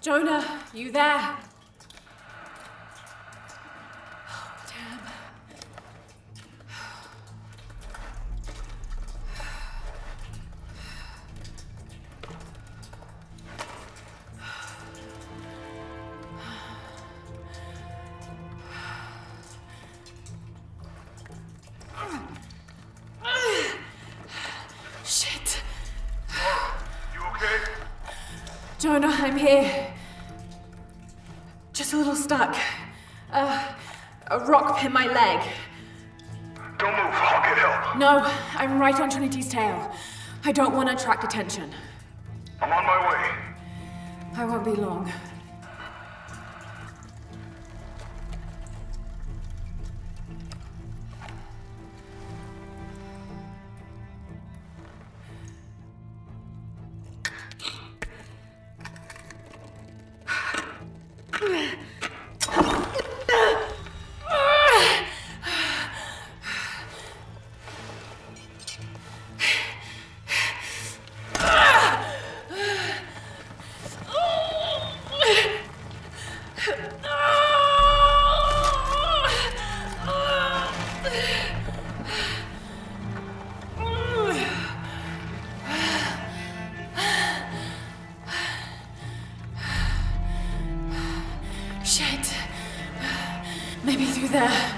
Jonah, you there? Oh, damn. Shit. You okay? Jonah, I'm here. Just a little stuck. A rock hit my leg. Don't move, I'll get help. No, I'm right on Trinity's tail. I don't want to attract attention. I'm on my way. I won't be long. Shit. Maybe through there.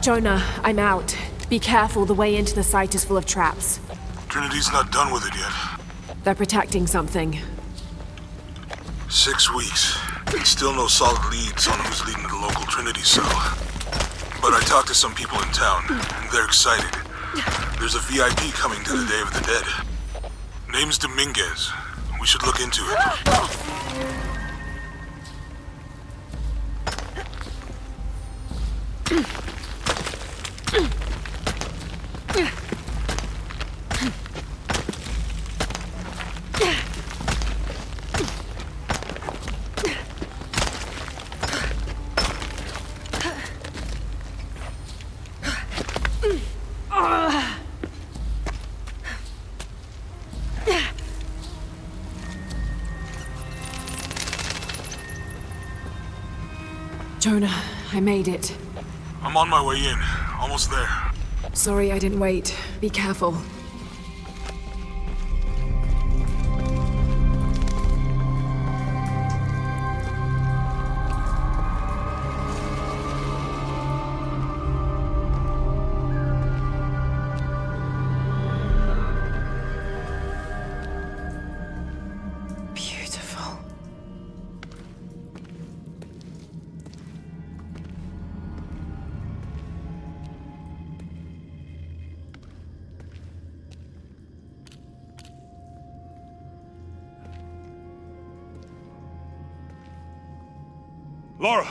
Jonah, I'm out. Be careful, the way into the site is full of traps. Trinity's not done with it yet. They're protecting something. 6 weeks. Still no solid leads on who's leading the local Trinity cell. But I talked to some people in town, and they're excited. There's a VIP coming to the Day of the Dead. Name's Dominguez. We should look into it. Jonah, I made it. I'm on my way in. Almost there. Sorry I didn't wait. Be careful. Beautiful. Lara!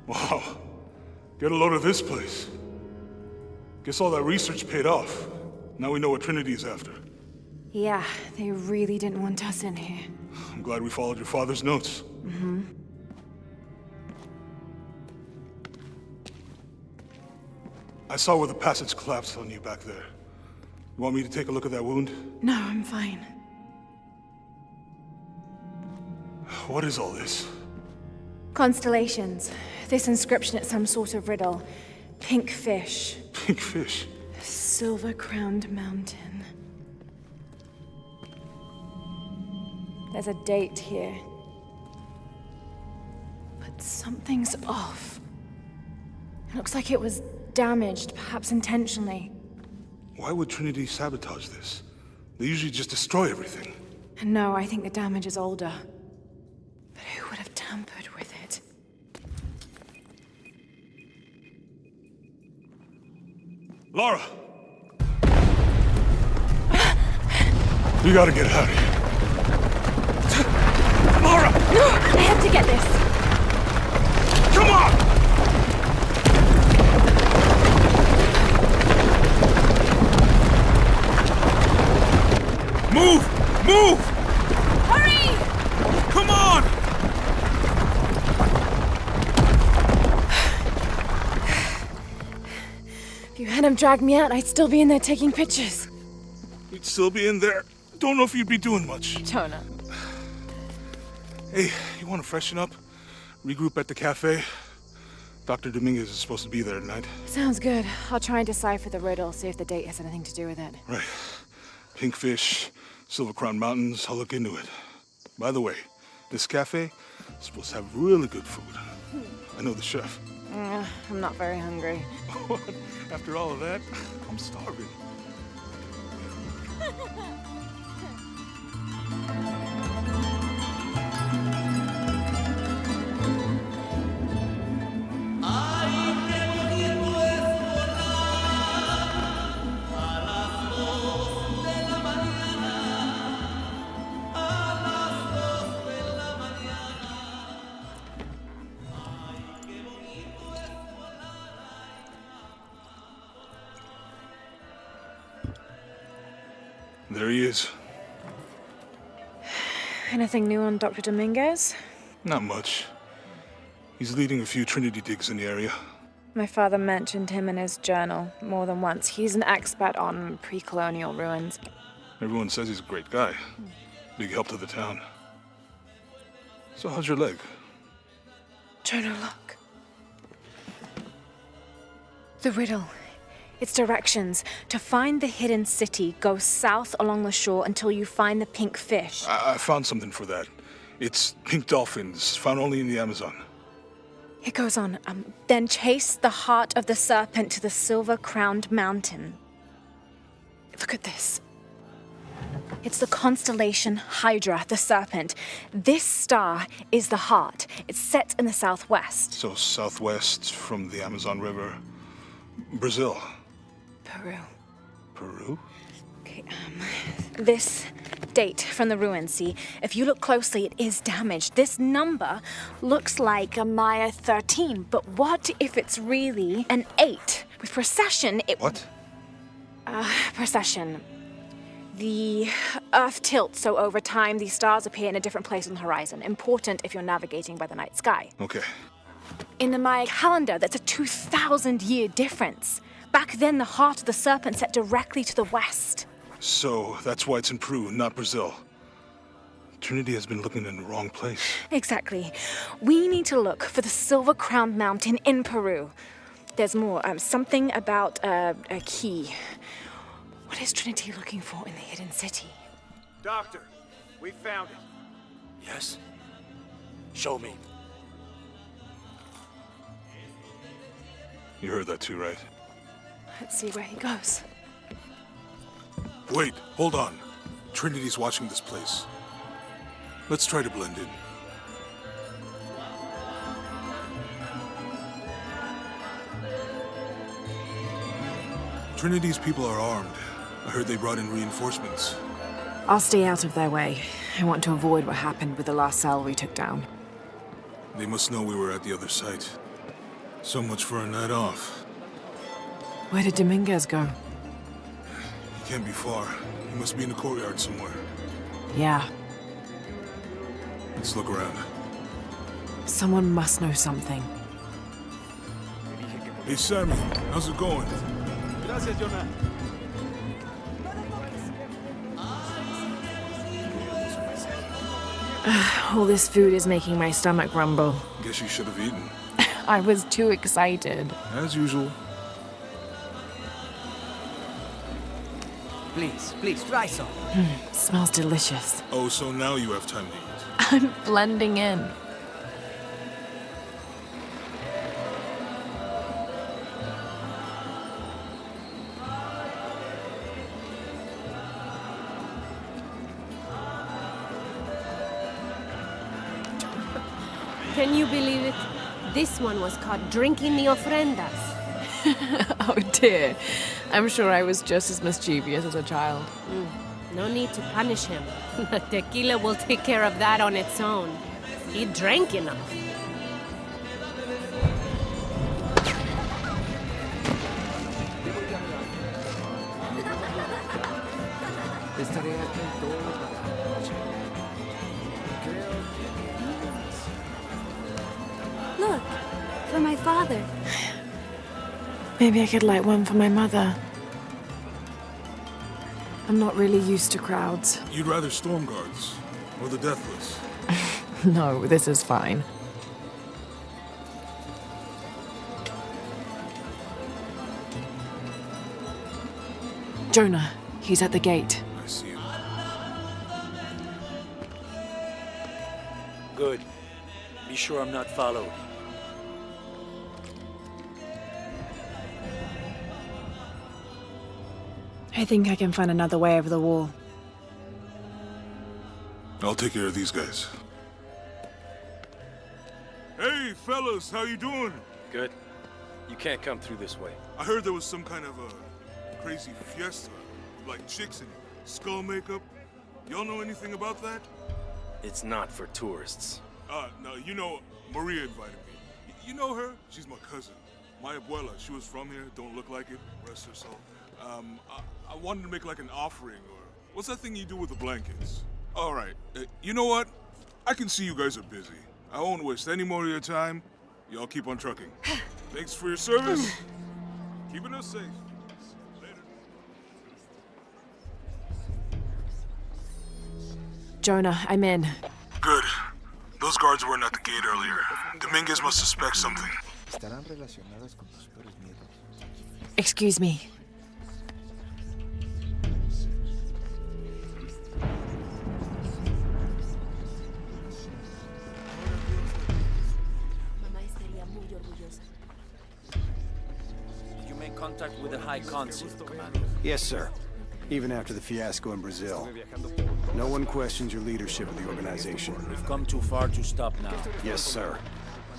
Wow. Get a load of this place. Guess all that research paid off. Now we know what Trinity's after. Yeah, they really didn't want us in here. I'm glad we followed your father's notes. I saw where the passage collapsed on you back there. You want me to take a look at that wound? No, I'm fine. What is all this? Constellations. This inscription is some sort of riddle. Pink fish. Pink fish? Silver-crowned mountain. There's a date here. But something's off. It looks like it was damaged, perhaps intentionally. Why would Trinity sabotage this? They usually just destroy everything. No, I think the damage is older. But who would have tampered with it? Lara! We gotta get out of here. Lara! No! I have to get this! Come on! Move! Move! Hurry! Come on! If you hadn't dragged me out, I'd still be in there taking pictures. You'd still be in there. Don't know if you'd be doing much. Jonah. Hey, you want to freshen up? Regroup at the cafe? Dr. Dominguez is supposed to be there tonight. Sounds good. I'll try and decipher the riddle, see if the date has anything to do with it. Right. Pink fish, Silver Crown Mountains, I'll look into it. By the way, this cafe is supposed to have really good food. I know the chef. I'm not very hungry. What? After all of that, I'm starving. There he is. Anything new on Dr. Dominguez? Not much. He's leading a few Trinity digs in the area. My father mentioned him in his journal more than once. He's an expert on pre-colonial ruins. Everyone says he's a great guy. Big help to the town. So how's your leg? Jonah, look. The riddle. Its directions. To find the hidden city, go south along the shore until you find the pink fish. I found something for that. It's pink dolphins, found only in the Amazon. It goes on. Then chase the heart of the serpent to the silver-crowned mountain. Look at this. It's the constellation Hydra, the serpent. This star is the heart. It's set in the southwest. So southwest from the Amazon River. Brazil. Peru. Peru? Okay, this date from the ruins, see? If you look closely, it is damaged. This number looks like a Maya 13, but what if it's really an 8? With precession, it... What? Precession. The Earth tilts, so over time, these stars appear in a different place on the horizon. Important if you're navigating by the night sky. Okay. In the Maya calendar, that's a 2,000-year difference. Back then, the heart of the serpent set directly to the west. So that's why it's in Peru, not Brazil. Trinity has been looking in the wrong place. Exactly. We need to look for the silver-crowned mountain in Peru. There's more. Something about a key. What is Trinity looking for in the hidden city? Doctor, we found it. Yes? Show me. You heard that too, right? Let's see where he goes. Wait, hold on. Trinity's watching this place. Let's try to blend in. Trinity's people are armed. I heard they brought in reinforcements. I'll stay out of their way. I want to avoid what happened with the last cell we took down. They must know we were at the other site. So much for a night off. Where did Dominguez go? He can't be far. He must be in the courtyard somewhere. Yeah. Let's look around. Someone must know something. Hey, Sammy, how's it going? Gracias, Jonah. All this food is making my stomach rumble. Guess you should have eaten. I was too excited. As usual. Please, try some. Smells delicious. Oh, so now you have time to eat. I'm blending in. Can you believe it? This one was caught drinking the ofrendas. Oh dear. I'm sure I was just as mischievous as a child. No need to punish him. Tequila will take care of that on its own. He drank enough. Look, for my father. Maybe I could light one for my mother. I'm not really used to crowds. You'd rather storm guards or the deathless? No, this is fine. Jonah, he's at the gate. I see him. Good. Be sure I'm not followed. I think I can find another way over the wall. I'll take care of these guys. Hey, fellas, how you doing? Good. You can't come through this way. I heard there was some kind of a crazy fiesta, like chicks and skull makeup. Y'all know anything about that? It's not for tourists. No, you know, Maria invited me. You know her? She's my cousin. My abuela, she was from here, don't look like it, rest her soul. I wanted to make like an offering, or what's that thing you do with the blankets? All right, you know what? I can see you guys are busy. I won't waste any more of your time. Y'all keep on trucking. Thanks for your service. Keeping us safe. Later. Jonah, I'm in. Good. Those guards weren't at the gate earlier. Dominguez must suspect something. Excuse me. You made contact with the High Consul, Commander. Yes, sir. Even after the fiasco in Brazil. No one questions your leadership of the organization. We've come too far to stop now. Yes, sir.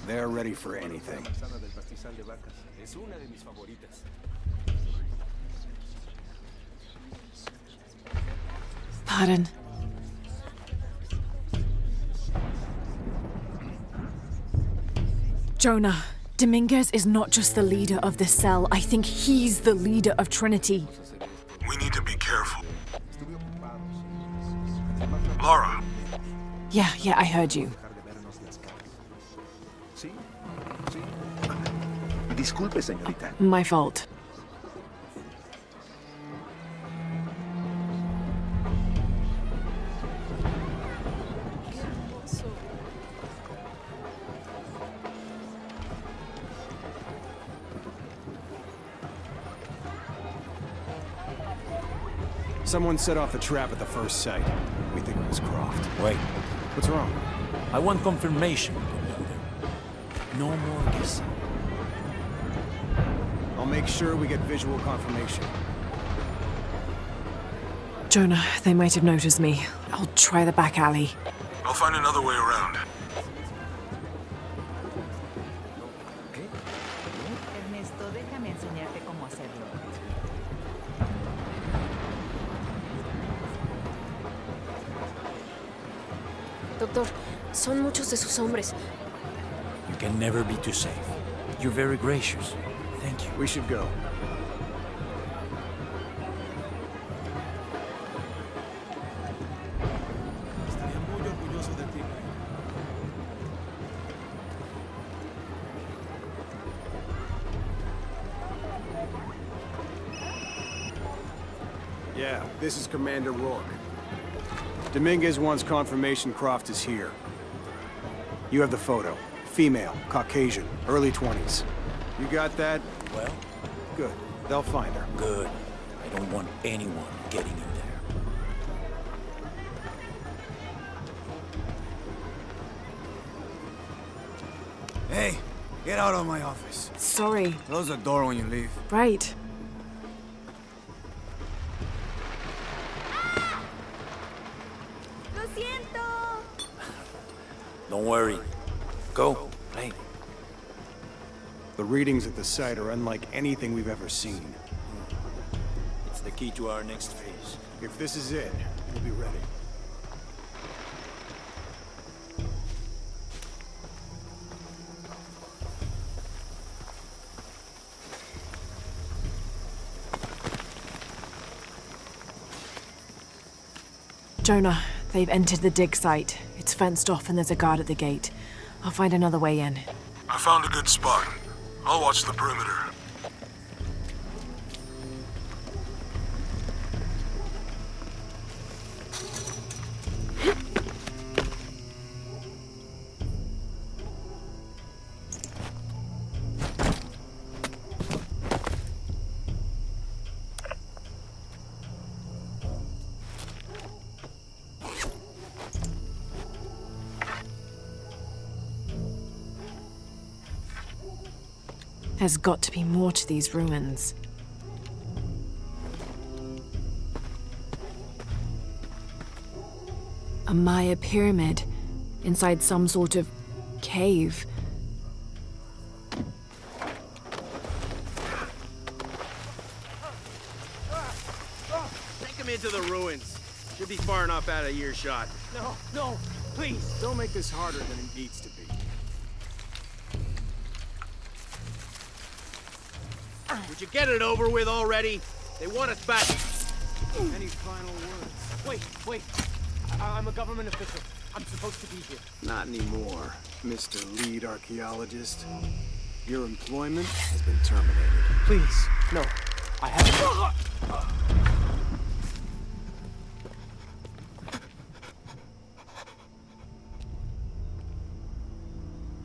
They're ready for anything. Pardon. Jonah, Dominguez is not just the leader of this cell. I think he's the leader of Trinity. We need to be careful. Lara, Yeah, I heard you. Disculpe, señorita. My fault. Someone set off a trap at the first site. We think it was Croft. Wait, What's wrong? I want confirmation, Commander. No more guessing. I'll make sure we get visual confirmation. Jonah, they might have noticed me. I'll try the back alley. I'll find another way around. Ernesto, déjame enseñarte cómo hacerlo. Doctor, son muchos de sus hombres. You can never be too safe. You're very gracious. Thank you. We should go. Yeah, this is Commander Rourke. Dominguez wants confirmation Croft is here. You have the photo. Female, Caucasian, early 20s. You got that? Well, Good. They'll find her. good. I don't want anyone getting in there. Hey, get out of my office. Sorry. Close the door when you leave. Right. Lo siento. Don't worry. Go, play. The readings at the site are unlike anything we've ever seen. It's the key to our next phase. If this is it, we'll be ready. Jonah, they've entered the dig site. It's fenced off and there's a guard at the gate. I'll find another way in. I found a good spot. I'll watch the perimeter. There's got to be more to these ruins. A Maya pyramid inside some sort of cave. Take him into the ruins. Should be far enough out of earshot. No, please. Don't make this harder than it needs to be. Would you get it over with already? They want us back. Any final words? Wait. I'm a government official. I'm supposed to be here. Not anymore, Mr. Lead Archaeologist. Your employment has been terminated. Please, no. I haven't.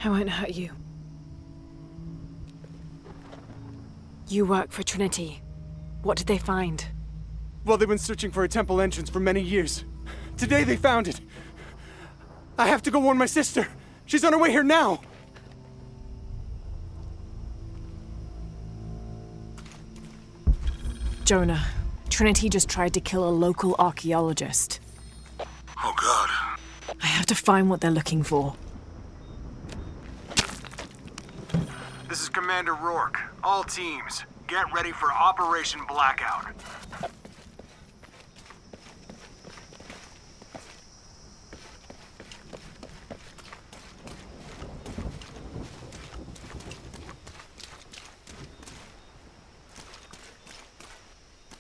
I won't hurt you. You work for Trinity. What did they find? Well, they've been searching for a temple entrance for many years. Today they found it. I have to go warn my sister. She's on her way here now. Jonah, Trinity just tried to kill a local archaeologist. Oh God. I have to find what they're looking for. This is Commander Rourke. All teams, get ready for Operation Blackout.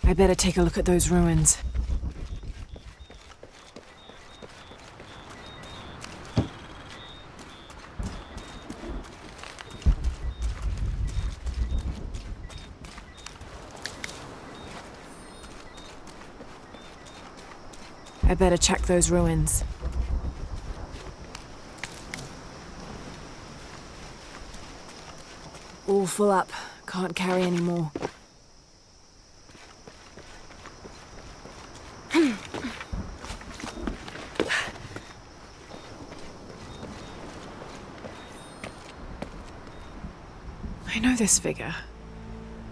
I better take a look at those ruins. I better check those ruins. All full up. Can't carry any more. I know this figure.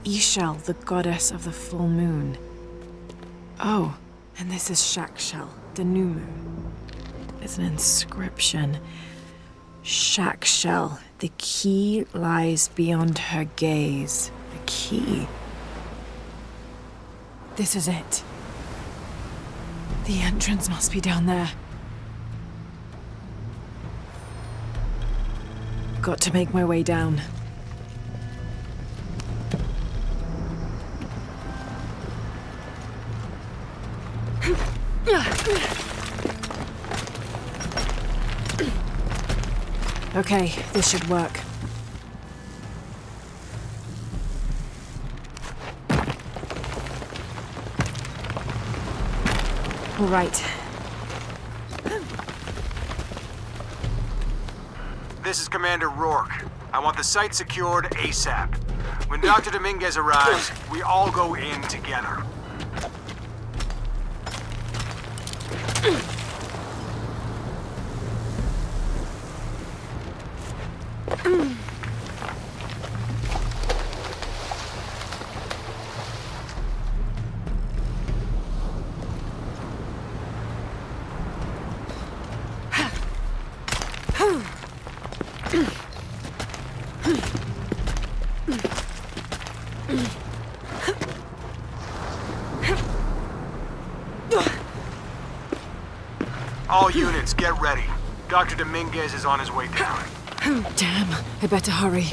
Ishel, the goddess of the full moon. Oh, and this is Shakshel, the new moon. It's an inscription. Shakshel, the key lies beyond her gaze. The key. This is it. The entrance must be down there. Got to make my way down. Okay, this should work. All right. This is Commander Rourke. I want the site secured ASAP. When Dr. Dominguez arrives, we all go in together. All units, get ready. Dr. Dominguez is on his way down. Damn, I better hurry.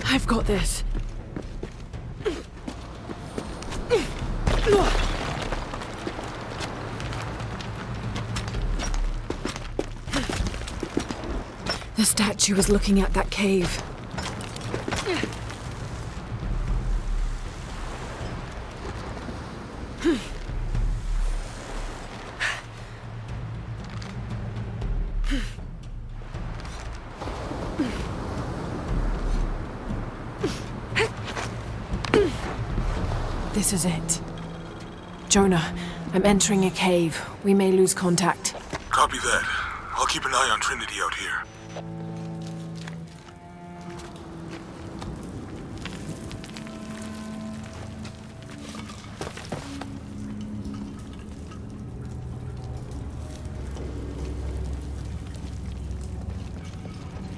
I've got this. The statue was looking at that cave. This is it. Jonah, I'm entering a cave. We may lose contact. Copy that. I'll keep an eye on Trinity out here.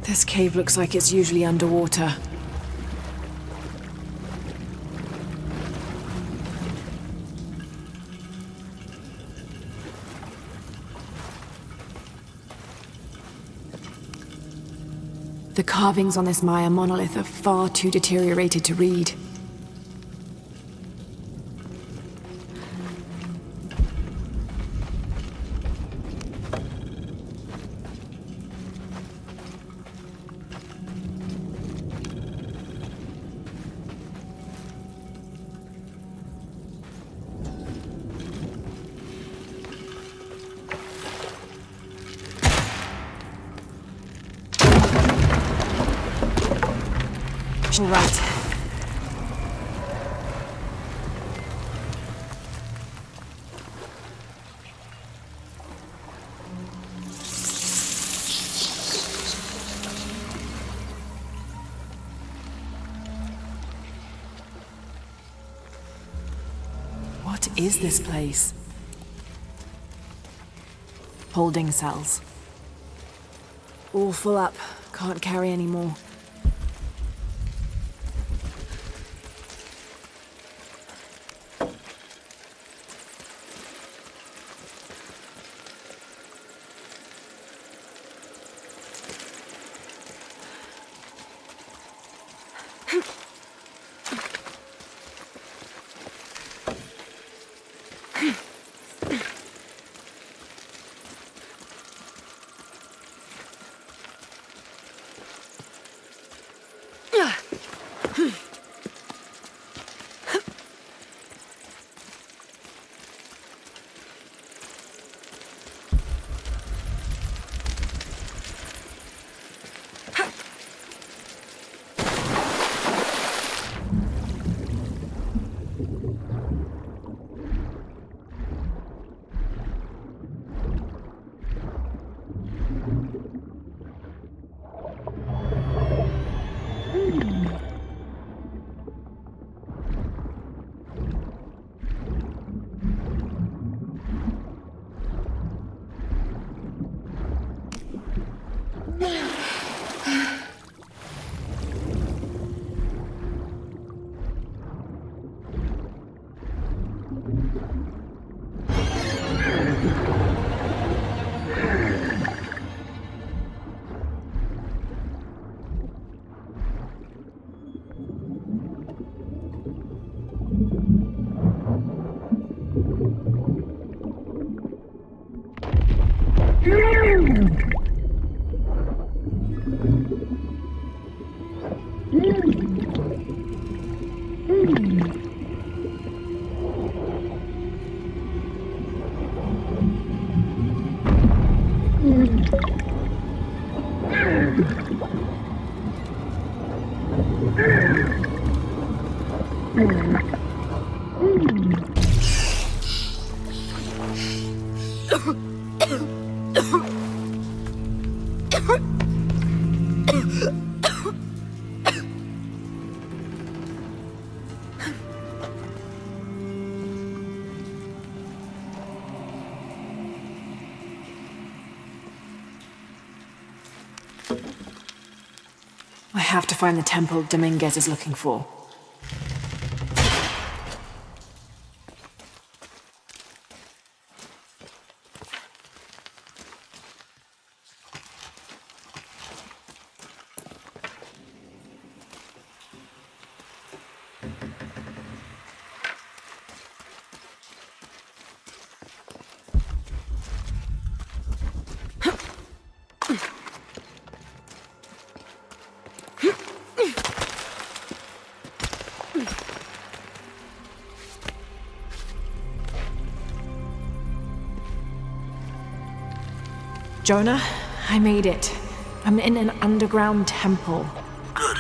This cave looks like it's usually underwater. The carvings on this Mayan monolith are far too deteriorated to read. All right. What is this place? Holding cells. All full up. Can't carry any more. I have to find the temple Dominguez is looking for. Jonah, I made it. I'm in an underground temple. Good.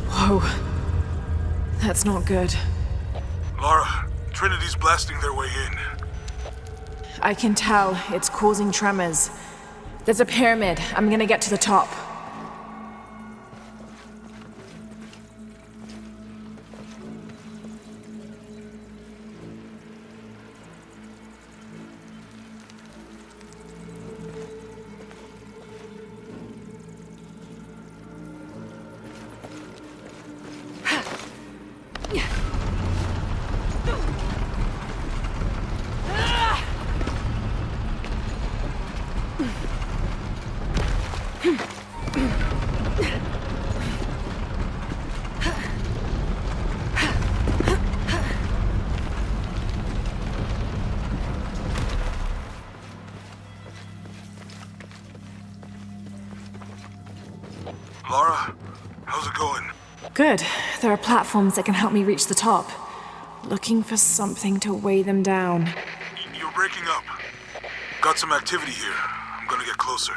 Whoa. That's not good. Lara, Trinity's blasting their way in. I can tell. It's causing tremors. There's a pyramid. I'm gonna get to the top. Lara, how's it going? Good. There are platforms that can help me reach the top. Looking for something to weigh them down. You're breaking up. Got some activity here. I'm gonna get closer.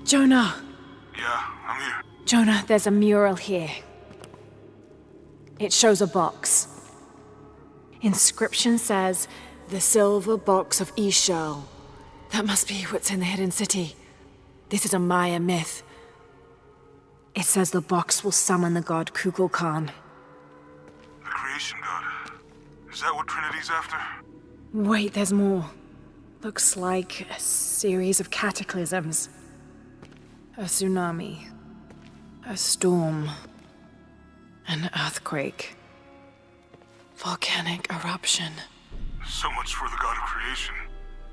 Jonah! Yeah, I'm here. Jonah, there's a mural here. It shows a box. Inscription says, "The silver box of Ishal." That must be what's in the hidden city. This is a Maya myth. It says the box will summon the god Kukulkan. The creation god. Is that what Trinity's after? Wait, there's more. Looks like a series of cataclysms. A tsunami. A storm. An earthquake. Volcanic eruption. So much for the god of creation.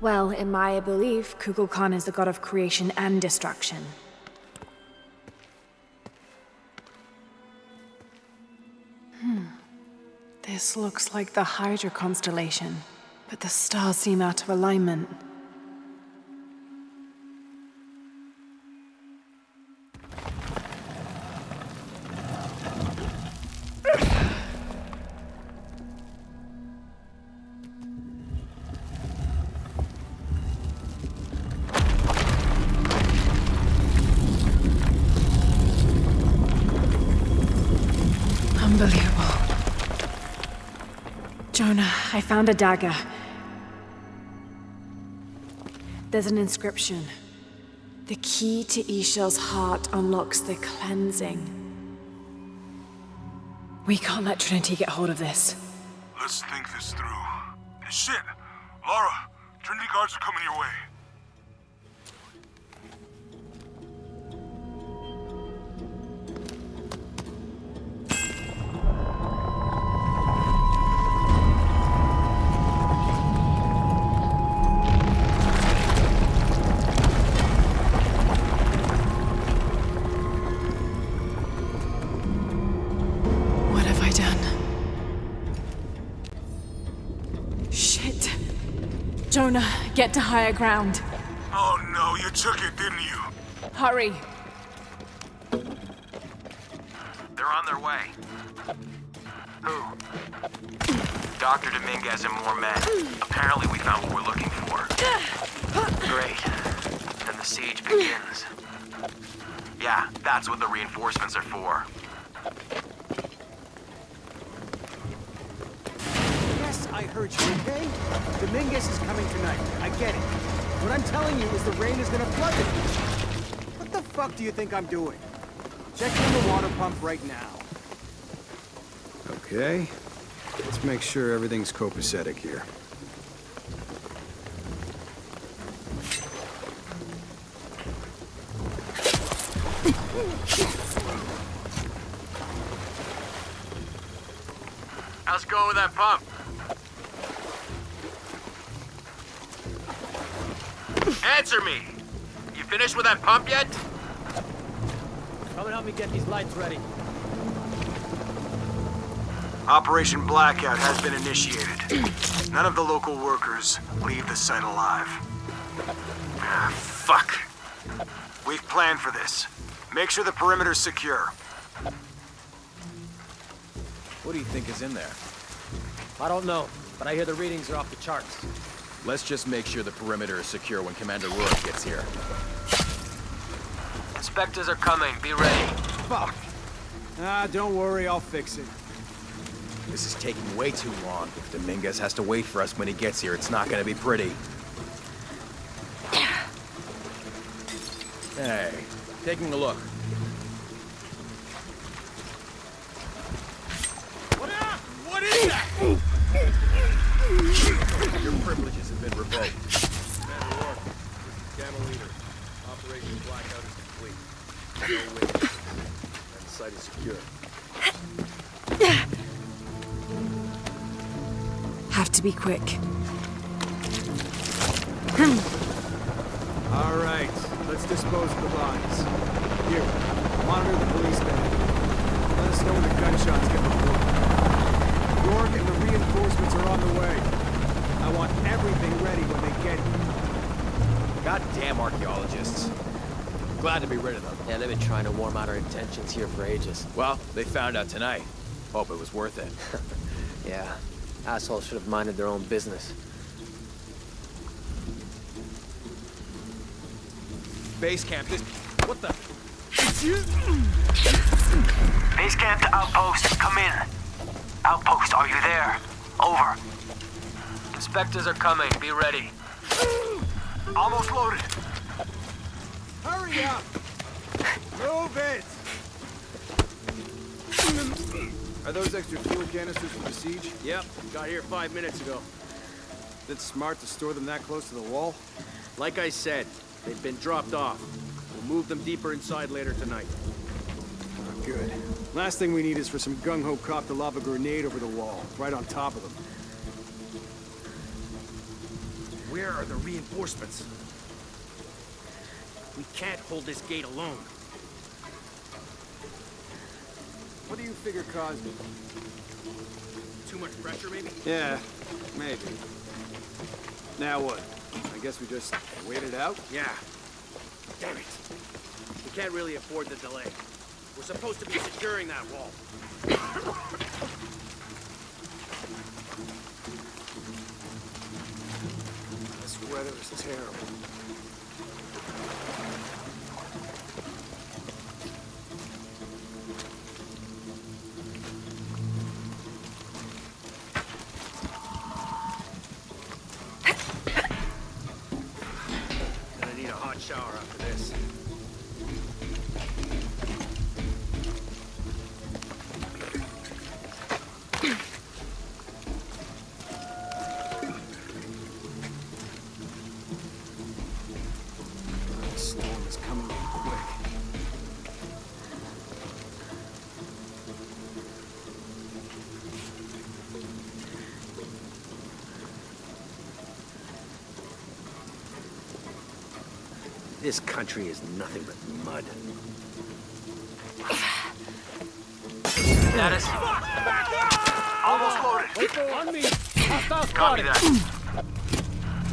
Well, in Maya belief, Kukulkan is the god of creation and destruction. This looks like the Hydra constellation, but the stars seem out of alignment. Unbelievable. Jonah, I found a dagger. There's an inscription. The key to Ishal's heart unlocks the cleansing. We can't let Trinity get hold of this. Let's think this through. Shit! Lara, Trinity guards are coming your way. Jonah, get to higher ground. Oh no, you took it, didn't you? Hurry. They're on their way. Who? Dr. Dominguez and more men. Apparently we found what we're looking for. Great. Then the siege begins. Yeah, that's what the reinforcements are for. Yes, I heard you, okay? Dominguez is coming tonight. I get it. What I'm telling you is the rain is gonna flood it. What the fuck do you think I'm doing? Checking the water pump right now. Okay. Let's make sure everything's copacetic here. How's it going with that pump? Answer me! You finished with that pump yet? Come and help me get these lights ready. Operation Blackout has been initiated. None of the local workers leave the site alive. Ah, fuck. We've planned for this. Make sure the perimeter's secure. What do you think is in there? I don't know, but I hear the readings are off the charts. Let's just make sure the perimeter is secure when Commander Rourke gets here. Inspectors are coming. Be ready. Fuck. Ah, don't worry, I'll fix it. This is taking way too long. If Dominguez has to wait for us when he gets here, it's not gonna be pretty. Hey, taking a look. What is that? Your privileges have been revoked. Commander Rourke, this is Camel Leader. Operation Blackout is complete. No witness. And the site is secure. Have to be quick. All right, let's dispose of the bodies. Here, monitor the police band. Let us know when the gunshots get reported. Rourke and the reinforcements are on the way. I want everything ready when they get here. Goddamn archaeologists. Glad to be rid of them. Yeah, they've been trying to warm out our intentions here for ages. Well, they found out tonight. Hope it was worth it. Yeah, assholes should have minded their own business. base camp. This... What the... Base camp to outpost. Come in. Outpost, are you there? Over. Inspectors are coming. Be ready. Almost loaded. Hurry up! Move it! Are those extra fuel canisters for the siege? Yep, got here 5 minutes ago. Is it smart to store them that close to the wall? Like I said, they've been dropped off. We'll move them deeper inside later tonight. Oh, good. Last thing we need is for some gung-ho cop to lob a grenade over the wall, right on top of them. Where are the reinforcements? We can't hold this gate alone. What do you figure caused it? Too much pressure, maybe? Yeah, maybe. Now what? I guess we just wait it out? Yeah. Damn it. We can't really afford the delay. We're supposed to be securing that wall. This weather is terrible. Gonna need a hot shower after this. The storm is coming in quick. This country is nothing but mud. Status. Almost loaded. On me! Copy that.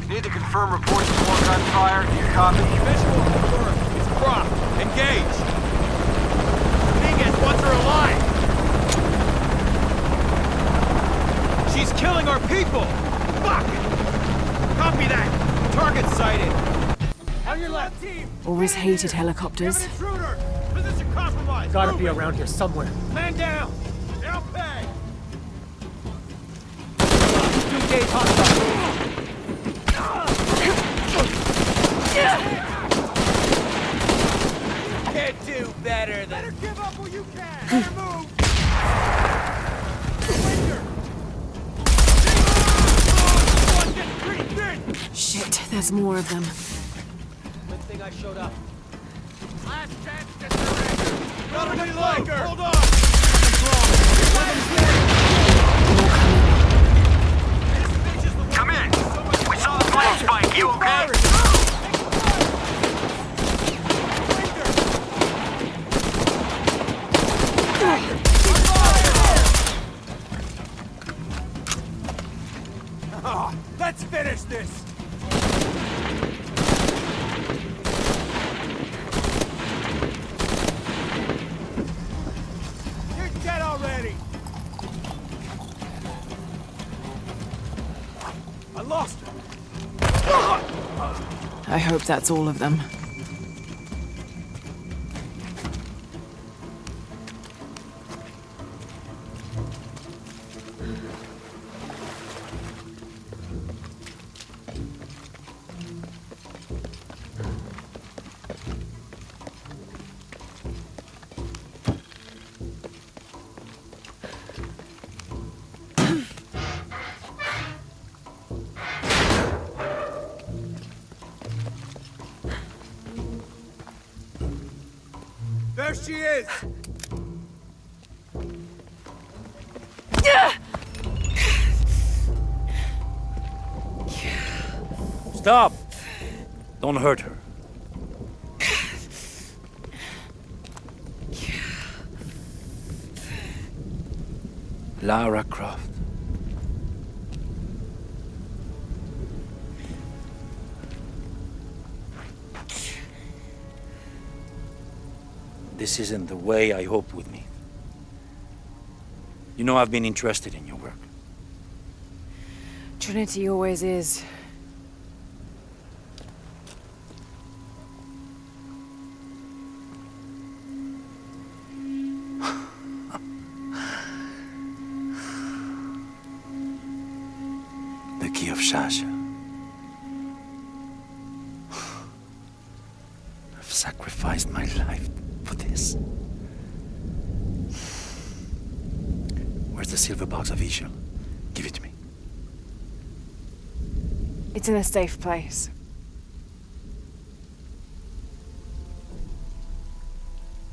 Need to confirm reports of more gunfire. Do you copy? Visual confirmed. It's Croft. Engage. Dominguez wants her alive! She's killing our people! Fuck! Copy that! Target sighted. On your left, team! Always hated helicopters. Intruder! Position compromised! Gotta be around here somewhere. Man down! They'll pay! Engage hostile. Can't do better than... Better give up while you can! Better move! Shit, there's more of them. Good thing I showed up. Last chance to surrender! Not any longer! Hold on! Come in. We saw the flame spike. You okay? Oh, let's finish this! You're dead already! I lost her! I hope that's all of them. There she is! Stop! Don't hurt her. Lara Croft. This isn't the way I hoped we'd meet. You know I've been interested in your work. Trinity always is. of Shasha. I've sacrificed my life for this. Where's the silver box of Ishal? Give it to me. It's in a safe place.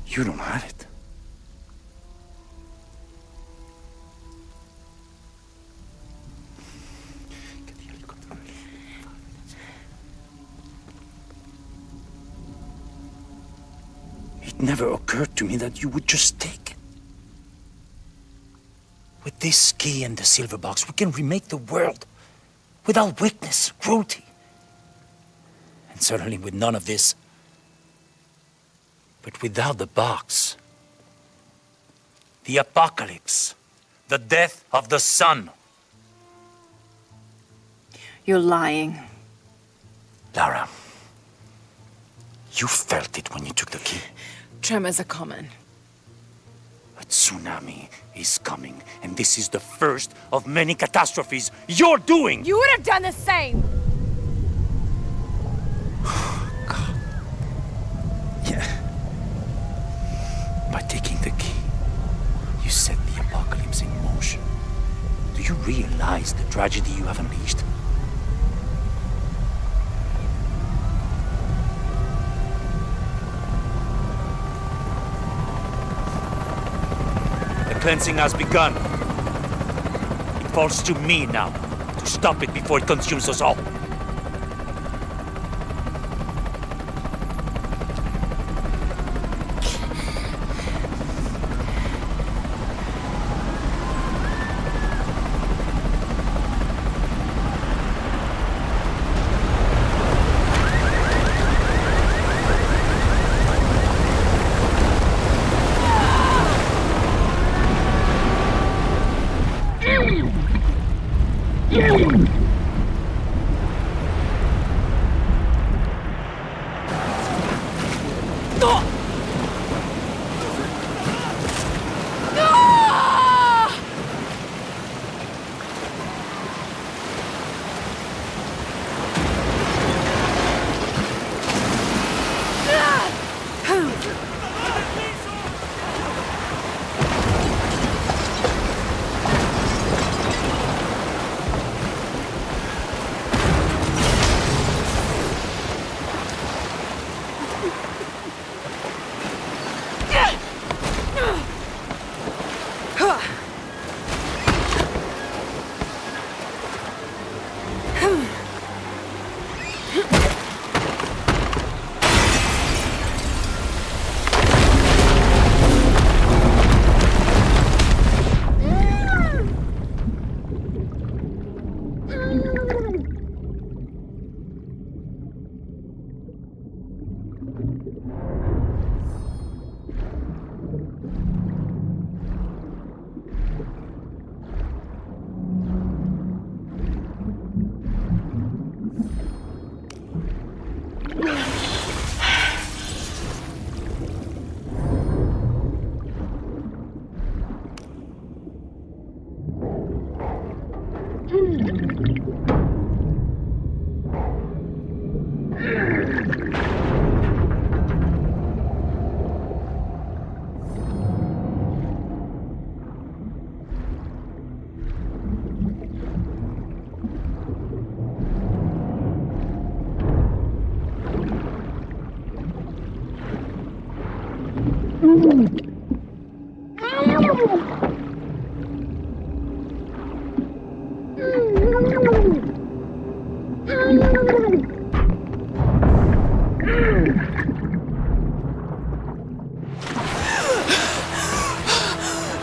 You don't have it. It never occurred to me that you would just take it. With this key and the silver box, we can remake the world without weakness, cruelty. And certainly with none of this. But without the box, the apocalypse, the death of the sun. You're lying. Lara, you felt it when you took the key. Tremors are common. A tsunami is coming, and this is the first of many catastrophes you're doing! You would have done the same! God. Yeah. By taking the key, you set the apocalypse in motion. Do you realize the tragedy you have unleashed? The cleansing has begun. It falls to me now to stop it before it consumes us all.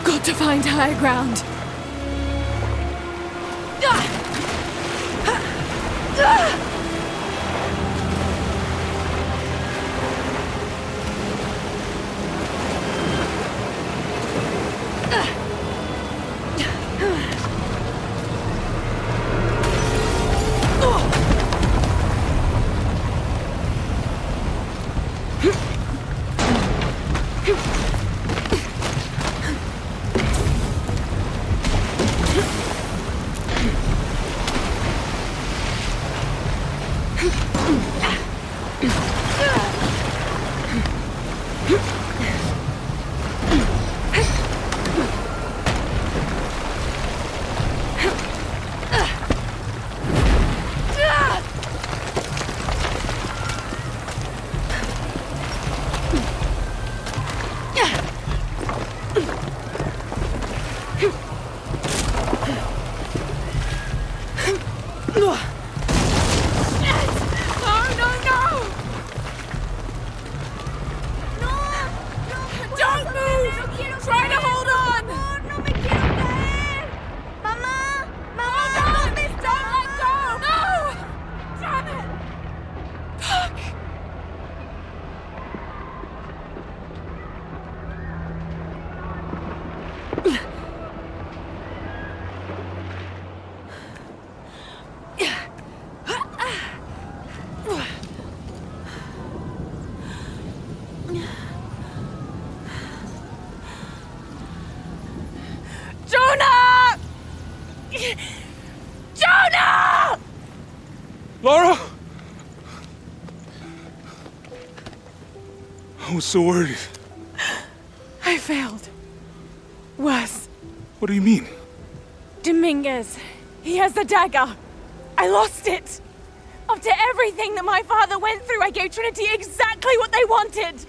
Got to find higher ground. Don't move! Try to hold on! No me quiero caer. Mamá, mamá, don't let go. No! Damn it! Fuck! Jonah! Jonah! Lara! I was so worried. I failed. Worse. What do you mean? Dominguez. He has the dagger. I lost it. After everything that my father went through, I gave Trinity exactly what they wanted.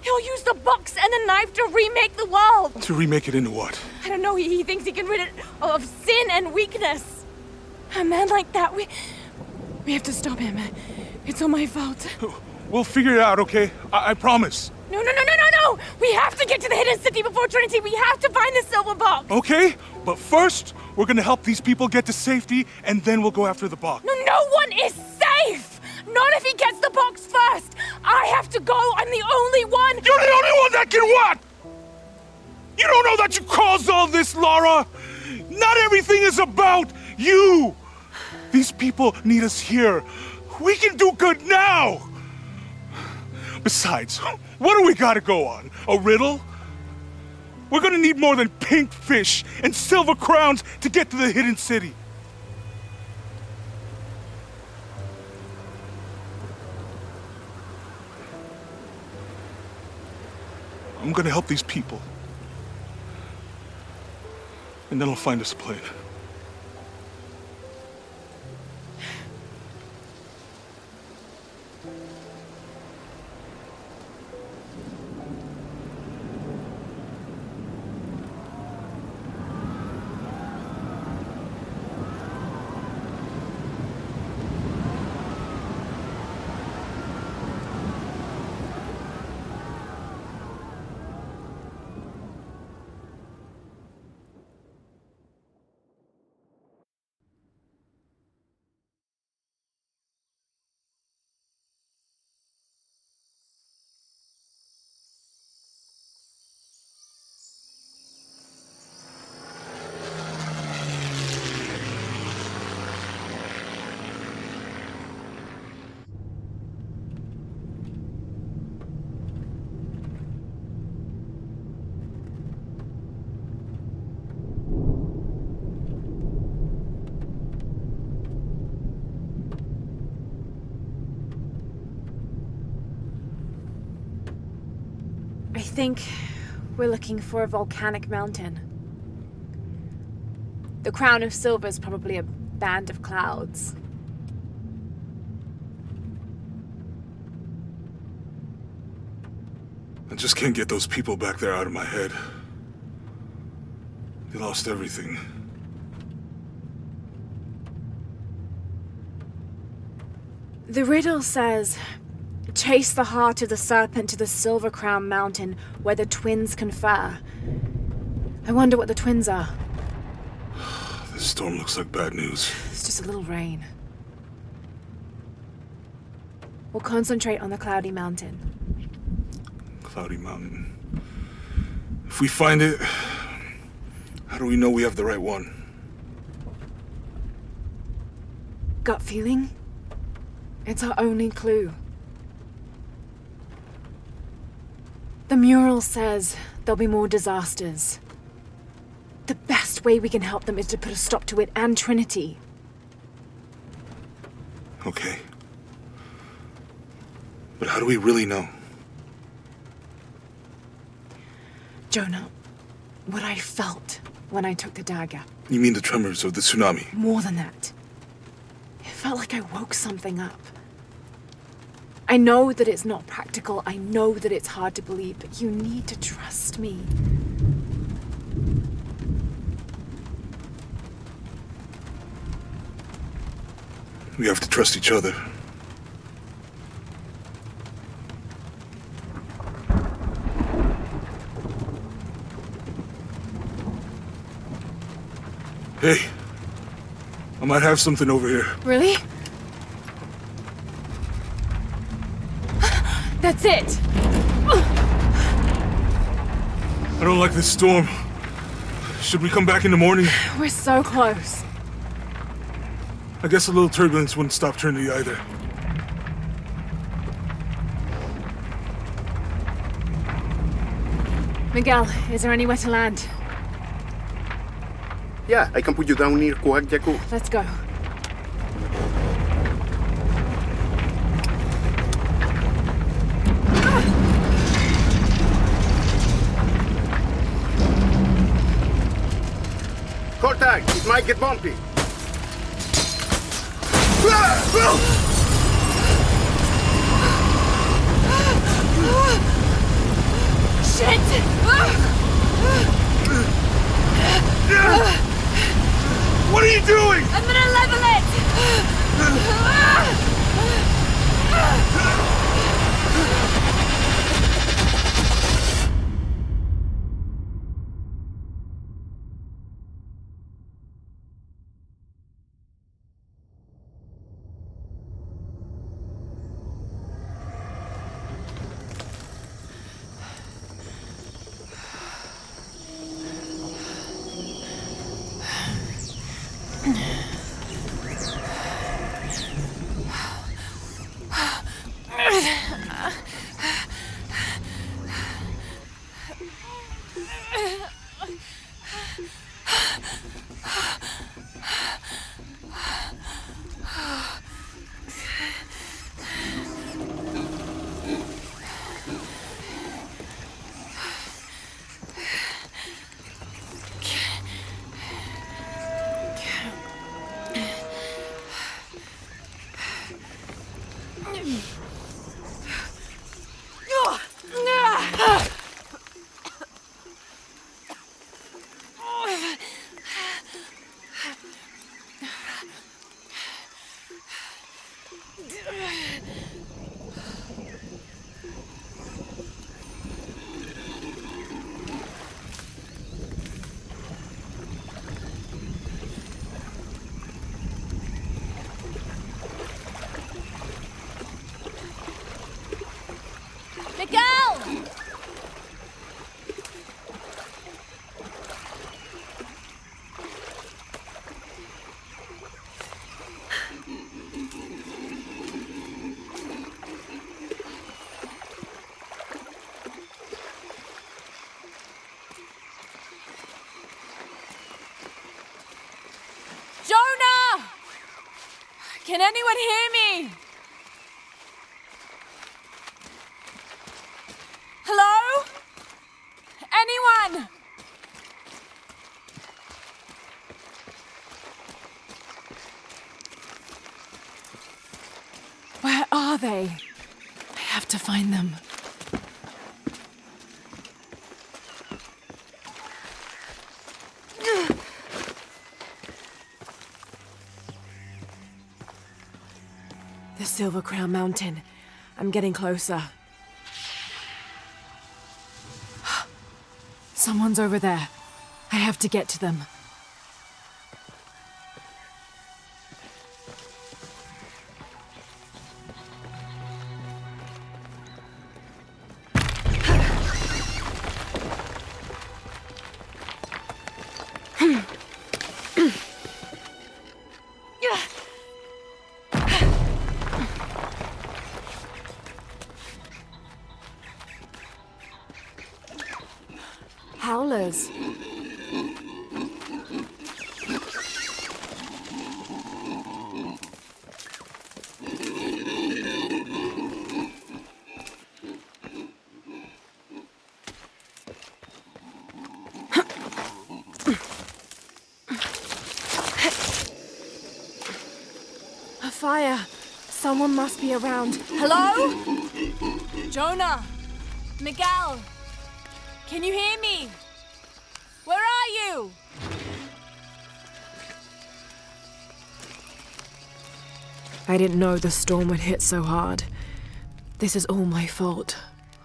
He'll use the box and the knife to remake the world. To remake it into what? I don't know. He thinks he can rid it of sin and weakness. A man like that, we have to stop him. It's all my fault. We'll figure it out, okay? I promise. No. We have to get to the hidden city before Trinity. We have to find the silver box. Okay, but first, we're gonna help these people get to safety, and then we'll go after the box. No one is safe! Not if he gets the box first! I have to go! I'm the only one! You're the only one that can what? You don't know that you caused all this, Lara! Not everything is about you! These people need us here. We can do good now! Besides, what do we gotta go on? A riddle? We're gonna need more than pink fish and silver crowns to get to the hidden city. I'm gonna help these people. And then I'll find us a plane. I think we're looking for a volcanic mountain. The crown of silver is probably a band of clouds. I just can't get those people back there out of my head. They lost everything. The riddle says, chase the heart of the serpent to the Silver Crown Mountain where the twins confer. I wonder what the twins are. This storm looks like bad news. It's just a little rain. We'll concentrate on the Cloudy Mountain. Cloudy Mountain. If we find it, how do we know we have the right one? Gut feeling? It's our only clue. The mural says there'll be more disasters. The best way we can help them is to put a stop to it and Trinity. Okay. But how do we really know? Jonah, what I felt when I took the dagger. You mean the tremors of the tsunami? More than that. It felt like I woke something up. I know that it's not practical. I know that it's hard to believe, but you need to trust me. We have to trust each other. Hey, I might have something over here. Really? That's it! I don't like this storm. Should we come back in the morning? We're so close. I guess a little turbulence wouldn't stop Trinity either. Miguel, is there anywhere to land? Yeah, I can put you down near Kuwaq, Yaku. Let's go. Contact! It might get bumpy. Shit! What are you doing? I'm gonna level it! Miguel! Jonah! Can anyone hear me? Hello? Anyone? Where are they? I have to find them. The Silver Crown Mountain. I'm getting closer. Someone's over there. I have to get to them. Howlers. A fire. Someone must be around. Hello? Jonah? Miguel? Can you hear me? Where are you? I didn't know the storm would hit so hard. This is all my fault.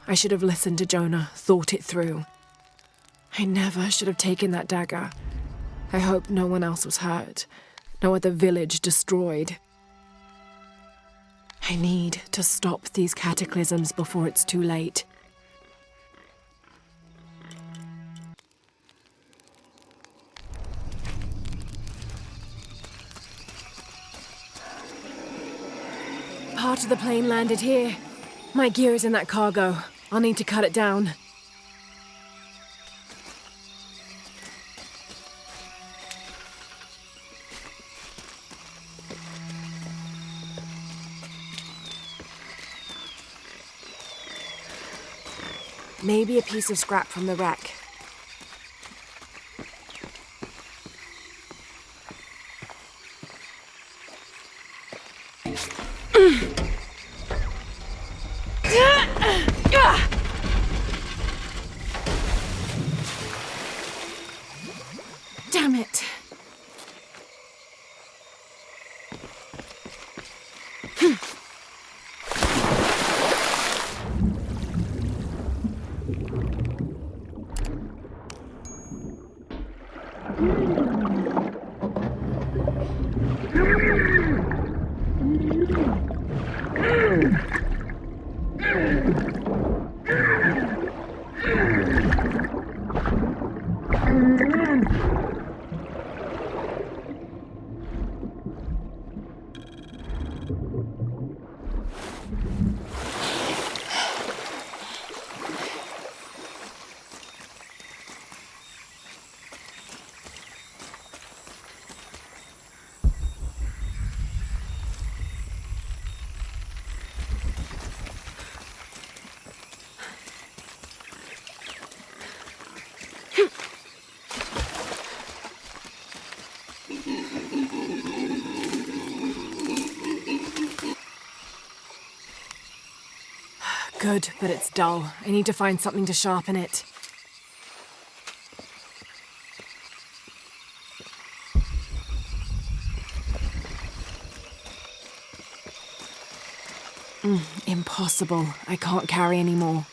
I should have listened to Jonah, thought it through. I never should have taken that dagger. I hope no one else was hurt. No other village destroyed. I need to stop these cataclysms before it's too late. Part of the plane landed here. My gear is in that cargo. I'll need to cut it down. Maybe a piece of scrap from the wreck. Damn it. Good, but it's dull. I need to find something to sharpen it. Impossible. I can't carry any more.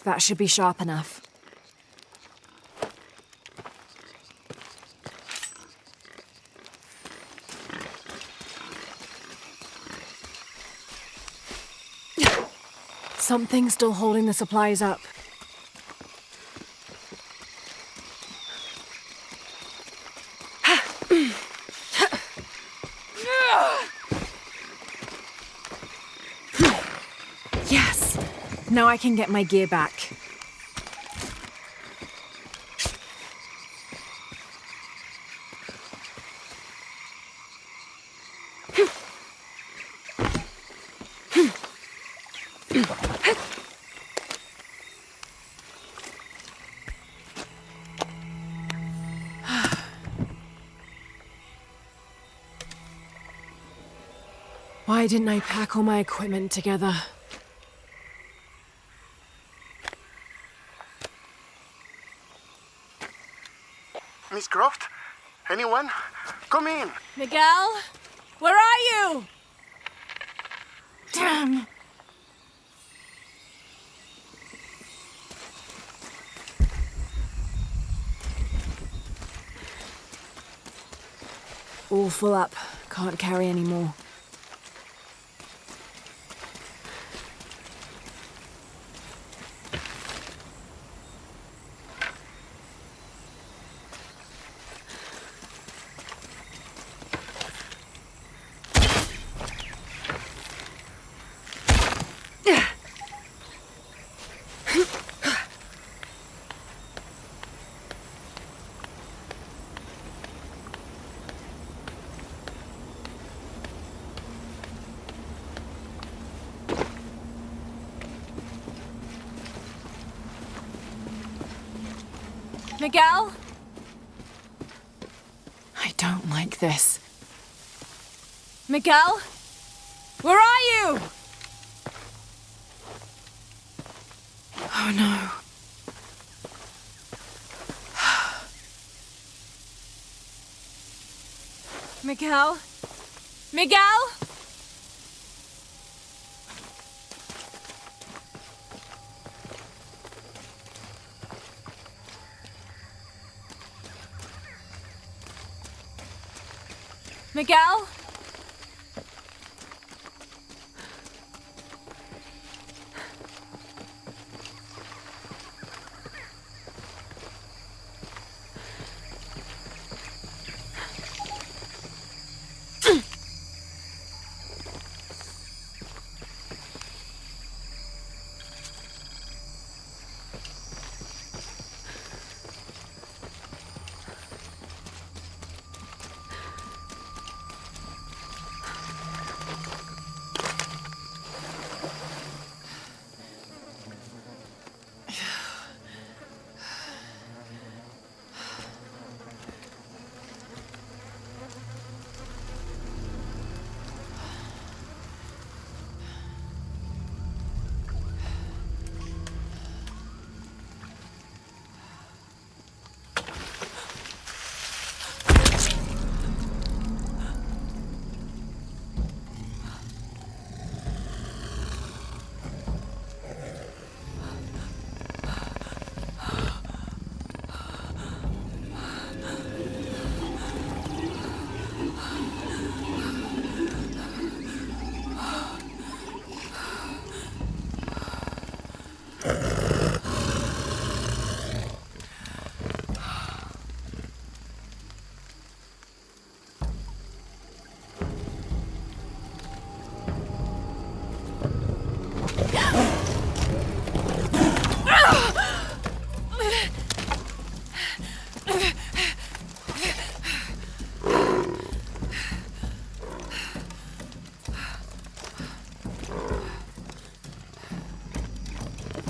That should be sharp enough. Something's still holding the supplies up. Yes! Now I can get my gear back. Why didn't I pack all my equipment together? Miss Croft? Anyone? Come in. Miguel? Where are you? Damn. All full up. Can't carry any more. Miguel? I don't like this. Miguel? Where are you? Oh no. Miguel? Miguel? Miguel?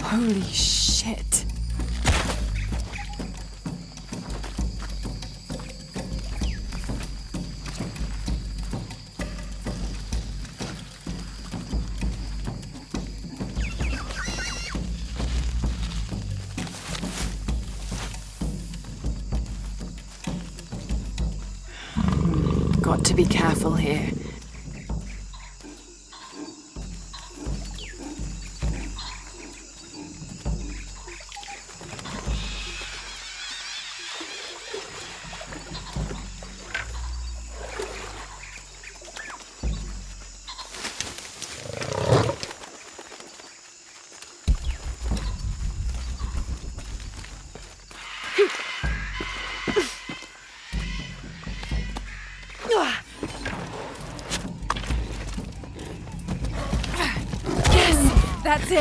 Holy shit. Got to be careful here. That's it!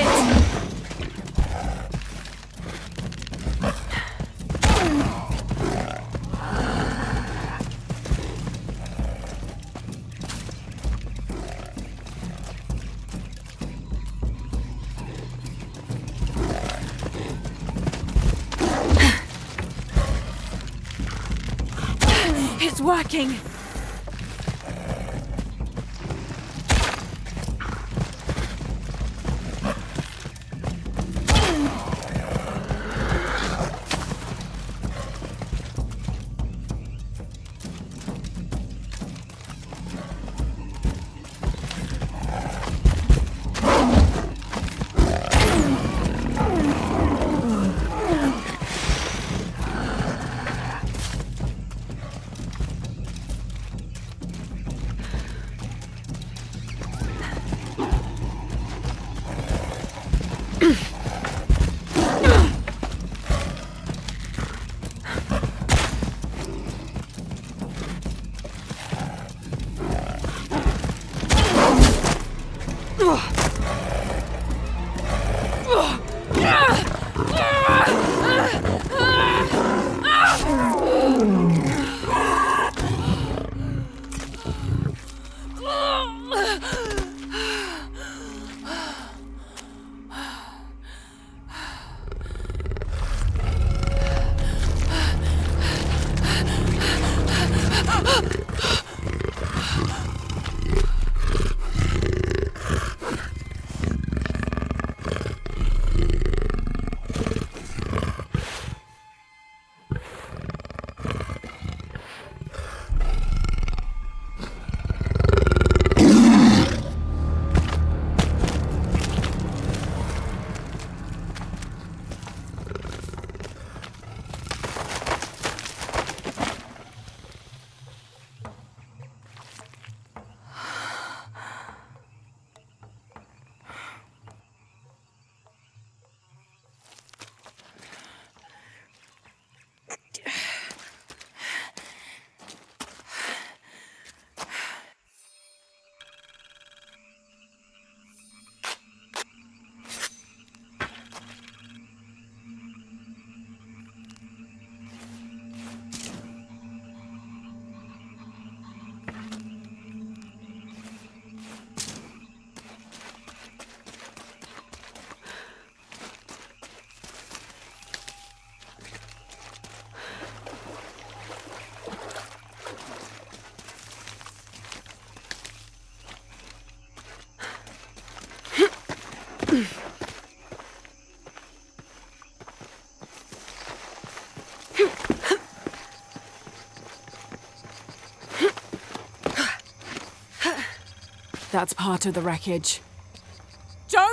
It's working! That's part of the wreckage. Jonah!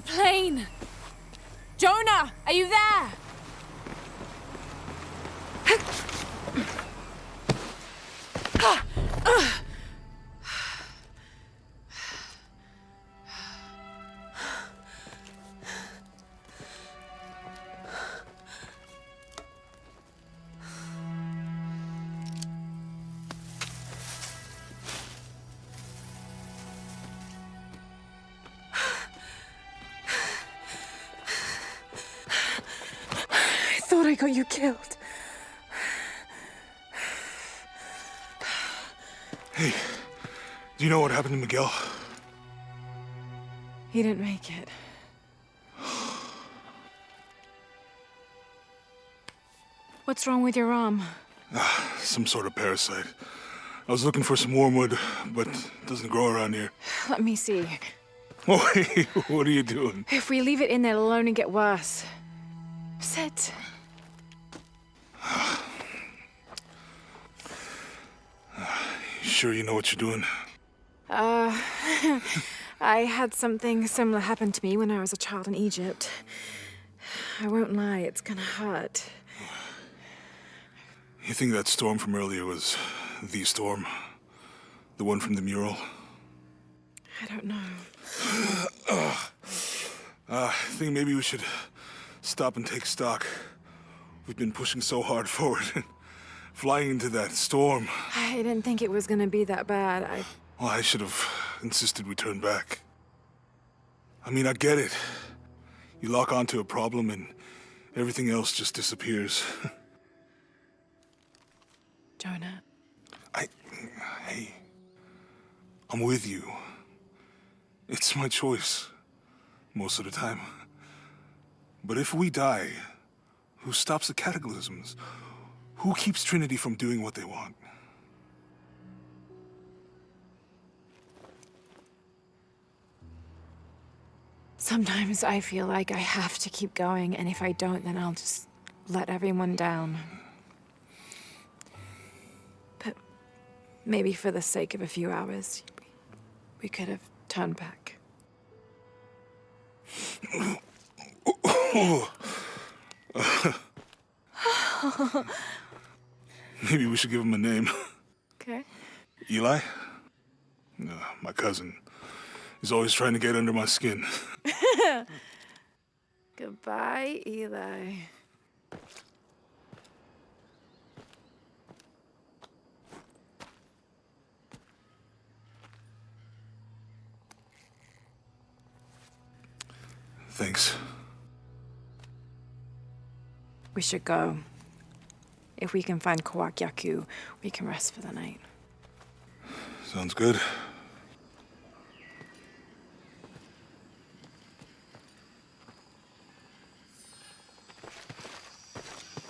Plane! Jonah, are you there? I got you killed. Hey, do you know what happened to Miguel? He didn't make it. What's wrong with your arm? Some sort of parasite. I was looking for some wormwood, but it doesn't grow around here. Let me see. Oh, hey, what are you doing? If we leave it in there, it'll only get worse. Sit. Sure you know what you're doing? I had something similar happen to me when I was a child in Egypt. I won't lie, it's gonna hurt. You think that storm from earlier was the storm? The one from the mural? I don't know. I think maybe we should stop and take stock. We've been pushing so hard forward and flying into that storm. I didn't think it was gonna be that bad. Well, I should have insisted we turn back. I mean, I get it. You lock onto a problem and everything else just disappears. Jonah. Hey, I'm with you. It's my choice, most of the time. But if we die, who stops the cataclysms? Who keeps Trinity from doing what they want? Sometimes I feel like I have to keep going, and if I don't, then I'll just let everyone down. But maybe for the sake of a few hours, we could have turned back. Maybe we should give him a name. Okay. Eli? My cousin. He's always trying to get under my skin. Goodbye, Eli. Thanks. We should go. If we can find Kuwaq Yaku, we can rest for the night. Sounds good.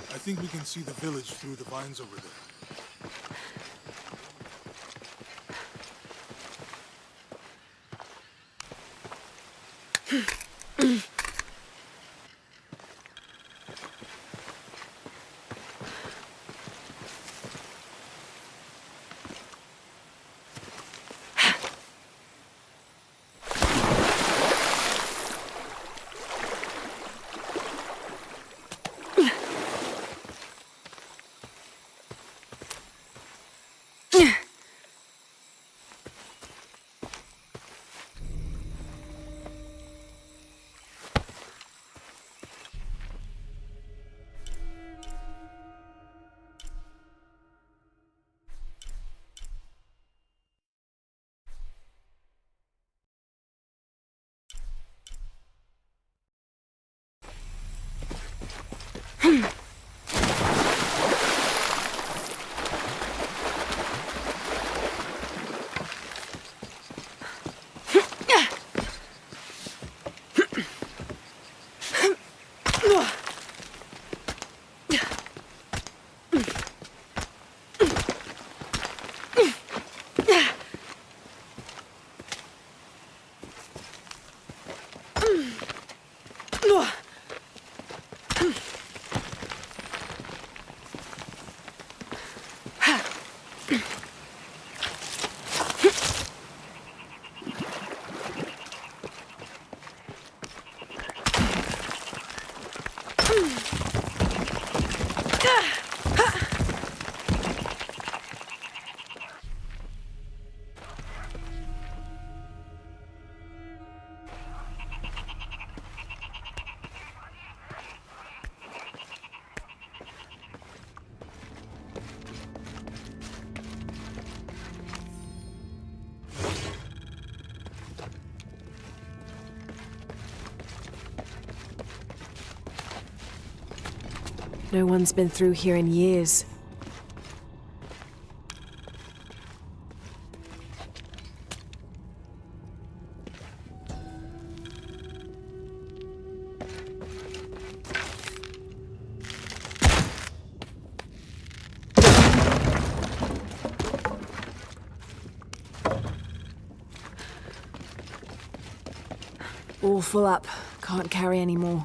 I think we can see the village through the vines over there. No one's been through here in years. All full up. Can't carry any more.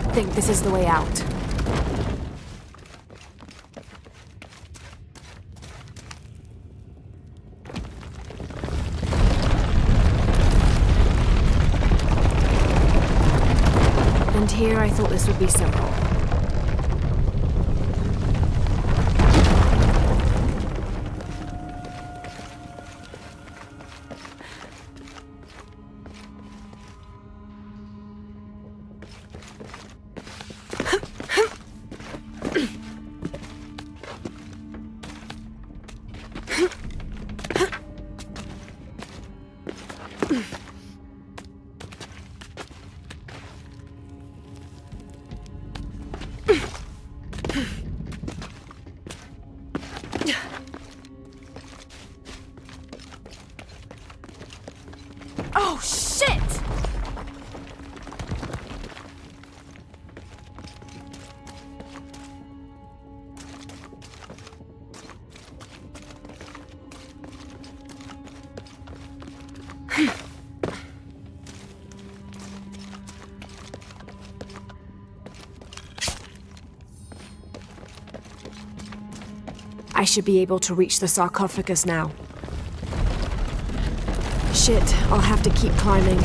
I think this is the way out. And here I thought this would be simple. Oh, shit! I should be able to reach the sarcophagus now. Shit, I'll have to keep climbing.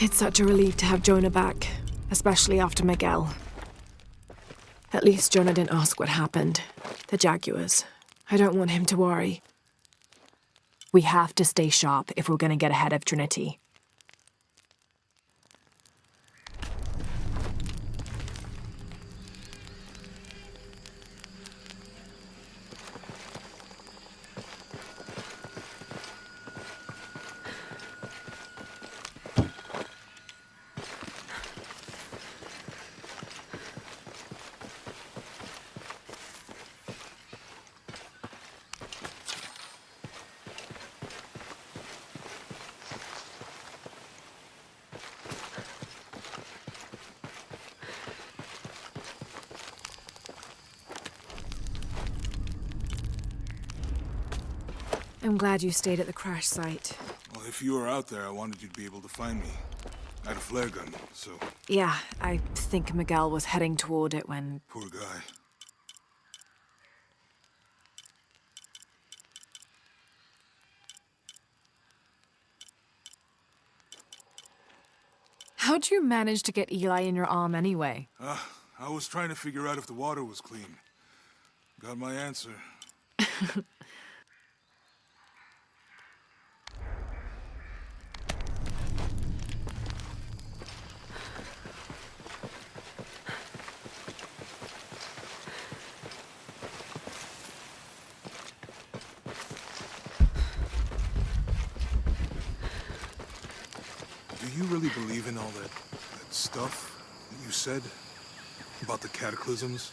It's such a relief to have Jonah back, especially after Miguel. At least Jonah didn't ask what happened. The Jaguars. I don't want him to worry. We have to stay sharp if we're gonna get ahead of Trinity. I'm glad you stayed at the crash site. Well, if you were out there, I wanted you to be able to find me. I had a flare gun, so... Yeah, I think Miguel was heading toward it when... Poor guy. How'd you manage to get Eli in your arm anyway? I was trying to figure out if the water was clean. Got my answer. Do you really believe in all that stuff that you said? About the cataclysms?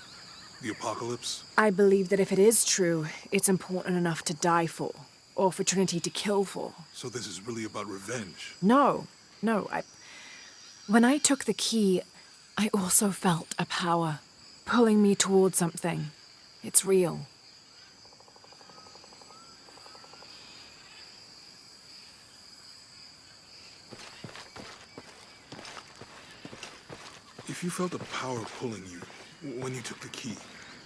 The apocalypse? I believe that if it is true, it's important enough to die for. Or for Trinity to kill for. So this is really about revenge? No. When I took the key, I also felt a power pulling me toward something. It's real. If you felt a power pulling you when you took the key,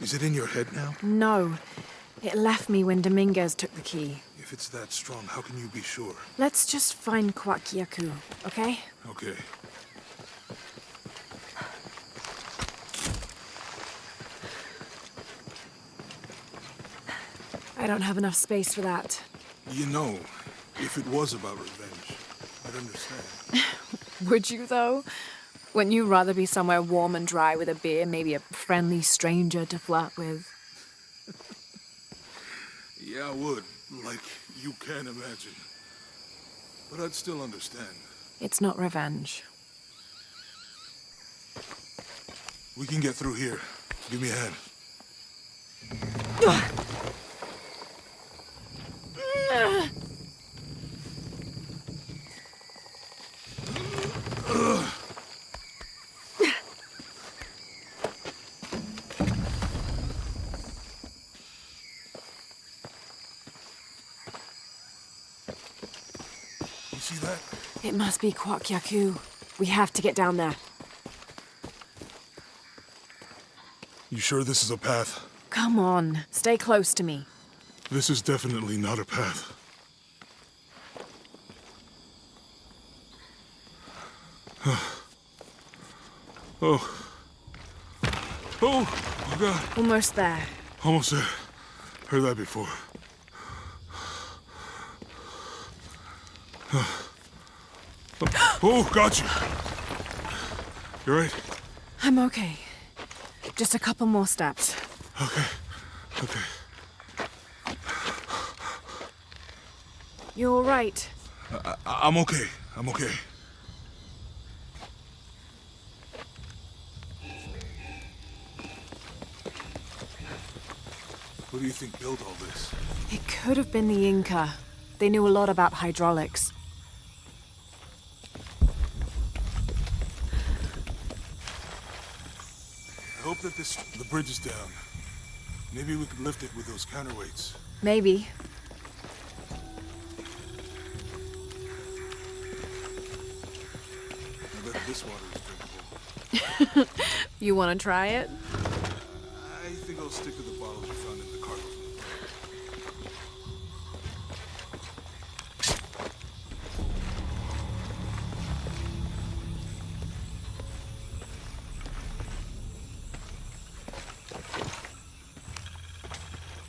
is it in your head now? No. It left me when Dominguez took the key. If it's that strong, how can you be sure? Let's just find Kuwaq Yaku, okay? Okay. I don't have enough space for that. You know, if it was about revenge, I'd understand. Would you, though? Wouldn't you rather be somewhere warm and dry with a beer, maybe a friendly stranger to flirt with? Yeah, I would. Like you can't imagine. But I'd still understand. It's not revenge. We can get through here. Give me a hand. See that? It must be Kuwaq Yaku. We have to get down there. You sure this is a path? Come on, stay close to me. This is definitely not a path. Oh, God. Almost there. Almost there. Heard that before. Oh, got you. You right? I'm okay. Just a couple more steps. Okay. You all right? I'm okay. What do you think built all this? It could have been the Inca. They knew a lot about hydraulics. I hope that the bridge is down. Maybe we could lift it with those counterweights. Maybe. I bet this water is drinkable. You want to try it? I think I'll stick to the bottles you found in the cargo.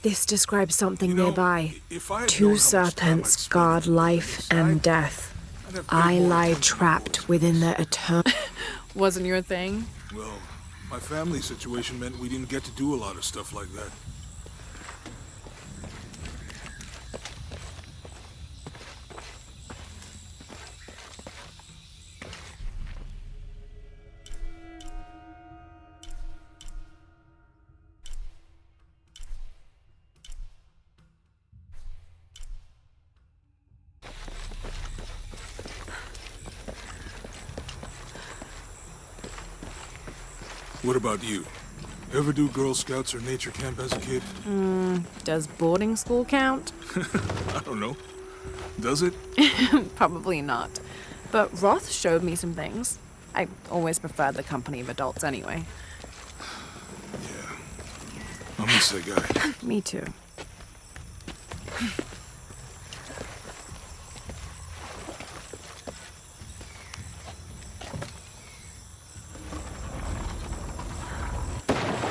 This describes something You know, nearby. if I had known Two how much time I'd serpents spent guard on life this, and death. I'd have I paid more lie attention trapped within their eternal... Wasn't your thing? Well, my family situation meant we didn't get to do a lot of stuff like that. What about you? Ever do Girl Scouts or nature camp as a kid? Does boarding school count? I don't know. Does it? Probably not. But Roth showed me some things. I always preferred the company of adults anyway. Yeah. I miss that guy. Me too.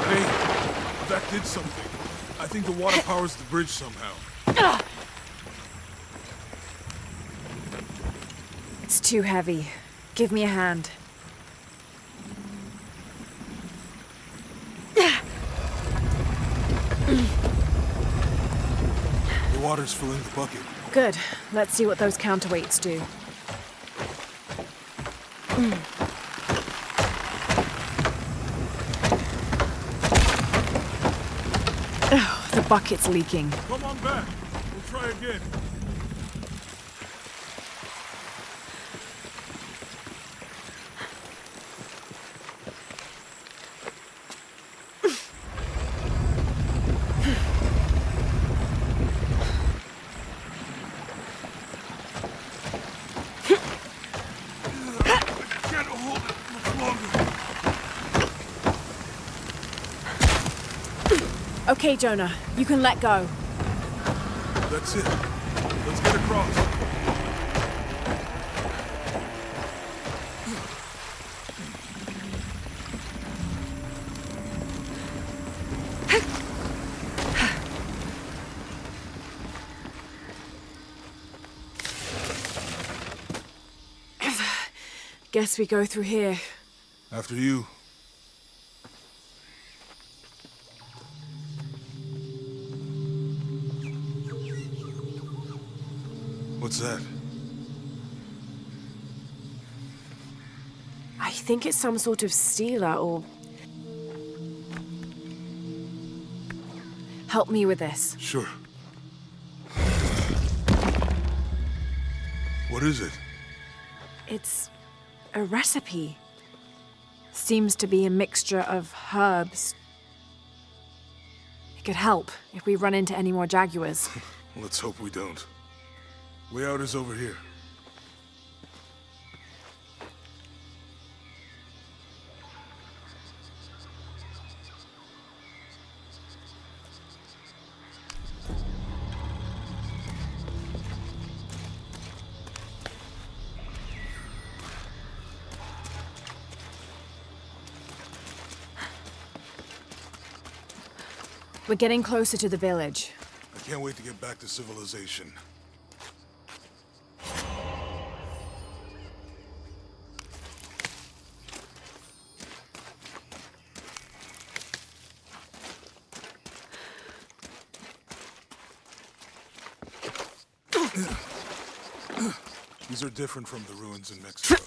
Hey, that did something. I think the water powers the bridge somehow. It's too heavy. Give me a hand. The water's filling the bucket. Good. Let's see what those counterweights do. Oh, the bucket's leaking. Come on back. We'll try again. Okay, Jonah, you can let go. That's it. Let's get across. Guess we go through here. After you. What's that? I think it's some sort of stealer or... Help me with this. Sure. What is it? It's a recipe. Seems to be a mixture of herbs. It could help if we run into any more Jaguars. Let's hope we don't. Way out is over here. We're getting closer to the village. I can't wait to get back to civilization. These are different from the ruins in Mexico.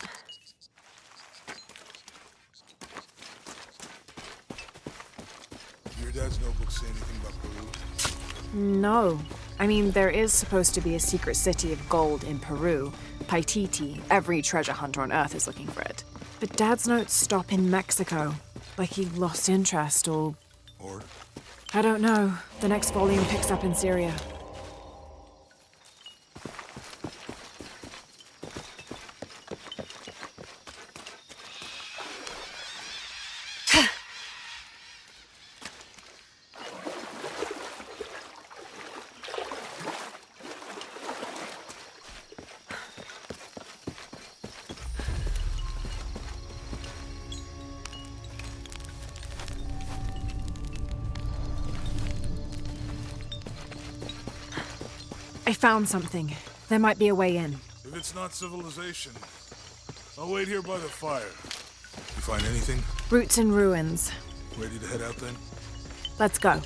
Your dad's notebook say anything about Peru? No. I mean, there is supposed to be a secret city of gold in Peru. Paititi. Every treasure hunter on Earth is looking for it. But Dad's notes stop in Mexico. Like he lost interest or... Or? I don't know. The next volume picks up in Syria. I found something. There might be a way in. If it's not civilization, I'll wait here by the fire. You find anything? Roots and ruins. Ready to head out then? Let's go.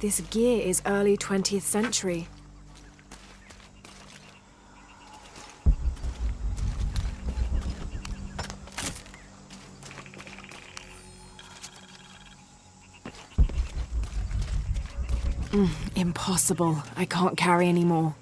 This gear is early 20th century. Impossible. I can't carry anymore.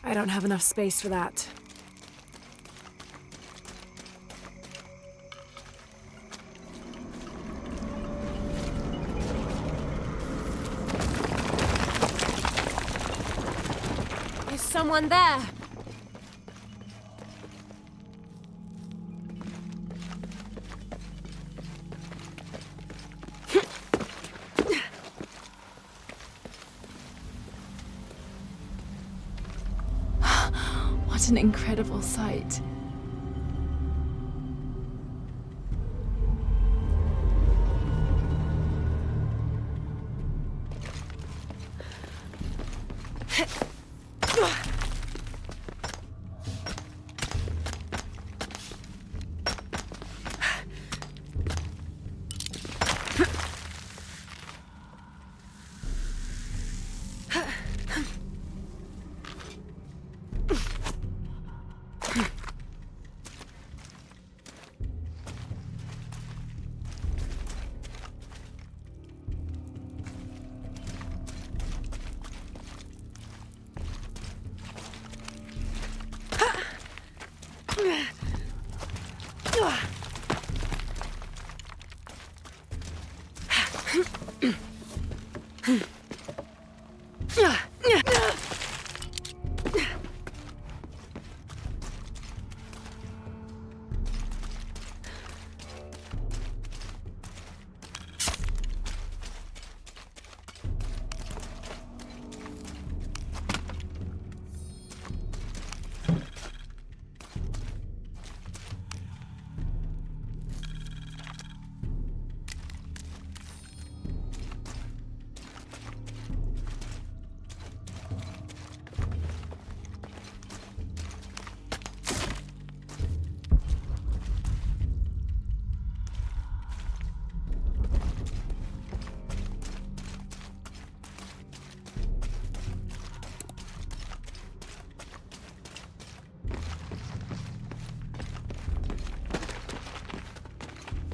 I don't have enough space for that. Is someone there? What an incredible sight.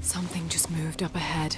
Something just moved up ahead.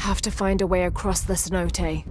Have to find a way across the Cenote.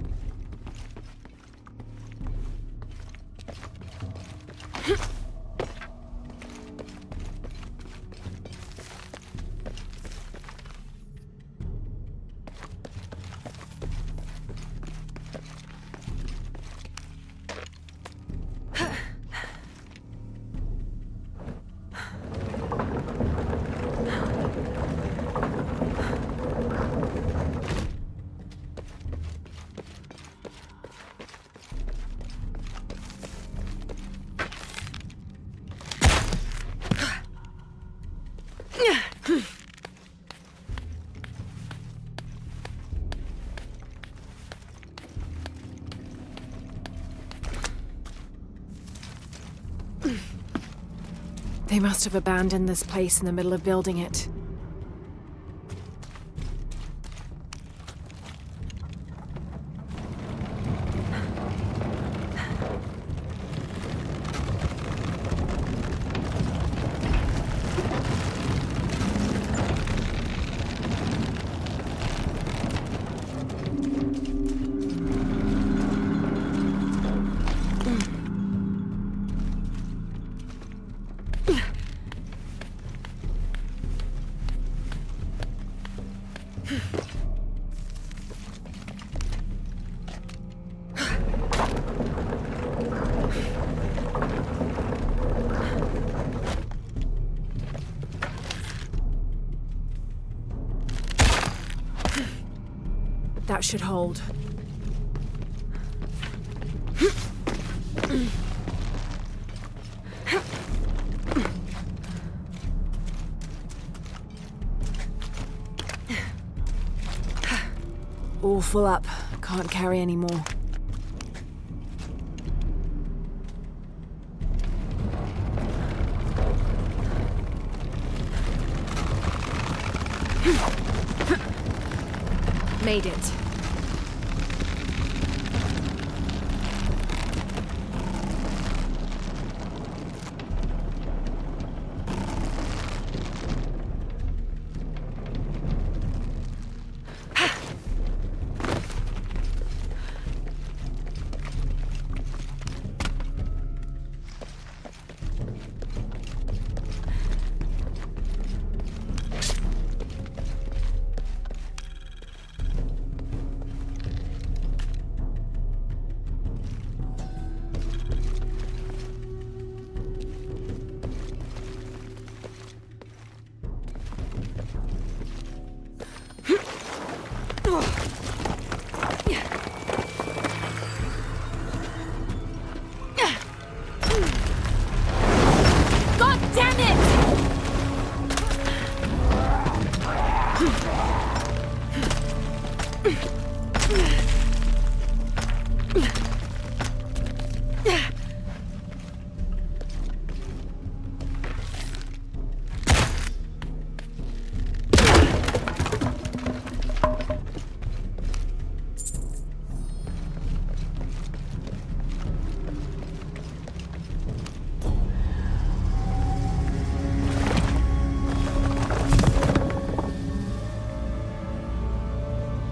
They must have abandoned this place in the middle of building it. That should hold. All full up. Can't carry any more. Made it.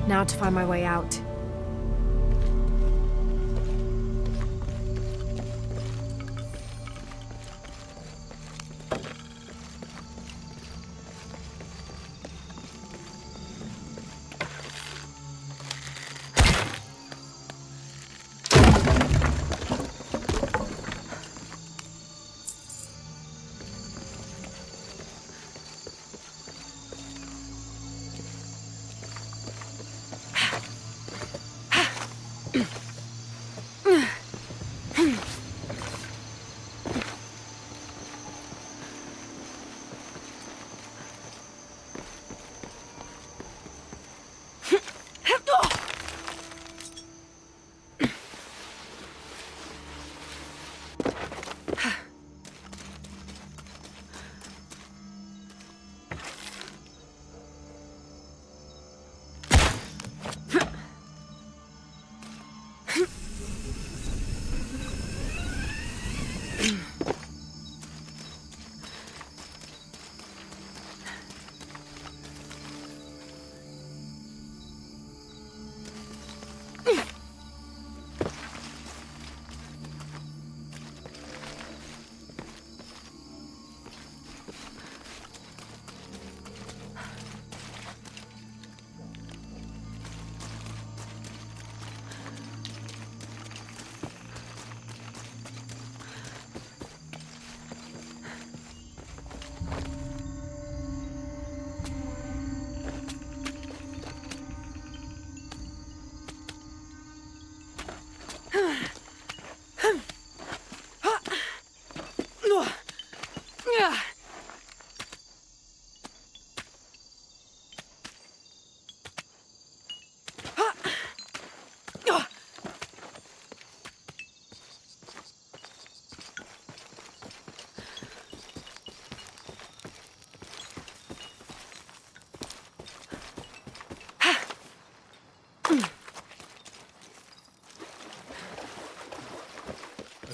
Now to find my way out.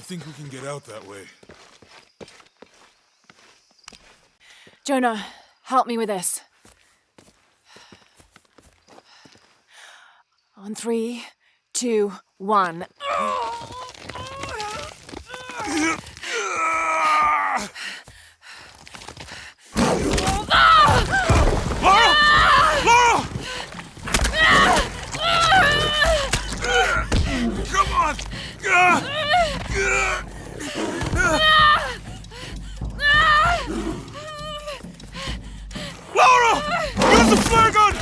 think we can get out that way? Jonah, help me with this. On 3, 2, 1. Lara! Lara! Come on! Lara! Use the flare gun!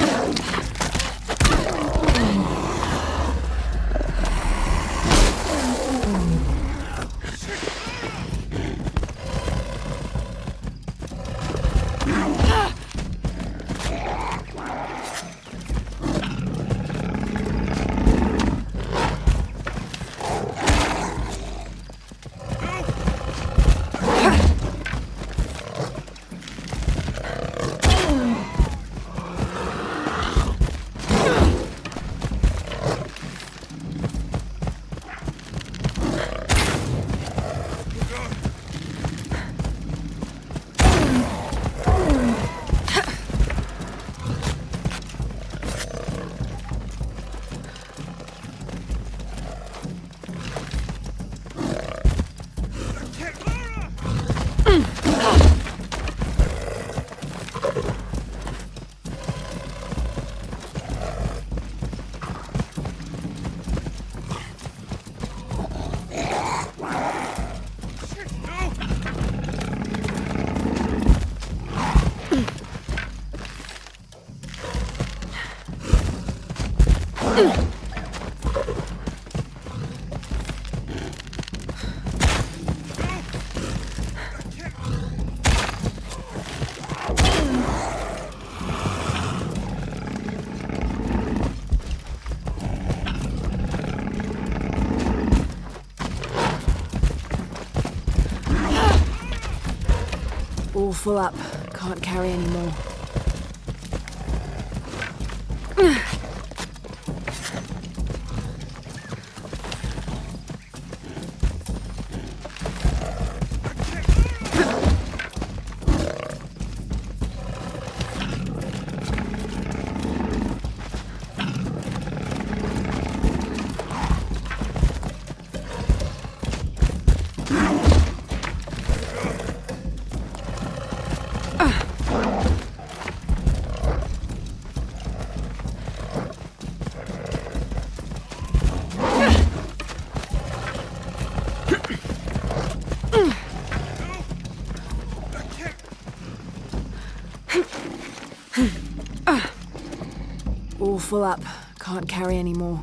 All full up. Can't carry any more. All full up. Can't carry any more.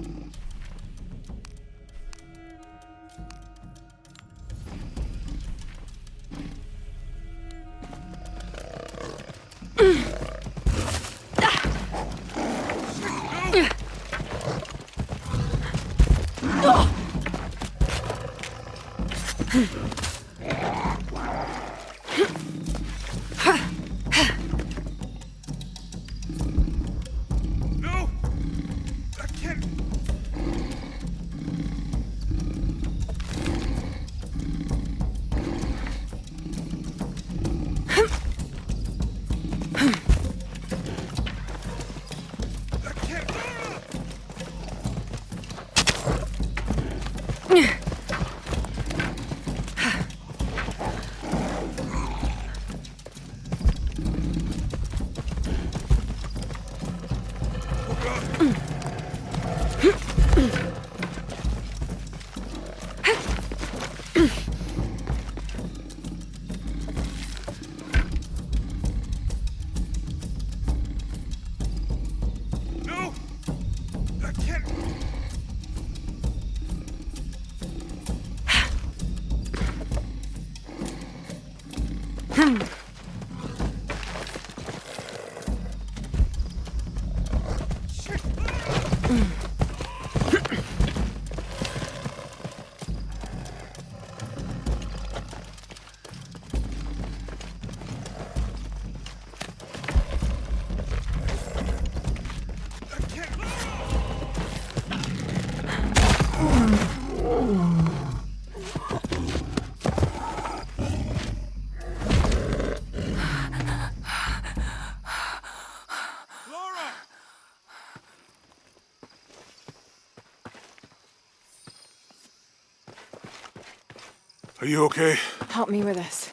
Are you okay? Help me with this.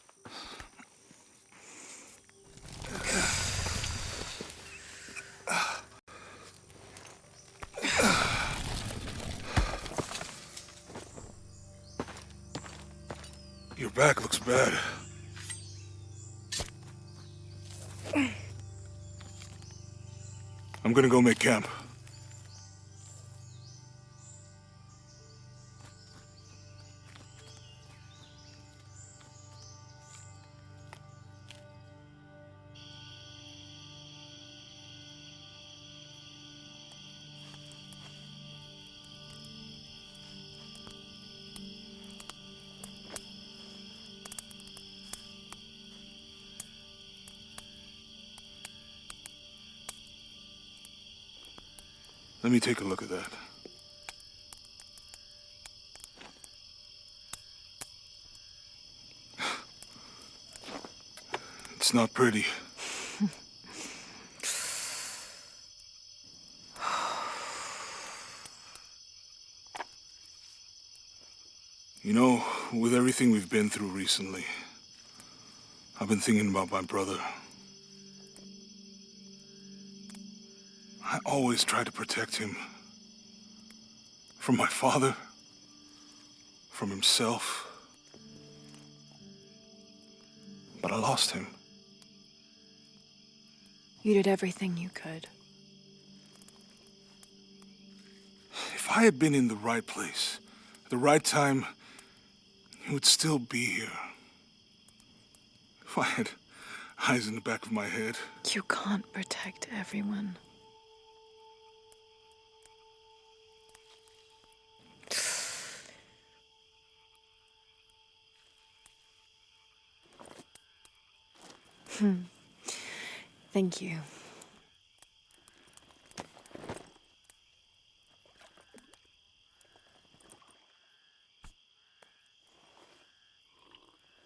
Your back looks bad. I'm gonna go make camp. Let me take a look at that. It's not pretty. You know, with everything we've been through recently, I've been thinking about my brother. I always tried to protect him. From my father. From himself. But I lost him. You did everything you could. If I had been in the right place, at the right time, he would still be here. If I had eyes in the back of my head. You can't protect everyone. Thank you.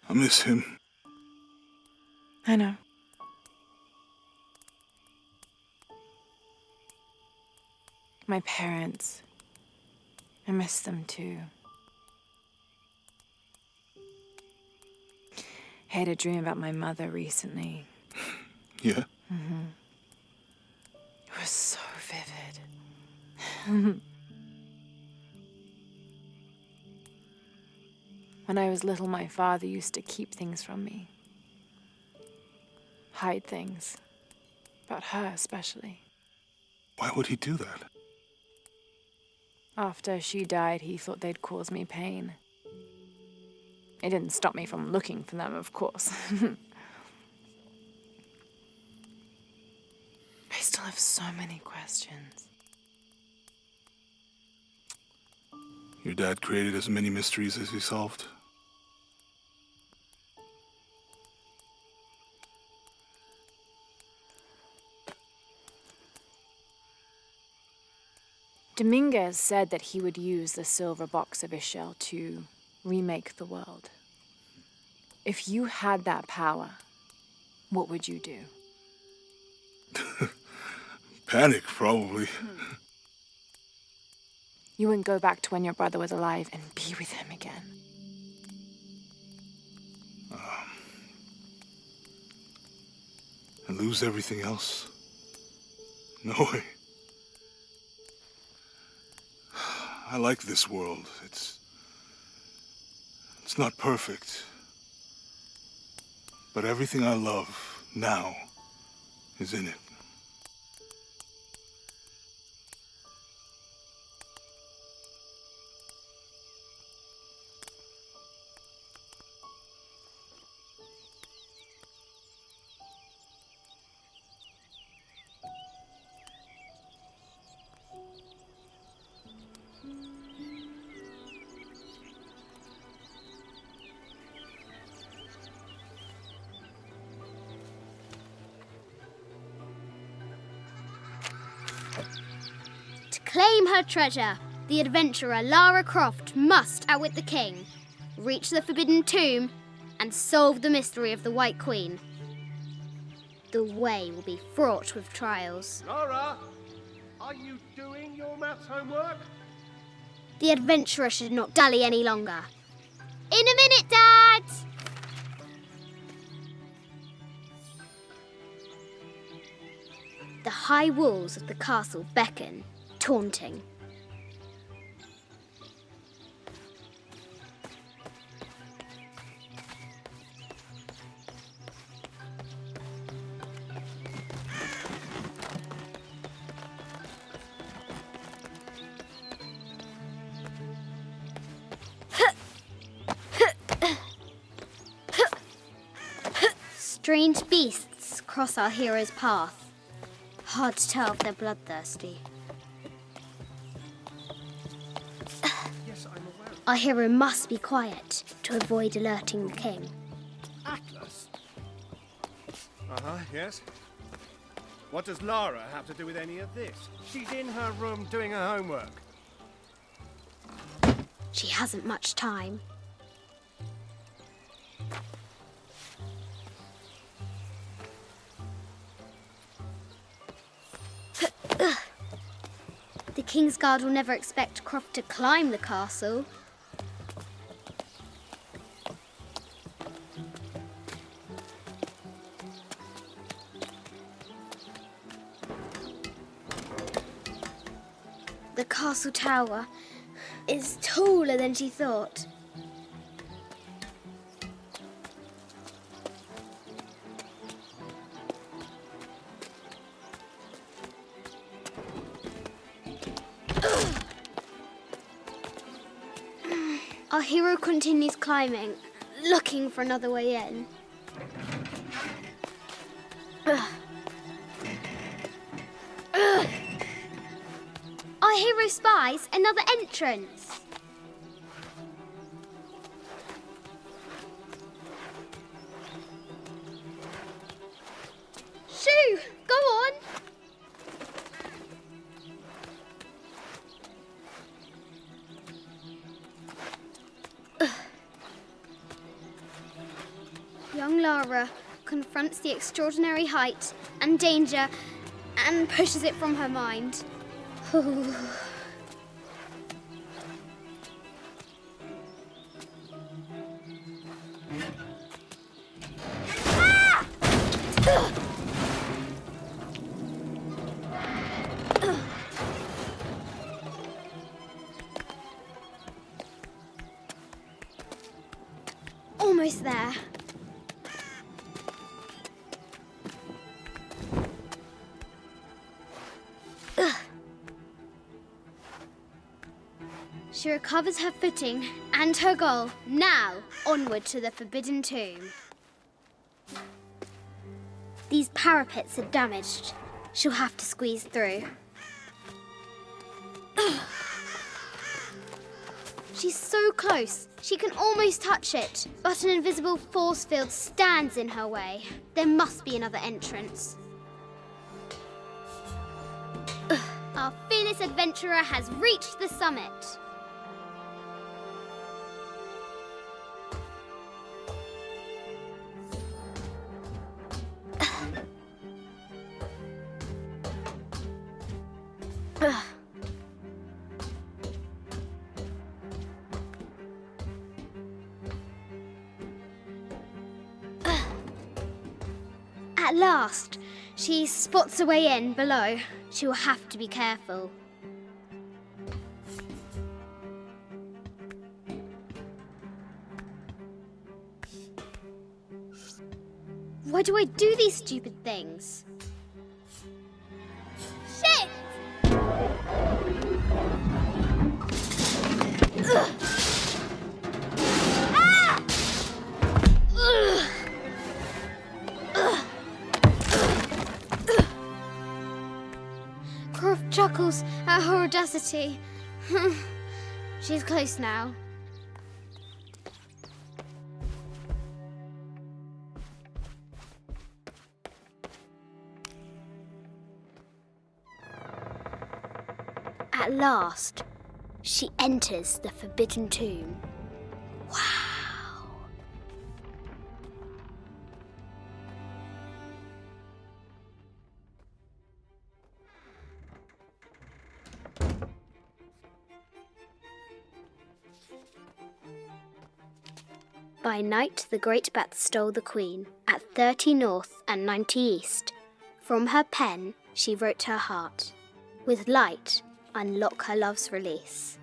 I miss him. I know. My parents. I miss them too. I had a dream about my mother recently. Yeah? Mm-hmm. It was so vivid. When I was little, my father used to keep things from me. Hide things. About her, especially. Why would he do that? After she died, he thought they'd cause me pain. It didn't stop me from looking for them, of course. I still have so many questions. Your dad created as many mysteries as he solved. Dominguez said that he would use the silver box of his shell to remake the world. If you had that power, what would you do? Panic, probably. You wouldn't go back to when your brother was alive and be with him again. And lose everything else? No way. I like this world. It's not perfect. But everything I love now is in it. Claim her treasure. The adventurer Lara Croft must outwit the king, reach the forbidden tomb, and solve the mystery of the White Queen. The way will be fraught with trials. Lara, are you doing your maths homework? The adventurer should not dally any longer. In a minute, Dad! The high walls of the castle beckon, taunting. Strange beasts cross our hero's path. Hard to tell if they're bloodthirsty. Our hero must be quiet to avoid alerting the king. Atlas? Uh-huh, yes? What does Lara have to do with any of this? She's in her room doing her homework. She hasn't much time. The King's Guard will never expect Croft to climb the castle. The castle tower is taller than she thought. Our hero continues climbing, looking for another way in. Our hero spies another entrance. Shoo! Go on! Young Lara confronts the extraordinary height and danger and pushes it from her mind. Almost there. She recovers her footing and her goal. Now, onward to the Forbidden Tomb. These parapets are damaged. She'll have to squeeze through. She's so close. She can almost touch it, but an invisible force field stands in her way. There must be another entrance. Our fearless adventurer has reached the summit. At last, she spots a way in below. She will have to be careful. Why do I do these stupid things? Shit! Ugh. Ah! Ugh. Croft chuckles at her audacity. She's close now. At last, she enters the Forbidden Tomb. Wow! By night, the great bat stole the queen at 30 north and 90 east. From her pen, she wrote her heart. With light, unlock her love's release.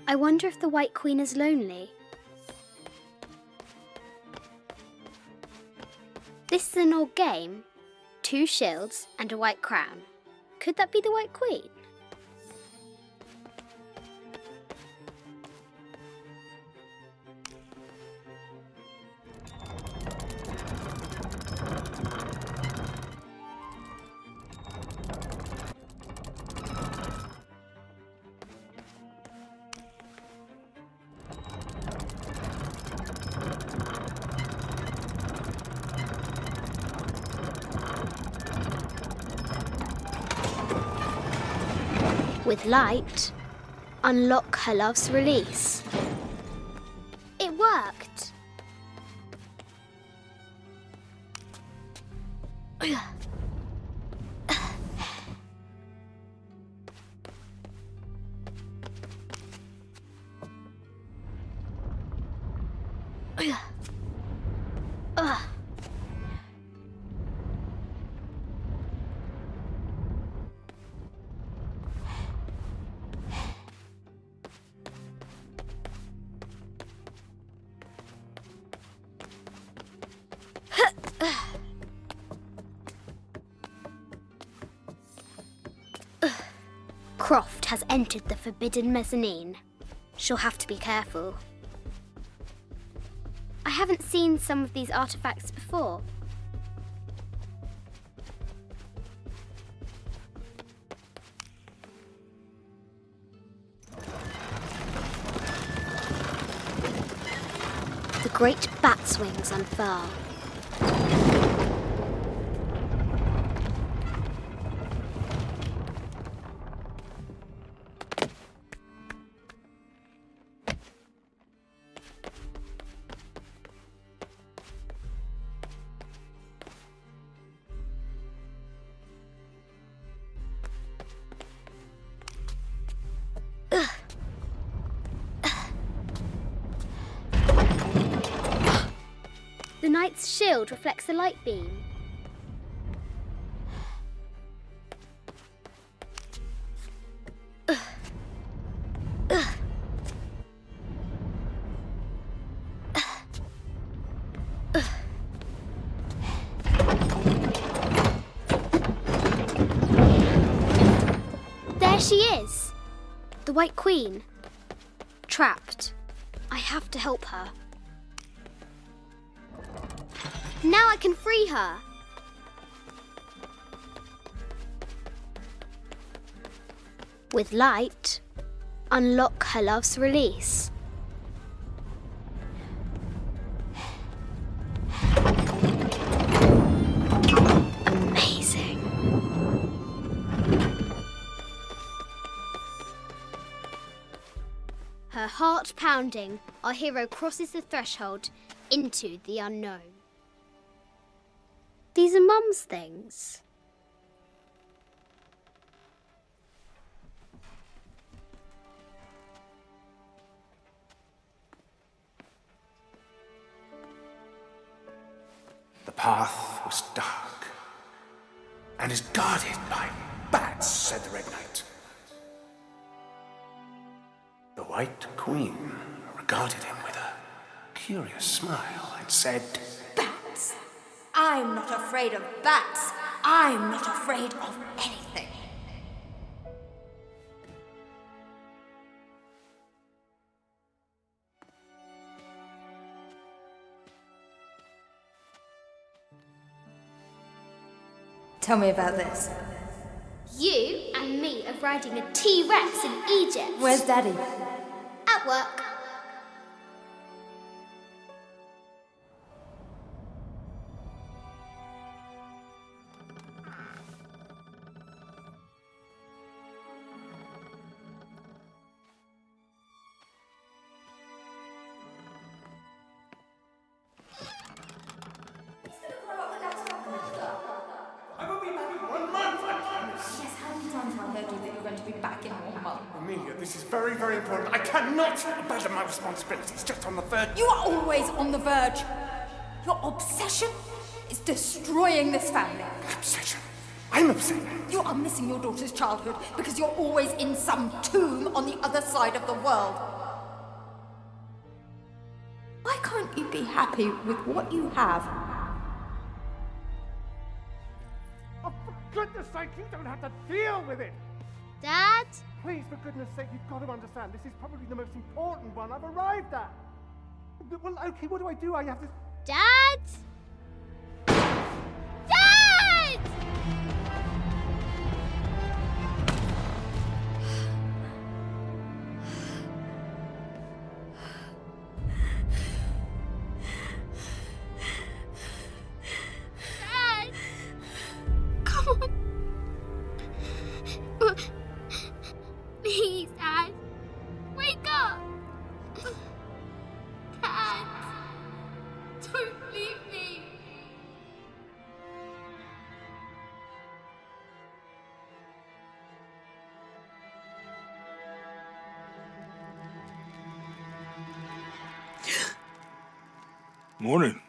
I wonder if the White Queen is lonely. This is an old game. 2 shields and a white crown. Could that be the White Queen? With light, unlock her love's release. It worked! Croft has entered the forbidden mezzanine. She'll have to be careful. I haven't seen some of these artifacts before. The great bat's wings unfurl. The knight's shield reflects the light beam. There she is! The White Queen. Trapped. I have to help her. Now I can free her! With light, unlock her love's release. Amazing. Her heart pounding, our hero crosses the threshold into the unknown. These are Mum's things. The path was dark and is guarded by bats, said the Red Knight. The White Queen regarded him with a curious smile and said, Bats! I'm not afraid of bats. I'm not afraid of anything. Tell me about this. You and me are riding a T-Rex in Egypt. Where's Daddy? At work. this is very, very important. I cannot abandon my responsibilities just on the verge. You are always on the verge. Your obsession is destroying this family. Obsession? I'm upset. You are missing your daughter's childhood because you're always in some tomb on the other side of the world. Why can't you be happy with what you have? Oh, for goodness sake, you don't have to deal with it. Dad? Please, for goodness sake, you've got to understand. This is probably the most important one I've arrived at. Well, okay, what do I do? I have to... Dad? Dad! Dad! Come on. Please, Dad. Wake up. Dad. Don't leave me. Morning.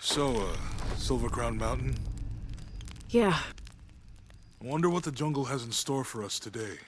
So, Silver Crown Mountain? Yeah. I wonder what the jungle has in store for us today.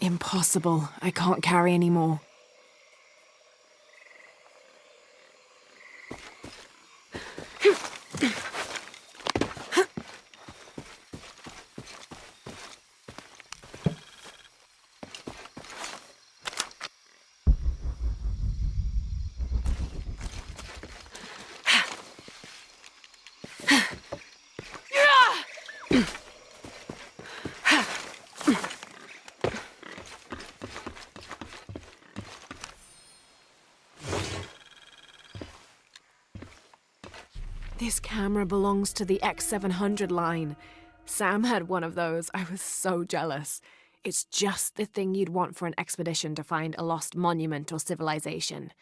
Impossible. I can't carry any more. This camera belongs to the X700 line. Sam had one of those. I was so jealous. It's just the thing you'd want for an expedition to find a lost monument or civilization.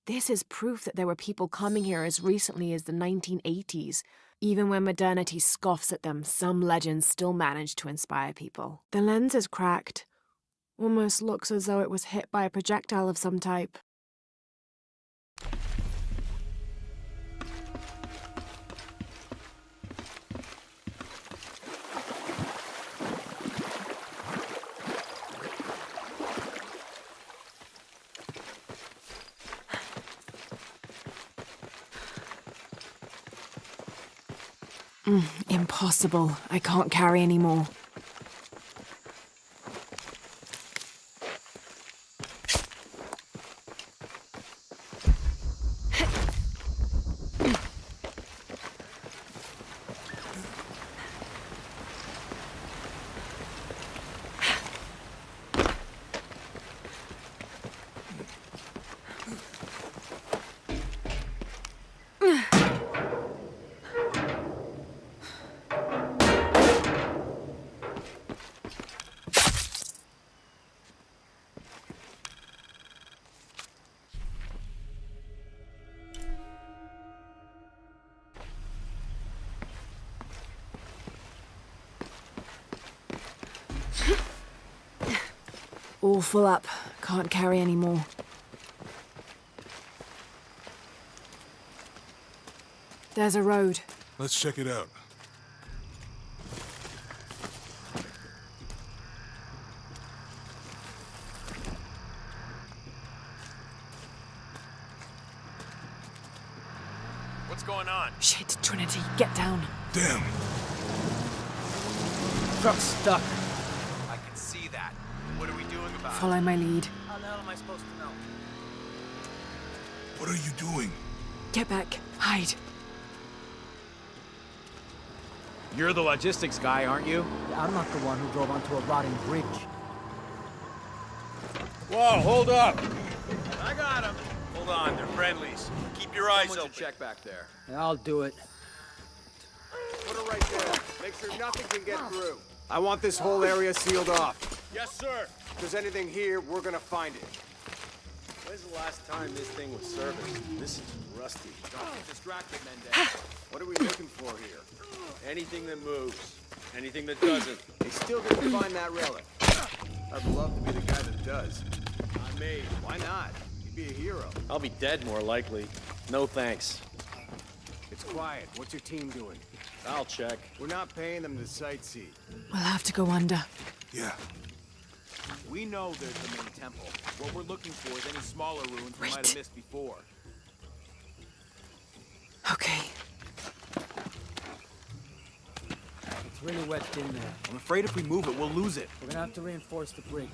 This is proof that there were people coming here as recently as the 1980s. Even when modernity scoffs at them, some legends still manage to inspire people. The lens is cracked. Almost looks as though it was hit by a projectile of some type. Impossible. I can't carry any more. All full up. Can't carry any more. There's a road. Let's check it out. What's going on? Shit, Trinity, get down. Damn. Truck's stuck. I can see that. What are we doing about it? Follow my lead. How the hell am I supposed to know? What are you doing? Get back. Hide. You're the logistics guy, aren't you? I'm not the one who drove onto a rotting bridge. Whoa, hold up! I got him. Hold on, they're friendlies. Keep your eyes Someone open. should check back there. Yeah, I'll do it. Put it right there. Make sure nothing can get through. I want this whole area sealed off. Yes, sir. If there's anything here, we're gonna find it. When's the last time this thing was serviced? This is rusty. Don't get distracted, Mendez. What are we looking for here? Anything that moves. Anything that doesn't. They still didn't find that relic. I'd love to be the guy that does. Not me. Why not? You'd be a hero. I'll be dead more likely. No thanks. It's quiet. What's your team doing? I'll check. We're not paying them to sightsee. We'll have to go under. Yeah. We know there's the main temple. What we're looking for is any smaller ruins we might have missed before. Okay. It's really wet in there. I'm afraid if we move it, we'll lose it. We're gonna have to reinforce the bridge.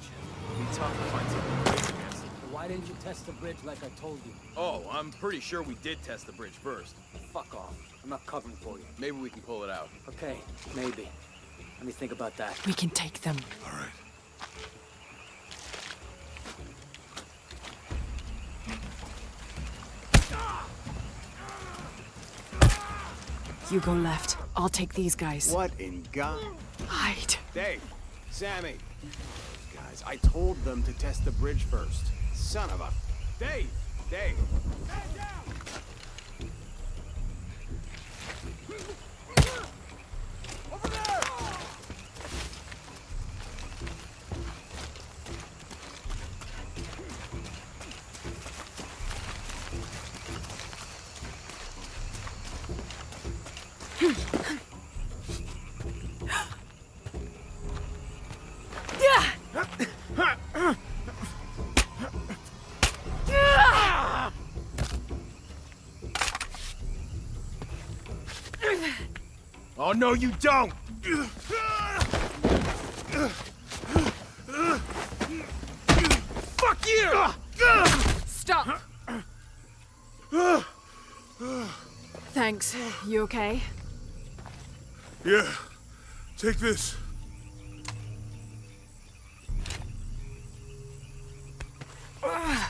It'll be tough to find something to brace against. But why didn't you test the bridge like I told you? Oh, I'm pretty sure we did test the bridge first. Fuck off. I'm not covering for you. Maybe we can pull it out. Okay, maybe. Let me think about that. We can take them. All right. You go left. I'll take these guys. What in God? Hide. Dave, Sammy. Guys, I told them to test the bridge first. Son of a... Dave! Dave! Stand down! Over there! Oh, no, you don't! Fuck you! Stop! Thanks. You okay? Yeah. Take this. I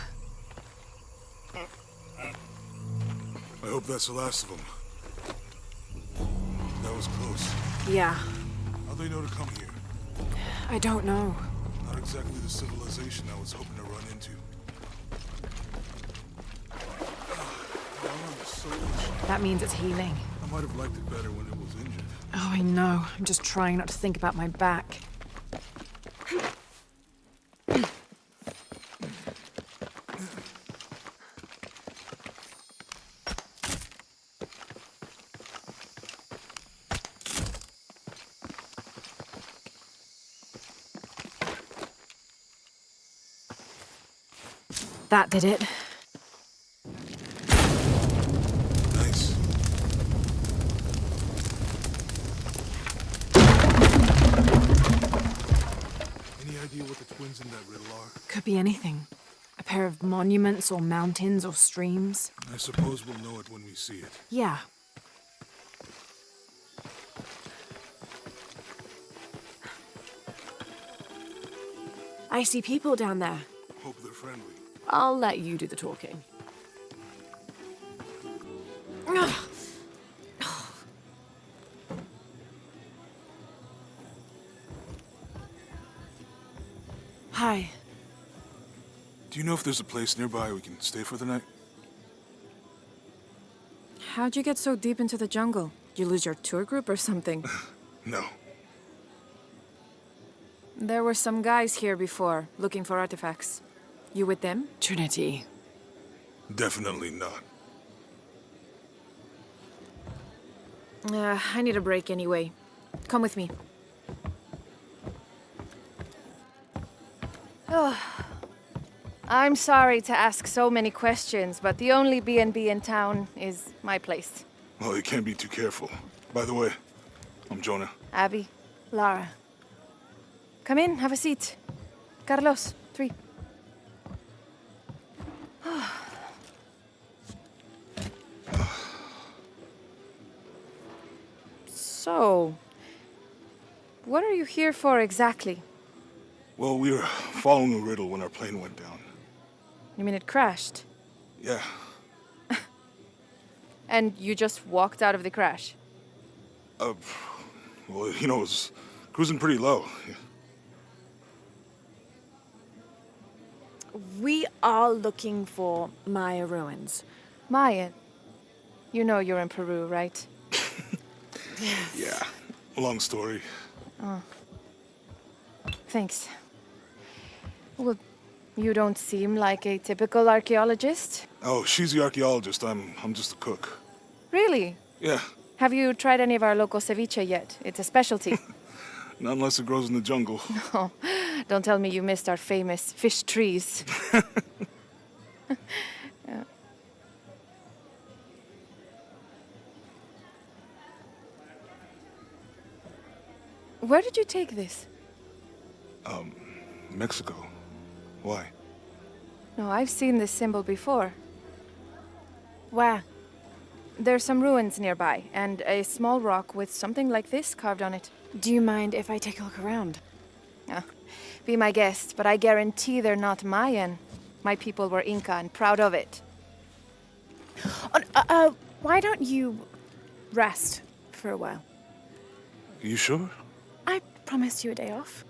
hope that's the last of them. That was close. Yeah. How'd they know to come here? I don't know. Not exactly the civilization I was hoping to run into. That means it's healing. I might have liked it better when it was injured. Oh, I know. I'm just trying not to think about my back. That did it. Nice. idea what the twins in that riddle are? Could be anything. A pair of monuments or mountains or streams. I suppose we'll know it when we see it. Yeah. I see people down there. Hope they're friendly. I'll let you do the talking. Ugh. Hi. Do you know if there's a place nearby we can stay for the night? How'd you get so deep into the jungle? Did you lose your tour group or something? No. There were some guys here before, looking for artifacts. You with them? Trinity. Definitely not. I need a break anyway. Come with me. Oh. I'm sorry to ask so many questions, but the only B&B in town is my place. Well, you can't be too careful. By the way, I'm Jonah. Abby, Lara. Come in, have a seat. Carlos, 3. So, what are you here for exactly? Well, we were following a riddle when our plane went down. You mean it crashed? Yeah. And you just walked out of the crash? Well, you know, it was cruising pretty low. We are looking for Maya ruins. Mayan? You know you're in Peru, right? Yeah. Long story. Oh. Thanks. Well, you don't seem like a typical archaeologist. Oh, she's the archaeologist. I'm just a cook. Really? Yeah. Have you tried any of our local ceviche yet? It's a specialty. Not unless it grows in the jungle. No. Don't tell me you missed our famous fish trees. Yeah. Where did you take this? Mexico. Why? No, I've seen this symbol before. Where? There's some ruins nearby, and a small rock with something like this carved on it. Do you mind if I take a look around? Be my guest, but I guarantee they're not Mayan. My people were Inca and proud of it. Why don't you rest for a while? You sure? I promised you a day off.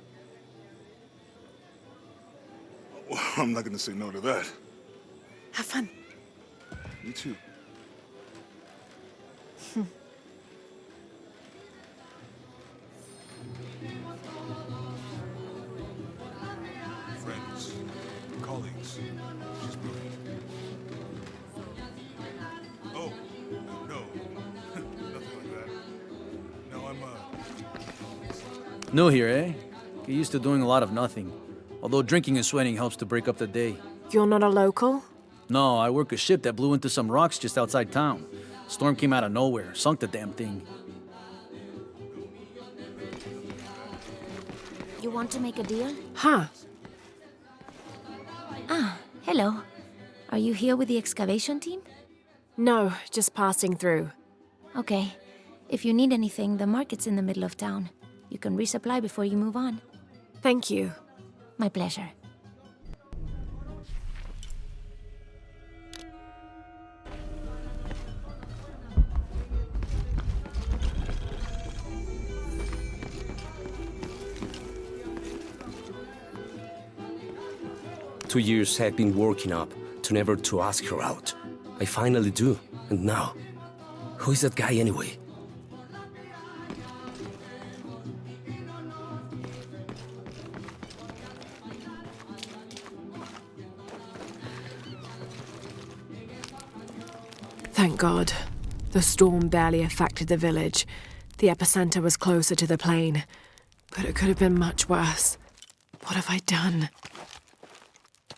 Well, I'm not gonna say no to that. Have fun. You too. Friends, colleagues, she's brilliant. Oh, no, nothing like that. No, I'm New here, eh? Get used to doing a lot of nothing. Although drinking and sweating helps to break up the day. You're not a local? No, I work a ship that blew into some rocks just outside town. Storm came out of nowhere, sunk the damn thing. You want to make a deal? Huh. Ah, hello. Are you here with the excavation team? No, just passing through. Okay. If you need anything, the market's in the middle of town. You can resupply before you move on. Thank you. My pleasure. Two years had been working up to never to ask her out. I finally do, and now, who is that guy anyway? Thank God. The storm barely affected the village. The epicenter was closer to the plain. But it could have been much worse. What have I done?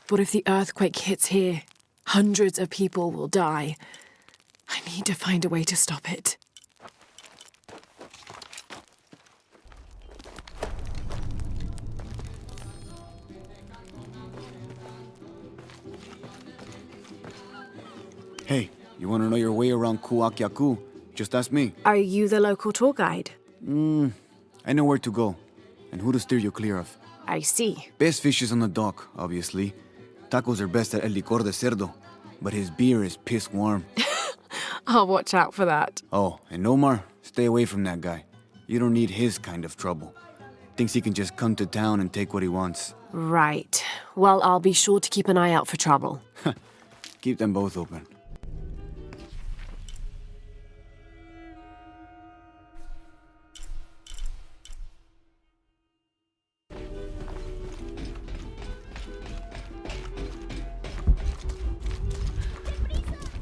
What if the earthquake hits here? Hundreds of people will die. I need to find a way to stop it. Hey, you want to know your way around Kuwaq Yaku? Just ask me. Are you the local tour guide? I know where to go, and who to steer you clear of. I see. Best fish is on the dock, obviously. Tacos are best at El Licor de Cerdo, but his beer is piss warm. I'll watch out for that. Oh, and Omar, stay away from that guy. You don't need his kind of trouble. Thinks he can just come to town and take what he wants. Right. Well, I'll be sure to keep an eye out for trouble. Keep them both open.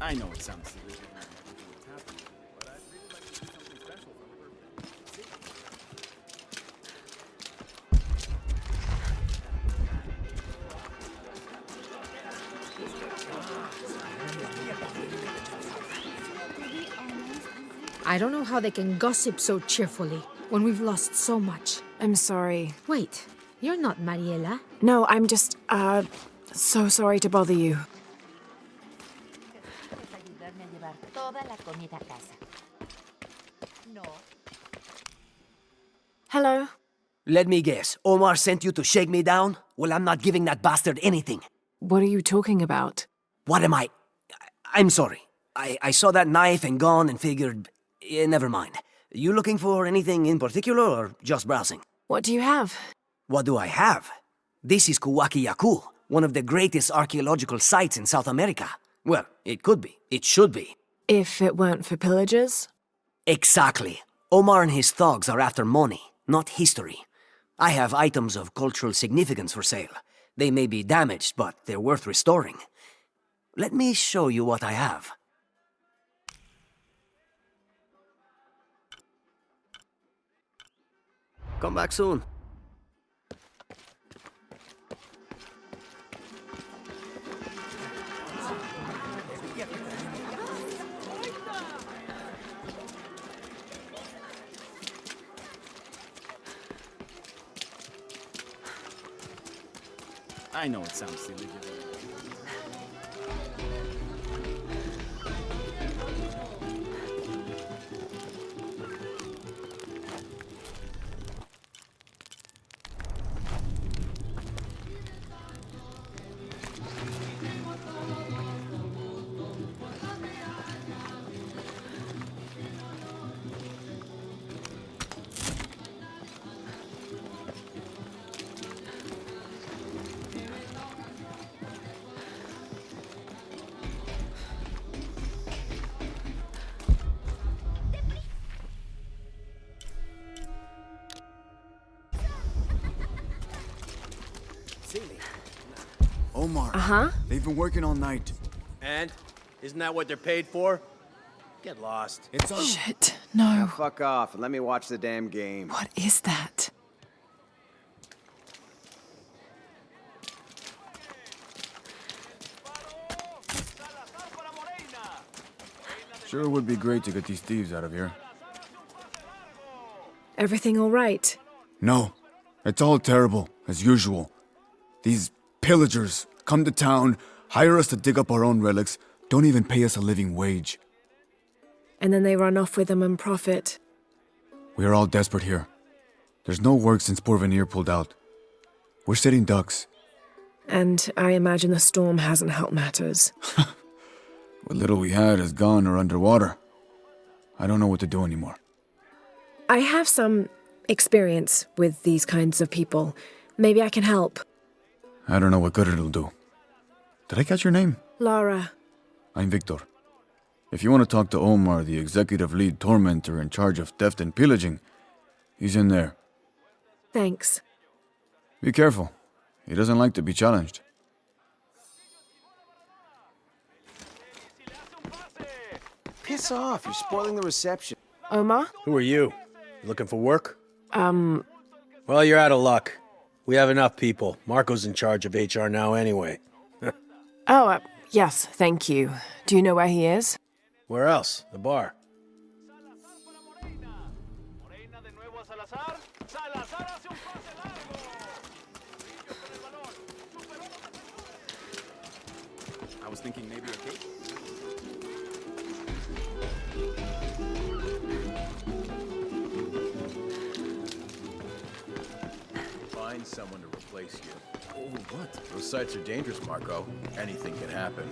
I know it sounds silly. I don't know how they can gossip so cheerfully when we've lost so much. I'm sorry. Wait, you're not Mariela. No, I'm just, so sorry to bother you. Hello? Let me guess. Omar sent you to shake me down? Well, I'm not giving that bastard anything. What are you talking about? What am I? I'm sorry. I saw that knife and gun and figured... never mind. You looking for anything in particular or just browsing? What do you have? What do I have? This is Kuwaq Yaku, one of the greatest archaeological sites in South America. Well, it could be. It should be. If it weren't for pillagers? Exactly. Omar and his thugs are after money, not history. I have items of cultural significance for sale. They may be damaged, but they're worth restoring. Let me show you what I have. Come back soon. I know it sounds silly. Omar. They've been working all night. And? Isn't that what they're paid for? Get lost. It's on. Shit, no. Now fuck off and let me watch the damn game. What is that? Sure would be great to get these thieves out of here. Everything all right? No. It's all terrible, as usual. These pillagers come to town, hire us to dig up our own relics, don't even pay us a living wage. And then they run off with them and profit. We are all desperate here. There's no work since Porvenir pulled out. We're sitting ducks. And I imagine the storm hasn't helped matters. What little we had is gone or underwater. I don't know what to do anymore. I have some experience with these kinds of people. Maybe I can help. I don't know what good it'll do. Did I catch your name? Lara. I'm Victor. If you want to talk to Omar, the executive lead tormentor in charge of theft and pillaging, he's in there. Thanks. Be careful. He doesn't like to be challenged. Piss off, you're spoiling the reception. Omar? Who are you? You looking for work? Well, you're out of luck. We have enough people. Marco's in charge of HR now anyway. Yes, thank you. Do you know where he is? Where else? The bar. I was thinking maybe a cake. Find someone to replace you. Oh, what? Those sites are dangerous, Marco. Anything can happen.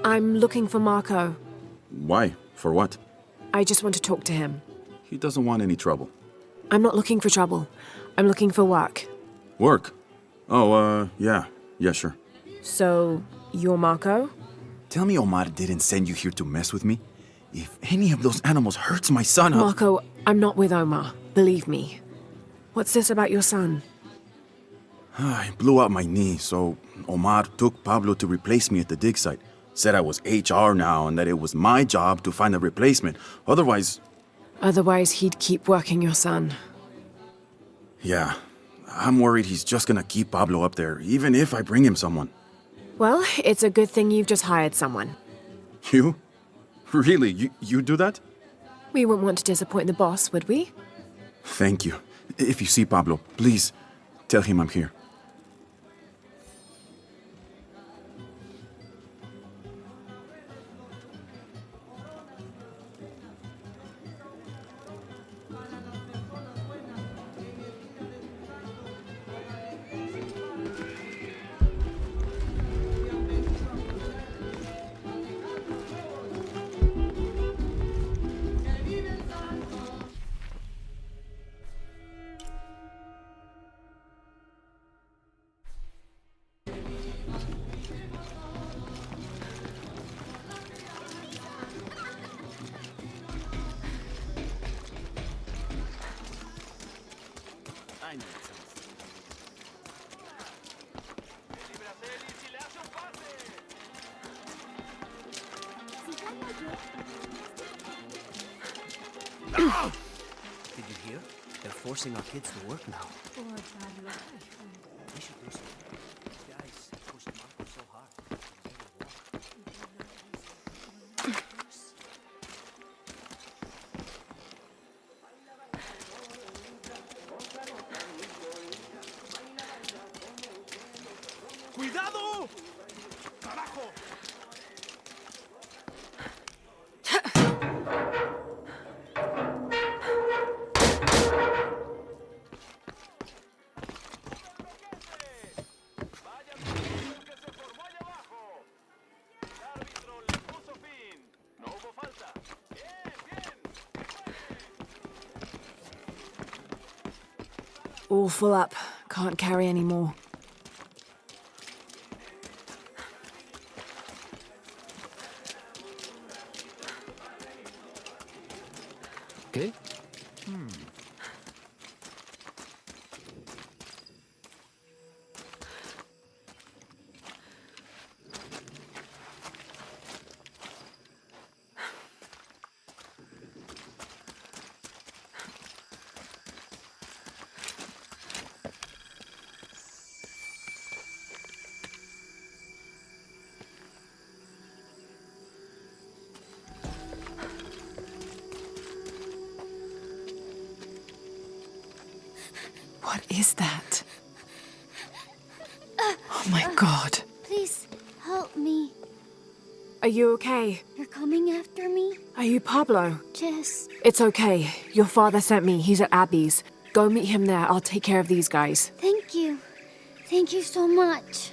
I'm looking for Marco. Why? For what? I just want to talk to him. He doesn't want any trouble. I'm not looking for trouble. I'm looking for work. Work? Oh, yeah. Yeah, sure. So, you're Marco? Tell me Omar didn't send you here to mess with me? If any of those animals hurts my son, I'll... Marco, I'm not with Omar. Believe me. What's this about your son? I blew out my knee, so Omar took Pablo to replace me at the dig site. Said I was HR now and that it was my job to find a replacement. Otherwise, he'd keep working your son. Yeah. I'm worried he's just gonna keep Pablo up there, even if I bring him someone. Well, it's a good thing you've just hired someone. You? Really? You do that? We wouldn't want to disappoint the boss, would we? Thank you. If you see Pablo, please tell him I'm here. Did you hear? They're forcing our kids to work now. We should do something. These guys pushed Marco so hard. ¡Cuidado! ¡Carajo! All full up. Can't carry any more. Okay. What is that? Oh my god. Please, help me. Are you okay? You're coming after me? Are you Pablo? Jess. It's okay. Your father sent me. He's at Abby's. Go meet him there. I'll take care of these guys. Thank you. Thank you so much.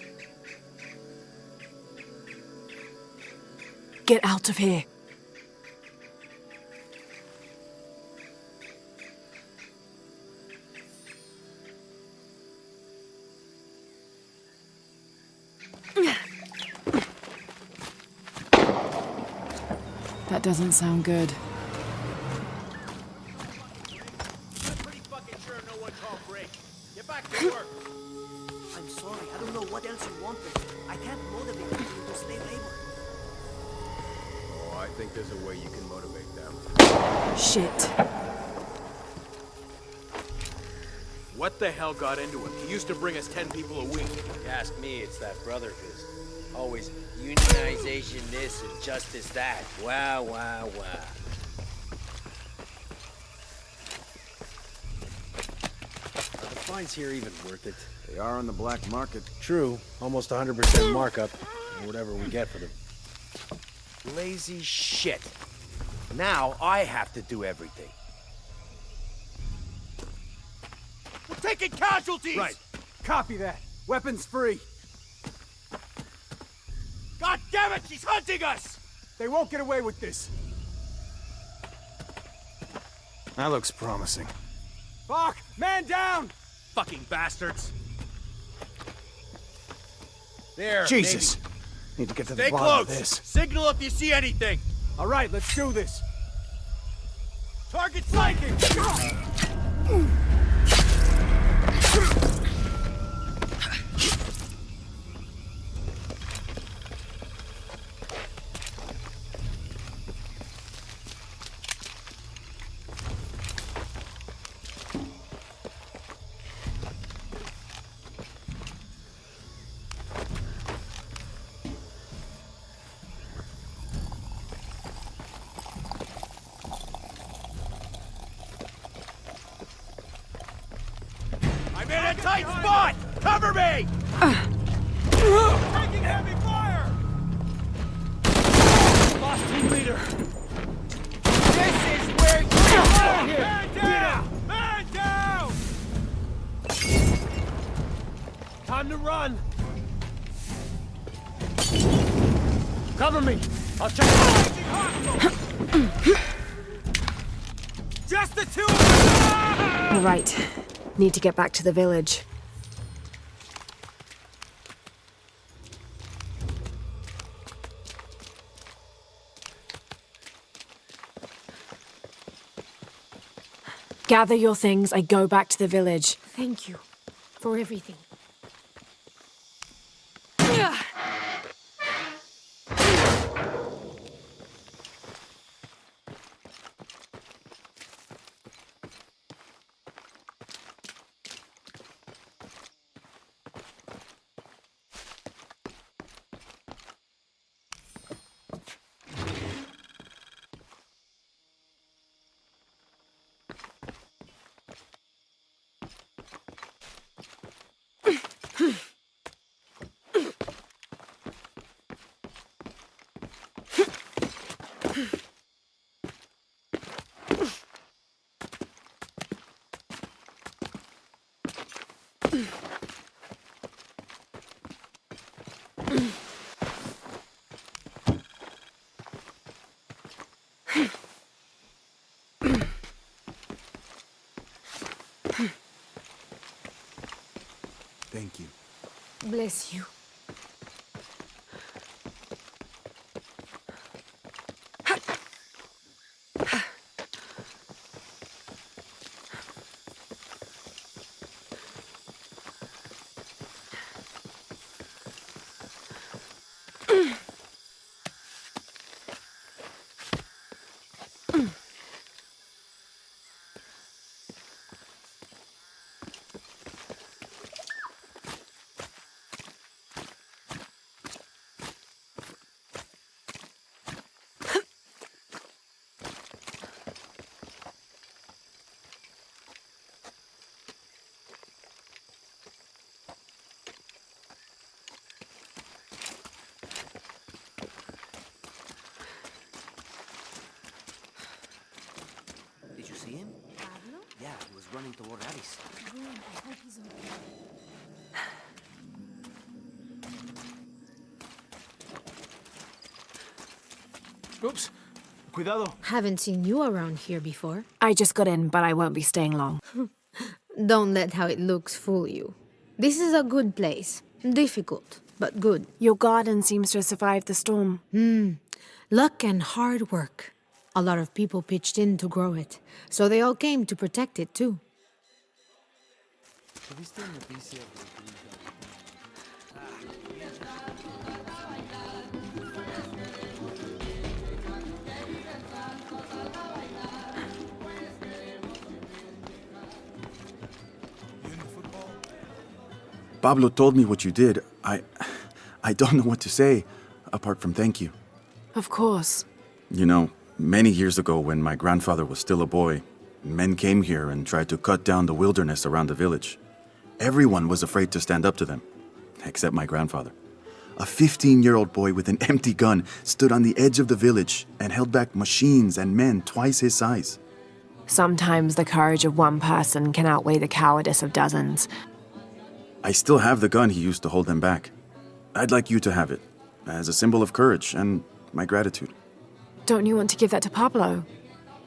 Get out of here. That doesn't sound good. I'm pretty fucking sure no one called break. Get back to work. I'm sorry, I don't know what else you wanted. I can't motivate them to stay labor. Oh, I think there's a way you can motivate them. Shit. What the hell got into him? He used to bring us 10 people a week. If you ask me, it's that brother of his. Always unionization this and justice that. Wow, wow, wow. Are the fines here even worth it? They are on the black market. True. Almost 100% markup, or whatever we get for them. Lazy shit. Now I have to do everything. We're taking casualties! Right. Copy that. Weapons free. God damn it, she's hunting us! They won't get away with this. That looks promising. Fuck! Man down! Fucking bastards! There, Jesus! Navy. Need to get to Stay the bottom close. of this. Signal if you see anything. All right, let's do this. Target flanking! I'm in a tight spot! Cover me! Taking heavy fire! Lost team leader. This is where you are here! Man down! Man down! Time to run. Cover me. I'll check. Just the two of us! All right. Need to get back to the village. Gather your things, I go back to the village. Thank you for everything. Thank you. Bless you. Did you see him? Pablo? Yeah, he was running toward Addis. Good. I hope he's okay. Oops. Cuidado. Haven't seen you around here before. I just got in, but I won't be staying long. Don't let how it looks fool you. This is a good place. Difficult, but good. Your garden seems to have survived the storm. Luck and hard work. A lot of people pitched in to grow it, so they all came to protect it too. Pablo told me what you did. I don't know what to say, apart from thank you. Of course. You know, many years ago when my grandfather was still a boy, men came here and tried to cut down the wilderness around the village. Everyone was afraid to stand up to them, except my grandfather. A 15-year-old boy with an empty gun stood on the edge of the village and held back machines and men twice his size. Sometimes the courage of one person can outweigh the cowardice of dozens. I still have the gun he used to hold them back. I'd like you to have it, as a symbol of courage and my gratitude. Don't you want to give that to Pablo?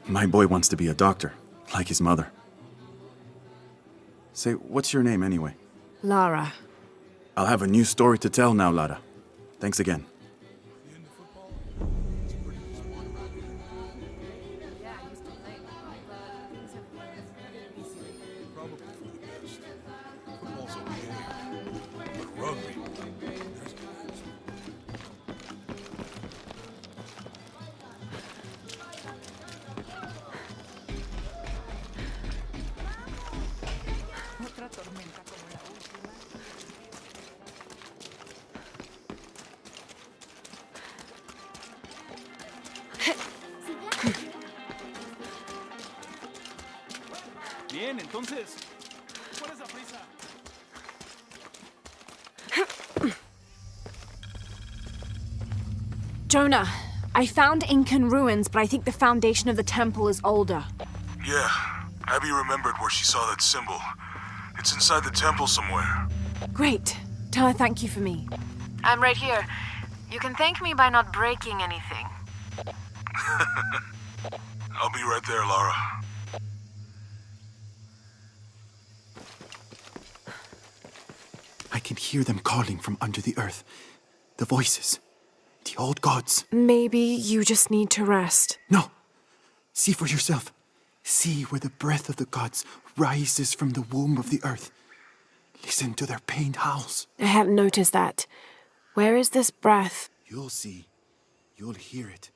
My boy wants to be a doctor, like his mother. Say, what's your name anyway? Lara. I'll have a new story to tell now, Lara. Thanks again. Bien, entonces, ¿cuál es la prisa? Jonah, I found Incan ruins, but I think the foundation of the temple is older. Yeah, Abby remembered where she saw that symbol. It's inside the temple somewhere. Great. Tell her thank you for me. I'm right here. You can thank me by not breaking anything. I'll be right there, Lara. I can hear them calling from under the earth. The voices. The old gods. Maybe you just need to rest. No. See for yourself. See where the breath of the gods rises from the womb of the earth. Listen to their pained howls. I hadn't noticed that. Where is this breath? You'll see. You'll hear it.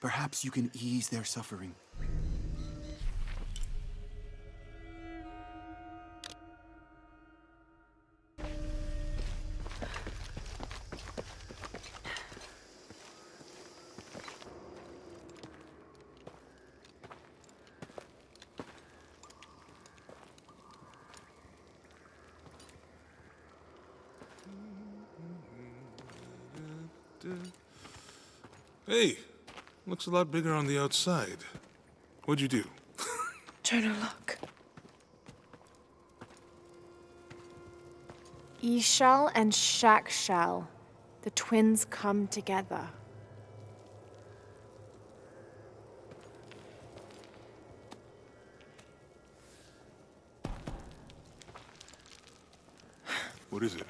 Perhaps you can ease their suffering. Hey, looks a lot bigger on the outside. What'd you do? Jonah, look. Ishal and Shakshal, the twins come together. What is it?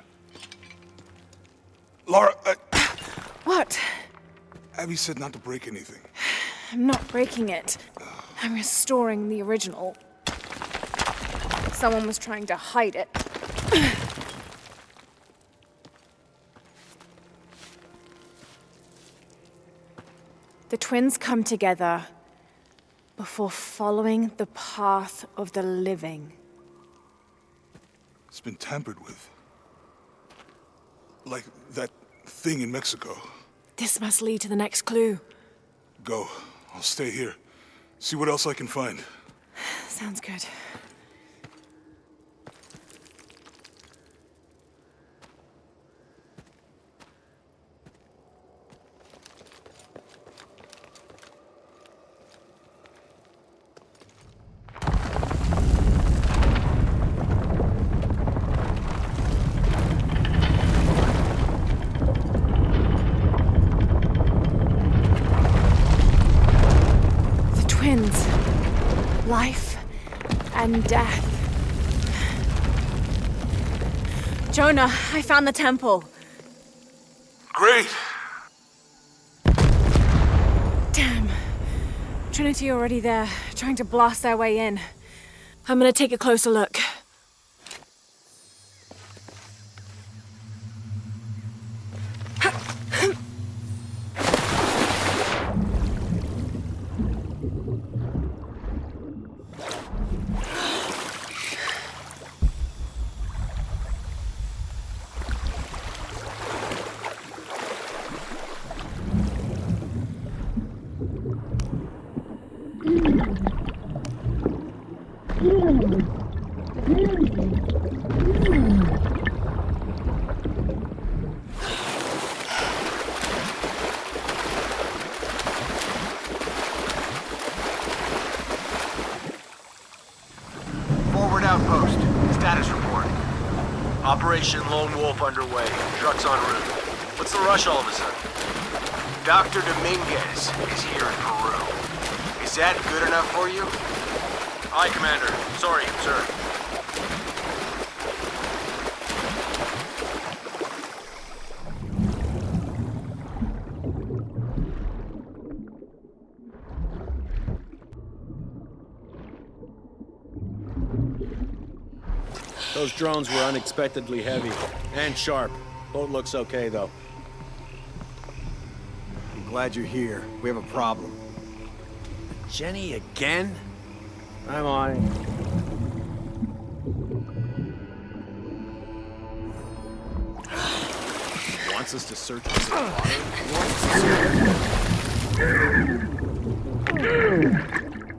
Lara, What? Abby said not to break anything. I'm not breaking it. I'm restoring the original. Someone was trying to hide it. The twins come together before following the path of the living. It's been tampered with. Like that thing in Mexico. This must lead to the next clue. Go. I'll stay here. See what else I can find. Sounds good. Life and death. Jonah, I found the temple. Great! Damn. Trinity already there, trying to blast their way in. I'm gonna take a closer look. Lone wolf underway. Truck's en route. What's the rush all of a sudden? Dr. Dominguez is here in Peru. Is that good enough for you? Aye, Commander. Sorry, sir. Those drones were unexpectedly heavy and sharp. Boat looks okay, though. I'm glad you're here. We have a problem. Jenny again? I'm on it. Wants us to search his water? He wants us to search.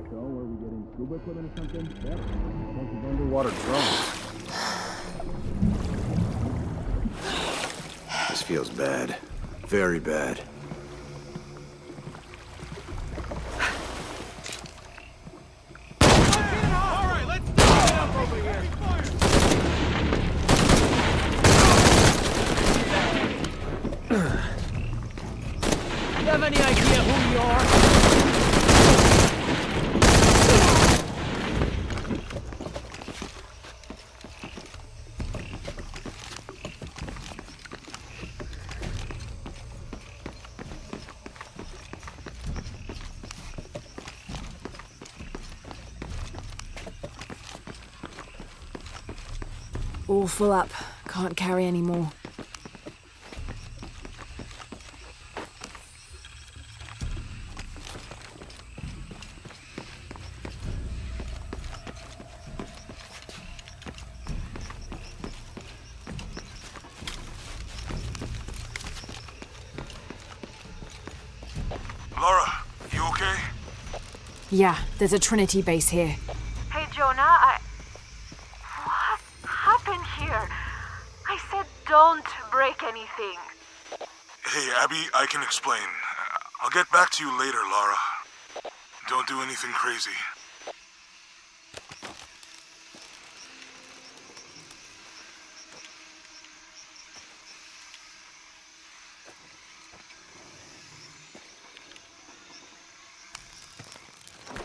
So, are we getting scuba equipment or something? Yep. Bunch of underwater drones. This feels bad. Very bad. You have any idea who you are? All full up. Can't carry any more. Lara, you okay? Yeah, there's a Trinity base here. Hey, Jonah, What happened here? I said don't break anything. Hey, Abby, I can explain. I'll get back to you later, Lara. Don't do anything crazy.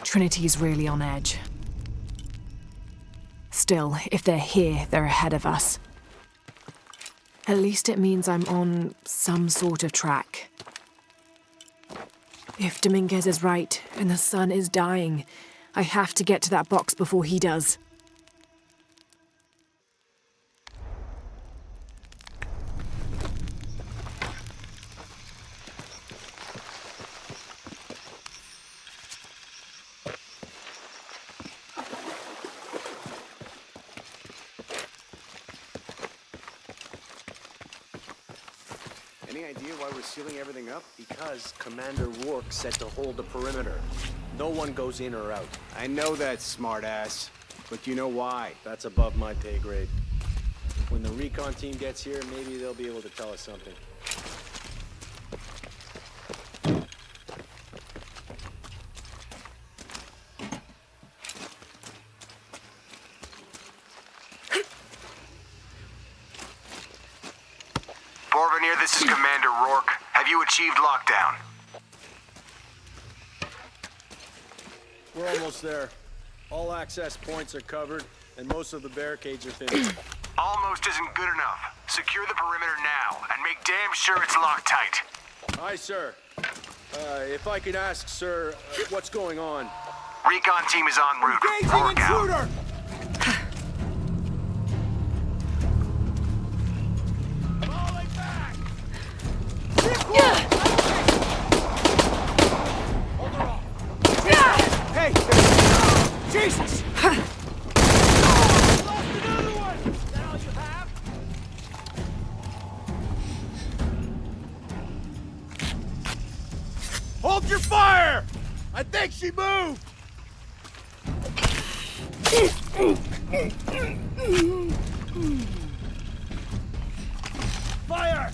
Trinity's really on edge. Still, if they're here, they're ahead of us. At least it means I'm on some sort of track. If Dominguez is right, and the sun is dying, I have to get to that box before he does. Any idea why we're sealing everything up? Because Commander Rourke said to hold the perimeter. No one goes in or out. I know that, smartass. But you know why? That's above my pay grade. When the recon team gets here, maybe they'll be able to tell us something. Porvenir, this is Commander Rourke. Have you achieved lockdown? We're almost there. All access points are covered, and most of the barricades are finished. Almost isn't good enough. Secure the perimeter now, and make damn sure it's locked tight. Aye, sir. If I could ask, sir, what's going on? Recon team is en route. Rourke out. Hey! Jesus! Hold your fire! I think she moved! Fire!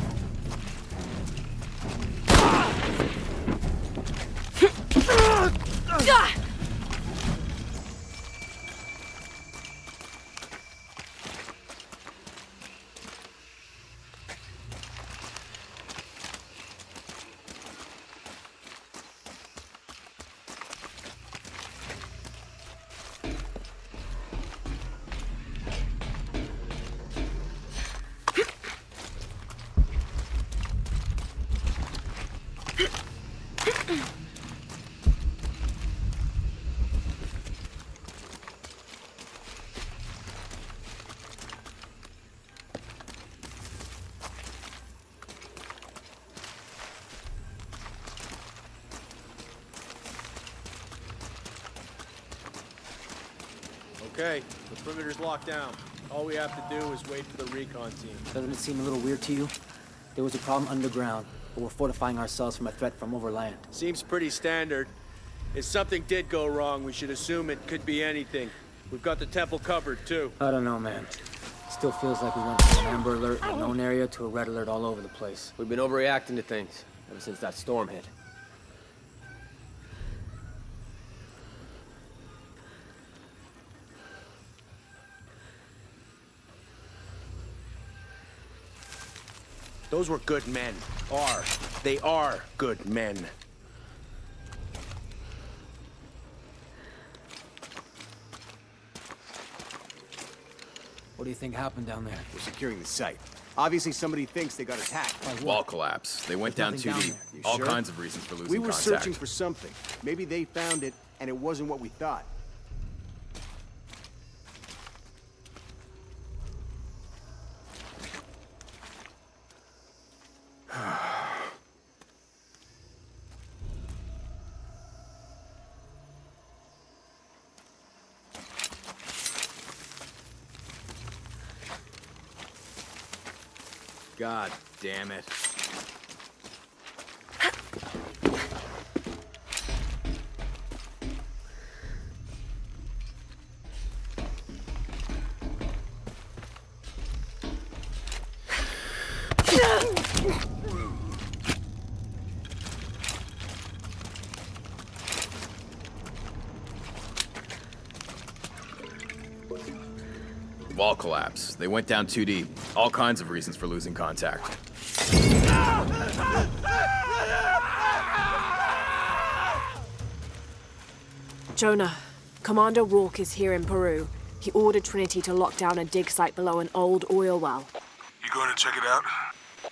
Okay, the perimeter's locked down. All we have to do is wait for the recon team. Doesn't it seem a little weird to you? There was a problem underground, but we're fortifying ourselves from a threat from overland. Seems pretty standard. If something did go wrong, we should assume it could be anything. We've got the temple covered, too. I don't know, man. Still feels like we went from an amber alert in a known area to a red alert all over the place. We've been overreacting to things ever since that storm hit. Those were good men. They are good men. What do you think happened down there? We're securing the site. Obviously somebody thinks they got attacked. Wall collapse. They went down too deep. All kinds of reasons for losing We were contact. searching for something. Maybe they found it, and it wasn't what we thought. God damn it. Wall collapse. They went down too deep. All kinds of reasons for losing contact. Jonah, Commander Rourke is here in Peru. He ordered Trinity to lock down a dig site below an old oil well. You going to check it out?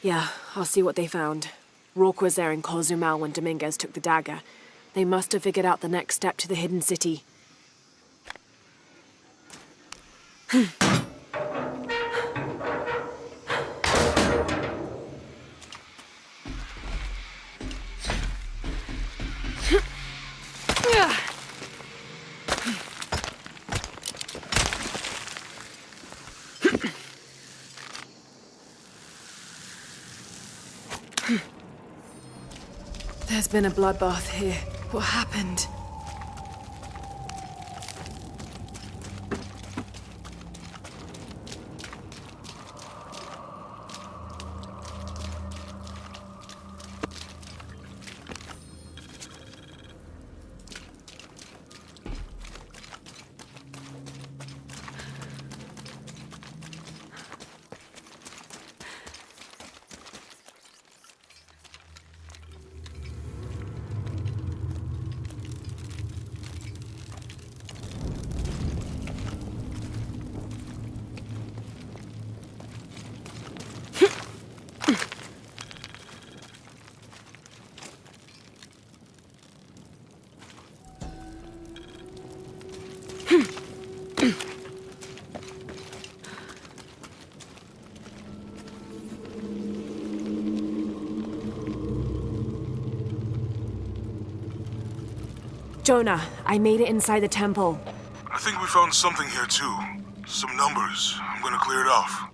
Yeah, I'll see what they found. Rourke was there in Cozumel when Dominguez took the dagger. They must have figured out the next step to the hidden city. There's been a bloodbath here. What happened? Jonah, I made it inside the temple. I think we found something here too. Some numbers. I'm gonna clear it off.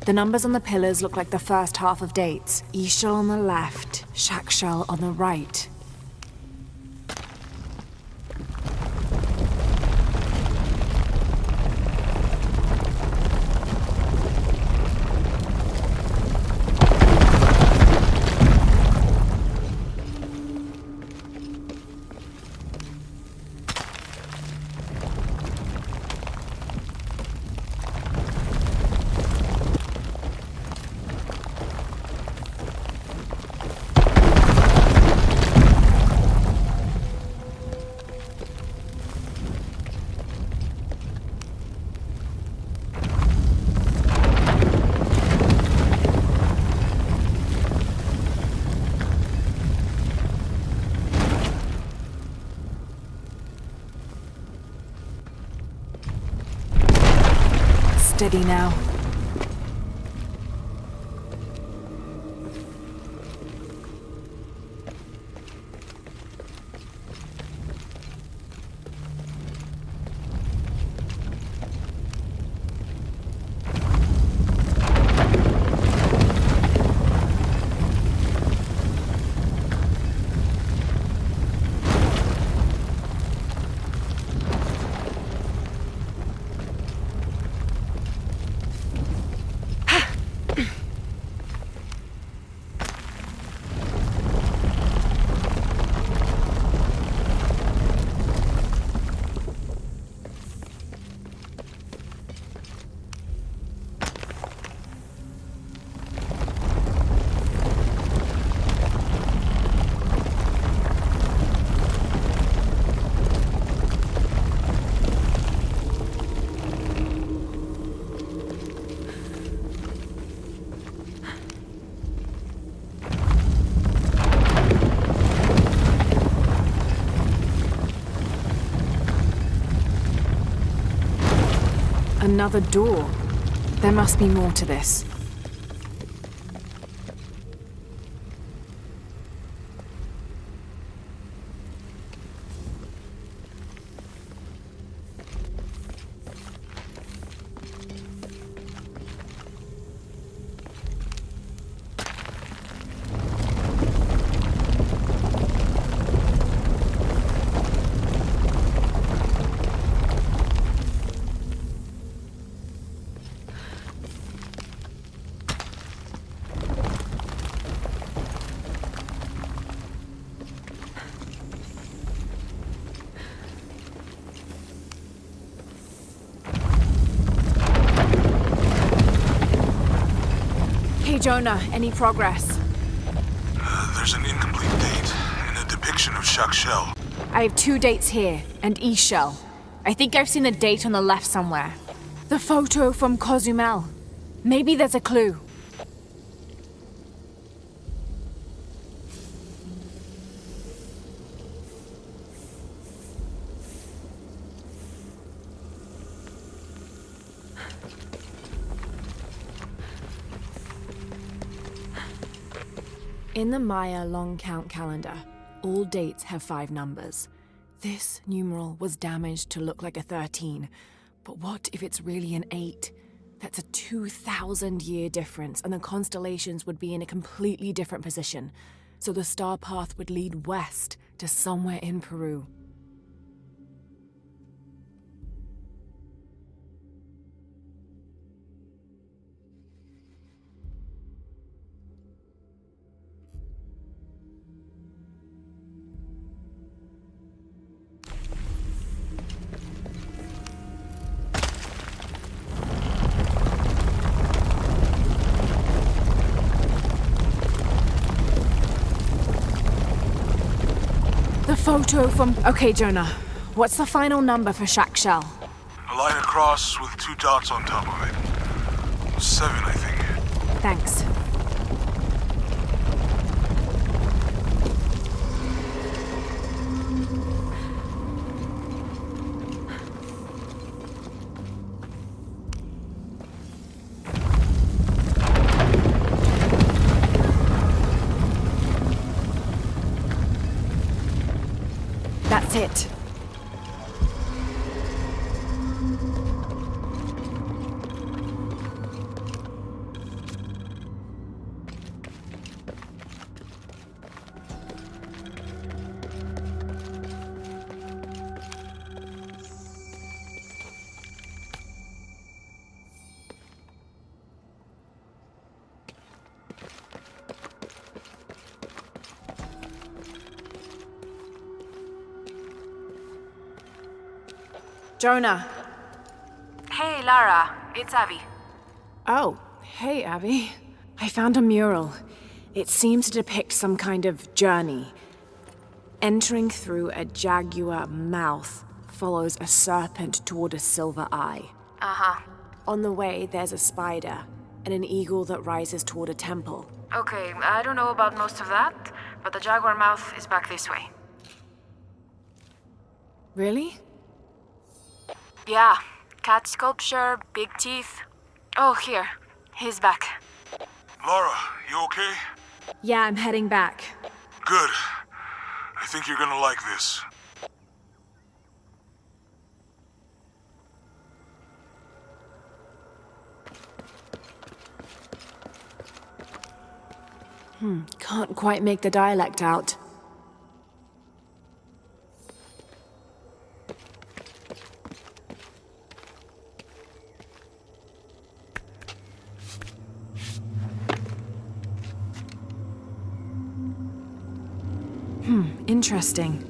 The numbers on the pillars look like the first half of dates. Ishal on the left, Shakshal on the right. steady now. Another door. There must be more to this. Jonah, any progress? There's an incomplete date and a depiction of Shell. I have 2 dates here, and Shell. I think I've seen the date on the left somewhere. The photo from Cozumel. Maybe there's a clue. In the Maya long count calendar, all dates have 5 numbers. This numeral was damaged to look like a 13, but what if it's really an 8? That's a 2,000-year difference, and the constellations would be in a completely different position. So the star path would lead west to somewhere in Peru. Photo from... Okay, Jonah. What's the final number for Shell? A line across with 2 dots on top of it. 7, I think. Thanks. That's it. Jonah. Hey, Lara. It's Abby. Oh, hey, Abby. I found a mural. It seems to depict some kind of journey. Entering through a jaguar mouth follows a serpent toward a silver eye. Uh-huh. On the way, there's a spider and an eagle that rises toward a temple. Okay, I don't know about most of that, but the jaguar mouth is back this way. Really? Yeah. Cat sculpture, big teeth, Oh, here. He's back. Lara, you okay? Yeah, I'm heading back. Good. I think you're gonna like this. Can't quite make the dialect out. Interesting.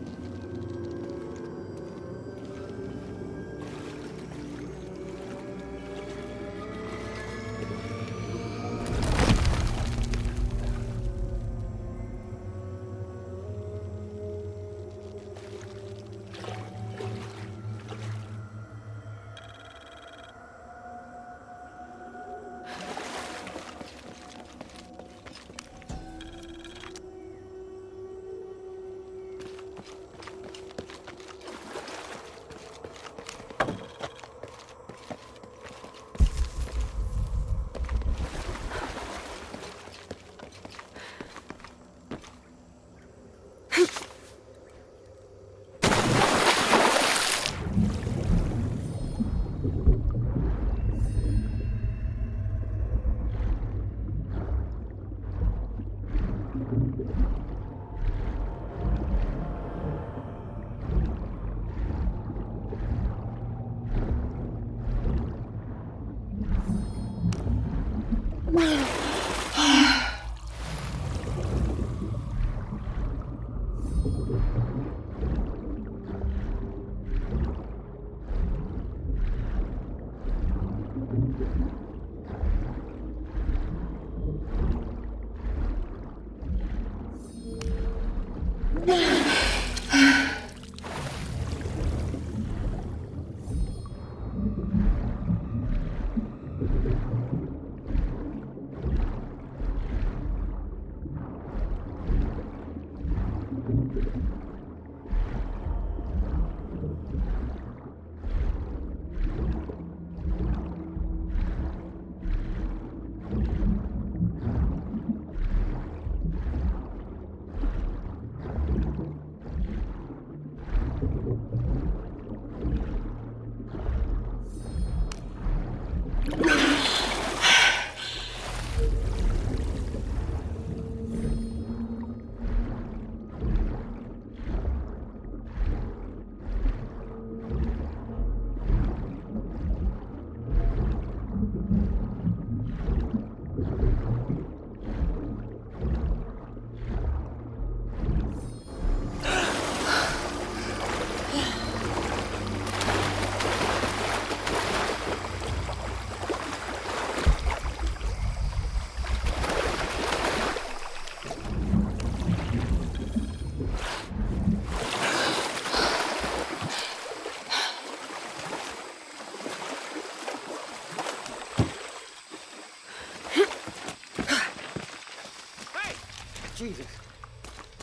Jesus.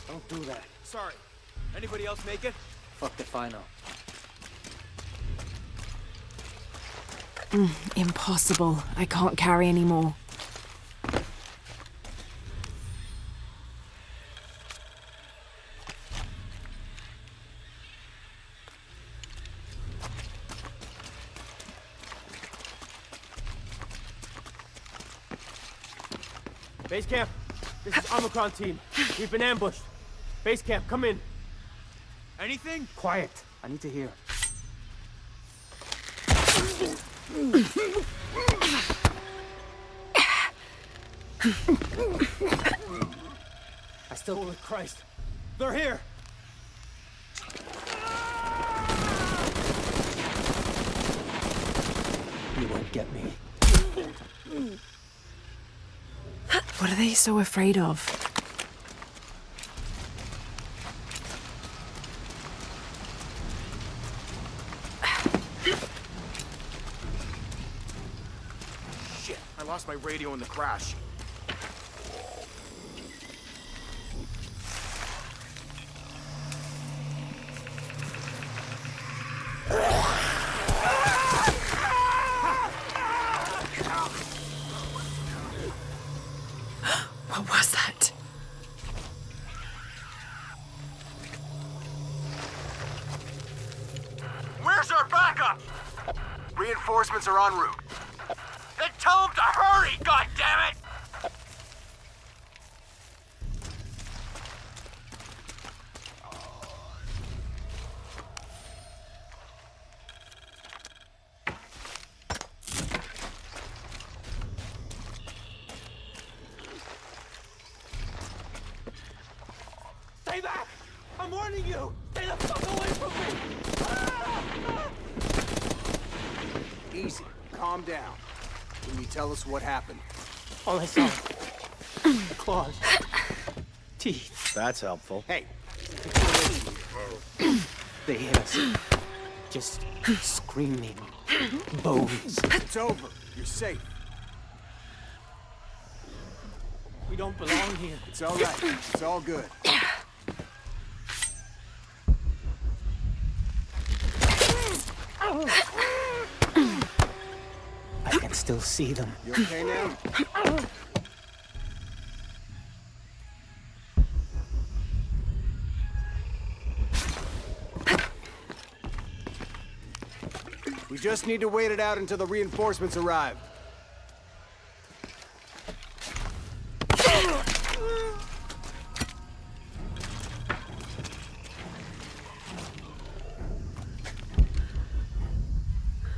Don't do that. Sorry. Anybody else make it? Fuck if I know. Impossible. I can't carry any more. Base camp, this is Omicron team. We've been ambushed. Base camp, come in. Anything? Quiet. I need to hear. I still... Holy Christ. They're here! You won't get me. What are they so afraid of? Shit, I lost my radio in the crash. en route. Then tell them to hurry, goddammit! Stay back! I'm warning you! Stay the fuck away from me! Easy. Calm down. Can you tell us what happened? All I saw. Claws. Teeth. That's helpful. Hey. They hit us. Just screaming. Bones. It's over. You're safe. We don't belong here. It's all right. It's all good. I can still see them. You okay now? We just need to wait it out until the reinforcements arrive.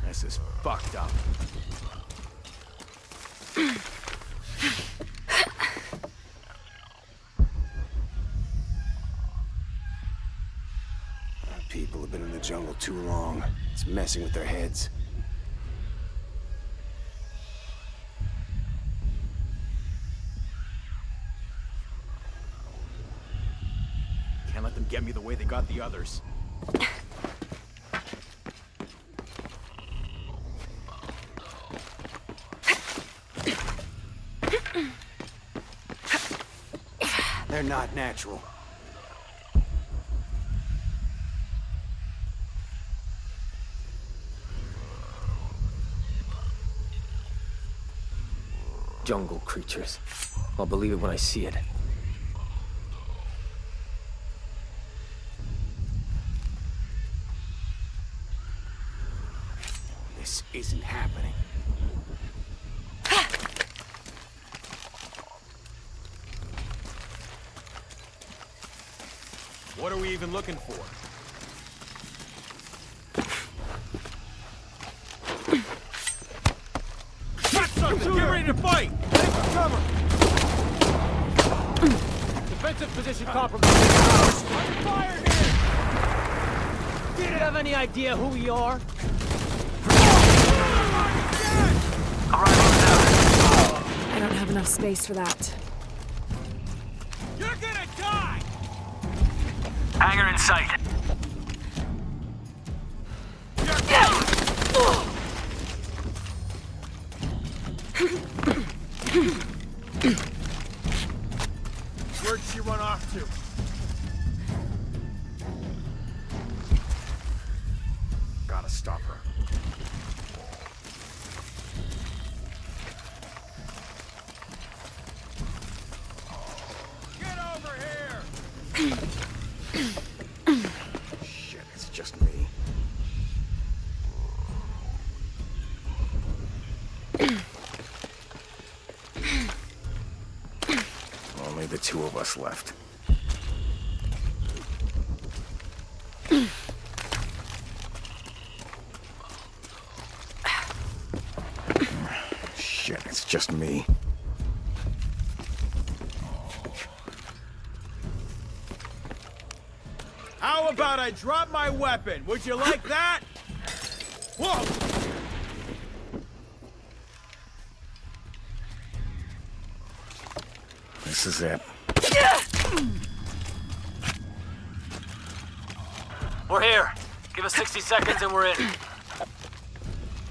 This is fucked up. People have been in the jungle too long. It's messing with their heads. Can't let them get me the way they got the others. They're not natural. Jungle creatures. I'll believe it when I see it. This isn't happening. What are we even looking for? Shot something! Get ready to fight! Take for cover! Defensive position compromised. Under fire here! Do you have any idea who we are? I don't have enough space for that. You're gonna die! Hangar in sight. Where'd she run off to? Gotta stop her. Get over here! Shit, it's just me. Only the two of us left. Shit, it's just me. How about I drop my weapon? Would you like that? Whoa! This is it. We're here. Give us 60 seconds and we're in.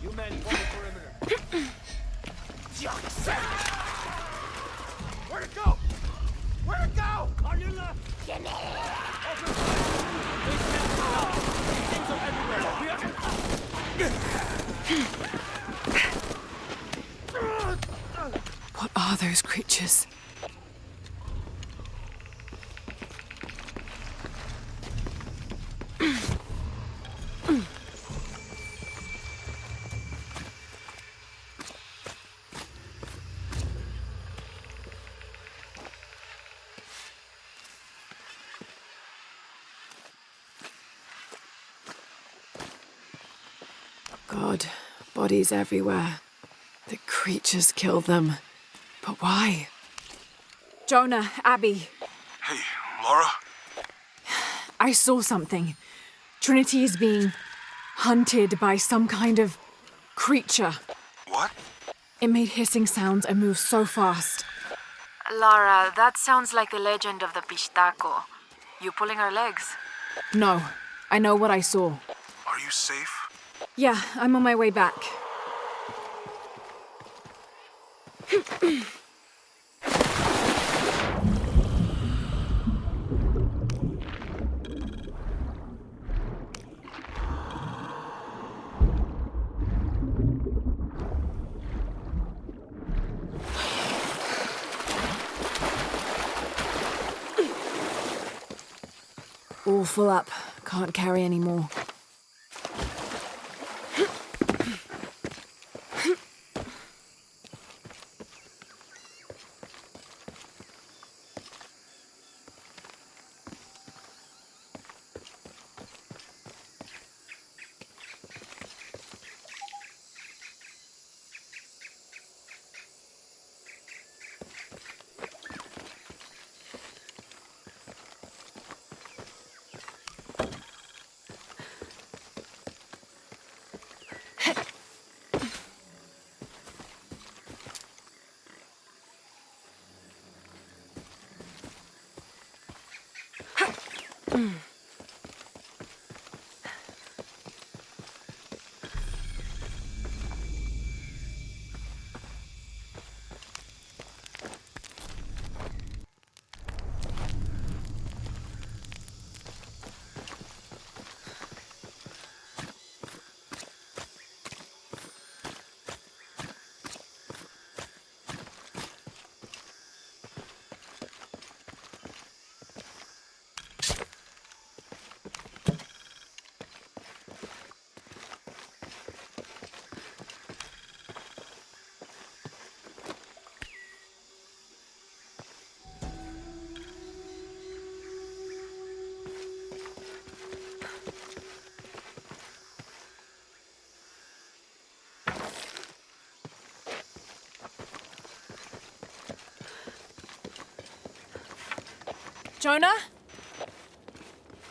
You men form the perimeter. Where'd it go? Where'd it go? On your left. Things are everywhere. What are those creatures? God, bodies everywhere. The creatures kill them. But why? Jonah, Abby, Hey, Lara? I saw something. Trinity is being hunted by some kind of creature. What? It made hissing sounds and moved so fast. Lara, that sounds like the legend of the Pistaco. You pulling our legs? No, I know what I saw. Are you safe? Yeah, I'm on my way back. All full up. Can't carry any more. Jonah?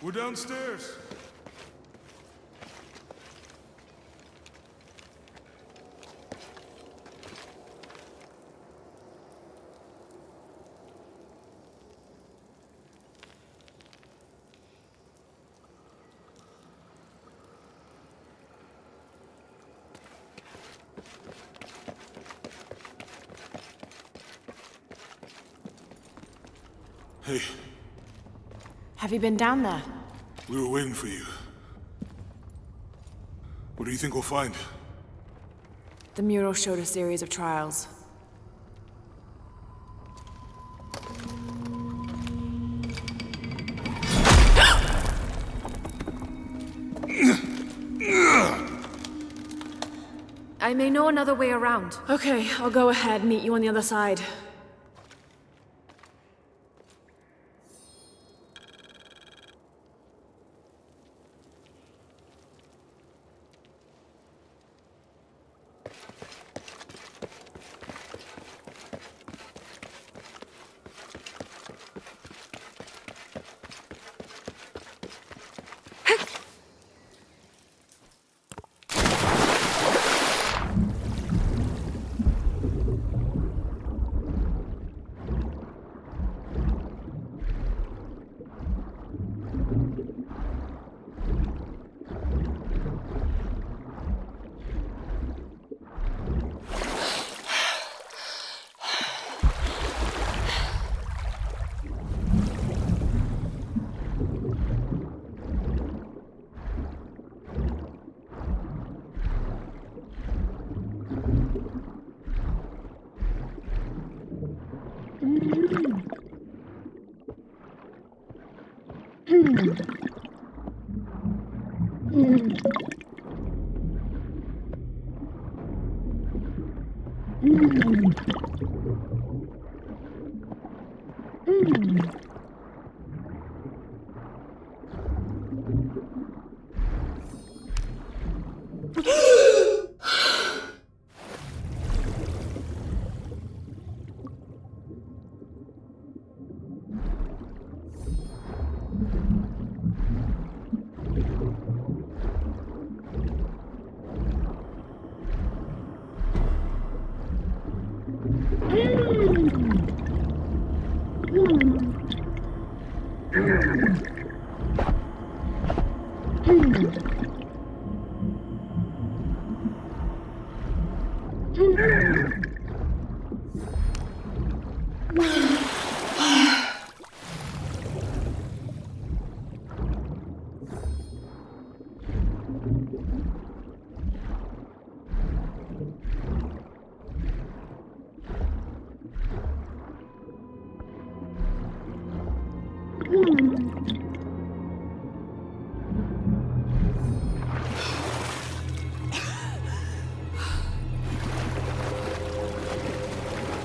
We're downstairs. Hey, Have you been down there? we were waiting for you. What do you think we'll find? The mural showed a series of trials. I may know another way around. Okay, I'll go ahead, meet you on the other side.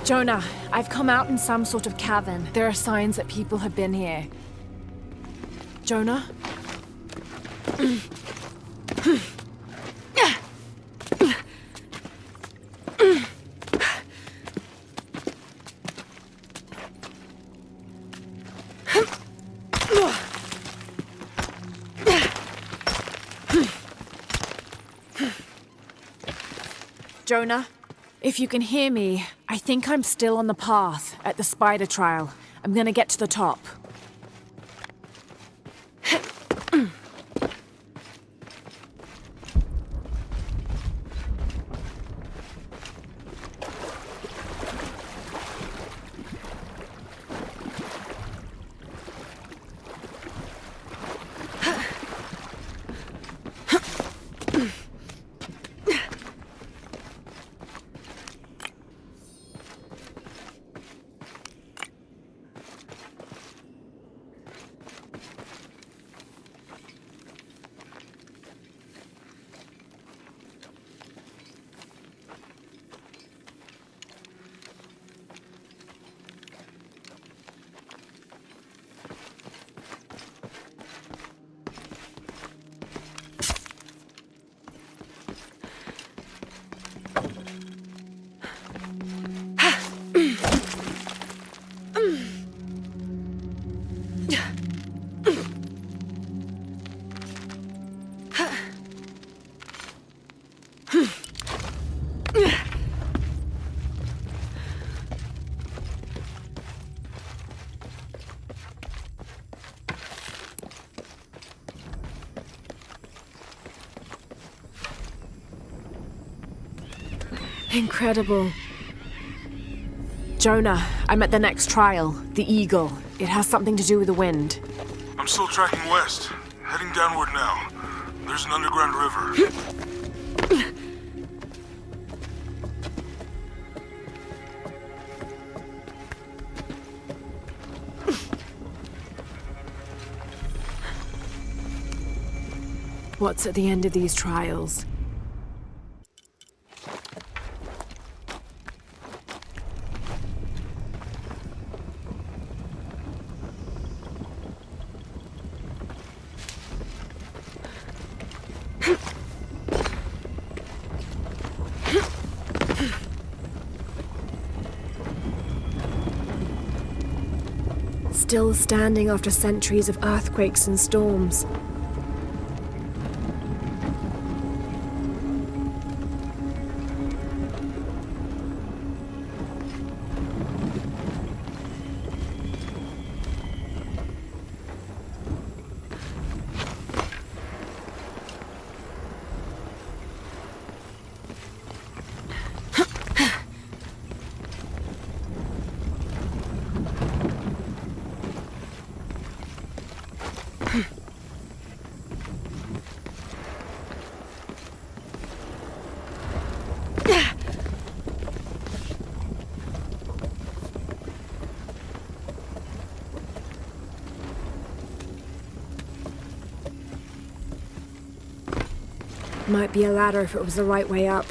Jonah, I've come out in some sort of cavern. There are signs that people have been here. Jonah? Jonah? If you can hear me, I think I'm still on the path at the spider trial. I'm gonna get to the top. Incredible. Jonah, I'm at the next trial, the Eagle. It has something to do with the wind. I'm still tracking west, heading downward now. There's an underground river. What's at the end of these trials? Still standing after centuries of earthquakes and storms. Might be a ladder if it was the right way up.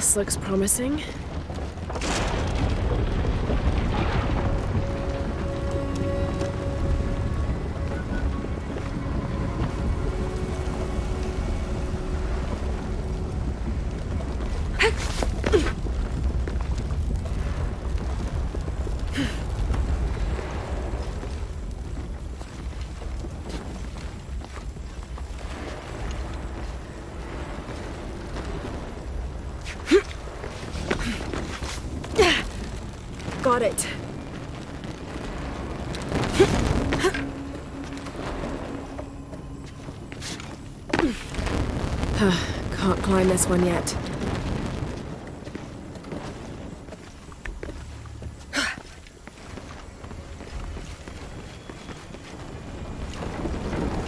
This looks promising. Got it. Can't climb this one yet.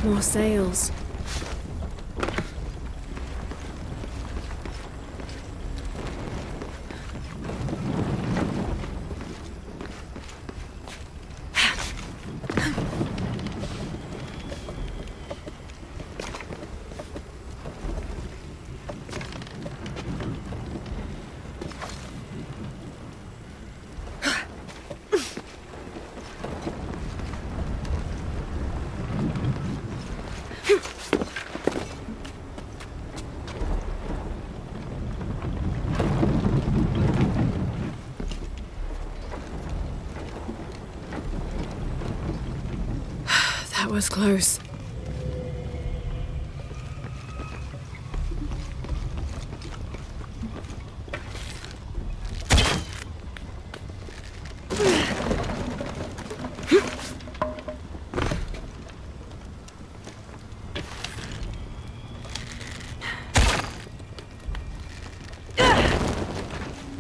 More sails. That was close.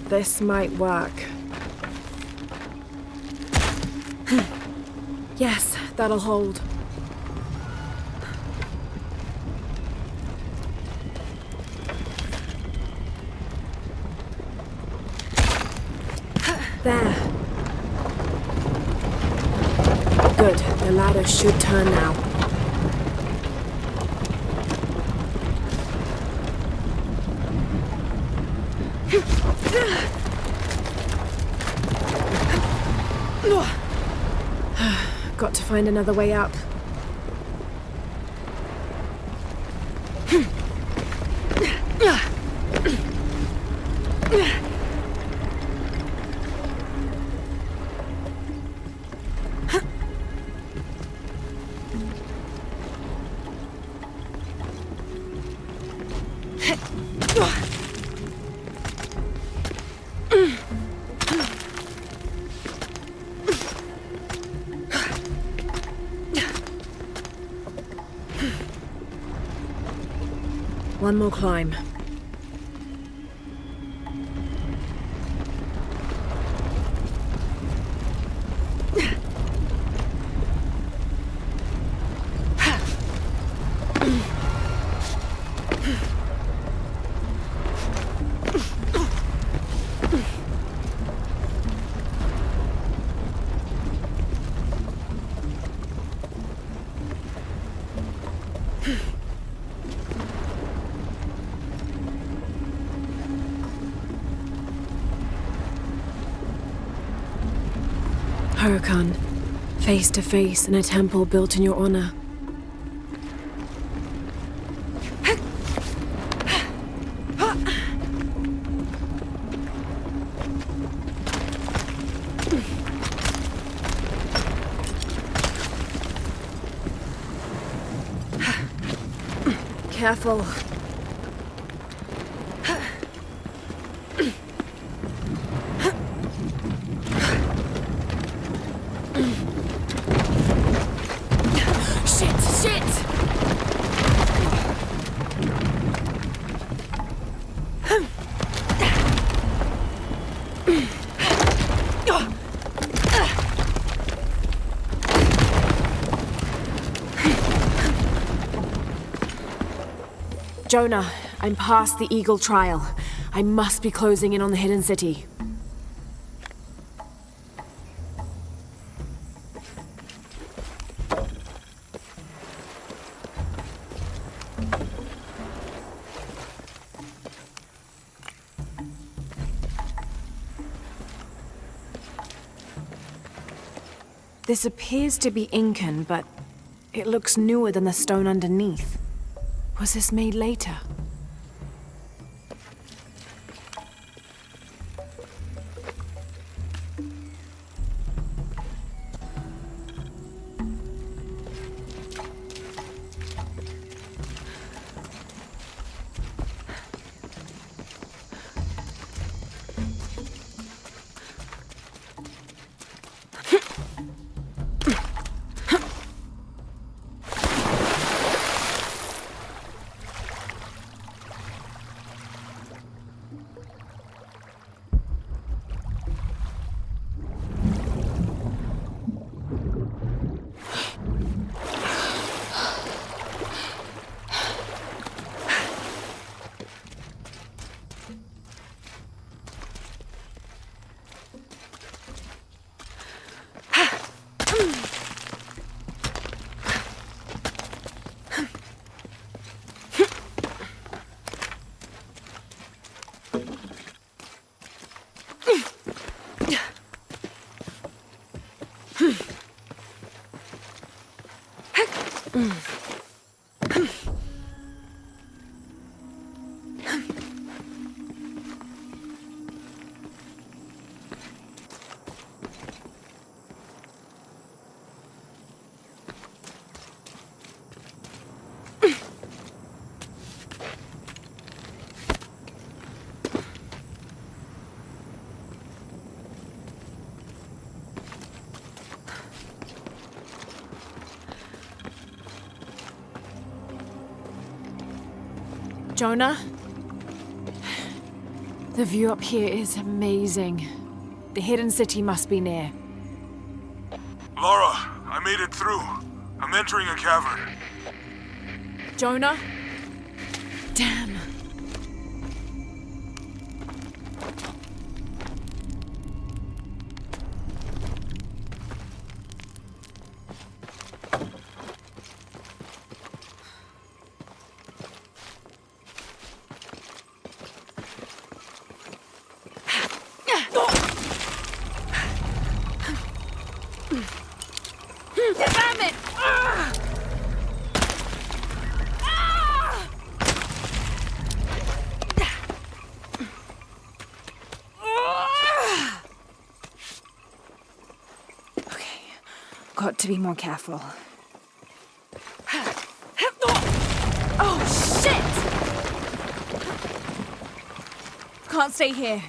This might work. Yes, that'll hold. There. Good. The ladder should turn now. Got to find another way up. One more climb. Haken, face to face in a temple built in your honor. Careful. Jonah, I'm past the Eagle trial. I must be closing in on the hidden city. This appears to be Incan, but it looks newer than the stone underneath. Was this made later? Jonah? The view up here is amazing. The hidden city must be near. Lara, I made it through. I'm entering a cavern. Jonah? Damn. Got to be more careful. Oh, shit! Can't stay here.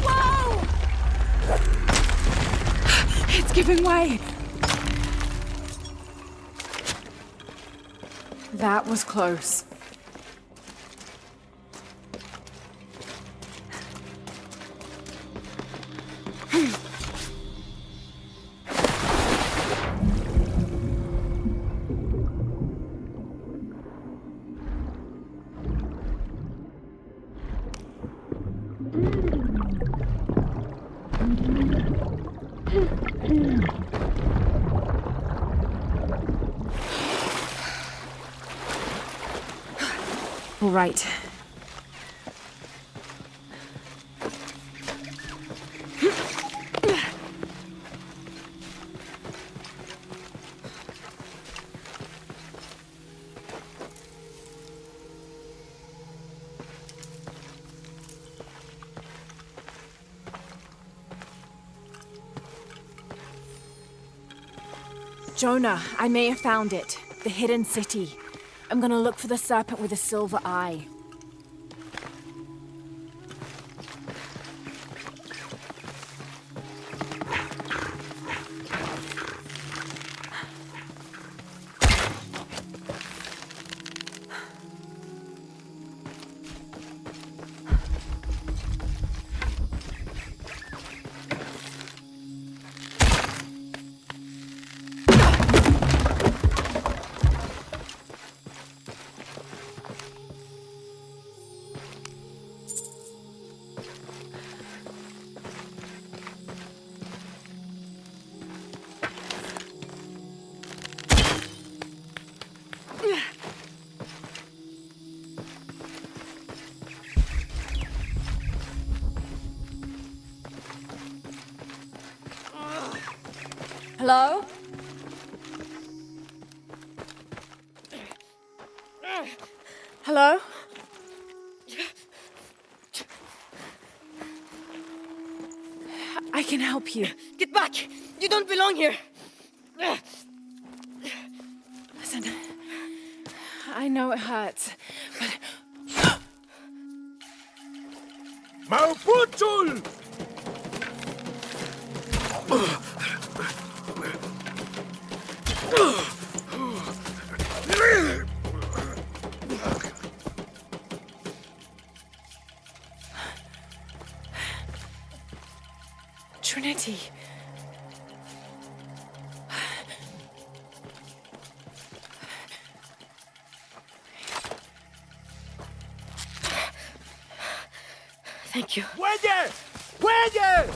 Whoa! It's giving way. That was close. All right. Jonah, I may have found it. The hidden city. I'm gonna look for the serpent with a silver eye. Hello? Hello? I can help you. Get back! You don't belong here! Listen, I know it hurts, but... Mauputul! Trinity. Thank you. ¡Muelle! ¡Muelle!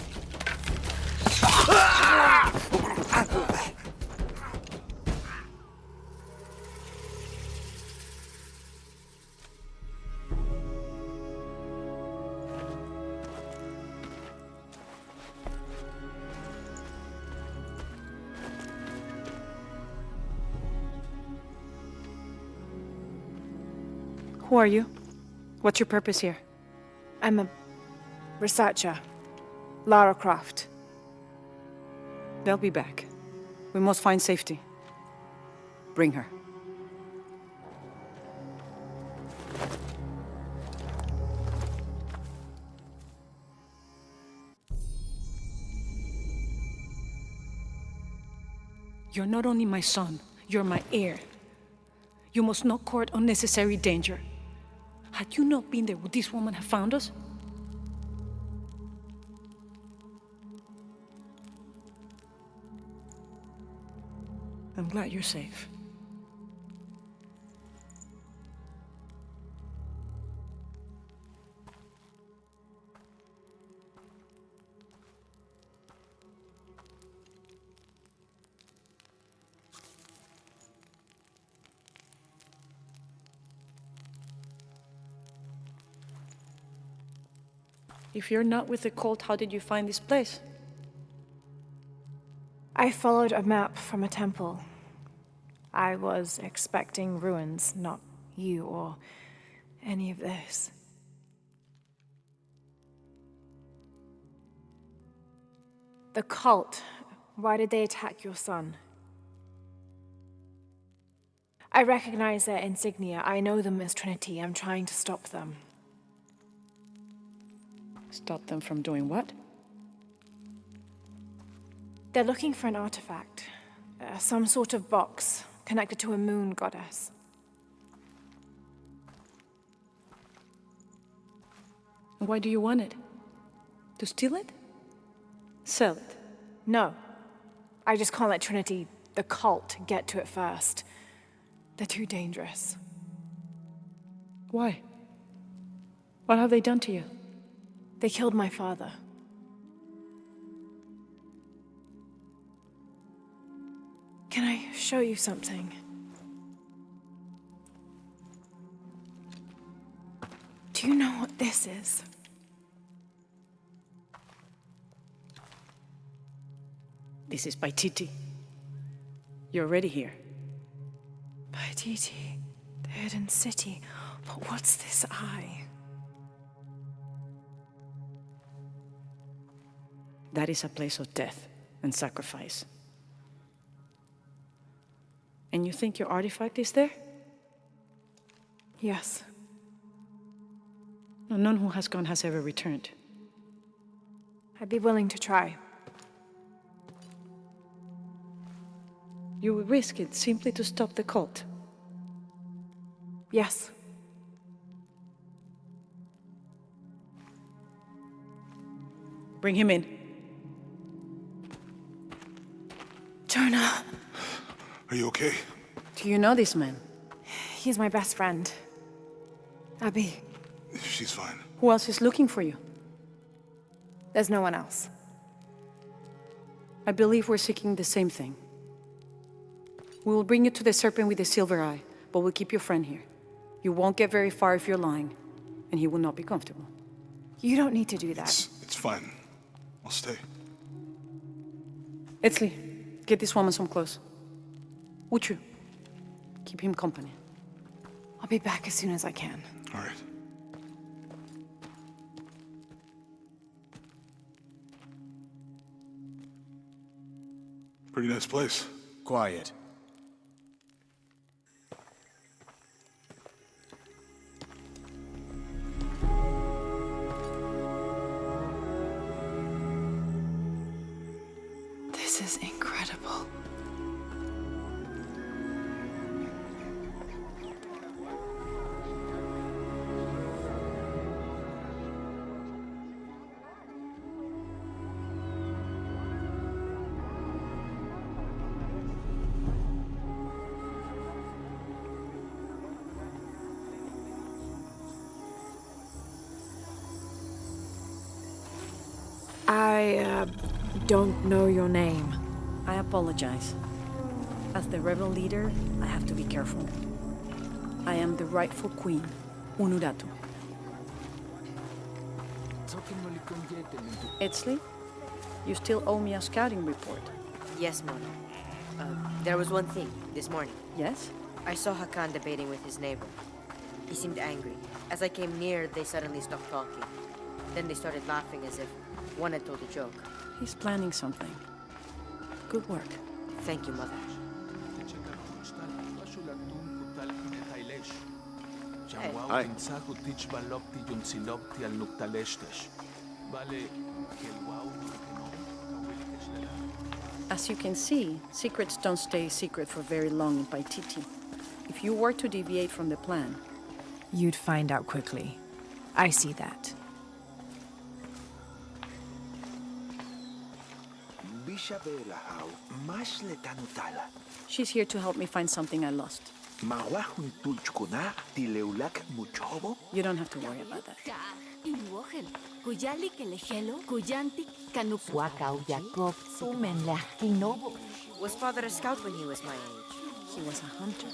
Who are you? What's your purpose here? I'm a researcher. Lara Croft. They'll be back. We must find safety. Bring her. You're not only my son, you're my heir. You must not court unnecessary danger. Had you not been there, would this woman have found us? I'm glad you're safe. If you're not with the cult, how did you find this place? I followed a map from a temple. I was expecting ruins, not you or any of this. The cult, why did they attack your son? I recognize their insignia. I know them as Trinity. I'm trying to stop them. Stop them from doing what? They're looking for an artifact. Some sort of box connected to a moon goddess. Why do you want it? To steal it? Sell it? No. I just can't let Trinity, the cult, get to it first. They're too dangerous. Why? What have they done to you? They killed my father. Can I show you something? Do you know what this is? This is Paititi. You're already here. Paititi, the hidden city. But what's this eye? That is a place of death and sacrifice. And you think your artifact is there? Yes. No, none who has gone has ever returned. I'd be willing to try. You would risk it simply to stop the cult? Yes. Bring him in. Jonah. Are you okay? Do you know this man? He's my best friend. Abby. She's fine. Who else is looking for you? There's no one else. I believe we're seeking the same thing. We will bring you to the Serpent with the silver eye, but we'll keep your friend here. You won't get very far if you're lying, and he will not be comfortable. You don't need to do that. It's fine. I'll stay. Etzli, Get this woman some clothes. Uchu, keep him company. I'll be back as soon as I can. All right. Pretty nice place. Quiet. This is incredible. I don't know your name. I apologize. As the rebel leader, I have to be careful. I am the rightful queen, Unuratu. Etzli, you still owe me a scouting report. Yes, Mona. There was one thing, this morning. Yes? I saw Haken debating with his neighbor. He seemed angry. As I came near, they suddenly stopped talking. Then they started laughing as if one had told a joke. He's planning something. Good work. Thank you, Mother. Hi. As you can see, secrets don't stay secret for very long in Paititi. If you were to deviate from the plan, you'd find out quickly. I see that. She's here to help me find something I lost. You don't have to worry about that. Was father a scout when he was my age? He was a hunter.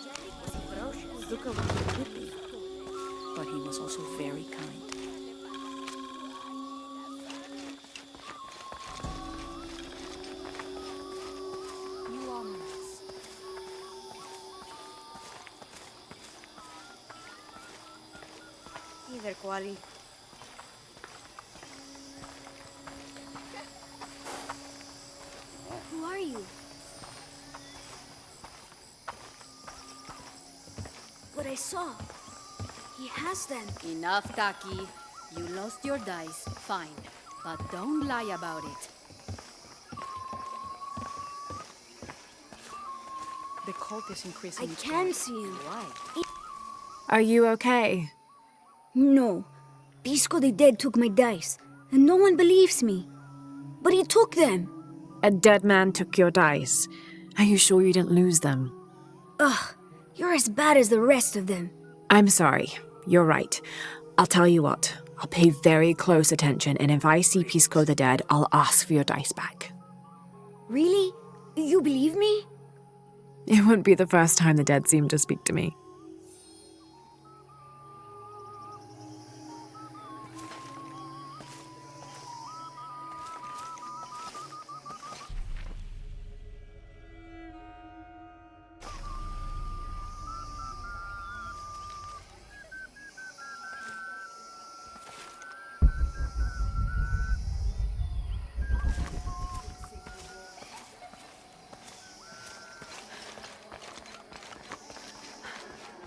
Was he ferocious? Look at what he could be. But he was also very kind. Hey there, Kwali. Who are you? What I saw. He has them. Enough, Takiy. You lost your dice, fine. But don't lie about it. The cult is increasing. I can see him. Why? Are you okay? No. Pisco the Dead took my dice, and no one believes me. But he took them. A dead man took your dice. Are you sure you didn't lose them? Ugh, you're as bad as the rest of them. I'm sorry. You're right. I'll tell you what. I'll pay very close attention, and if I see Pisco the Dead, I'll ask for your dice back. Really? You believe me? It wouldn't be the first time the dead seemed to speak to me.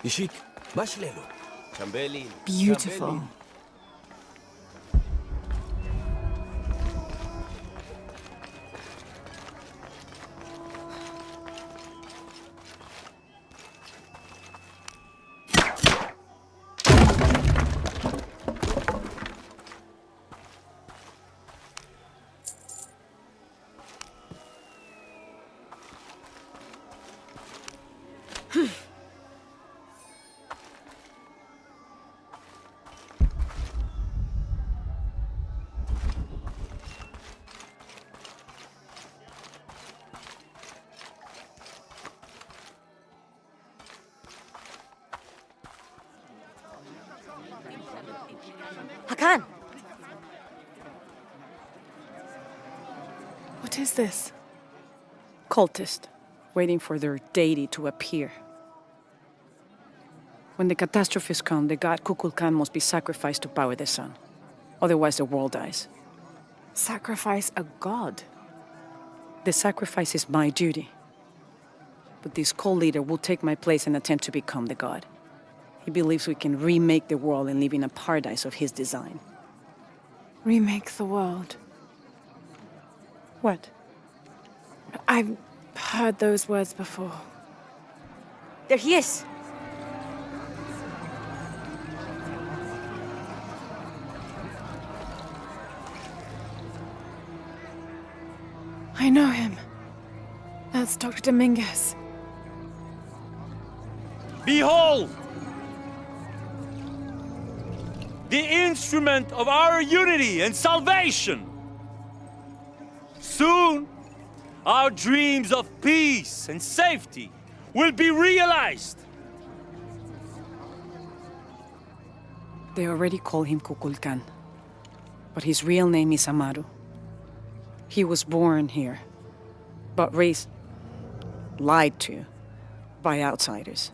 Ishik, Bashlelo. Chambeli. Beautiful. Haken! What is this? Cultist, waiting for their deity to appear. When the catastrophes come, the god Kukulkan must be sacrificed to power the sun. Otherwise, the world dies. Sacrifice a god? The sacrifice is my duty. But this cult leader will take my place and attempt to become the god. He believes we can remake the world and live in a paradise of his design. Remake the world? What? I've heard those words before. There he is. I know him. That's Dr. Dominguez. Behold! The instrument of our unity and salvation! Soon, our dreams of peace and safety will be realized! They already call him Kukulkan, but his real name is Amaru. He was born here, but raised, lied to, by outsiders.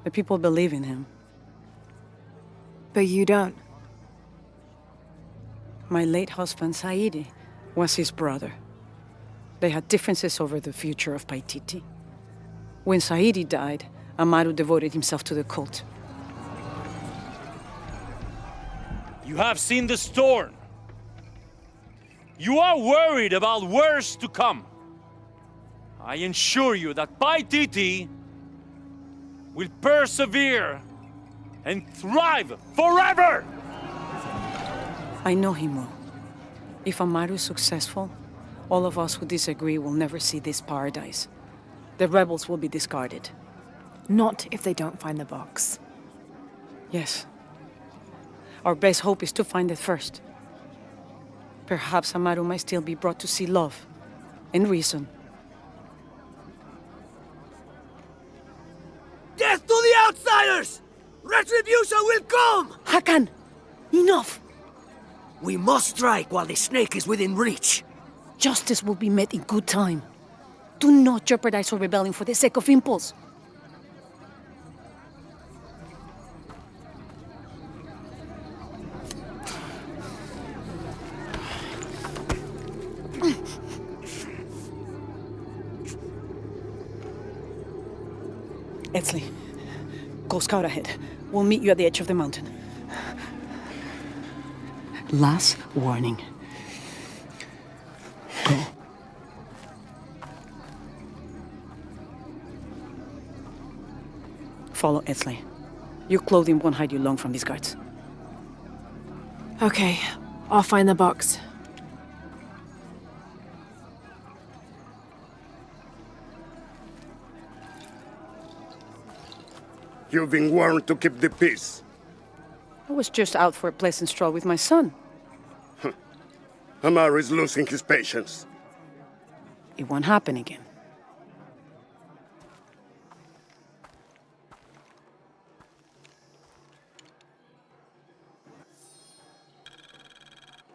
The people believe in him. But you don't. My late husband, Saidi, was his brother. They had differences over the future of Paititi. When Saidi died, Amaru devoted himself to the cult. You have seen the storm. You are worried about worse to come. I assure you that Paititi will persevere and thrive forever! I know him well. If Amaru is successful, all of us who disagree will never see this paradise. The rebels will be discarded. Not if they don't find the box. Yes. Our best hope is to find it first. Perhaps Amaru might still be brought to see love and reason. Death to the outsiders! Retribution will come! Haken! Enough! We must strike while the snake is within reach. Justice will be met in good time. Do not jeopardize our rebellion for the sake of impulse. Etzli, go scout ahead. We'll meet you at the edge of the mountain. Last warning. Go. Follow Etzli. Your clothing won't hide you long from these guards. Okay, I'll find the box. You've been warned to keep the peace. I was just out for a pleasant stroll with my son. Amaru is losing his patience. It won't happen again.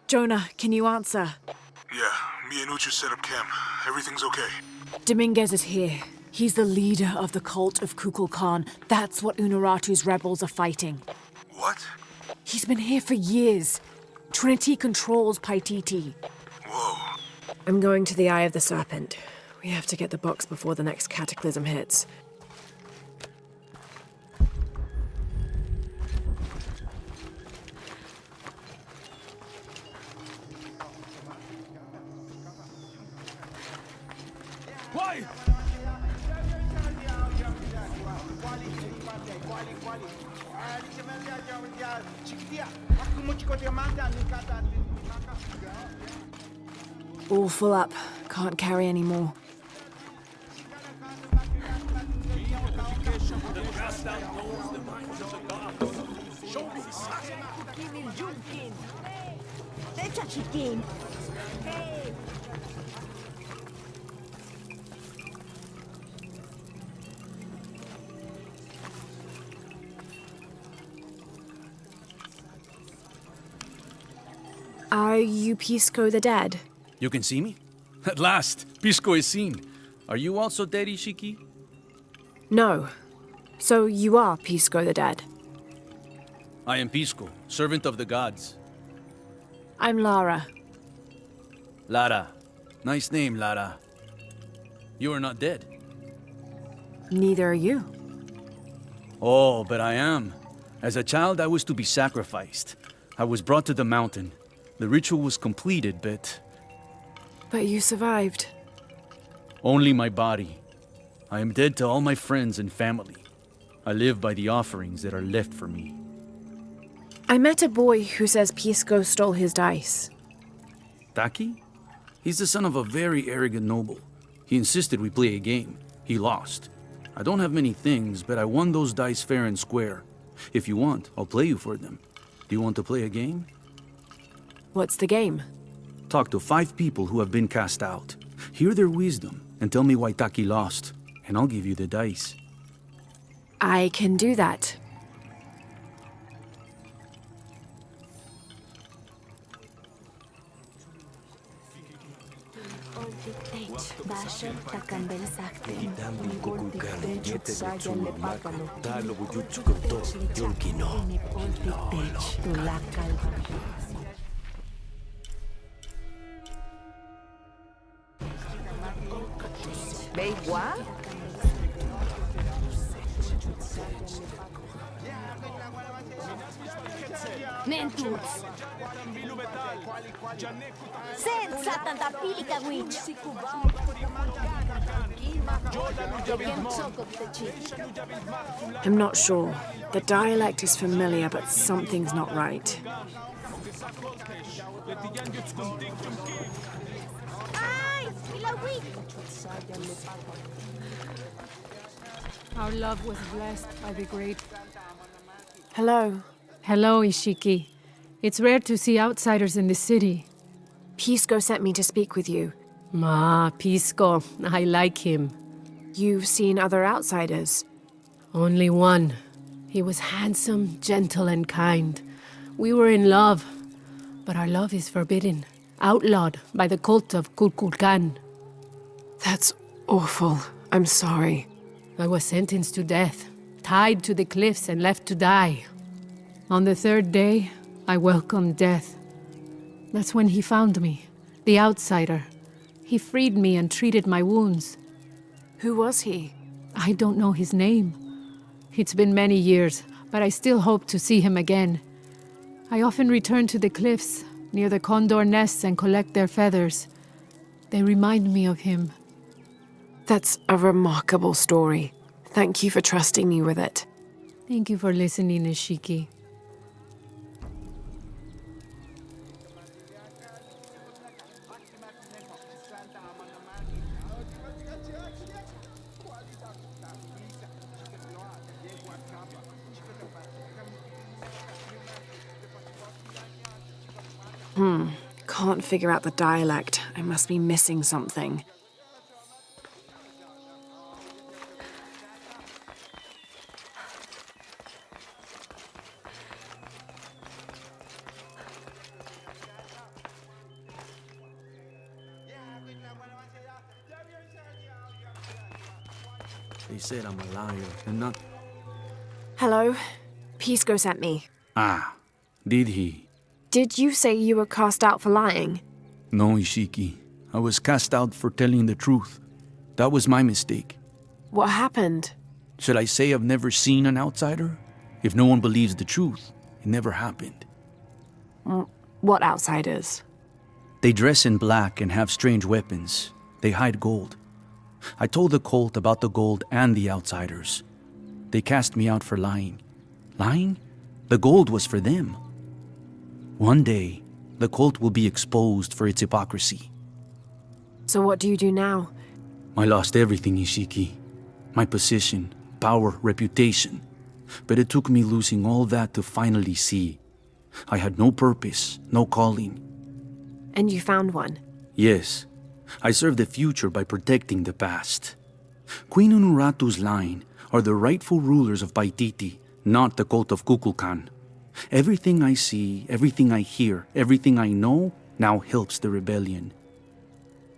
Jonah, can you answer? Yeah, me and Uchu set up camp. Everything's okay. Dominguez is here. He's the leader of the cult of Kukulkan. That's what Unuratu's rebels are fighting. What? He's been here for years. Trinity controls Paititi. Whoa. I'm going to the Eye of the Serpent. We have to get the box before the next cataclysm hits. Why? All full up. Can't carry any more. Are you Pisco the Dead? You can see me? At last, Pisco is seen. Are you also dead, Ishiki? No. So you are Pisco the Dead? I am Pisco, servant of the gods. I'm Lara. Lara. Nice name, Lara. You are not dead. Neither are you. Oh, but I am. As a child, I was to be sacrificed. I was brought to the mountain. The ritual was completed, but... But you survived. Only my body. I am dead to all my friends and family. I live by the offerings that are left for me. I met a boy who says Pisco stole his dice. Takiy? He's the son of a very arrogant noble. He insisted we play a game. He lost. I don't have many things, but I won those dice fair and square. If you want, I'll play you for them. Do you want to play a game? What's the game? Talk to 5 people who have been cast out. Hear their wisdom and tell me why Takiy lost, and I'll give you the dice. I can do that. Mentus! Senza tanta pilica witch! I'm not sure. The dialect is familiar, but something's not right. Our love was blessed by the great... Hello. Hello, Ishiki. It's rare to see outsiders in the city. Pisco sent me to speak with you. Pisco. I like him. You've seen other outsiders? Only one. He was handsome, gentle, and kind. We were in love, but our love is forbidden, outlawed by the cult of Kukulkan. That's awful. I'm sorry. I was sentenced to death, tied to the cliffs and left to die. On the 3rd day, I welcomed death. That's when he found me, the outsider. He freed me and treated my wounds. Who was he? I don't know his name. It's been many years, but I still hope to see him again. I often return to the cliffs, near the condor nests, and collect their feathers. They remind me of him. That's a remarkable story. Thank you for trusting me with it. Thank you for listening, Ishiki. Can't figure out the dialect. I must be missing something. They said I'm a liar and not... Hello? Pisco sent me. Ah, did he? Did you say you were cast out for lying? No, Ishiki. I was cast out for telling the truth. That was my mistake. What happened? Should I say I've never seen an outsider? If no one believes the truth, it never happened. What outsiders? They dress in black and have strange weapons. They hide gold. I told the cult about the gold and the outsiders. They cast me out for lying. Lying? The gold was for them. One day, the cult will be exposed for its hypocrisy. So what do you do now? I lost everything, Ishiki. My position, power, reputation. But it took me losing all that to finally see. I had no purpose, no calling. And you found one? Yes. I serve the future by protecting the past. Queen Unuratu's line are the rightful rulers of Paititi, not the cult of Kukulkan. Everything I see, everything I hear, everything I know now helps the rebellion.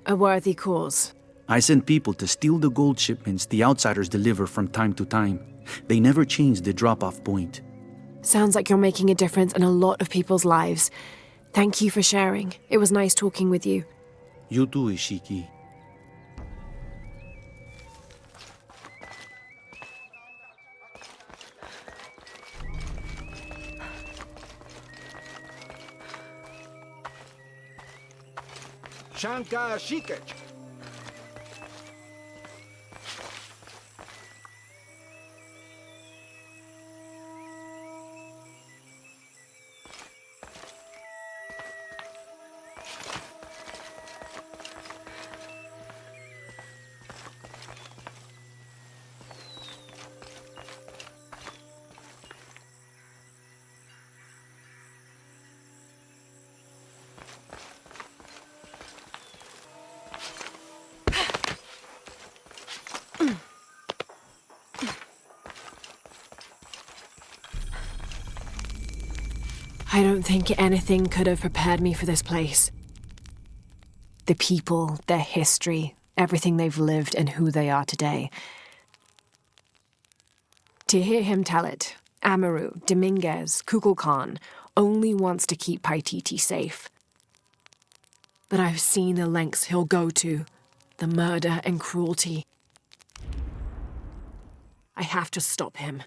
A worthy cause. I send people to steal the gold shipments the outsiders deliver from time to time. They never change the drop-off point. Sounds like you're making a difference in a lot of people's lives. Thank you for sharing. It was nice talking with you. You too, Ishiki. Shanka Shikech. I don't think anything could have prepared me for this place. The people, their history, everything they've lived and who they are today. To hear him tell it, Amaru, Dominguez, Kukulkan only wants to keep Paititi safe. But I've seen the lengths he'll go to, the murder and cruelty. I have to stop him.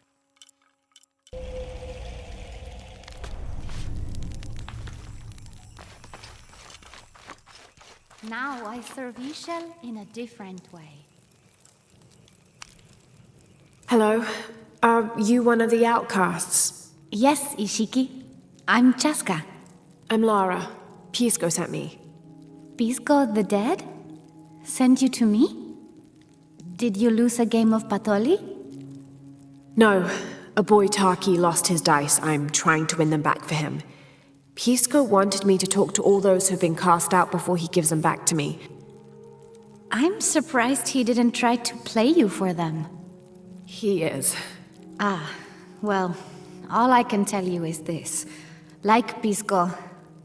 Now I serve Ishel in a different way. Hello. Are you one of the outcasts? Yes, Ishiki. I'm Chaska. I'm Lara. Pisco sent me. Pisco the dead? Sent you to me? Did you lose a game of Patoli? No. A boy Takiy lost his dice. I'm trying to win them back for him. Pisco wanted me to talk to all those who've been cast out before he gives them back to me. I'm surprised he didn't try to play you for them. He is. Ah, well, all I can tell you is this. Like Pisco,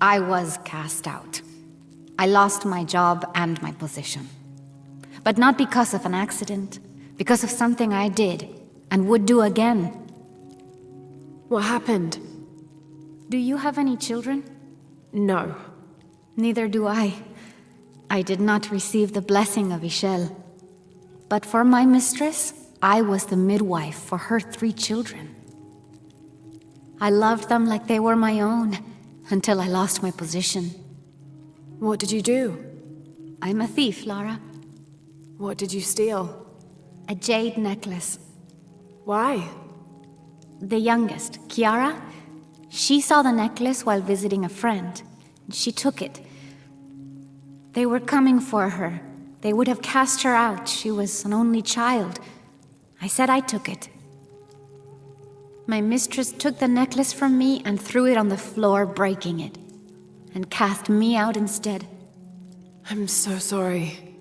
I was cast out. I lost my job and my position. But not because of an accident, because of something I did, and would do again. What happened? Do you have any children? No. Neither do I. I did not receive the blessing of Ishel. But for my mistress, I was the midwife for her 3 children. I loved them like they were my own, until I lost my position. What did you do? I'm a thief, Lara. What did you steal? A jade necklace. Why? The youngest, Kiara, she saw the necklace while visiting a friend. She took it. They were coming for her. They would have cast her out. She was an only child. I said I took it. My mistress took the necklace from me and threw it on the floor, breaking it, and cast me out instead. I'm so sorry.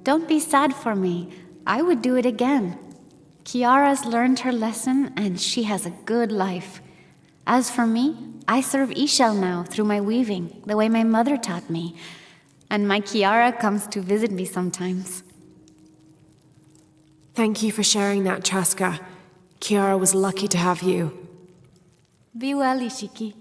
Don't be sad for me. I would do it again. Kiara's learned her lesson, and she has a good life. As for me, I serve Ishel now through my weaving, the way my mother taught me. And my Kiara comes to visit me sometimes. Thank you for sharing that, Chaska. Kiara was lucky to have you. Be well, Ishiki.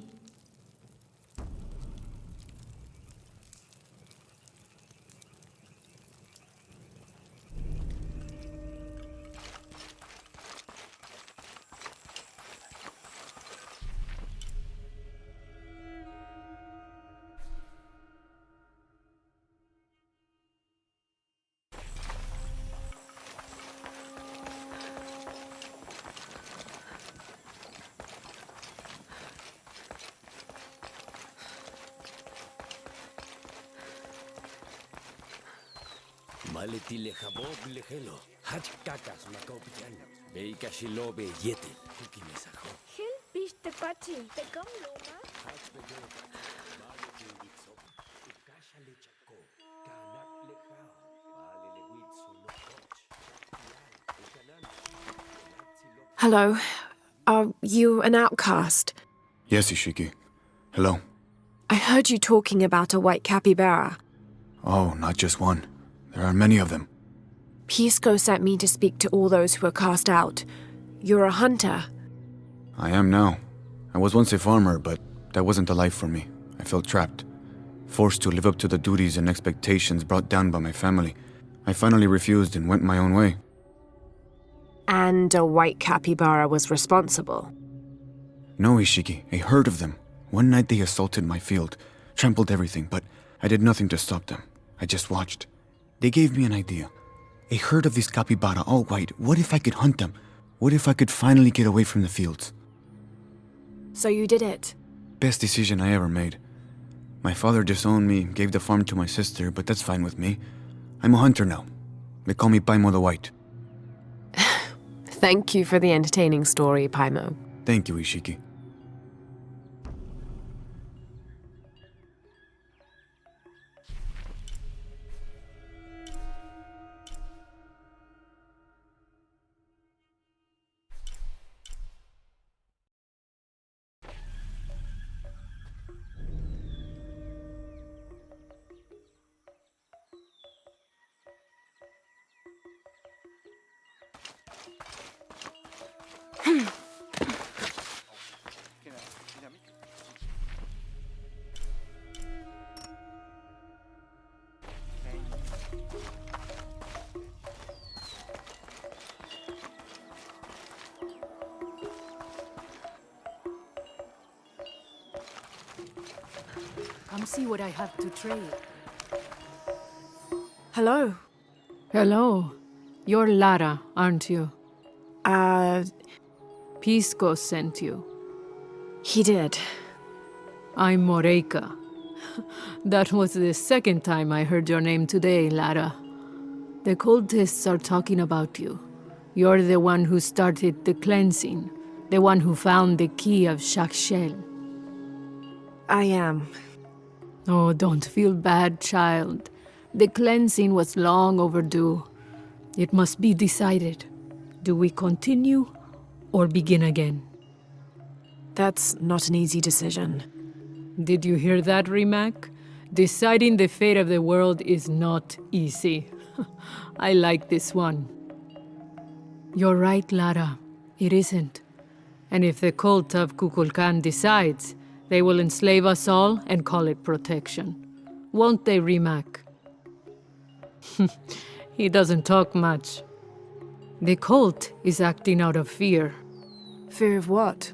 Maletile Habob Lehelo, Hatch Kakas Makopian, Beika Shilobe Yetel, Kuki Mesajo. Hil bish te pachi, te kom loma. Hello. Are you an outcast? Yes, Ishiki. Hello. I heard you talking about a white capybara. Oh, not just one. There are many of them. Pisco sent me to speak to all those who were cast out. You're a hunter. I am now. I was once a farmer, but that wasn't the life for me. I felt trapped. Forced to live up to the duties and expectations brought down by my family. I finally refused and went my own way. And a white capybara was responsible. No, Ishiki, a herd of them. One night they assaulted my field, trampled everything, but I did nothing to stop them. I just watched. They gave me an idea. A herd of these capybara, all white. What if I could hunt them? What if I could finally get away from the fields? So you did it? Best decision I ever made. My father disowned me, gave the farm to my sister, but that's fine with me. I'm a hunter now. They call me Paimo the White. Thank you for the entertaining story, Paimo. Thank you, Ishiki. Come see what I have to trade. Hello. Hello. You're Lara, aren't you? Pisco sent you. He did. I'm Moreika. That was the second time I heard your name today, Lara. The cultists are talking about you. You're the one who started the cleansing. The one who found the key of Shakshel. I am. Oh, don't feel bad, child. The cleansing was long overdue. It must be decided. Do we continue or begin again? That's not an easy decision. Did you hear that, Rimac? Deciding the fate of the world is not easy. I like this one. You're right, Lara. It isn't. And if the cult of Kukulkan decides, they will enslave us all and call it protection. Won't they, Rimac? He doesn't talk much. The cult is acting out of fear. Fear of what?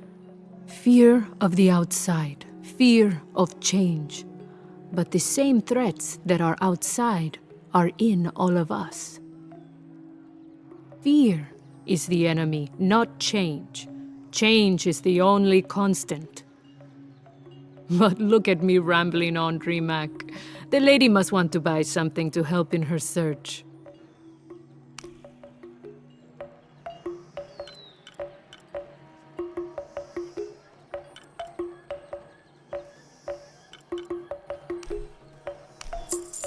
Fear of the outside. Fear of change. But the same threats that are outside are in all of us. Fear is the enemy, not change. Change is the only constant. But look at me rambling on, Rimac. The lady must want to buy something to help in her search.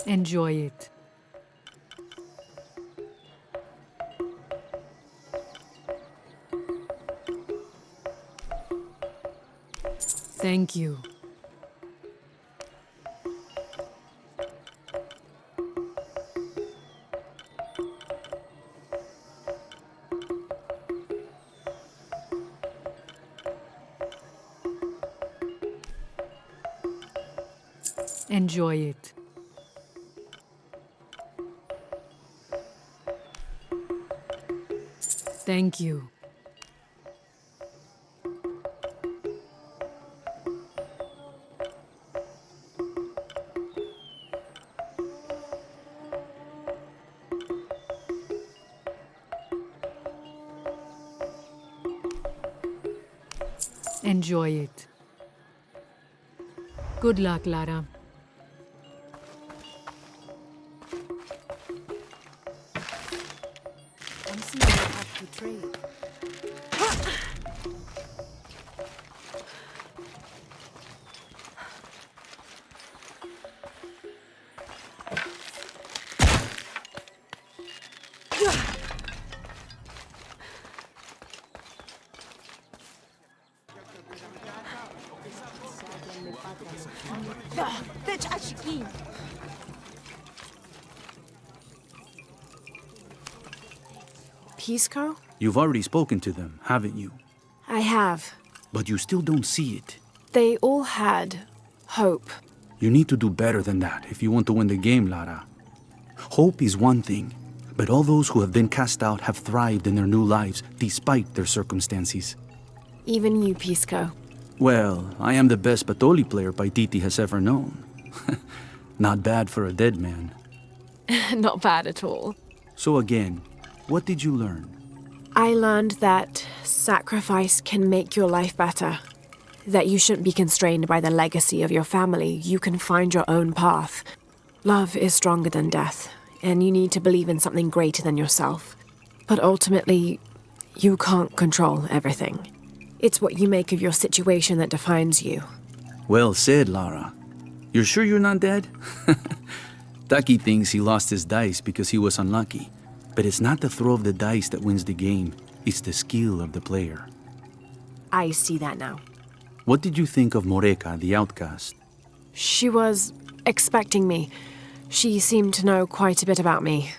Enjoy it. Thank you. Enjoy it. Thank you. Enjoy it. Good luck, Lara. I'm seeing what I have to trade. Pisco? You've already spoken to them, haven't you? I have. But you still don't see it. They all had hope. You need to do better than that if you want to win the game, Lara. Hope is one thing, but all those who have been cast out have thrived in their new lives despite their circumstances. Even you, Pisco. Well, I am the best Patoli player Paititi has ever known. Not bad for a dead man. Not bad at all. So again, what did you learn? I learned that sacrifice can make your life better. That you shouldn't be constrained by the legacy of your family. You can find your own path. Love is stronger than death, and you need to believe in something greater than yourself. But ultimately, you can't control everything. It's what you make of your situation that defines you. Well said, Lara. You're sure you're not dead? Takiy thinks he lost his dice because he was unlucky. But it's not the throw of the dice that wins the game. It's the skill of the player. I see that now. What did you think of Moreka, the outcast? She was expecting me. She seemed to know quite a bit about me.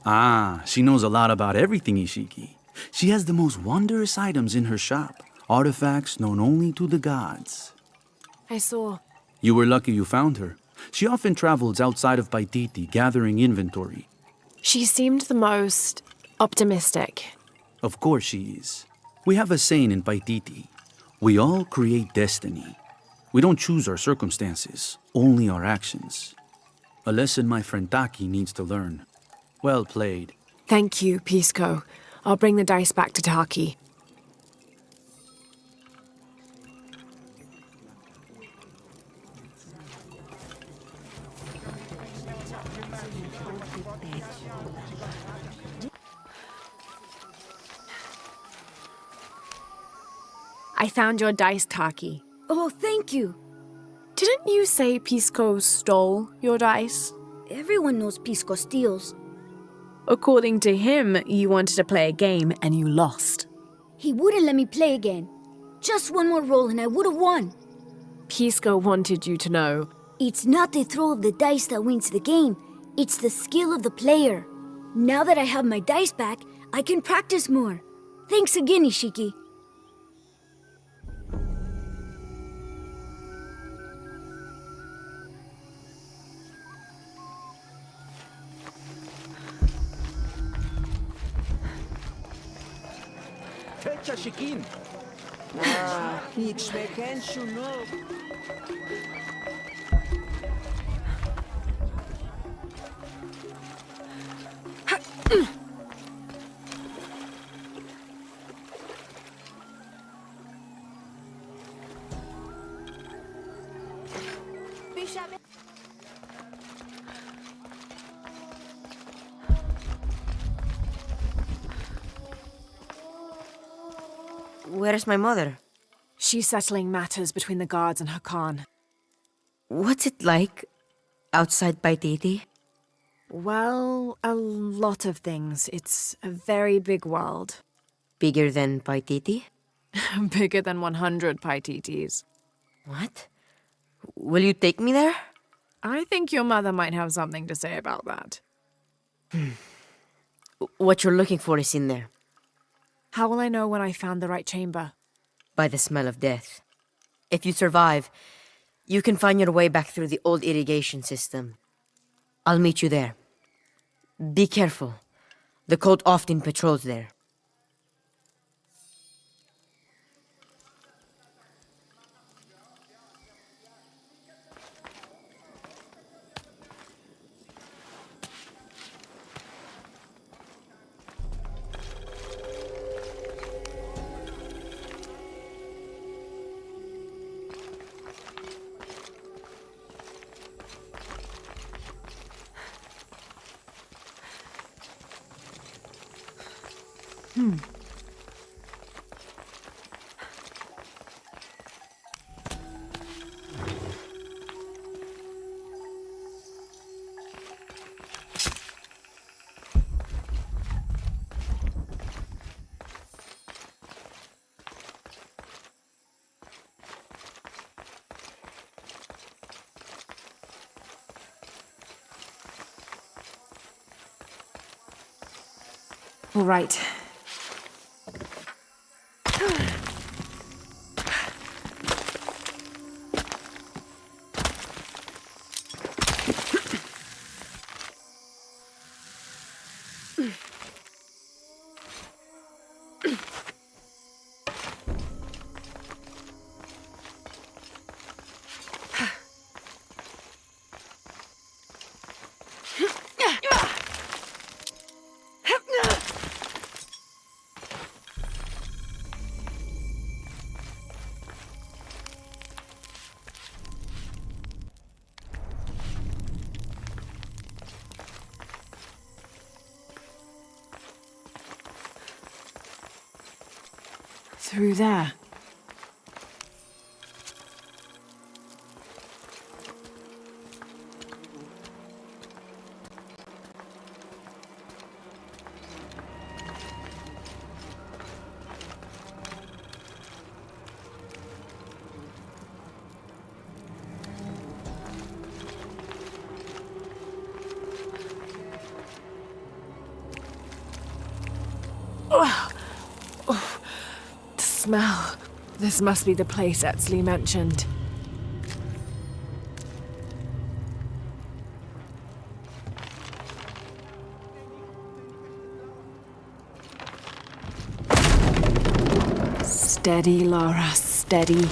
Ah, she knows a lot about everything, Ishiki. She has the most wondrous items in her shop. Artifacts known only to the gods. I saw. You were lucky you found her. She often travels outside of Paititi, gathering inventory. She seemed the most optimistic. Of course she is. We have a saying in Paititi. We all create destiny. We don't choose our circumstances, only our actions. A lesson my friend Takiy needs to learn. Well played. Thank you, Pisco. I'll bring the dice back to Takiy. I found your dice, Takiy. Oh, thank you. Didn't you say Pisco stole your dice? Everyone knows Pisco steals. According to him, you wanted to play a game and you lost. He wouldn't let me play again. Just one more roll and I would have won. Pisco wanted you to know. It's not the throw of the dice that wins the game. It's the skill of the player. Now that I have my dice back, I can practice more. Thanks again, Ishiki. Shikin. Nic mechenshu no. Where's my mother? She's settling matters between the guards and Haken. What's it like outside Paititi? Well, a lot of things. It's a very big world. Bigger than Paititi? Bigger than 100 Paititis. What? Will you take me there? I think your mother might have something to say about that. What you're looking for is in there. How will I know when I found the right chamber? By the smell of death. If you survive, you can find your way back through the old irrigation system. I'll meet you there. Be careful. The cult often patrols there. All right. Through there. Smell. This must be the place Etzli mentioned. Steady, Lara, steady.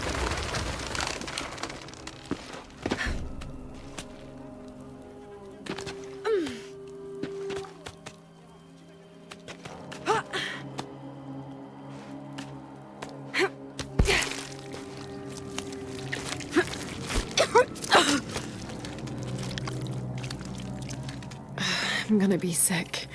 I'm gonna be sick.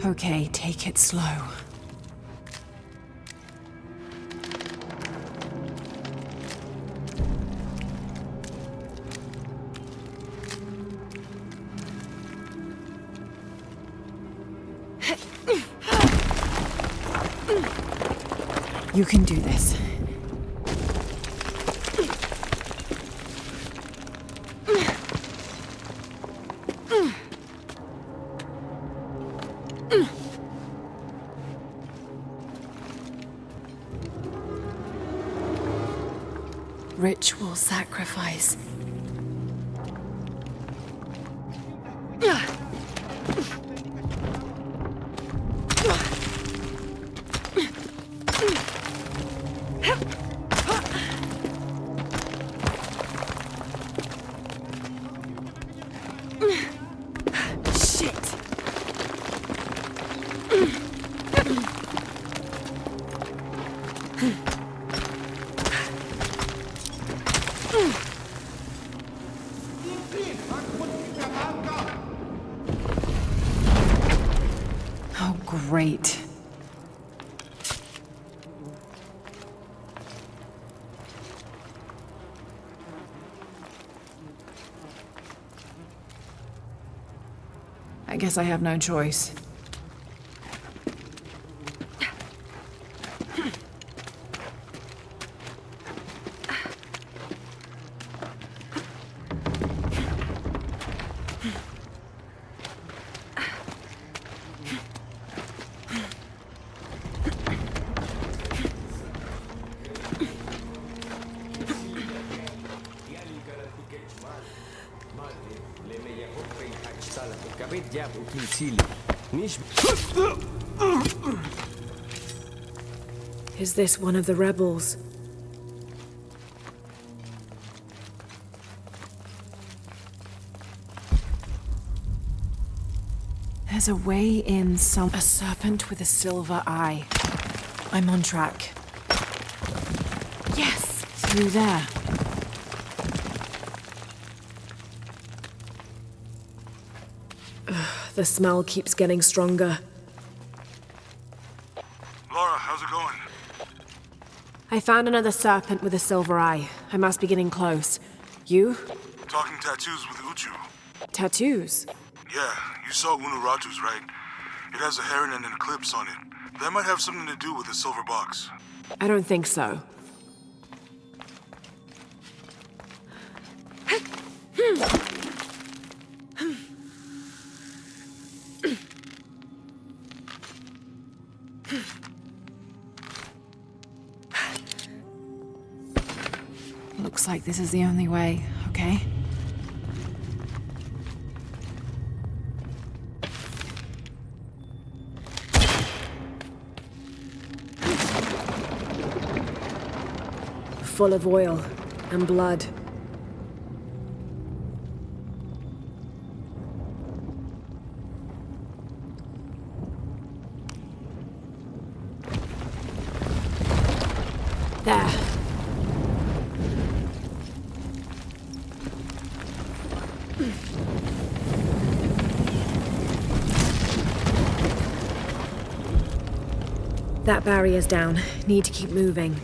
Okay, take it slow. You can do this. Ritual sacrifice. Great. I guess I have no choice. Is this one of the rebels? There's a way in some... A serpent with a silver eye. I'm on track. Yes! through there. The smell keeps getting stronger. Lara, how's it going? I found another serpent with a silver eye. I must be getting close. You? Talking tattoos with Uchu. Tattoos? Yeah, you saw Unuratu's, right? It has a heron and an eclipse on it. That might have something to do with the silver box. I don't think so. Looks like this is the only way, okay? Full of oil and blood. There. That barrier's down. Need to keep moving.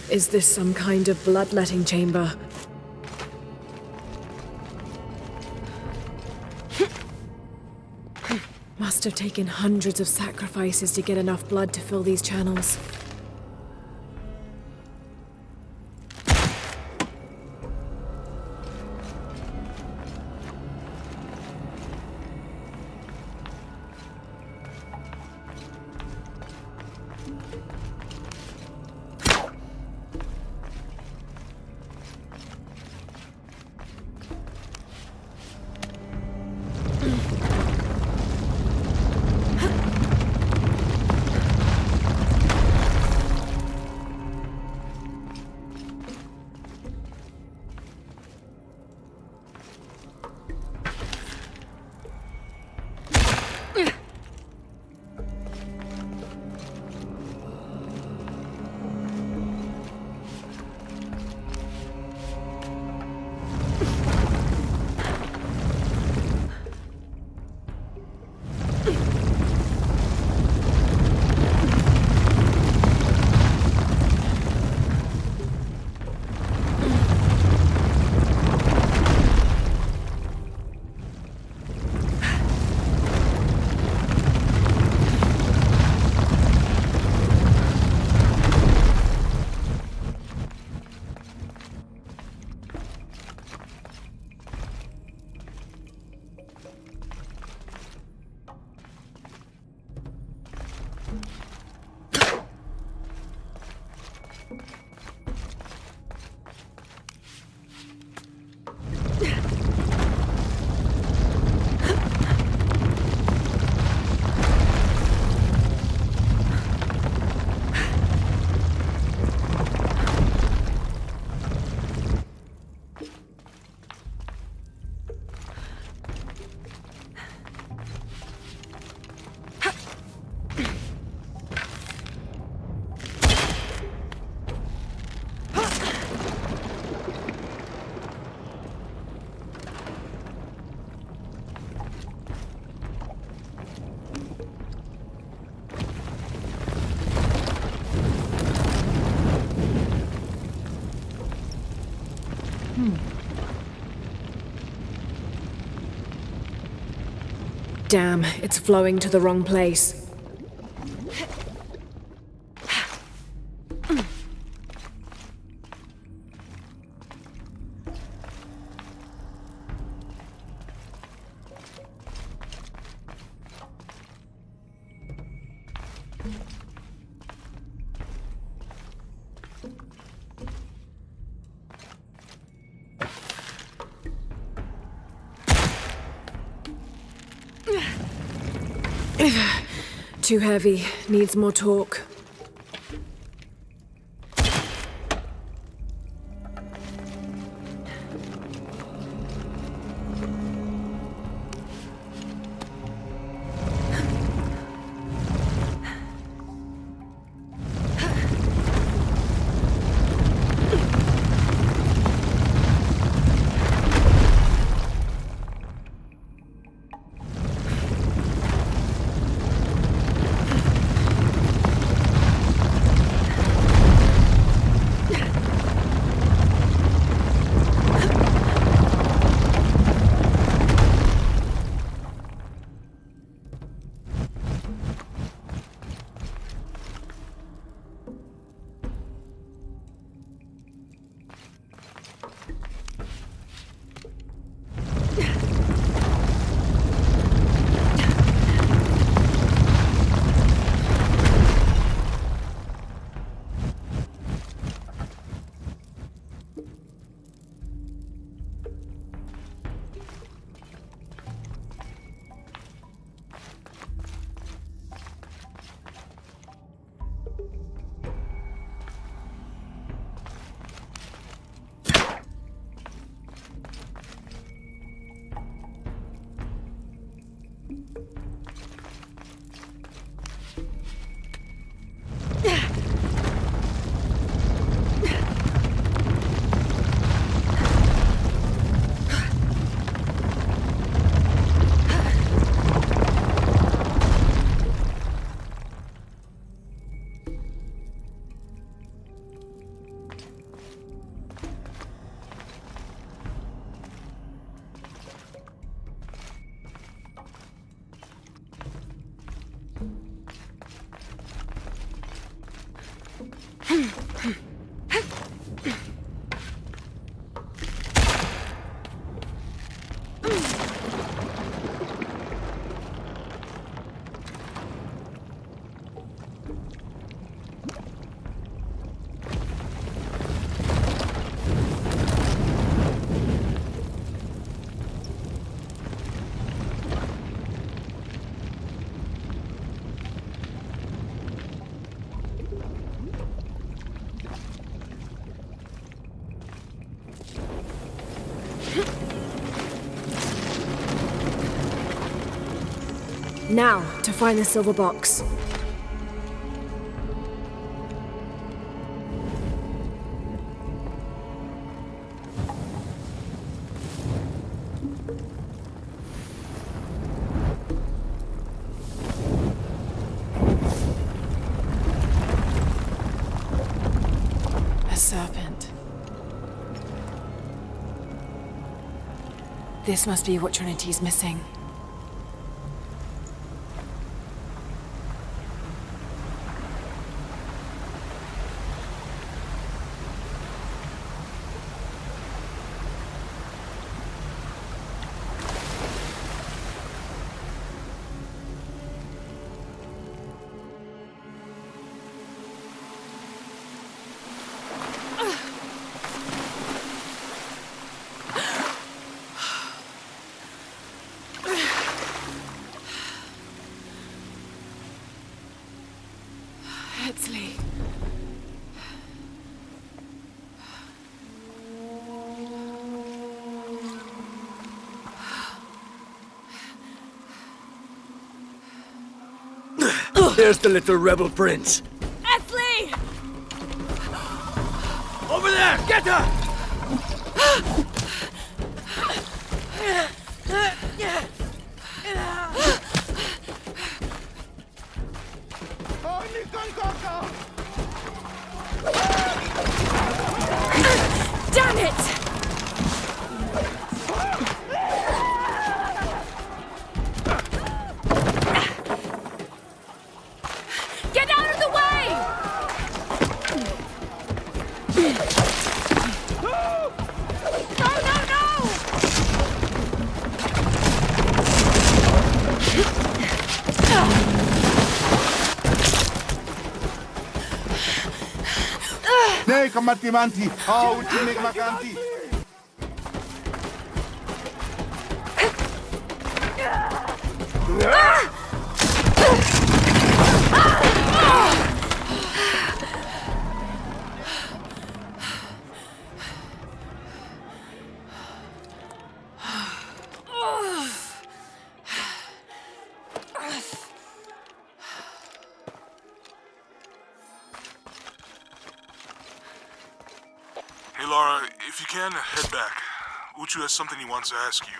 Is this some kind of bloodletting chamber? Must have taken hundreds of sacrifices to get enough blood to fill these channels. Damn, it's flowing to the wrong place. Too heavy. Needs more torque. Now, to find the silver box. A serpent. This must be what Trinity's missing. There's the little rebel prince. Esley! Over there! Get her! Damn it! Get out of the way! No, no, no! Nee, kamati manti. Oh, uchinik makanti. Lara, if you can, head back. Uchu has something he wants to ask you.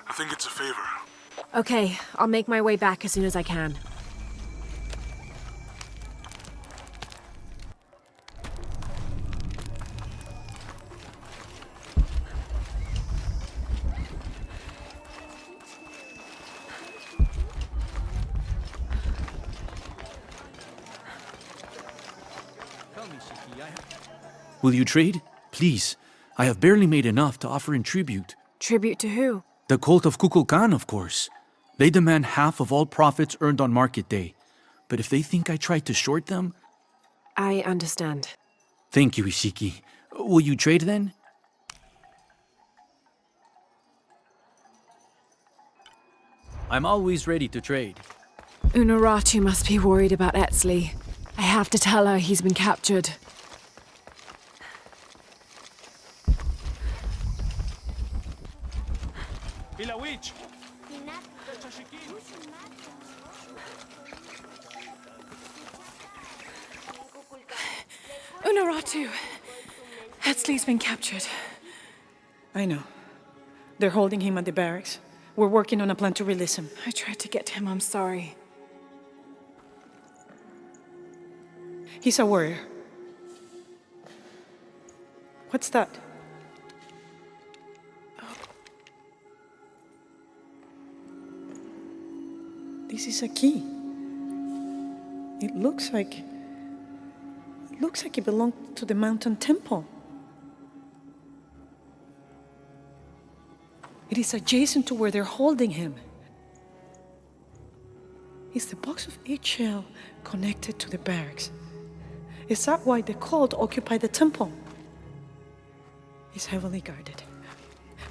I think it's a favor. Okay, I'll make my way back as soon as I can. Will you trade? Please. I have barely made enough to offer in tribute. Tribute to who? The cult of Kukulkan, of course. They demand half of all profits earned on market day. But if they think I tried to short them... I understand. Thank you, Ishiki. Will you trade then? I'm always ready to trade. Unuratu must be worried about Etzli. I have to tell her he's been captured. Witch! Unuratu! Etzli's been captured. I know. They're holding him at the barracks. We're working on a plan to release him. I tried to get to him, I'm sorry. He's a warrior. What's that? This is a key. It looks like it belonged to the mountain temple. It is adjacent to where they're holding him. Is the box of eggshell connected to the barracks? Is that why the cult occupied the temple? It's heavily guarded.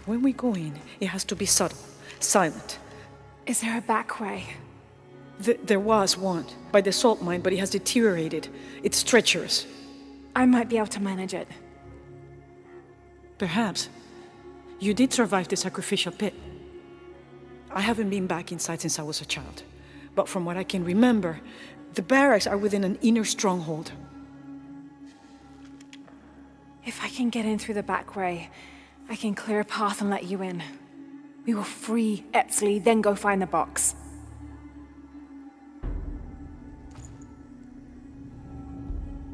When we go in, it has to be subtle, silent. Is there a back way? There was one, by the salt mine, but it has deteriorated. It's treacherous. I might be able to manage it. Perhaps. You did survive the sacrificial pit. I haven't been back inside since I was a child. But from what I can remember, the barracks are within an inner stronghold. If I can get in through the back way, I can clear a path and let you in. We will free Etzli, then go find the box.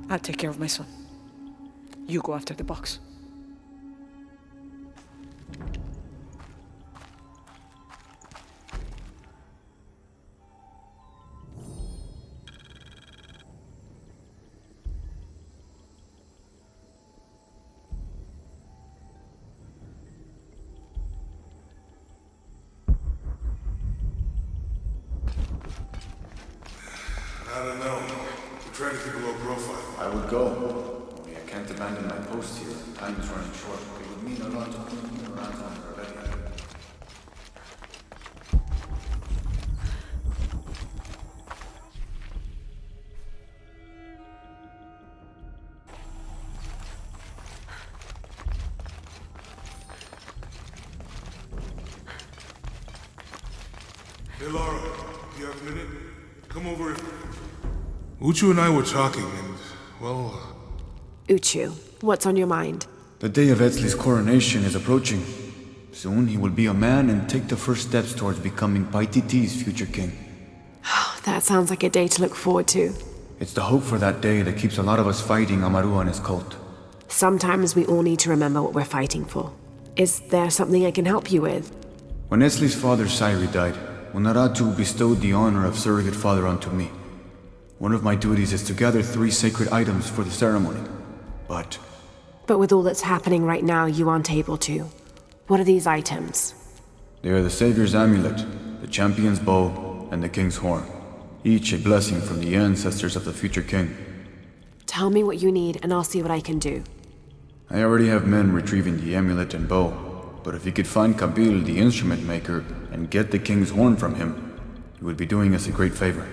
I'll take care of my son. You go after the box. I don't know. We're trying to keep a low profile. I would go. Only I can't abandon my post here. Time is running short. It would mean a lot to put me around on already. Hey, Lara, you have a minute? Come over here. Uchu and I were talking, and, well... Uchu, what's on your mind? The day of Etzli's coronation is approaching. Soon he will be a man and take the first steps towards becoming Paititi's future king. That sounds like a day to look forward to. It's the hope for that day that keeps a lot of us fighting Amaru and his cult. Sometimes we all need to remember what we're fighting for. Is there something I can help you with? When Etzli's father Sairi died, Unuratu bestowed the honor of surrogate father onto me. One of my duties is to gather 3 sacred items for the ceremony. But with all that's happening right now, you aren't able to. What are these items? they are the Savior's amulet, the champion's bow, and the king's horn. Each a blessing from the ancestors of the future king. Tell me what you need and I'll see what I can do. I already have men retrieving the amulet and bow, but if you could find Kabil, the instrument maker, and get the king's horn from him, you would be doing us a great favor.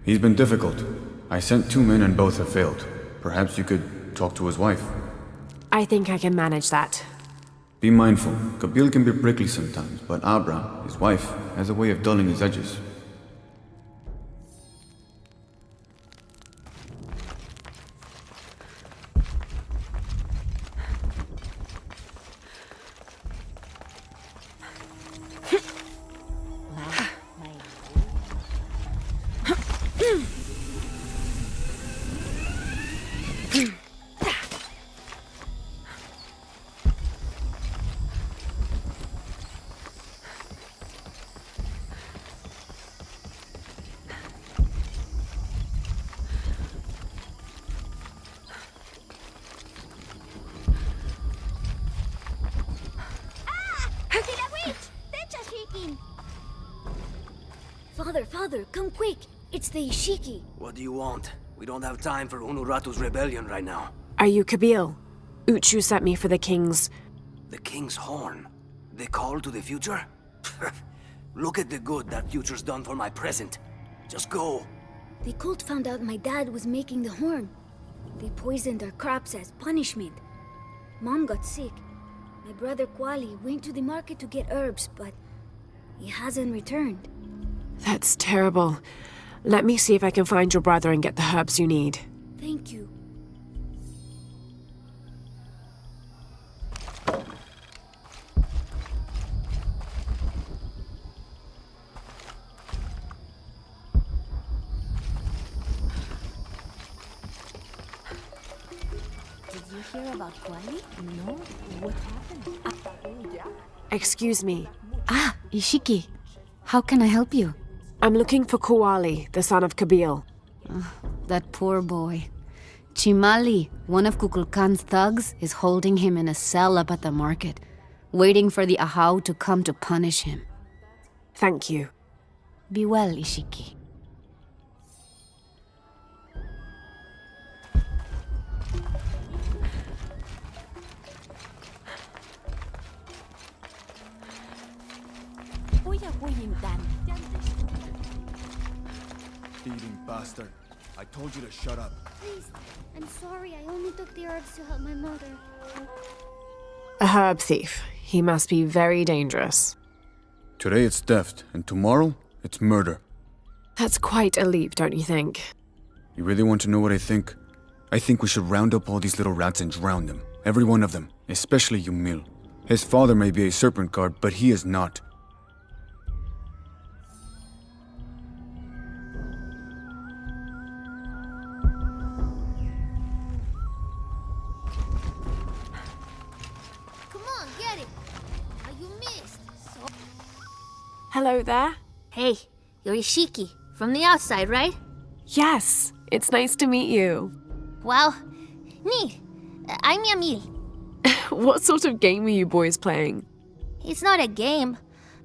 He's been difficult. I sent 2 men and both have failed. Perhaps you could talk to his wife. I think I can manage that. Be mindful. Kabil can be prickly sometimes, but Abra, his wife, has a way of dulling his edges. Father, come quick! It's the Ishiki. What do you want? We don't have time for Unuratu's rebellion right now. Are you Kabil? Uchu sent me for the king's... The king's horn? The call to the future? Look at the good that future's done for my present. Just go. The cult found out my dad was making the horn. They poisoned our crops as punishment. Mom got sick. My brother Kwali went to the market to get herbs, but he hasn't returned. That's terrible. Let me see if I can find your brother and get the herbs you need. Thank you. Did you hear about Kwali? No? What happened? Excuse me. Ah, Ishiki. How can I help you? I'm looking for Kuwali, the son of Kabil. That poor boy. Chimali, one of Kukulkan's thugs, is holding him in a cell up at the market, waiting for the Ahau to come to punish him. Thank you. Be well, Ishiki. Thieving bastard. I told you to shut up. Please, I'm sorry. I only took the herbs to help my mother. A herb thief. He must be very dangerous. Today it's theft, and tomorrow it's murder. That's quite a leap, don't you think? You really want to know what I think? I think we should round up all these little rats and drown them. Every one of them, especially Yumil. His father may be a serpent guard, but he is not. Hello there. Hey, you're Ishiki, from the outside, right? Yes, it's nice to meet you. Well, neat. I'm Yamil. What sort of game are you boys playing? It's not a game.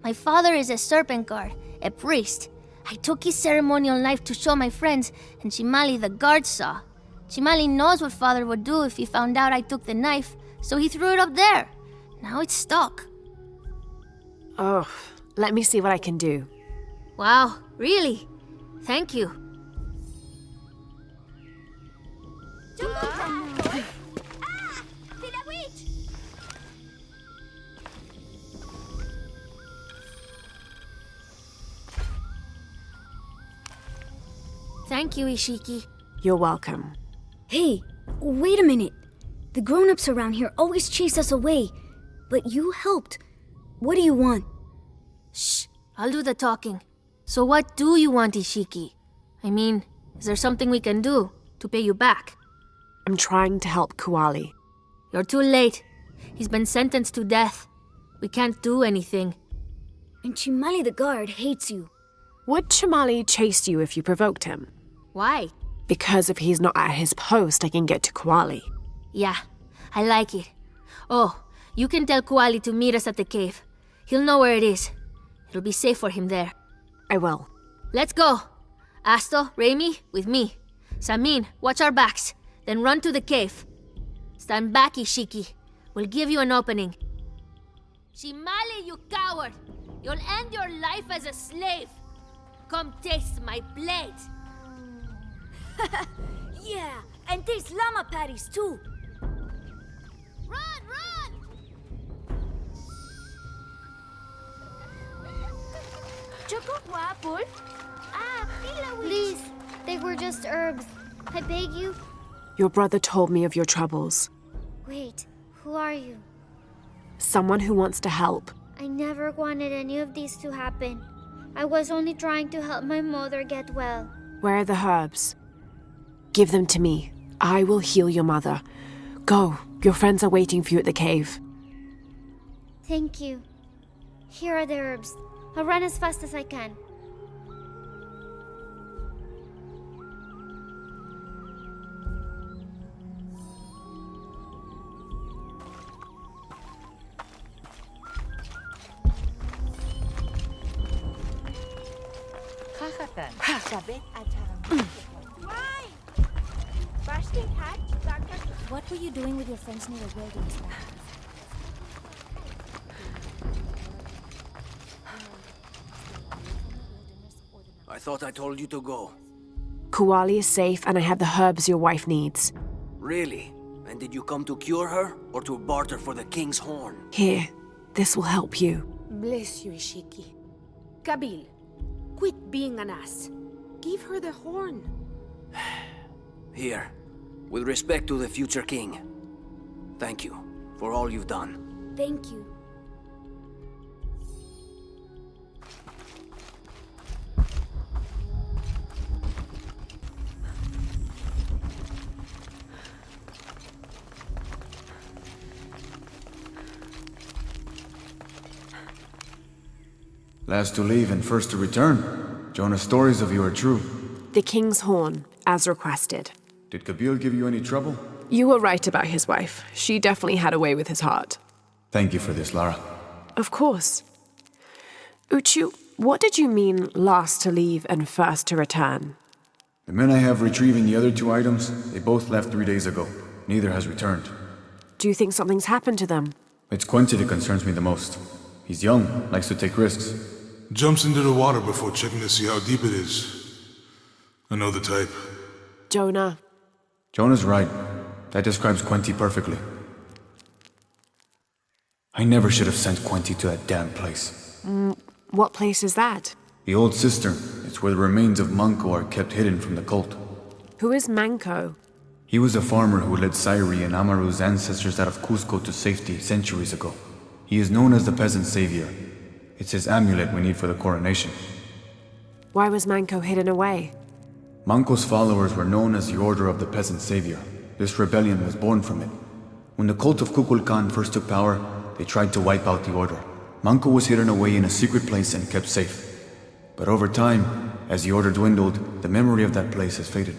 My father is a serpent guard, a priest. I took his ceremonial knife to show my friends, and Chimali the guard saw. Chimali knows what father would do if he found out I took the knife, so he threw it up there. Now it's stuck. Oh, let me see what I can do. Wow, really? Thank you. Thank you, Ishiki. You're welcome. Hey, wait a minute. The grown-ups around here always chase us away, but you helped. What do you want? Shh, I'll do the talking. So what do you want, Ishiki? I mean, is there something we can do to pay you back? I'm trying to help Kuwali. You're too late. He's been sentenced to death. We can't do anything. And Chimali the guard hates you. Would Chimali chase you if you provoked him? Why? Because if he's not at his post, I can get to Kuwali. Yeah, I like it. Oh, you can tell Kuwali to meet us at the cave. He'll know where it is. It'll be safe for him there. I will. Let's go. Asto, Raimi, with me. Samin, watch our backs. Then run to the cave. Stand back, Ishiki. We'll give you an opening. Chimali, you coward! You'll end your life as a slave. Come taste my blade. Yeah, and taste llama patties too. Run, run! Please, they were just herbs. I beg you. Your brother told me of your troubles. Wait, who are you? Someone who wants to help. I never wanted any of these to happen. I was only trying to help my mother get well. Where are the herbs? Give them to me. I will heal your mother. Go. Your friends are waiting for you at the cave. Thank you. Here are the herbs. I'll run as fast as I can. What were you doing with your friends near the wilderness path? I thought I told you to go. Kuwali is safe and I have the herbs your wife needs. Really? And did you come to cure her, or to barter for the king's horn? Here, this will help you. Bless you, Ishiki. Kabil, quit being an ass. Give her the horn. Here, with respect to the future king. Thank you for all you've done. Thank you. Last to leave and first to return. Jonah's stories of you are true. The king's horn, as requested. Did Kabil give you any trouble? You were right about his wife. She definitely had a way with his heart. Thank you for this, Lara. Of course. Uchu, what did you mean last to leave and first to return? The men I have retrieving the other 2 items, they both left 3 days ago. Neither has returned. Do you think something's happened to them? It's Quinty that concerns me the most. He's young, likes to take risks. Jumps into the water before checking to see how deep it is. I know the type. Jonah. Jonah's right. That describes Quinty perfectly. I never should have sent Quinty to that damn place. What place is that? The old cistern. It's where the remains of Manco are kept hidden from the cult. Who is Manco? He was a farmer who led Sairi and Amaru's ancestors out of Cusco to safety centuries ago. He is known as the peasant savior. It's his amulet we need for the coronation. Why was Manco hidden away? Manco's followers were known as the Order of the Peasant Savior. This rebellion was born from it. When the cult of Kukulkan first took power, they tried to wipe out the order. Manco was hidden away in a secret place and kept safe. But over time, as the order dwindled, the memory of that place has faded.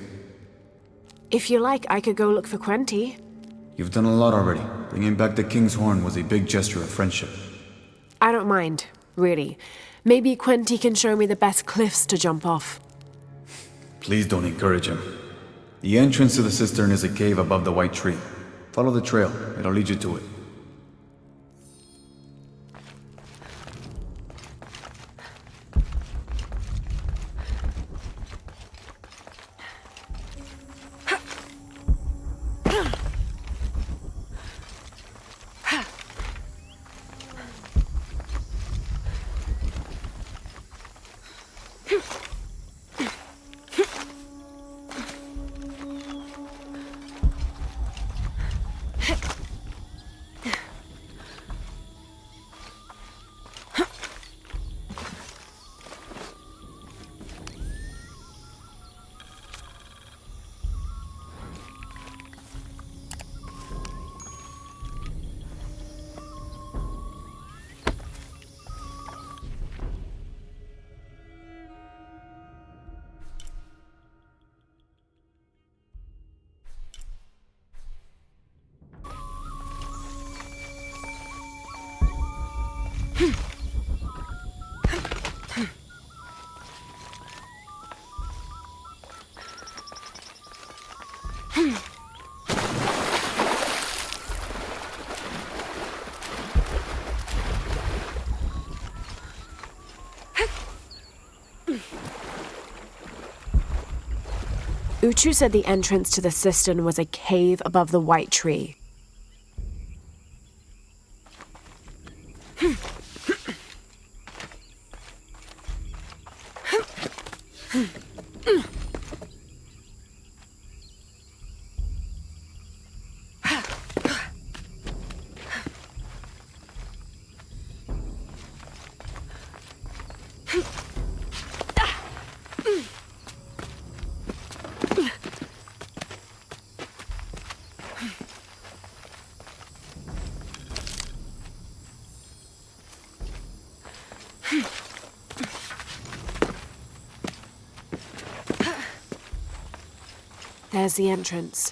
If you like, I could go look for Quinty. You've done a lot already. Bringing back the King's Horn was a big gesture of friendship. I don't mind, really. Maybe Quinty can show me the best cliffs to jump off. Please don't encourage him. The entrance to the cistern is a cave above the white tree. Follow the trail. It'll lead you to it. Uchu said the entrance to the cistern was a cave above the white tree. There's the entrance.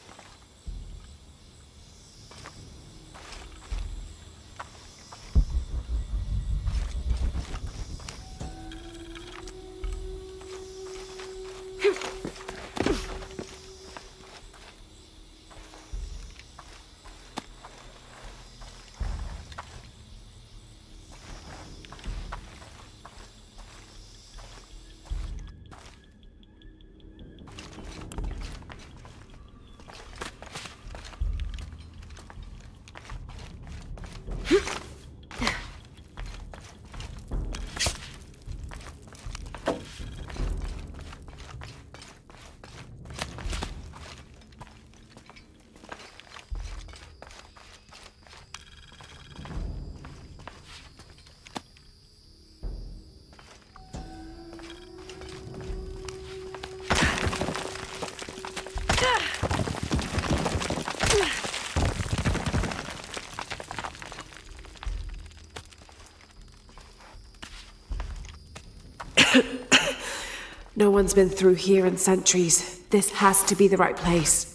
No one's been through here in centuries. This has to be the right place.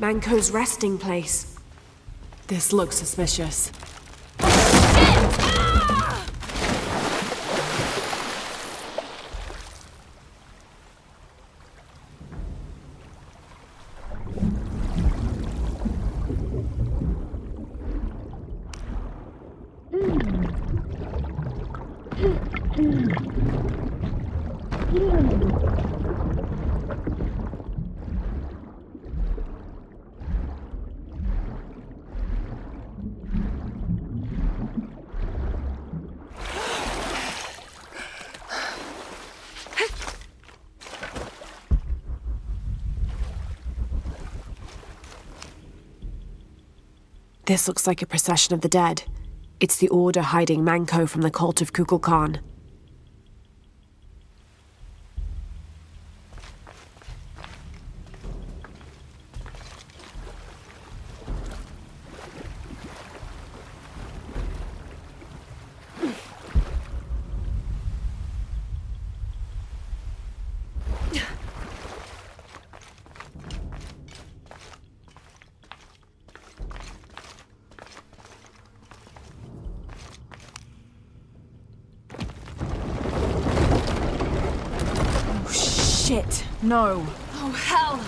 Manco's resting place. This looks suspicious. This looks like a procession of the dead. It's the Order hiding Manco from the cult of Kukulkan. Shit, no. Oh, hell!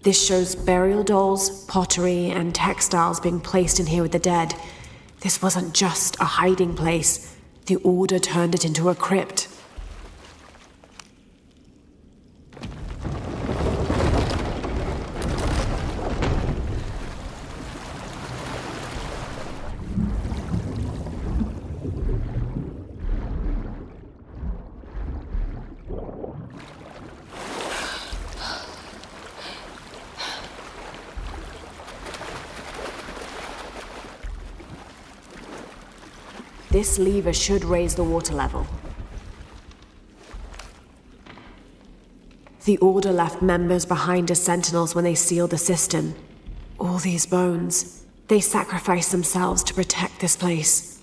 This shows burial dolls, pottery, and textiles being placed in here with the dead. This wasn't just a hiding place. The Order turned it into a crypt. This lever should raise the water level. The Order left members behind as sentinels when they sealed the cistern. All these bones, they sacrificed themselves to protect this place.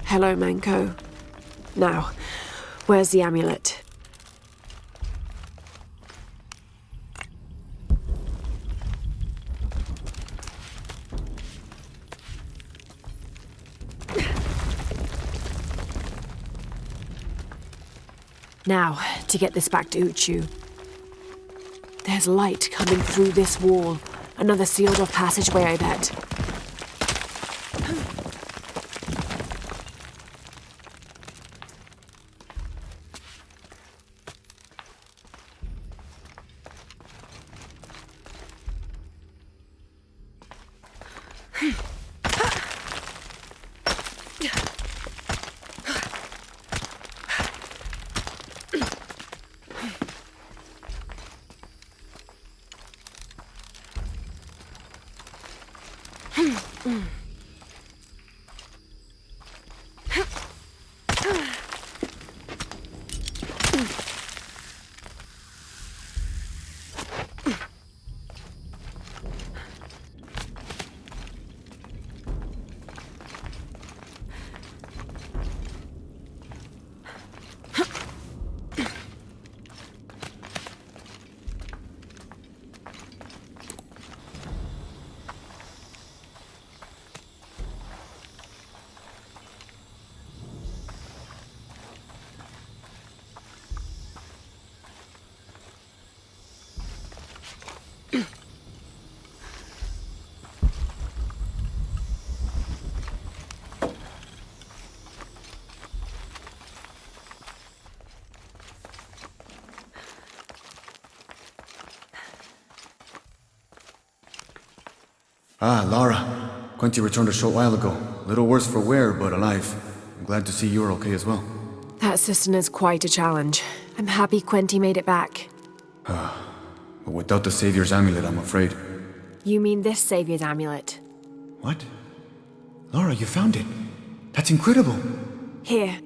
Hello, Manko. Now, where's the amulet? Now, to get this back to Uchu. There's light coming through this wall. Another sealed-off passageway, I bet. Ah, Lara. Quinty returned a short while ago. Little worse for wear, but alive. I'm glad to see you're okay as well. That system is quite a challenge. I'm happy Quinty made it back. But without the Savior's amulet, I'm afraid. You mean this Savior's amulet? What? Lara, you found it. That's incredible. Here.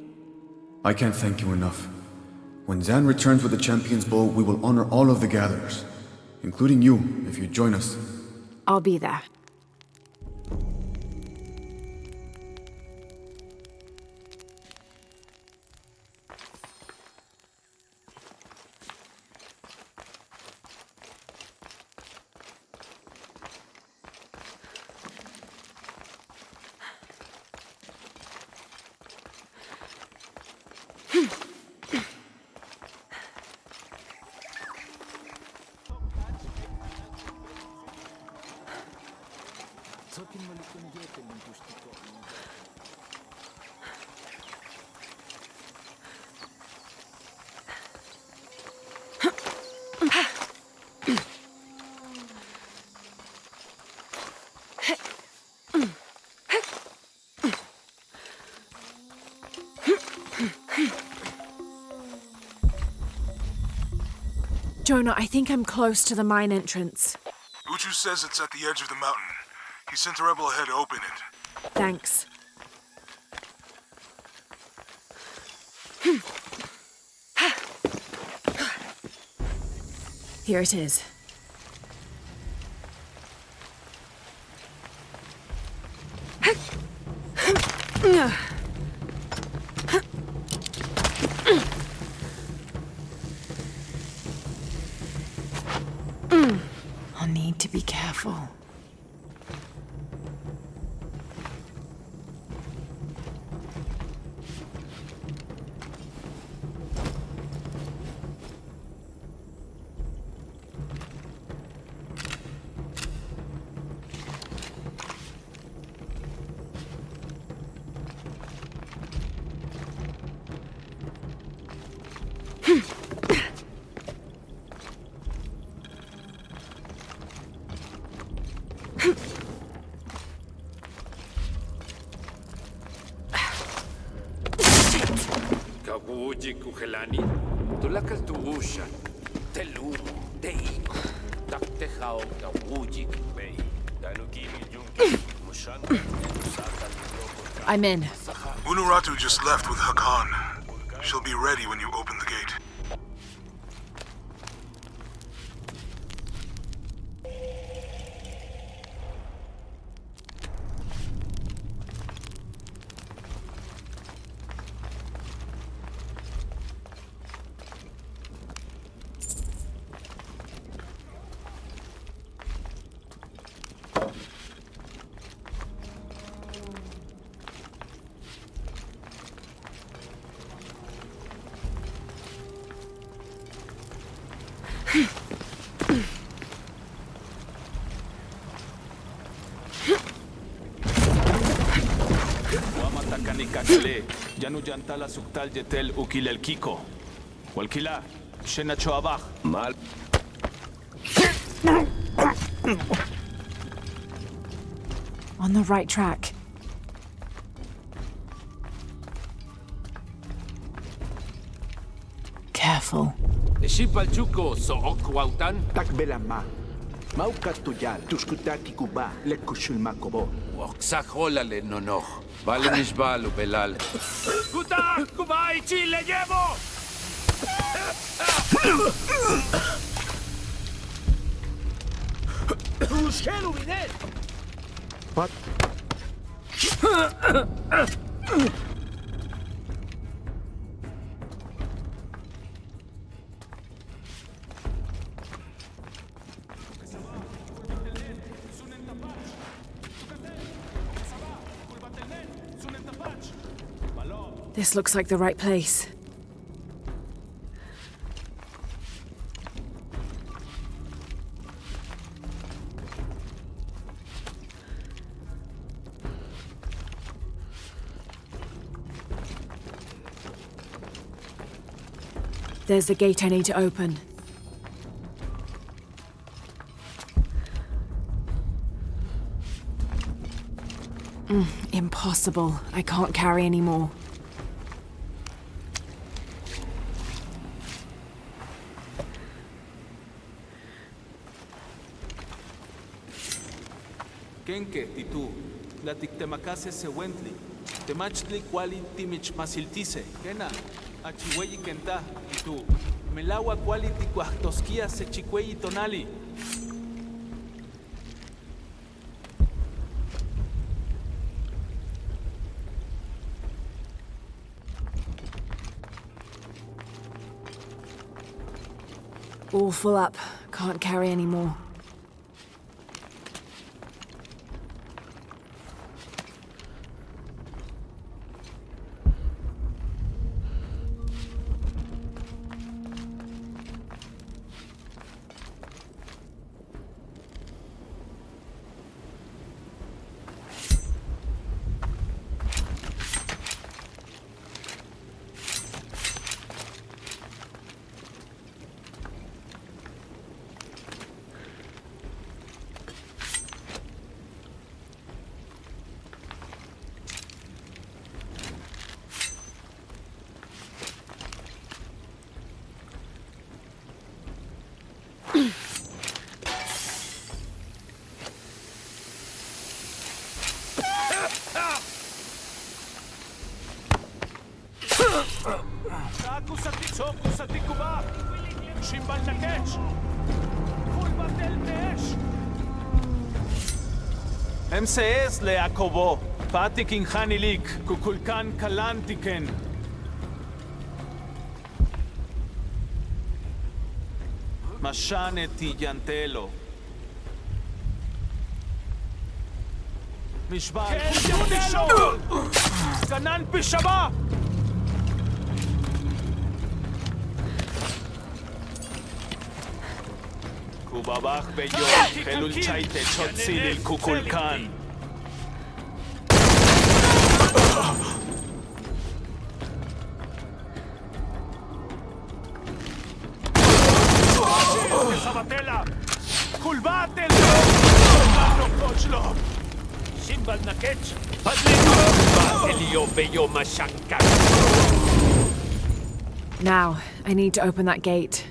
I can't thank you enough. When Zan returns with the Champion's Bow, we will honor all of the gatherers. Including you, if you join us. I'll be there. Jonah, I think I'm close to the mine entrance. Uchu says it's at the edge of the mountain. He sent a rebel ahead to open it. Thanks. Here it is. I'll need to be careful. Kuhelani, tulakal tuusha, telu, teiko, taktehao, tawujik, bay, dalugimi junki, I'm in. Unuratu just left with Haken. She'll be ready when you open the gate. Janujantala suktal jetel ukilel kiko. Walkila, shena choabach. Mal. On the right track. Careful. Shipalchuko so okwautan. Takbelama. Maukatuyal, tuskutaki kuba, lekushulmakobo. Oxajolale nonoch. Vale nisbalu belal. Kuta, kubai chile llevo. Ushelu vinet. What? This looks like the right place. There's the gate I need to open. Impossible. I can't carry anymore. Kenke, titu, la tiktemakase se wentli, temachli kuali timich masiltise, kena, achihueyi kenta, titu, melawa kuali tikuahtoskia se chicueyi tonali. All full up. Can't carry anymore. MCS le akobo, patikin hanilik, kukulkan kalantiken. Mashaneti yantelo. Mishbal, Kanan pishaba! Kubabach beyo, helul chaite chotzilil kukulkan. Sabatela! Kulbatel! Mano kochlo! Simbal nakech! Elio beyo mashanka! Now, I need to open that gate.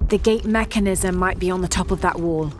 The gate mechanism might be on the top of that wall.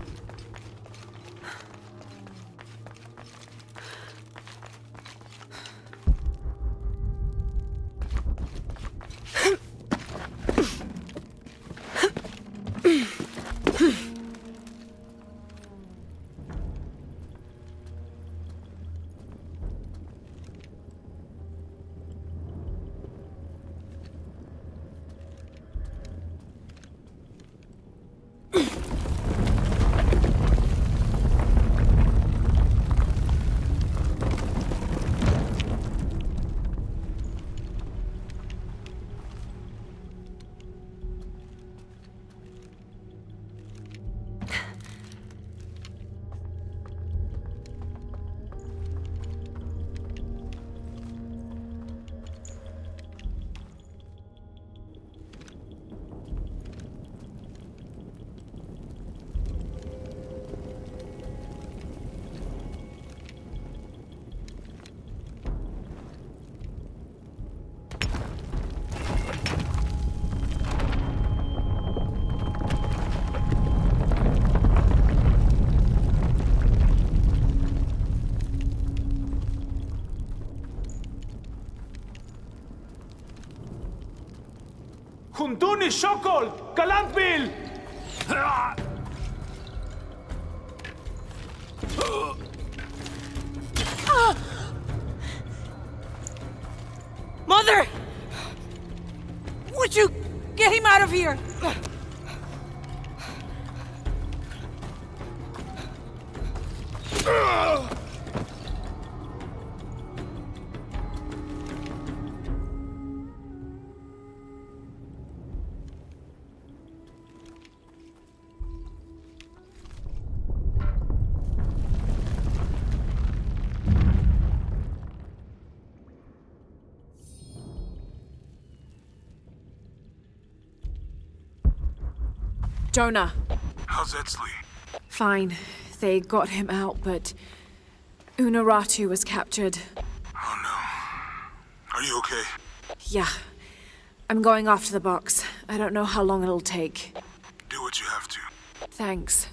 Hunduni Shokol! Galantbil! Mother! Would you get him out of here? Jonah. How's Etzli? Fine. They got him out, but Unaratu was captured. Oh no. Are you okay? Yeah. I'm going after the box. I don't know how long it'll take. Do what you have to. Thanks.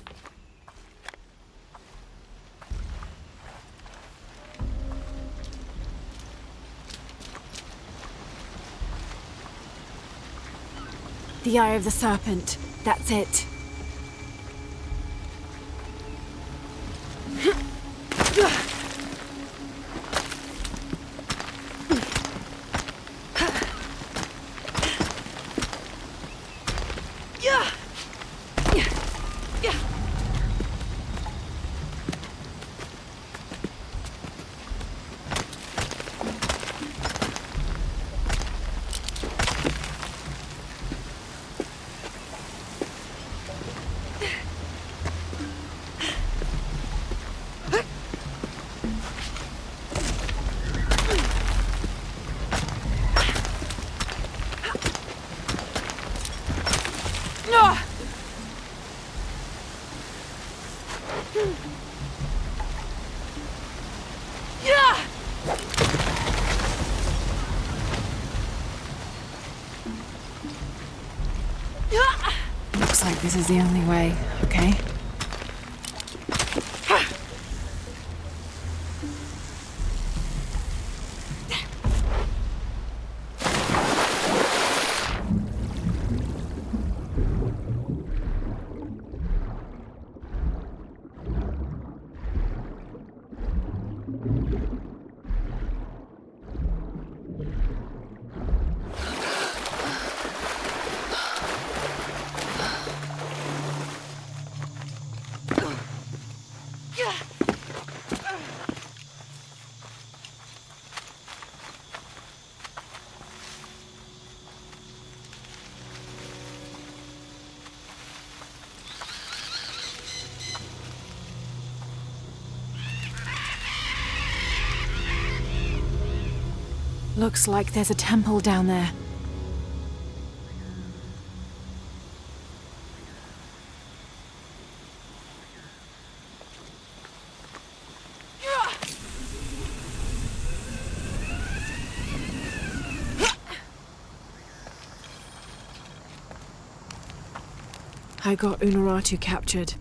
The Eye of the Serpent. That's it. Looks like this is the only way, okay? Looks like there's a temple down there. I got Unuratu captured.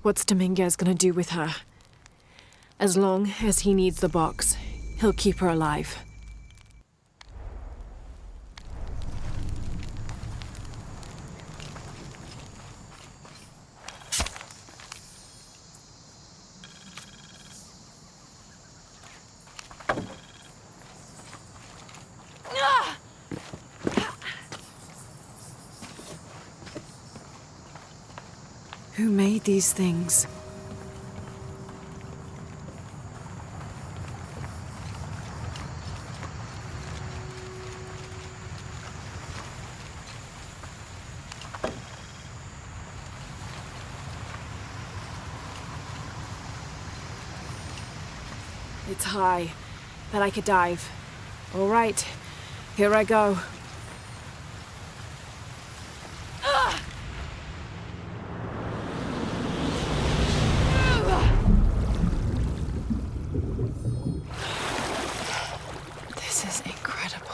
What's Dominguez gonna do with her? As long as he needs the box, he'll keep her alive. Who made these things? It's high, but I could dive. All right, here I go. This is incredible.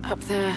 Up there.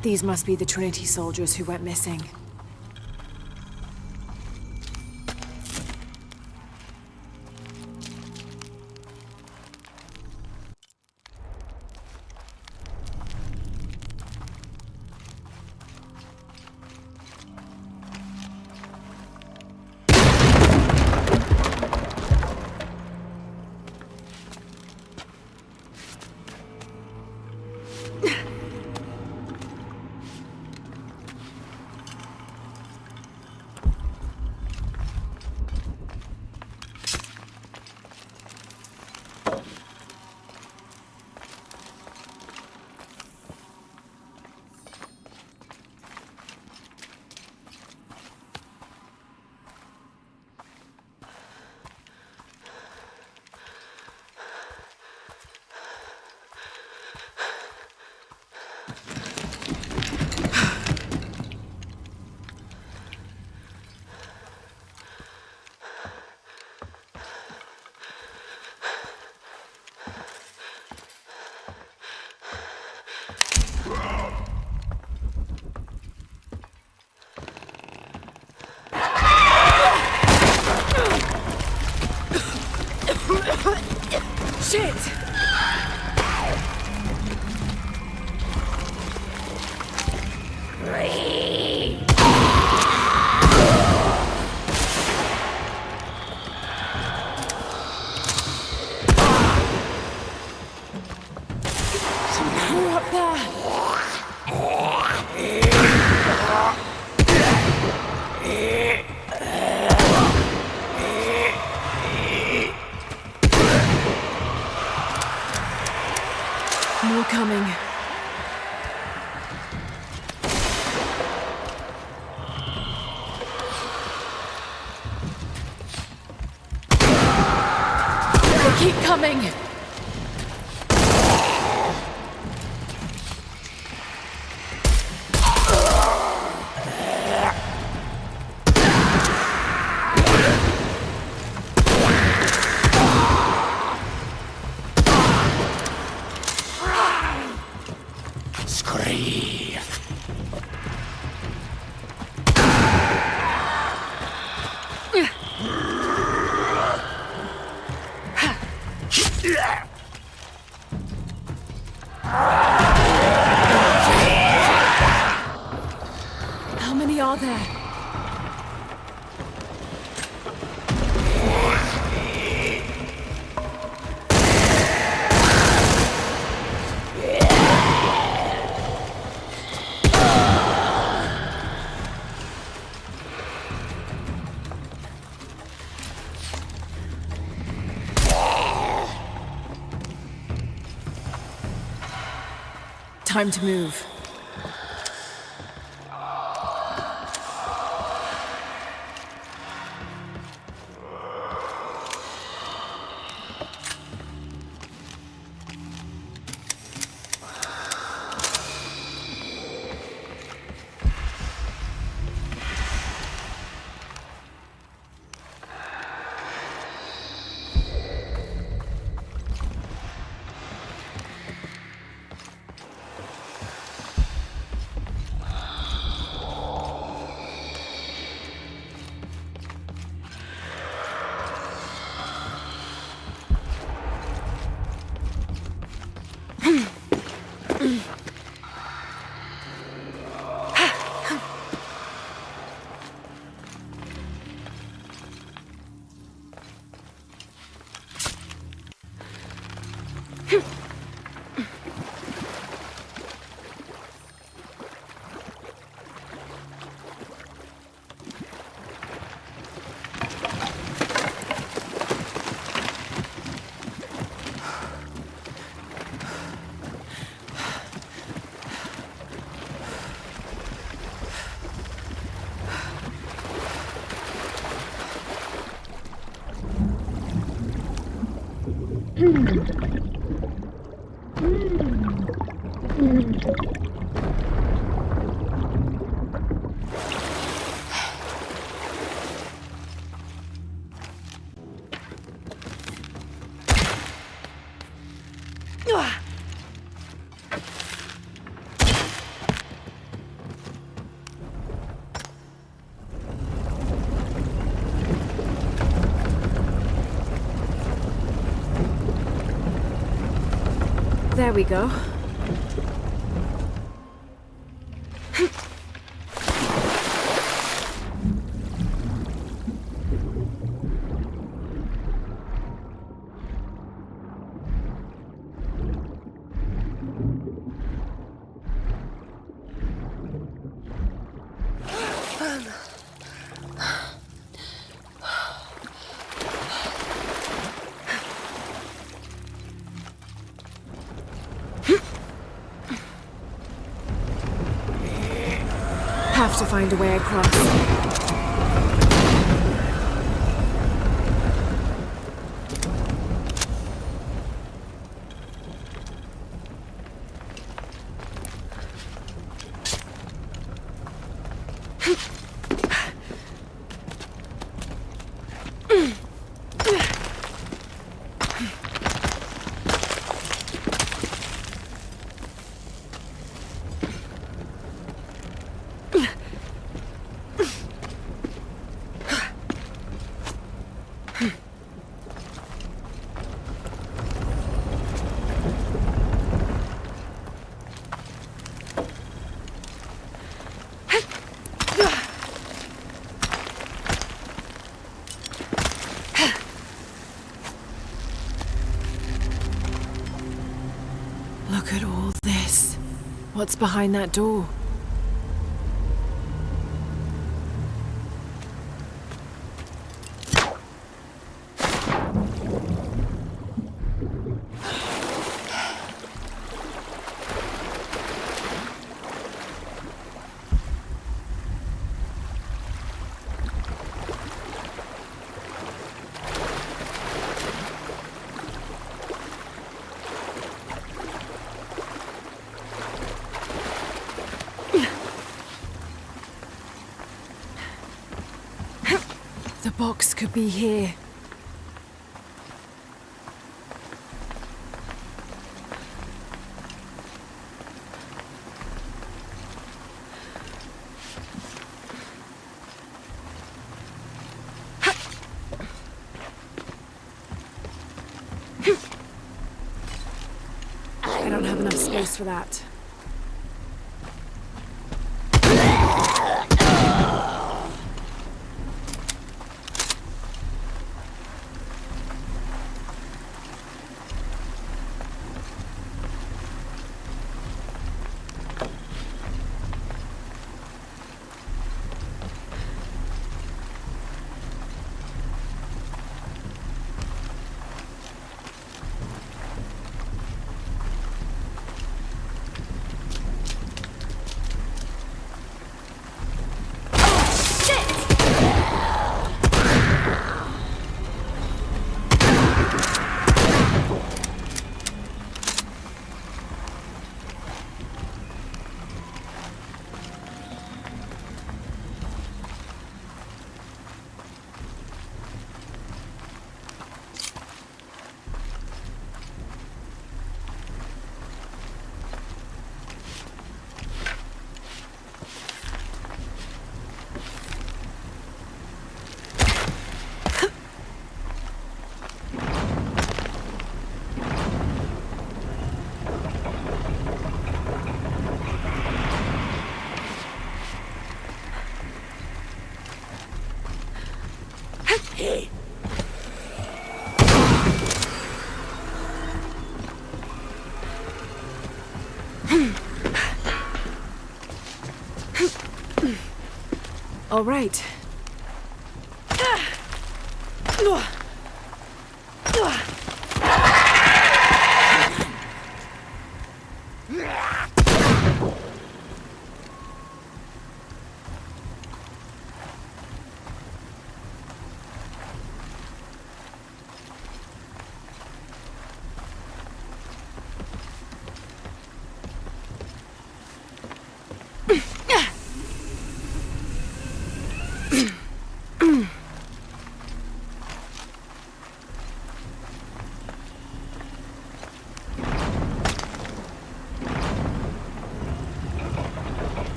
These must be the Trinity soldiers who went missing. Shit! We're up there! More coming. They keep coming! How many are there? Time to move. There we go. Have to find a way across. Look at all this. What's behind that door? The box could be here. I don't have enough space for that. All right.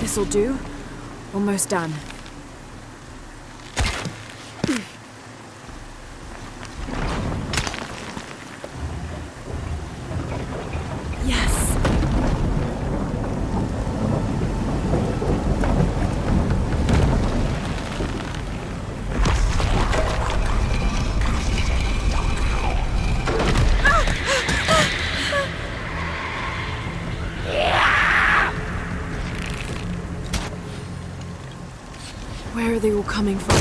This'll do. Almost done. Yes! Where are they all coming from?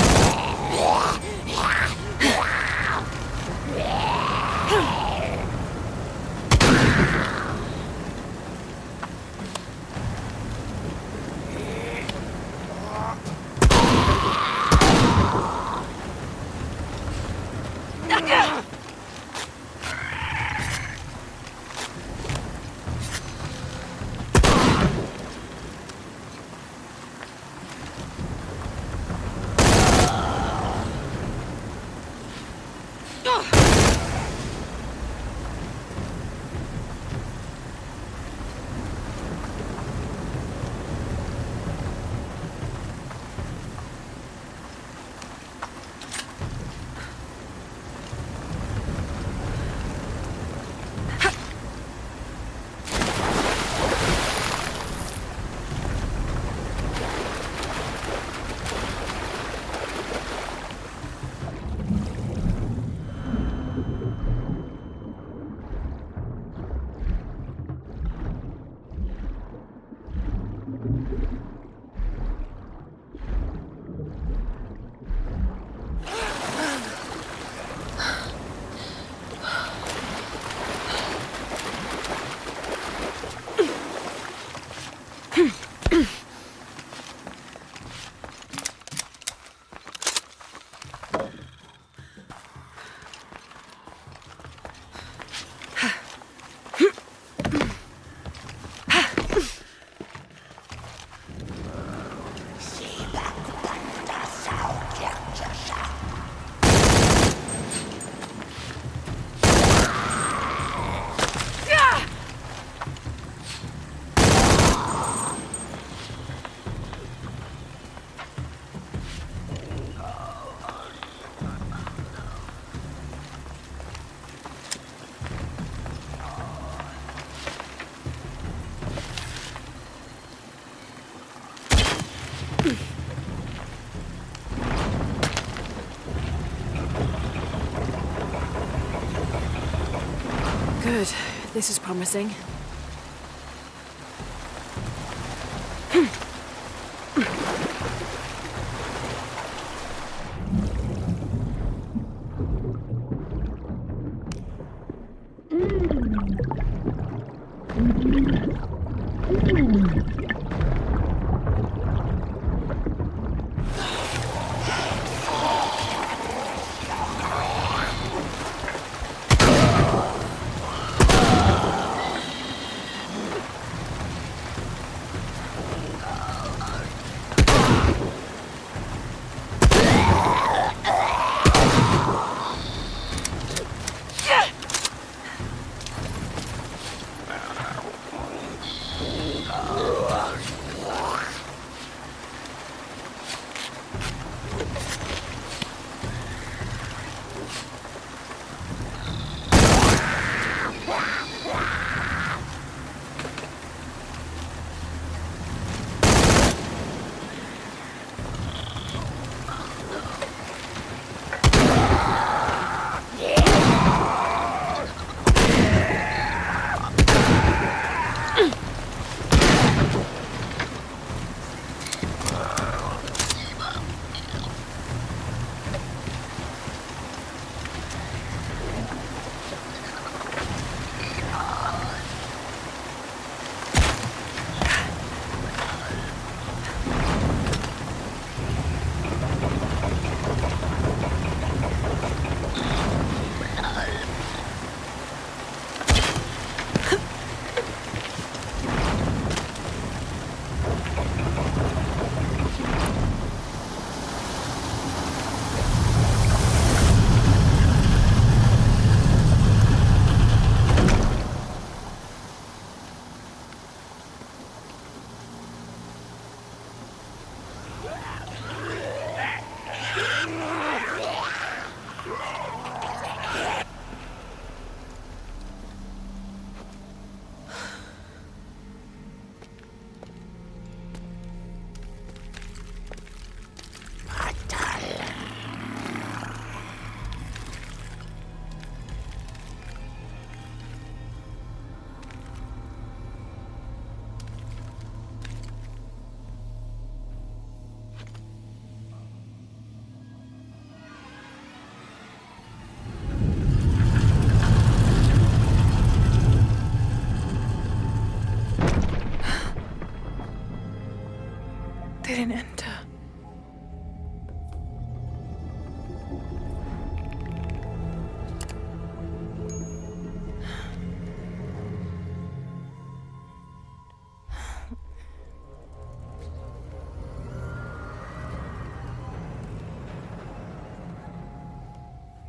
Good. This is promising.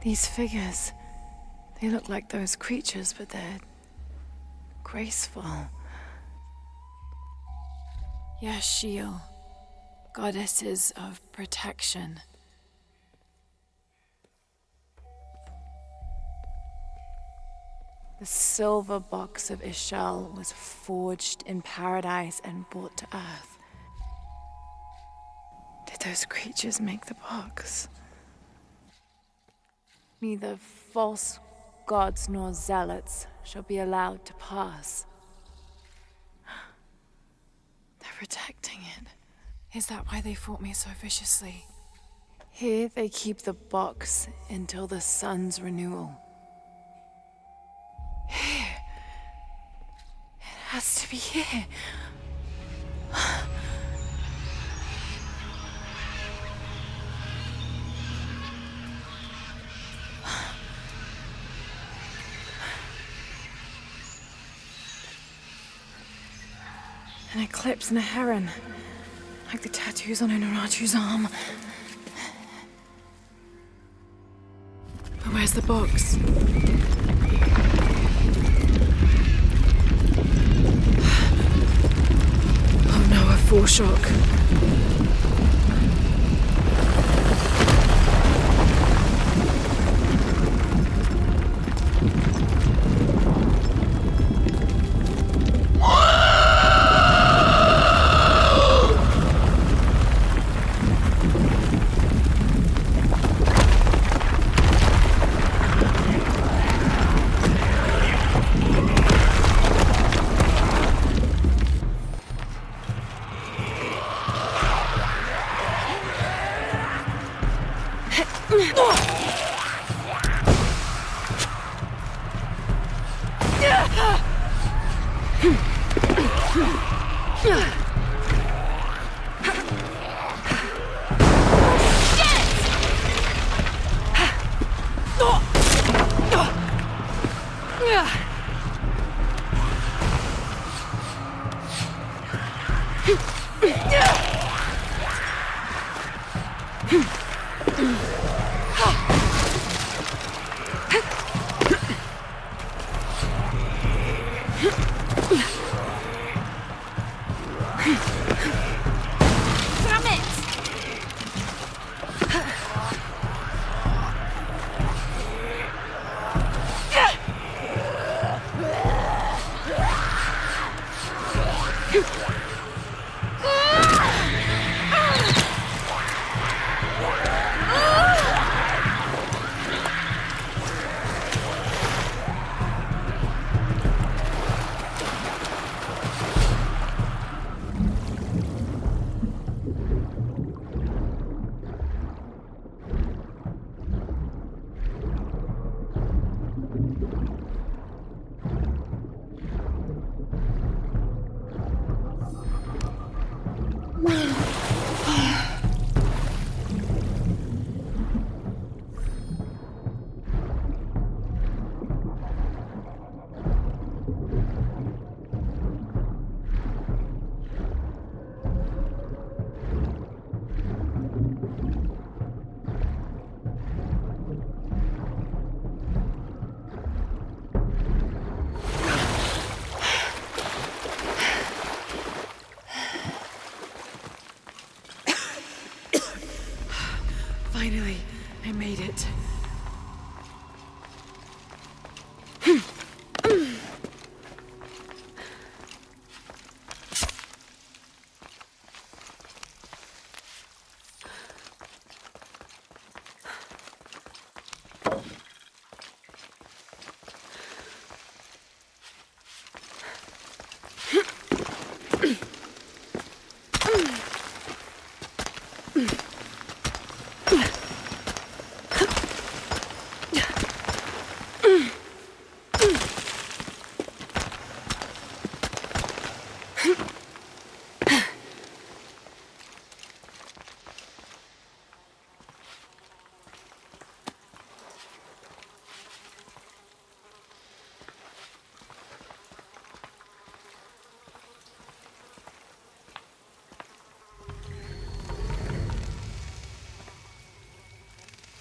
These figures, they look like those creatures, but they're graceful. Yashiel, goddesses of protection. The silver box of Ishal was forged in paradise and brought to Earth. Did those creatures make the box? Neither false gods nor zealots shall be allowed to pass. They're protecting it. Is that why they fought me so viciously? Here they keep the box until the sun's renewal. Here. It has to be here. An eclipse and a heron, like the tattoos on Unuratu's arm. But where's the box? Oh no, a foreshock.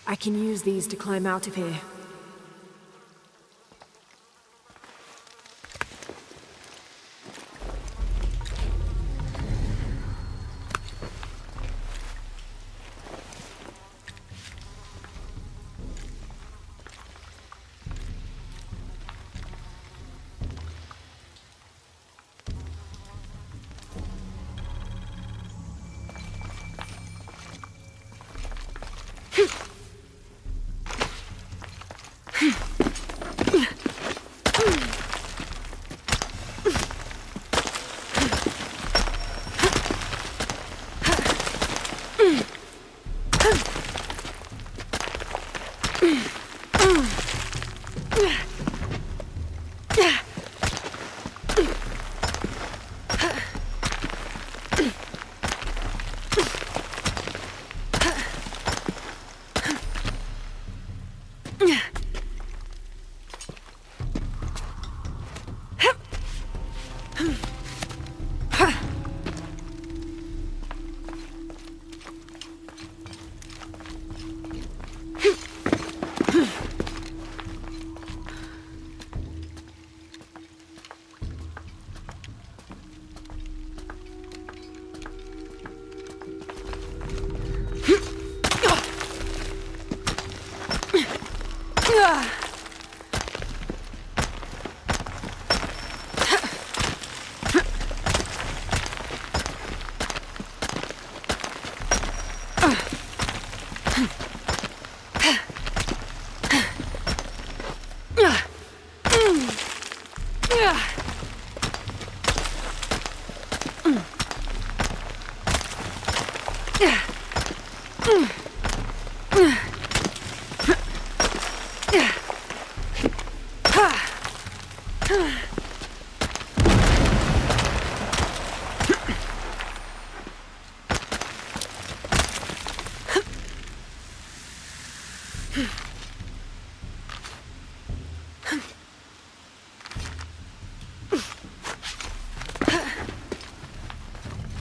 I can use these to climb out of here.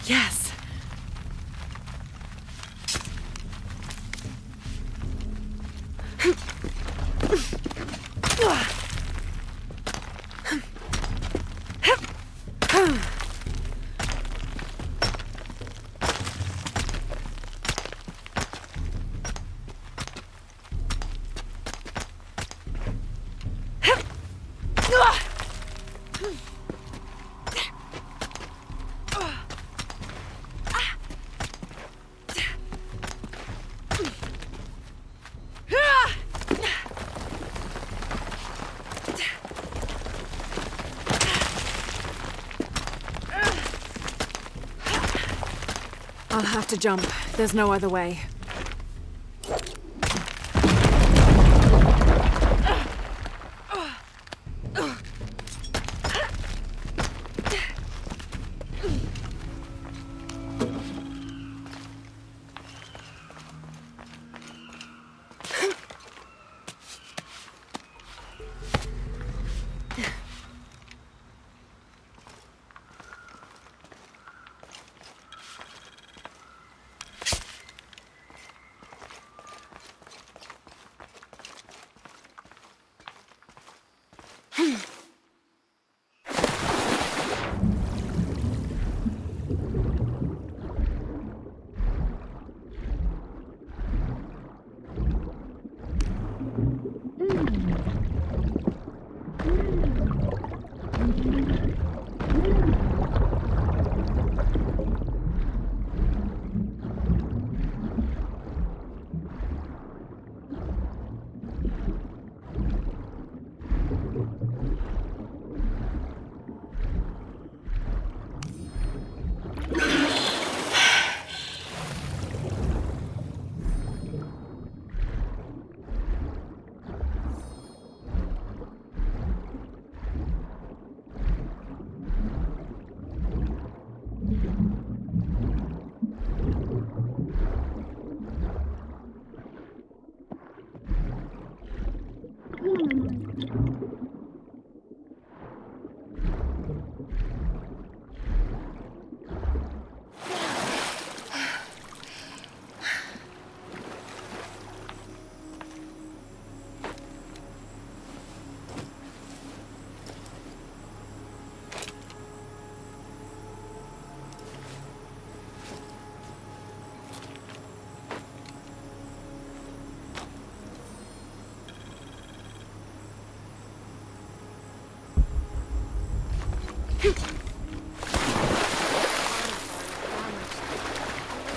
Yes. I'll have to jump. There's no other way.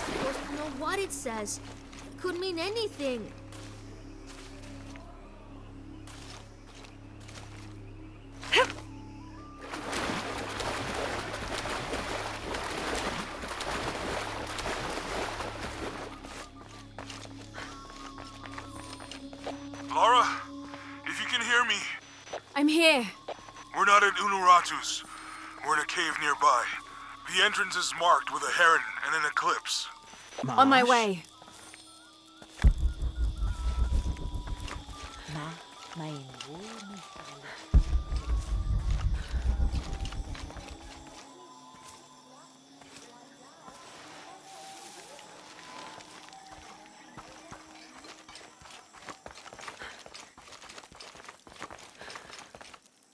supposed to know what it says. It could mean anything. Lara, if you can hear me. I'm here. We're not at Unuratu's. We're in a cave nearby. The entrance is marked with a heron and an eclipse. On my way.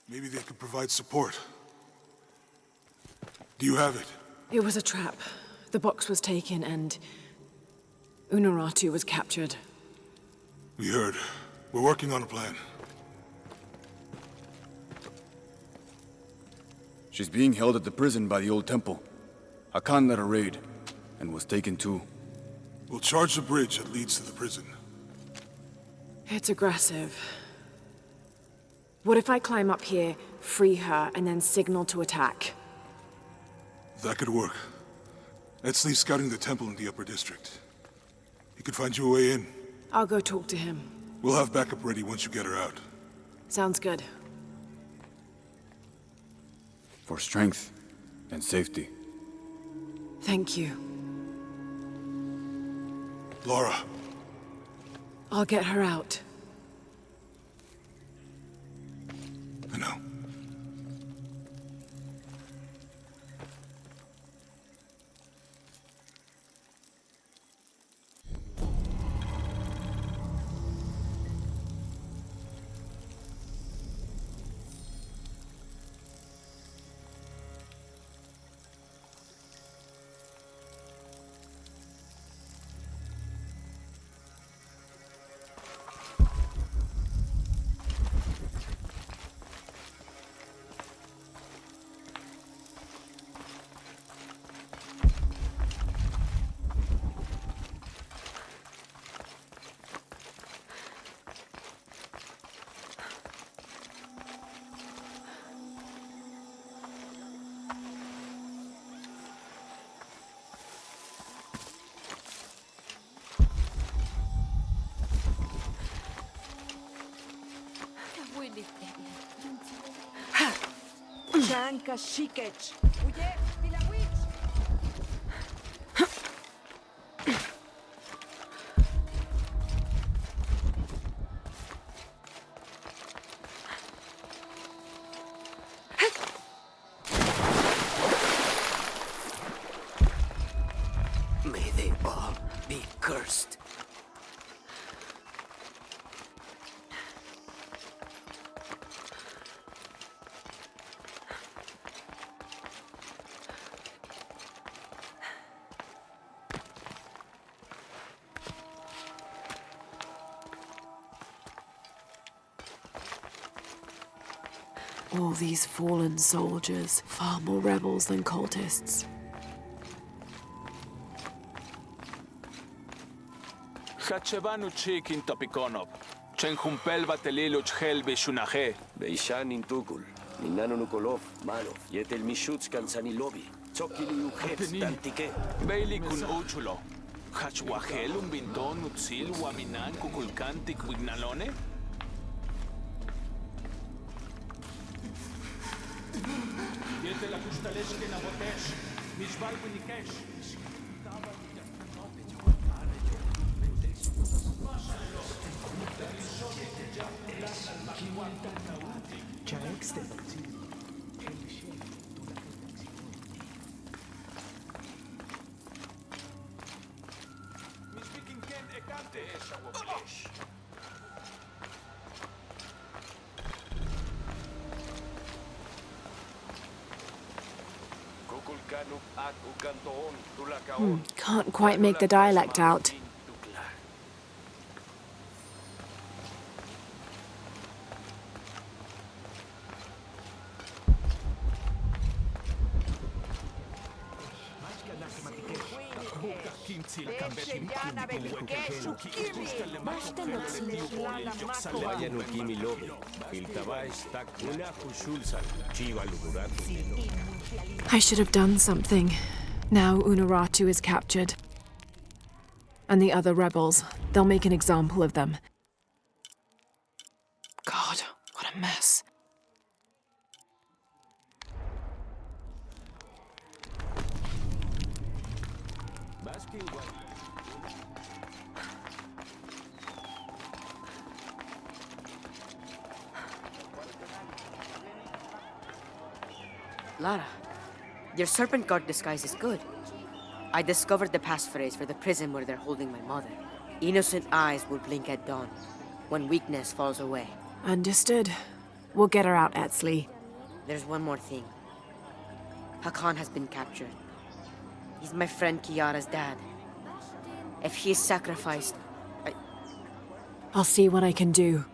Maybe they could provide support. Do you have it? It was a trap. The box was taken and Unuratu was captured. We heard. We're working on a plan. She's being held at the prison by the old temple. Haken led a raid, and was taken too. We'll charge the bridge that leads to the prison. It's aggressive. What if I climb up here, free her, and then signal to attack? That could work. Let's leave scouting the temple in the upper district. He could find you a way in. I'll go talk to him. We'll have backup ready once you get her out. Sounds good. For strength and safety. Thank you. Lara. I'll get her out. I know. Chanka Shikech. Uye, Pilawich. May they all be cursed. All these fallen soldiers, far more rebels than cultists. Hachevanu chikin topikonop. Chenjumpel batelilo chhel beshunaje. Beishan intukul. Minano nukolov, manov. Yetel mishuts kansanilobi. Chokili ukhets tantike. Bailey kun uchulo. Hachwahel un binton utsil waminan kukulkantik wignalone. Yete la kustaleshke na botesh. Mishbal kunikesh. Can't quite make the dialect out. I should have done something. Now Unuratu is captured. And the other rebels, they'll make an example of them. God, what a mess. Lara, your Serpent guard disguise is good. I discovered the passphrase for the prison where they're holding my mother. Innocent eyes will blink at dawn, when weakness falls away. Understood. We'll get her out, Etzli. There's one more thing. Haken has been captured. He's my friend Kiara's dad. If he is sacrificed, I'll see what I can do.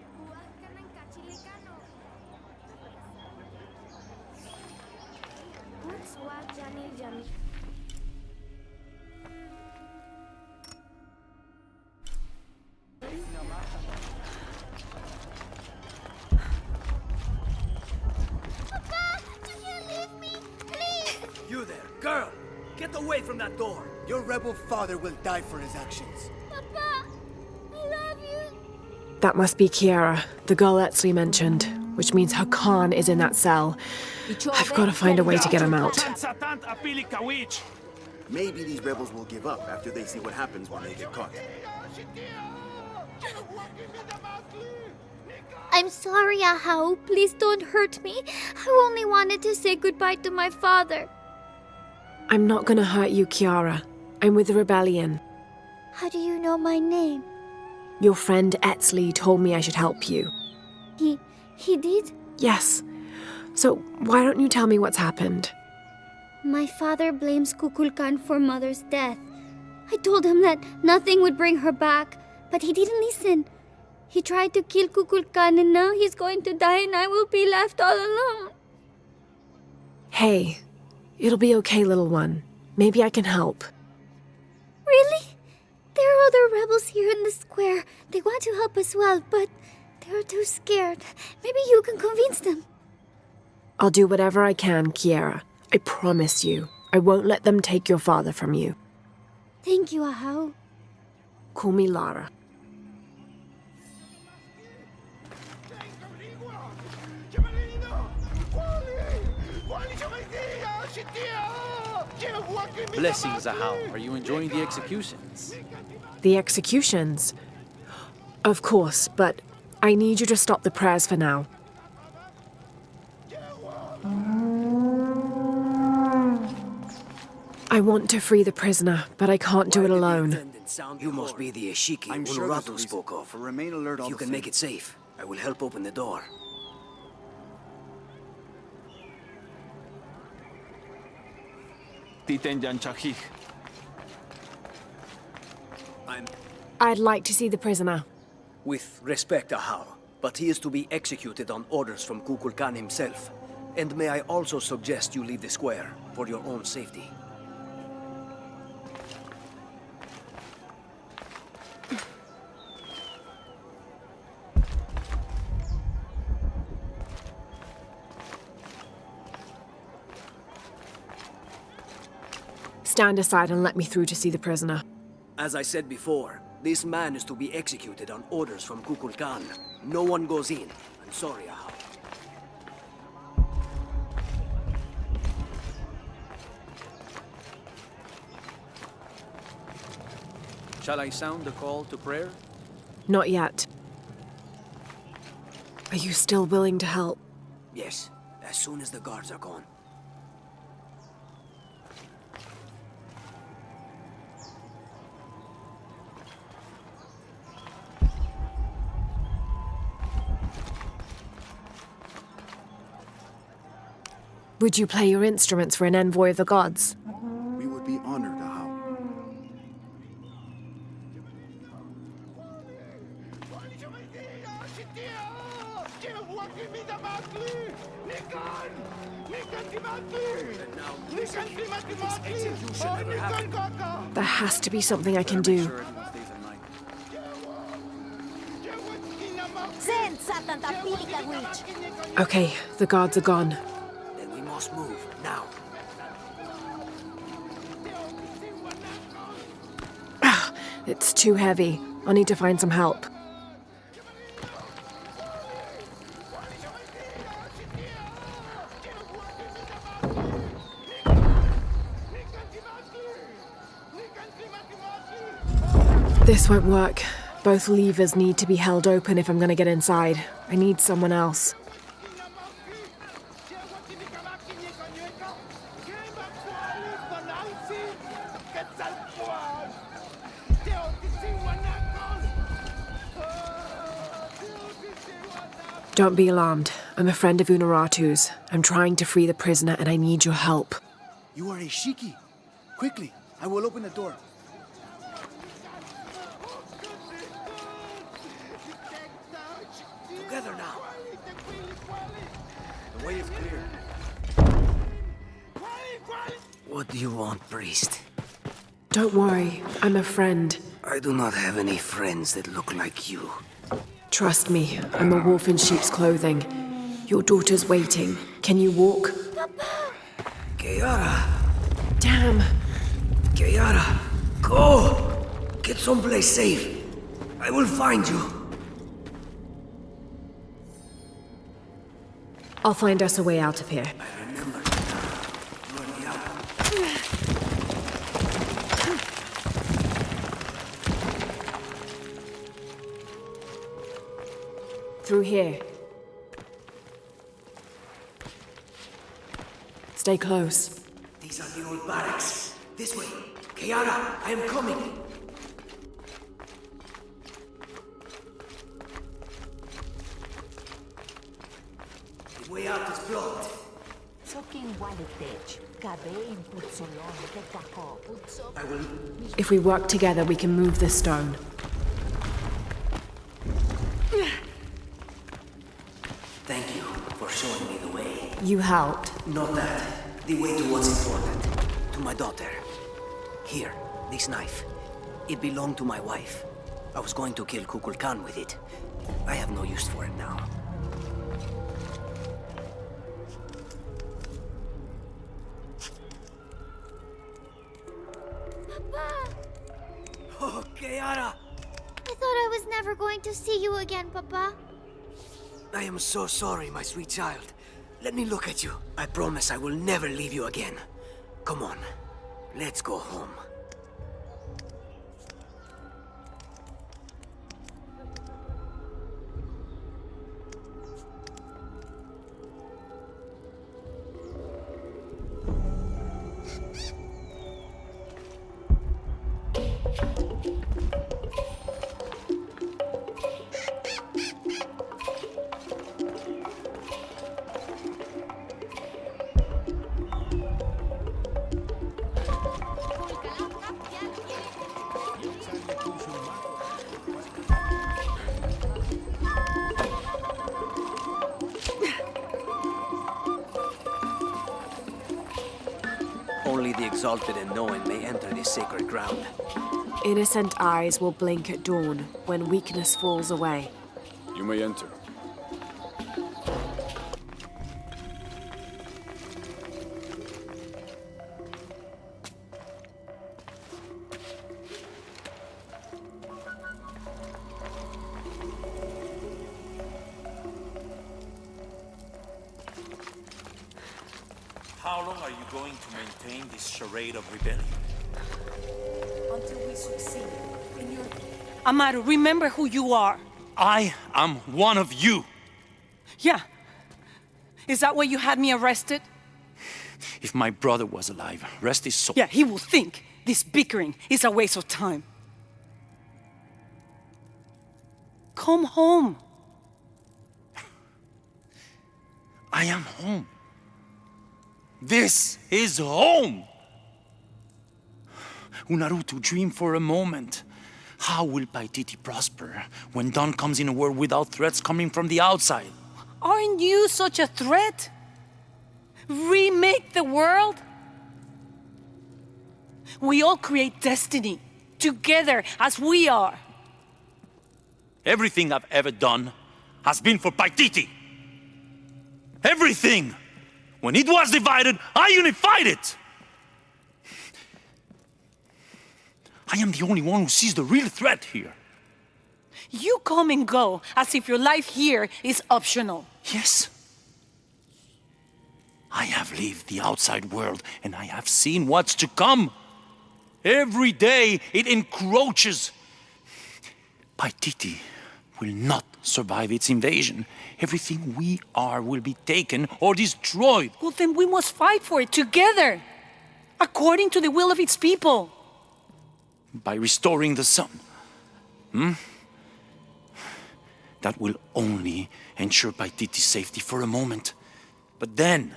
You there, girl! Get away from that door! Your rebel father will die for his actions. Papa, I love you. That must be Kiara, the girl Etzli mentioned, which means Haken is in that cell. I've got to find a way to get him out. Maybe these rebels will give up after they see what happens when they get caught. I'm sorry, Ahau. Please don't hurt me. I only wanted to say goodbye to my father. I'm not gonna hurt you, Kiara. I'm with the rebellion. How do you know my name? Your friend Etzli told me I should help you. He did? Yes. So why don't you tell me what's happened? My father blames Kukulkan for Mother's death. I told him that nothing would bring her back, but he didn't listen. He tried to kill Kukulkan and now he's going to die and I will be left all alone. Hey, it'll be okay, little one. Maybe I can help. Really? There are other rebels here in the square. They want to help as well, but they're too scared. Maybe you can convince them. I'll do whatever I can, Kiara. I promise you. I won't let them take your father from you. Thank you, Ahau. Call me Lara. Blessings, Ahau. Are you enjoying the executions? The executions? Of course, but I need you to stop the prayers for now. I want to free the prisoner, but I can't do it alone. You must be the Ishiki Unuratu spoke of. Remain alert all If you can make it safe, I will help open the door. I'd like to see the prisoner. With respect, Ahau, but he is to be executed on orders from Kukulkan himself. And may I also suggest you leave the square, for your own safety. Stand aside and let me through to see the prisoner. As I said before, this man is to be executed on orders from Kukulkan. No one goes in. I'm sorry, Ahau. Shall I sound the call to prayer? Not yet. Are you still willing to help? Yes, as soon as the guards are gone. Would you play your instruments for an envoy of the gods? We would be honored, Ahau. There has to be something I can do. Okay, the guards are gone. Then we must move, now. It's too heavy. I'll need to find some help. This won't work. Both levers need to be held open if I'm gonna get inside. I need someone else. Don't be alarmed. I'm a friend of Unaratu's. I'm trying to free the prisoner and I need your help. You are a Shiki. Quickly, I will open the door. Together now. The way is clear. What do you want, priest? Don't worry, I'm a friend. I do not have any friends that look like you. Trust me, I'm a wolf in sheep's clothing. Your daughter's waiting. Can you walk? Kiara! Damn! Kiara, go! Get someplace safe. I will find you. I'll find us a way out of here. I remember you are the Yaku. Through here. Stay close. These are the old barracks. This way. Kiara, I am coming. The way out is blocked. I will... If we work together, we can move this stone. Thank you for showing me the way. You helped. Not that. The way to what's important. To my daughter. Here, this knife. It belonged to my wife. I was going to kill Kukulkan with it. I have no use for it now. Papa! Oh, Kiara! I thought I was never going to see you again, Papa. I am so sorry, my sweet child. Let me look at you. I promise I will never leave you again. Come on, let's go home. Only the exalted and knowing may enter this sacred ground. Innocent eyes will blink at dawn when weakness falls away. You may enter. How long are you going to maintain this charade of rebellion? Until we succeed in your... Amaru, remember who you are. I am one of you. Yeah. Is that why you had me arrested? If my brother was alive, rest his soul. Yeah, he will think this bickering is a waste of time. Come home. I am home. This is home! Unarutu, dream for a moment. How will Paititi prosper when dawn comes in a world without threats coming from the outside? Aren't you such a threat? Remake the world? We all create destiny, together as we are. Everything I've ever done has been for Paititi. Everything! When it was divided, I unified it! I am the only one who sees the real threat here. You come and go as if your life here is optional. Yes. I have lived the outside world, and I have seen what's to come. Every day, it encroaches. Paititi will not survive its invasion. Everything we are will be taken or destroyed. Well, then we must fight for it together, according to the will of its people. By restoring the sun. That will only ensure Paititi's safety for a moment. But then,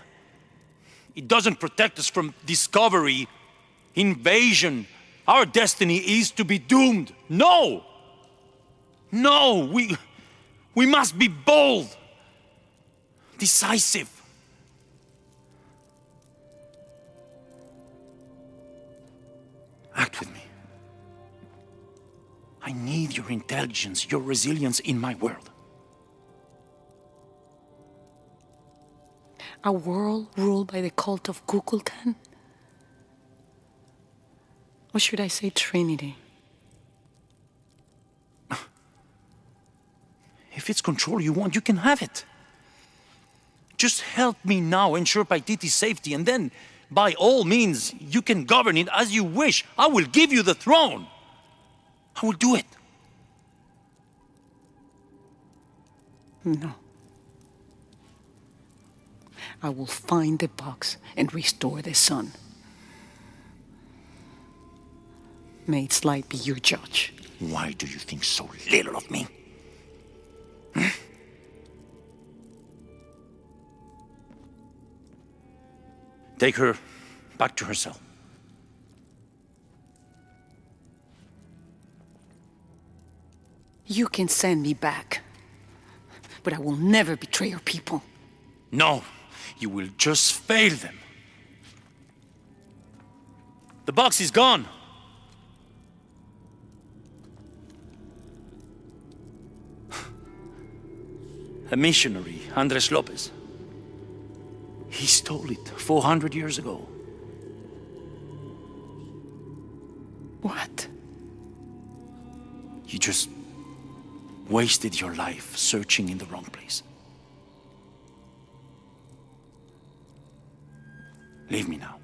it doesn't protect us from discovery, invasion. Our destiny is to be doomed. No! No, we must be bold, decisive. Act with me. I need your intelligence, your resilience in my world. A world ruled by the cult of Kukulkan? Or should I say Trinity? If it's control you want, you can have it. Just help me now ensure Paititi's safety, and then, by all means, you can govern it as you wish. I will give you the throne. I will do it. No. I will find the box and restore the sun. May its light be your judge. Why do you think so little of me? Take her back to her cell. You can send me back, but I will never betray your people. No, you will just fail them. The box is gone. A missionary, Andres Lopez. He stole it 400 years ago. What? You just wasted your life searching in the wrong place. Leave me now.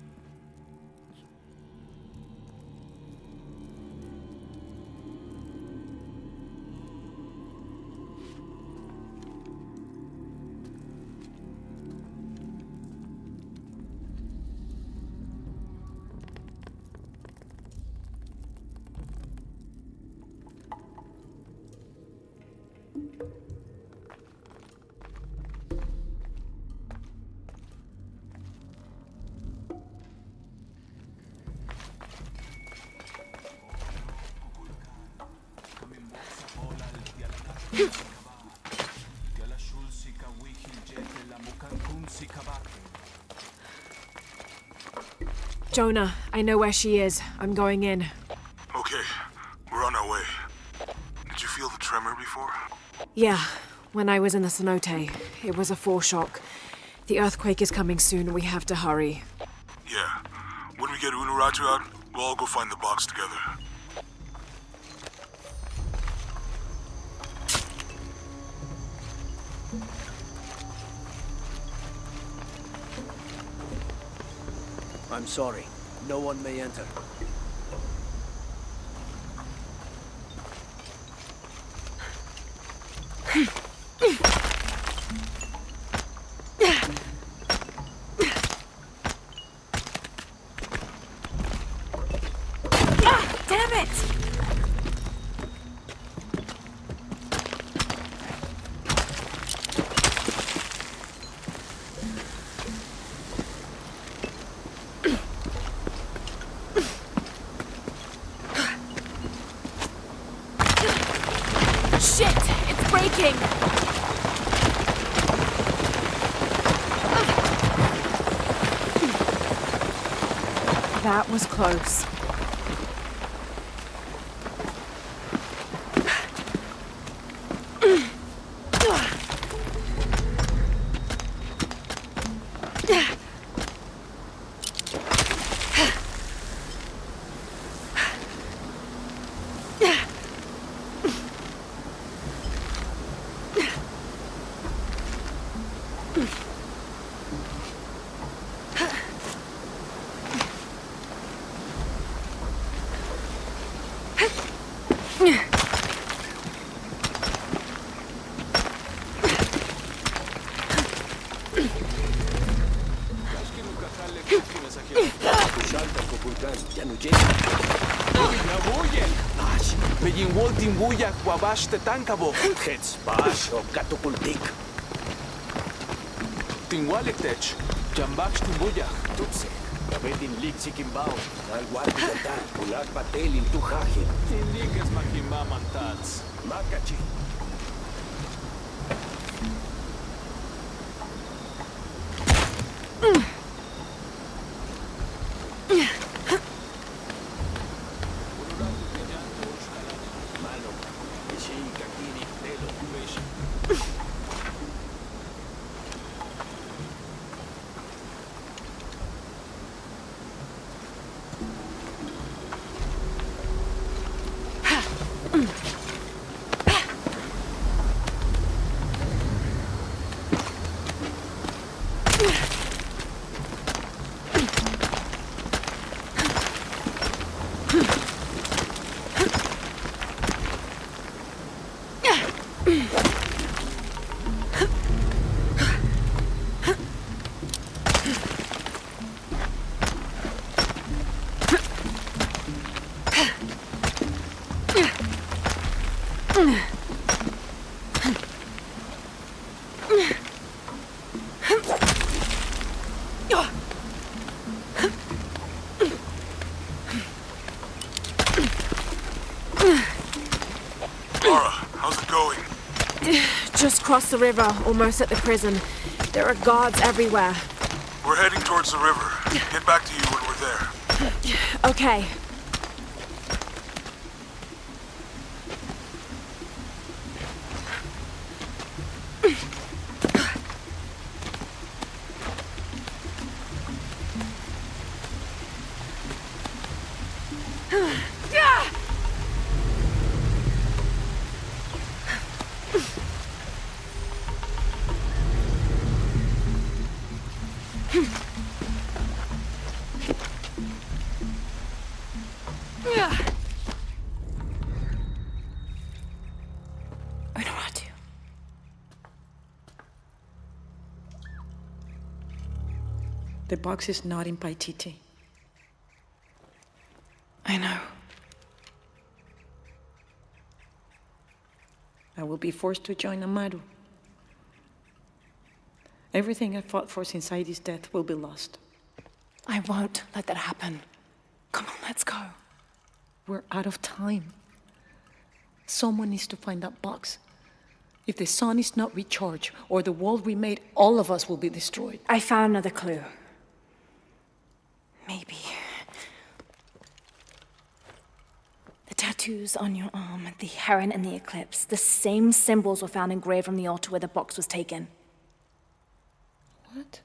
Jonah, I know where she is. I'm going in. Okay, we're on our way. Did you feel the tremor before? Yeah, when I was in the Cenote, it was a foreshock. The earthquake is coming soon and we have to hurry. Yeah. When we get Unuratu out, we'll all go find the box together. I'm sorry. No one may enter. Damn it! That was close. Wabash te tankabo. Hets bash o katukultik. Tinwalektech. Jambach timbuyach. Tutse. Gabetin lik sikimbao. Alwati gata. Ulak patel in tuhaje. Tinlikes makimba mantats. Makachi. Just crossed the river, almost at the prison. There are guards everywhere. We're heading towards the river. Get back to you when we're there. Okay. The box is not in Paititi. I know. I will be forced to join Amaru. Everything I fought for since Heidi's death will be lost. I won't let that happen. Come on, let's go. We're out of time. Someone needs to find that box. If the sun is not recharged, or the world we made, all of us will be destroyed. I found another clue. Maybe. The tattoos on your arm, the heron and the eclipse, the same symbols were found engraved on the altar where the box was taken. What?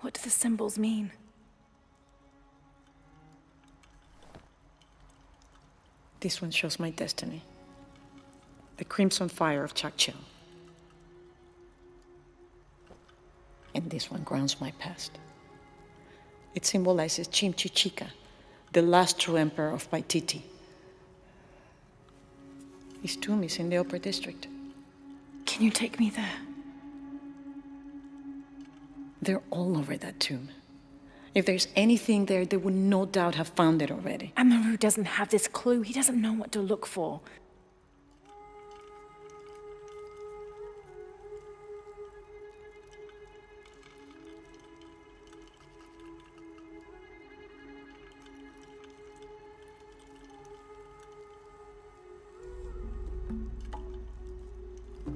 What do the symbols mean? This one shows my destiny. The crimson fire of Chakchel. And this one grounds my past. It symbolizes Chimchichica, the last true emperor of Paititi. His tomb is in the upper district. Can you take me there? They're all over that tomb. If there's anything there, they would no doubt have found it already. Amaru doesn't have this clue. He doesn't know what to look for.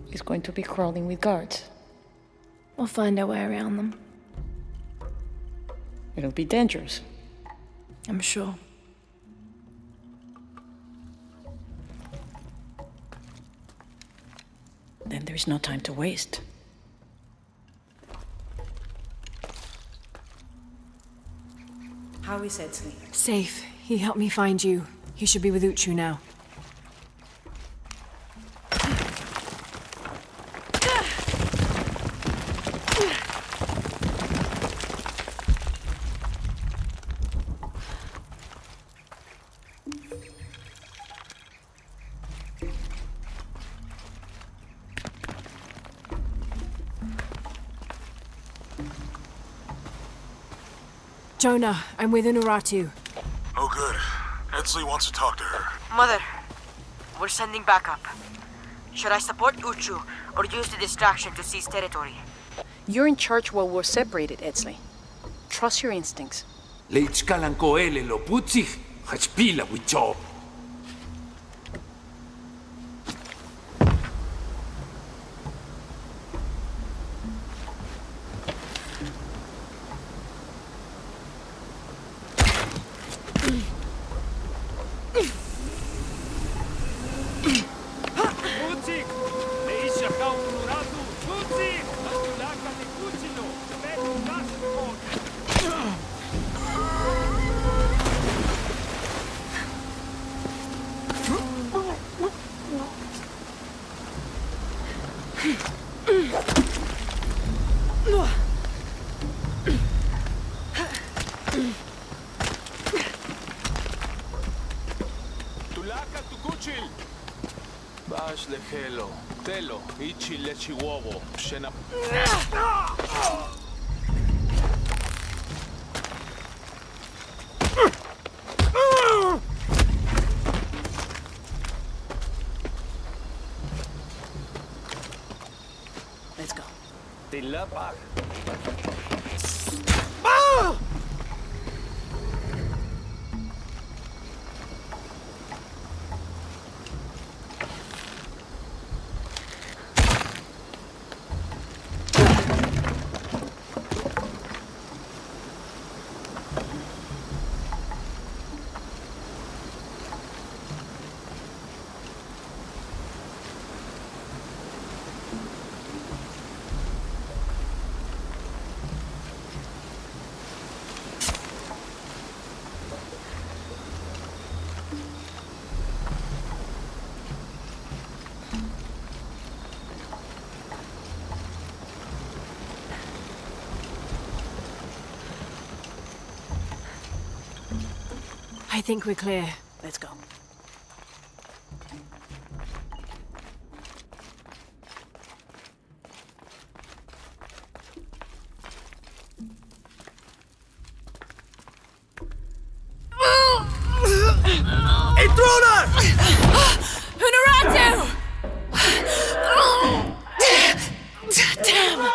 He's going to be crawling with guards. We'll find our way around them. It'll be dangerous, I'm sure. Then there's no time to waste. How is Edsley? Safe. He helped me find you. He should be with Uchu now. Jonah, I'm with Unuratu. Oh, good. Edsley wants to talk to her. Mother, we're sending backup. Should I support Uchu or use the distraction to seize territory? You're in charge while we're separated, Edsley. Trust your instincts. Leichkalanko ele lo putzig, hachpila wicho. Bash lejelo, telo, ichi lechi wowo, shena. Let's go. Tilapa. I think we're clear. Let's go. Intruder! Unuratu! Damn!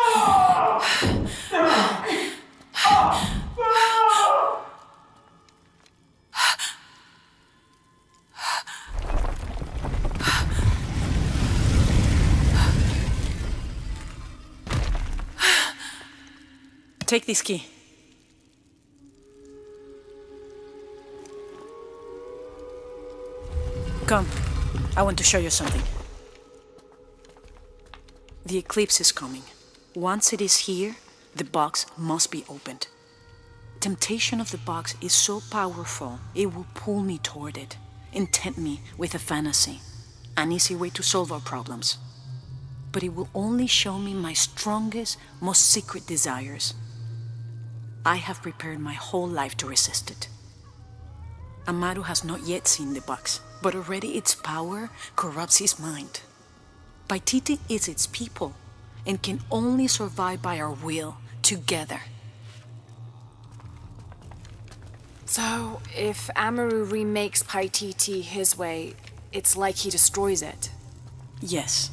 Take this key. Come. I want to show you something. The eclipse is coming. Once it is here, the box must be opened. Temptation of the box is so powerful, it will pull me toward it and tempt me with a fantasy, an easy way to solve our problems. But it will only show me my strongest, most secret desires. I have prepared my whole life to resist it. Amaru has not yet seen the box, but already its power corrupts his mind. Paititi is its people and can only survive by our will, together. So, if Amaru remakes Paititi his way, it's like he destroys it? Yes.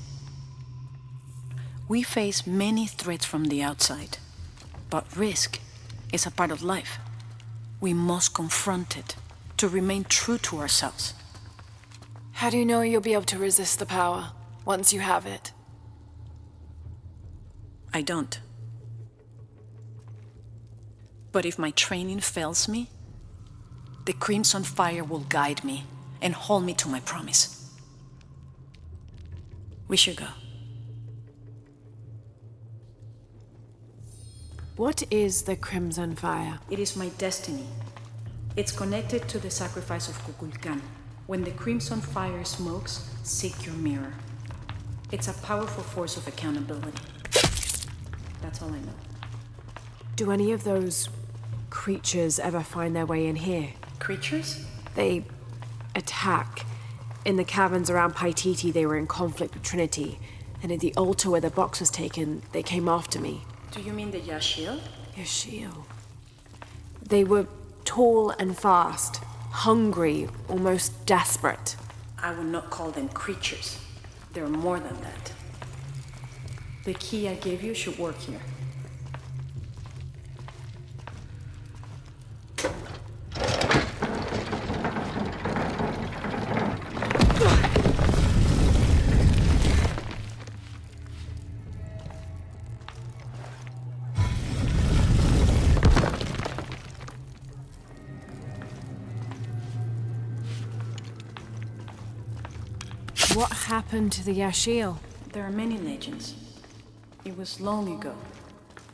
We face many threats from the outside, but risk is a part of life. We must confront it to remain true to ourselves. How do you know you'll be able to resist the power once you have it? I don't. But if my training fails me, The crimson fire will guide me and hold me to my promise. We should go. What is the crimson fire? It is my destiny. It's connected to the sacrifice of Kukulkan. When the crimson fire smokes, seek your mirror. It's a powerful force of accountability. That's all I know. Do any of those creatures ever find their way in here? Creatures? They attack. In the caverns around Paititi, they were in conflict with Trinity. And at the altar where the box was taken, they came after me. Do you mean the Yashil? Yashil. They were tall and fast, hungry, almost desperate. I would not call them creatures. They're more than that. The key I gave you should work here. What happened to the Yashil? There are many legends. It was long ago,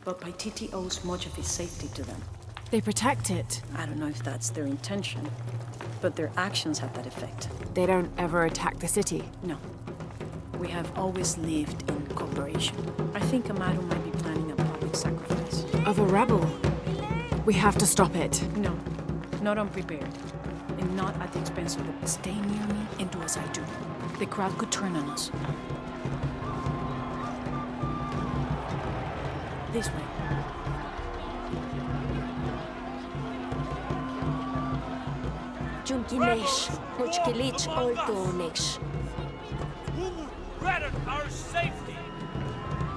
but Paititi owes much of its safety to them. They protect it. I don't know if that's their intention, but their actions have that effect. They don't ever attack the city? No. We have always lived in cooperation. I think Amaru might be planning a public sacrifice. Of a rebel? We have to stop it. No, not unprepared. And not at the expense of the... Stay near me and do as I do. The crowd could turn on us. This way. Junkinesh, Hochkilich Olkonesh. Who would threaten our safety,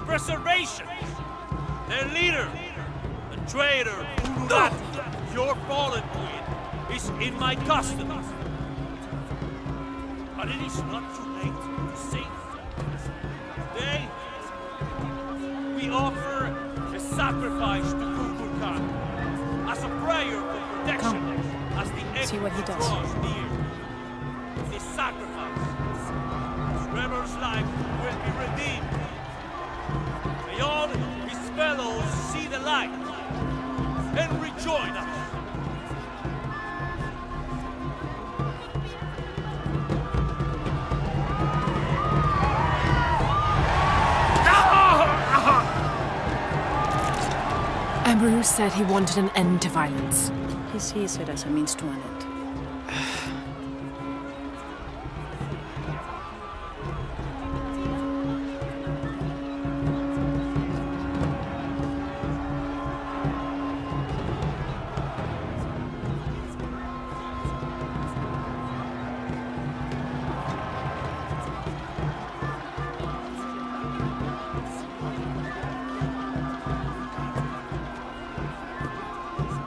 preservation? Their leader, the traitor, Ururati, your fallen queen, is in my custody. But it is not too late to save them. Today, we offer a sacrifice to Kukulkan as a prayer for protection as the end draws near. This sacrifice, this rebel's life will be redeemed. May all his fellows see the light and rejoin us. Amaru said he wanted an end to violence. He sees it as a means to an end.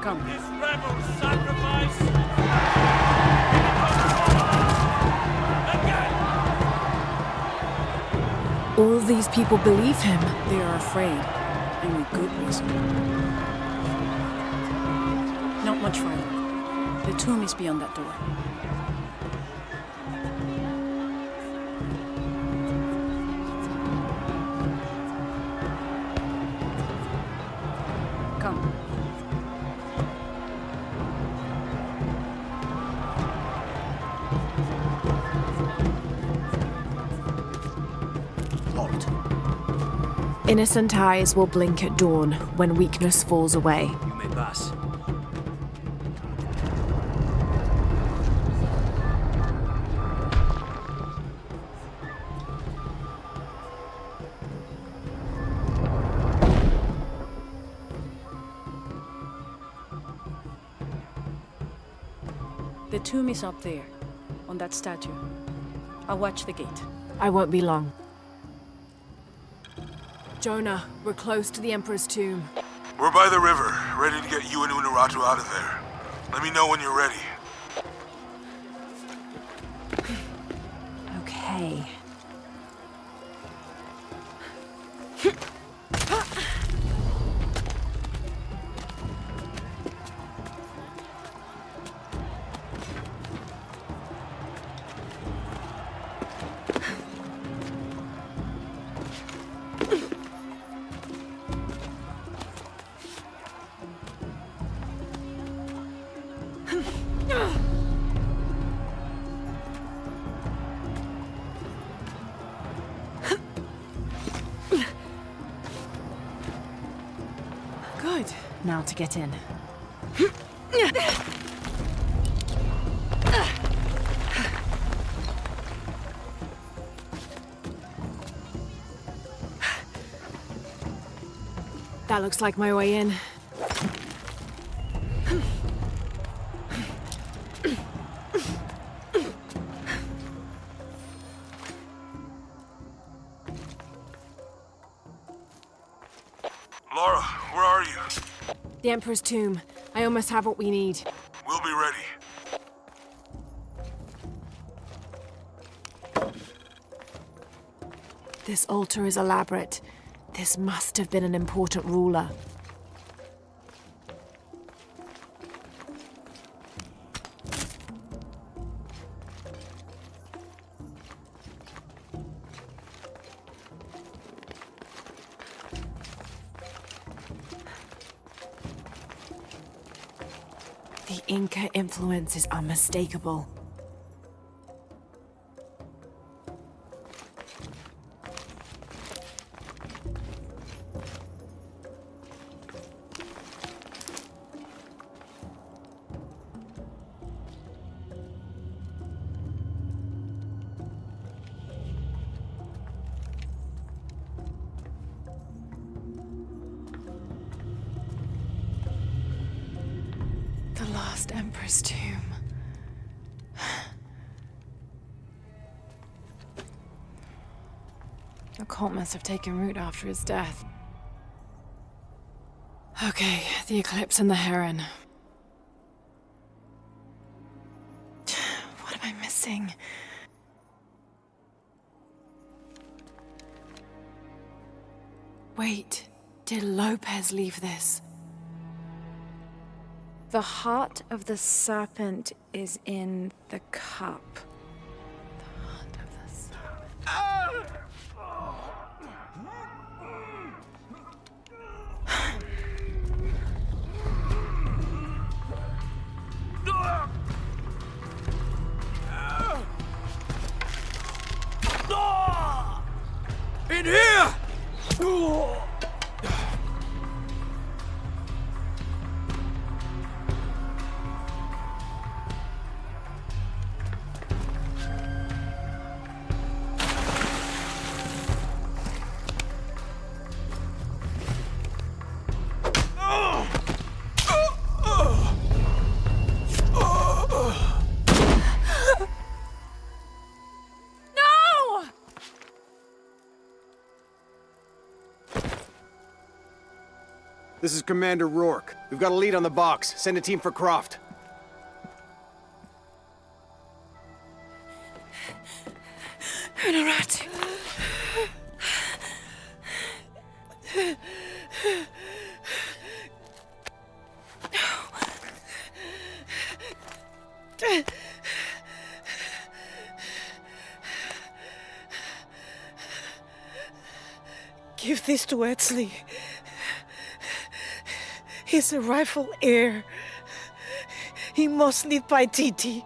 Come. This rebel sacrifice. All these people believe him. They are afraid, and with good reason. Not much farther. The tomb is beyond that door. Come. Innocent eyes will blink at dawn when weakness falls away. You may pass. The tomb is up there, on that statue. I'll watch the gate. I won't be long. Jonah, we're close to the Emperor's tomb. We're by the river, ready to get you and Unuratu out of there. Let me know when you're ready. Okay. Good. Now to get in. That looks like my way in. Lara, where are you? The Emperor's tomb. I almost have what we need. We'll be ready. This altar is elaborate. This must have been an important ruler. The Inca influence is unmistakable. The last Emperor's tomb. The cult must have taken root after his death. Okay, the eclipse and the heron. What am I missing? Wait, did Lopez leave this? The heart of the serpent is in the cup. The heart of the serpent. In here! This is Commander Rourke. We've got a lead on the box. Send a team for Croft. Honorati. Give this to Etzli. He's a rightful heir. He must lead Paititi.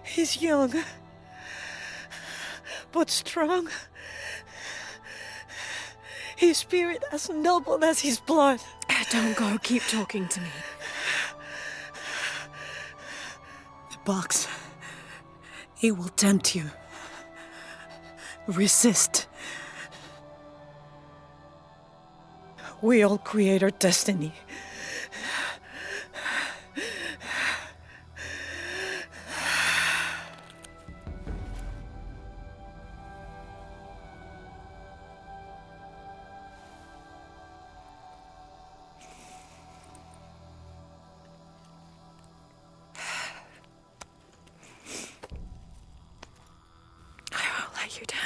He's young, but strong. His spirit as noble as his blood. Don't go, keep talking to me. The box, it will tempt you. Resist. We all create our destiny. I won't let you down.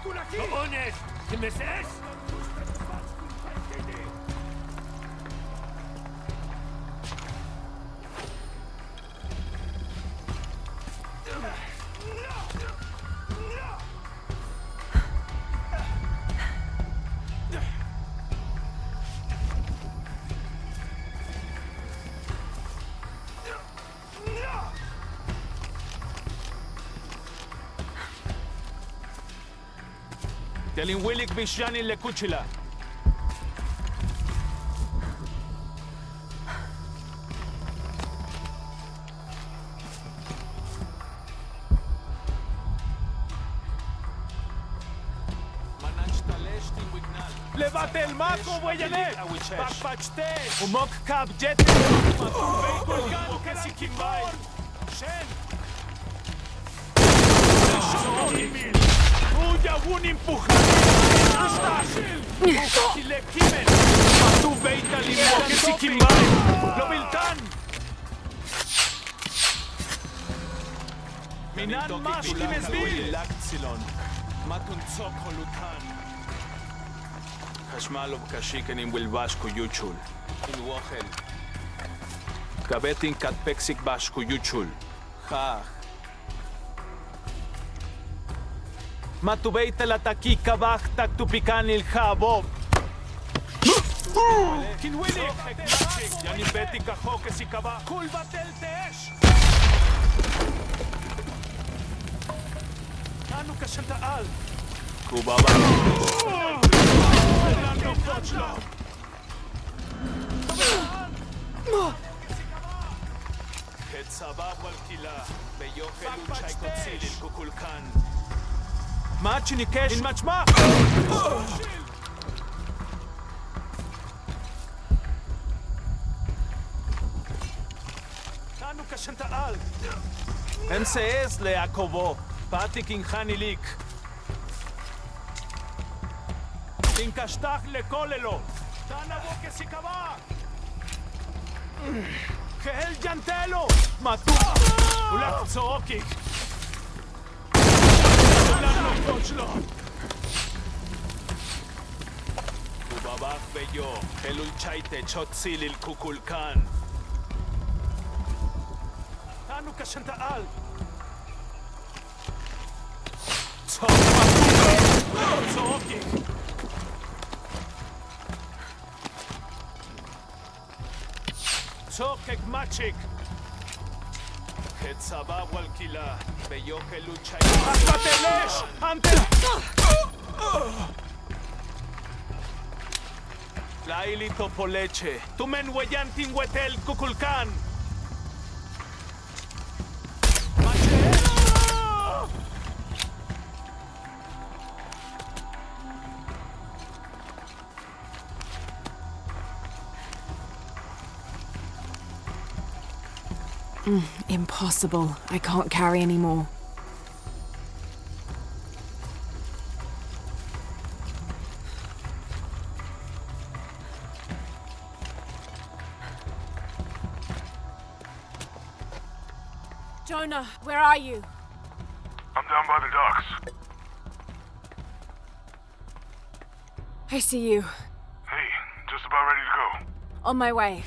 Cojones! ¿Qué me ses? Telling Willik Bishani Lekuchila. Levate el maco, Weyanek! Bakpachte! Umok kab jete! Matubei kolgan kesikimbai! Shen! Uya un empujar! Astashil! Ukakile kimen! Matubei talimo kesikimbai! Lobiltan! Minan mash kimesbil! Matun tsokolutan. Hashmalo kashiken in Wilbashku Yuchul. In Wohel. Kabetin Katpeksik Bashku Yuchul. Ha. Matubeita la Takiy kabach tak tupikan il Habob. Kinwinik! Yani beti kahoke si kabach. Kulbatel teesh! Anu kashantaal. Kubaba. Machinikesh machma. Tanu kashantaal. MCS le Akobo. Patik in Hanilik. Inkashtach le kolelo. Tanabo que si kaba. Gehel jantelo. Matu. Ulak zookik. Ulak kochlo. Kubabach beyo. Elul chaite chotzil il kukulkan. Tanu kashantaal. Zookik. Sokek machik. Hetzaba walkila. Beyo helucha. Hasta telesh. Ante. Laili topoleche. Tumen weyantin wetel kukulkan. Impossible. I can't carry anymore. Jonah, where are you? I'm down by the docks. I see you. Hey, just about ready to go. On my way.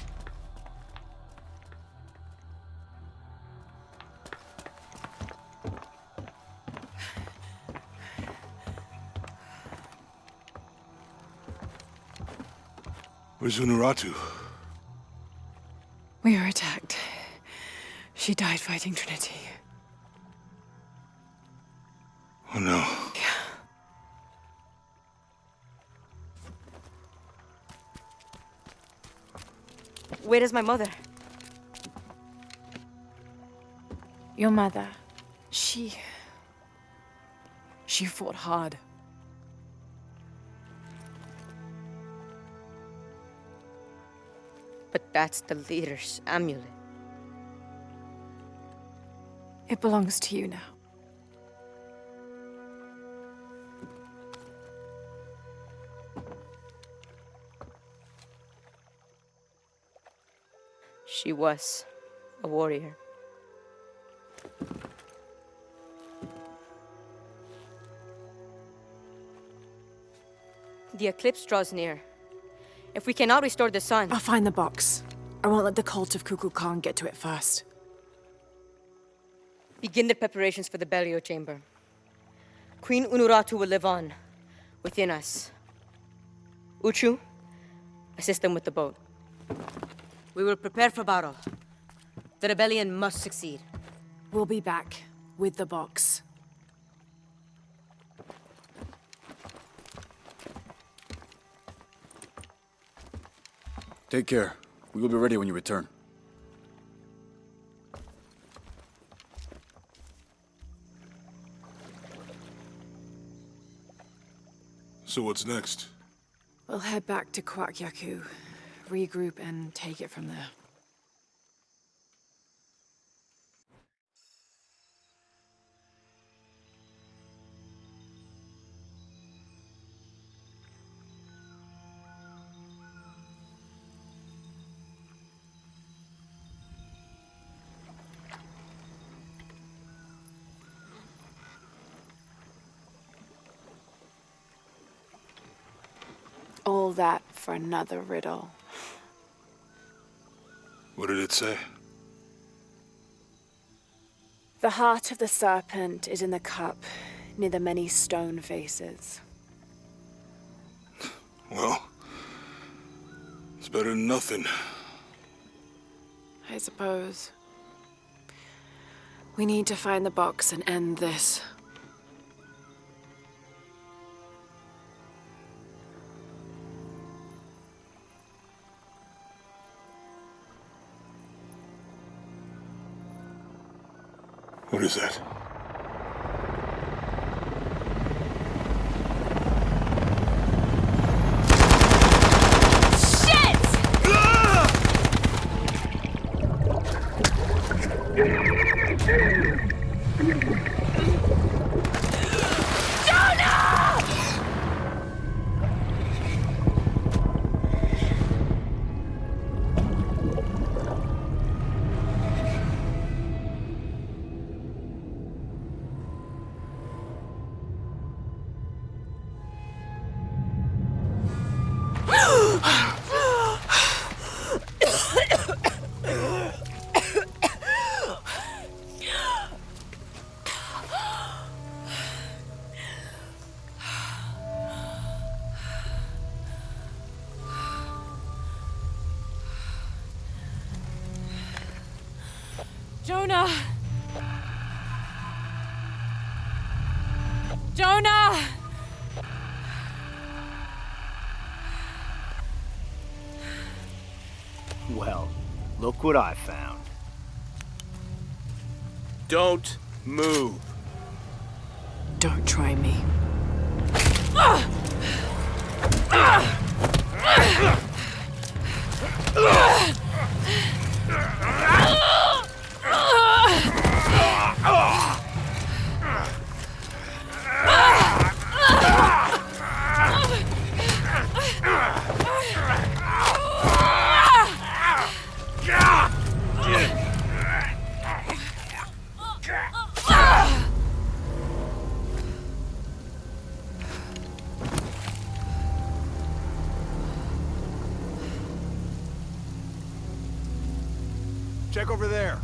Where's Unuratu? We were attacked. She died fighting Trinity. Oh no. Where is my mother? Your mother, she fought hard. But that's the leader's amulet. It belongs to you now. She was a warrior. The eclipse draws near. If we cannot restore the sun... I'll find the box. I won't let the cult of Kukulkan Khan get to it first. Begin the preparations for the burial chamber. Queen Unuratu will live on, within us. Uchu, assist them with the boat. We will prepare for battle. The rebellion must succeed. We'll be back with the box. Take care. We will be ready when you return. So what's next? We'll head back to Kuwaq, Yaku, regroup and take it from there. All that for another riddle. What did it say? The heart of the serpent is in the cup, near the many stone faces. Well, it's better than nothing. I suppose. We need to find the box and end this. What is that? Jonah! Jonah! Well, look what I found. Don't move. Don't try me. Check over there.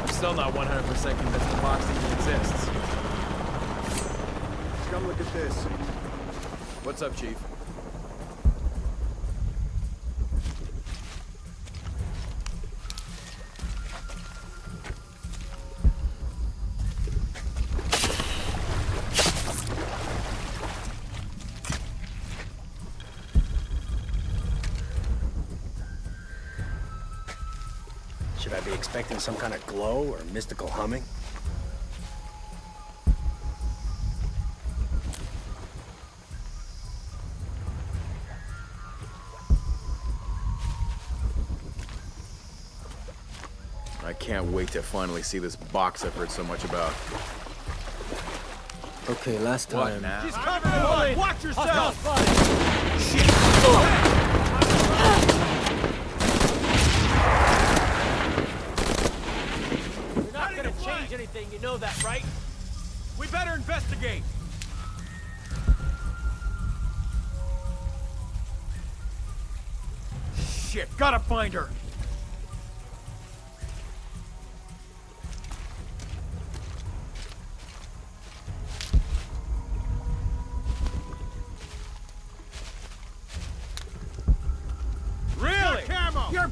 I'm still not 100% convinced the box even exists. Come look at this. What's up, Chief? Should I be expecting some kind of glow or mystical humming? I can't wait to finally see this box I've heard so much about. Okay, last What time. now? She's covered in blood. Watch yourself. You're not gonna change anything, you know that, right? We better investigate. Shit, gotta find her.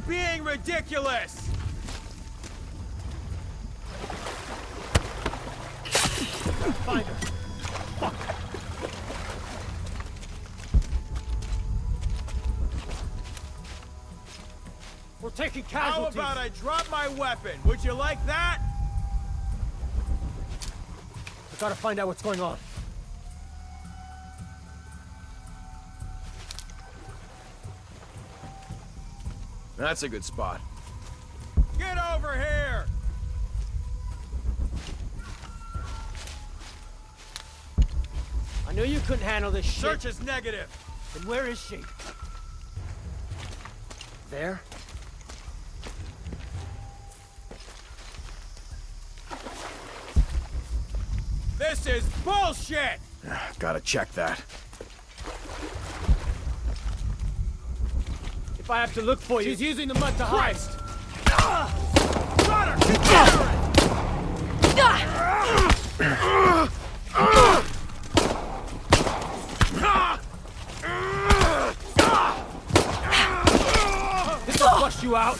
being ridiculous! Find her. Fuck. We're taking casualties. How about I drop my weapon? Would you like that? I gotta find out what's going on. That's a good spot. Get over here! I knew you couldn't handle this shit. Search is negative. Then where is she? There? This is bullshit! Gotta check that. If I have to look for you... She's using the mud to hide. Got her! This'll flush you out.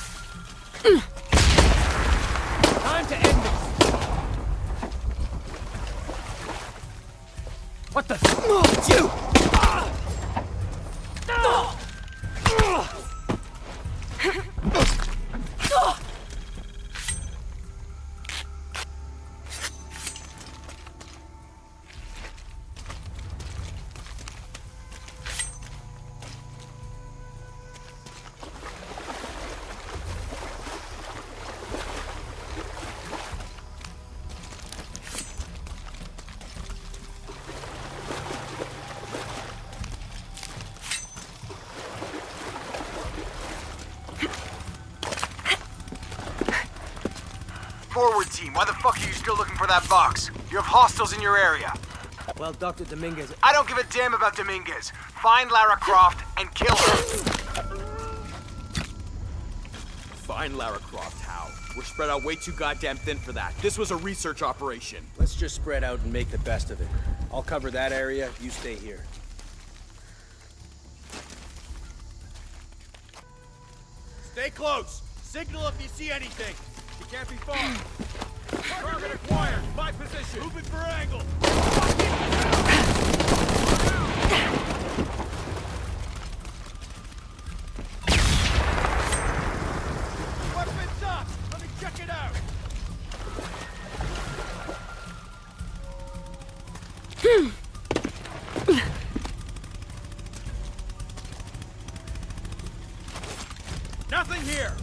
Time to end this. What the? It's you! Forward team, why the fuck are you still looking for that box? You have hostiles in your area. Well, Dr. Dominguez... I don't give a damn about Dominguez. Find Lara Croft and kill her. Find Lara Croft, how? We're spread out way too goddamn thin for that. This was a research operation. Let's just spread out and make the best of it. I'll cover that area, you stay here. Stay close. Signal if you see anything. She can't be far. Target acquired. My position. Moving for angle. Weapons up. Let me check it out. Nothing here.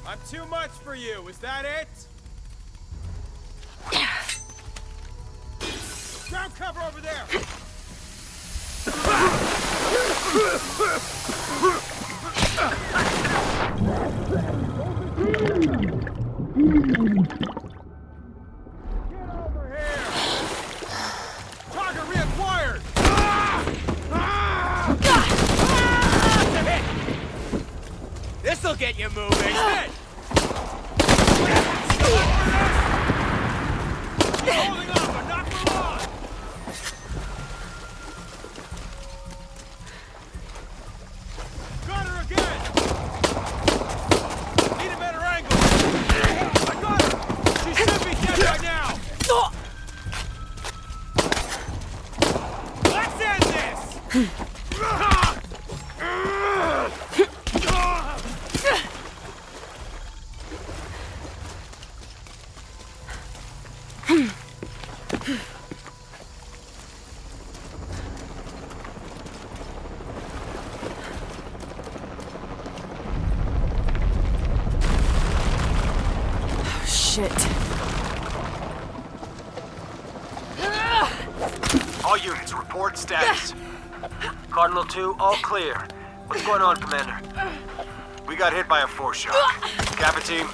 I'm too much for you, is that it? Ground cover over there! Get over here! Target reacquired! This'll get you moving! Hit! She's holding on, but not for long! Got her again! Need a better angle! I got her! She should be dead by now! Let's end this! Shit. All units, report status. Cardinal 2, all clear. What's going on, Commander? We got hit by a 4-shot. Kappa team?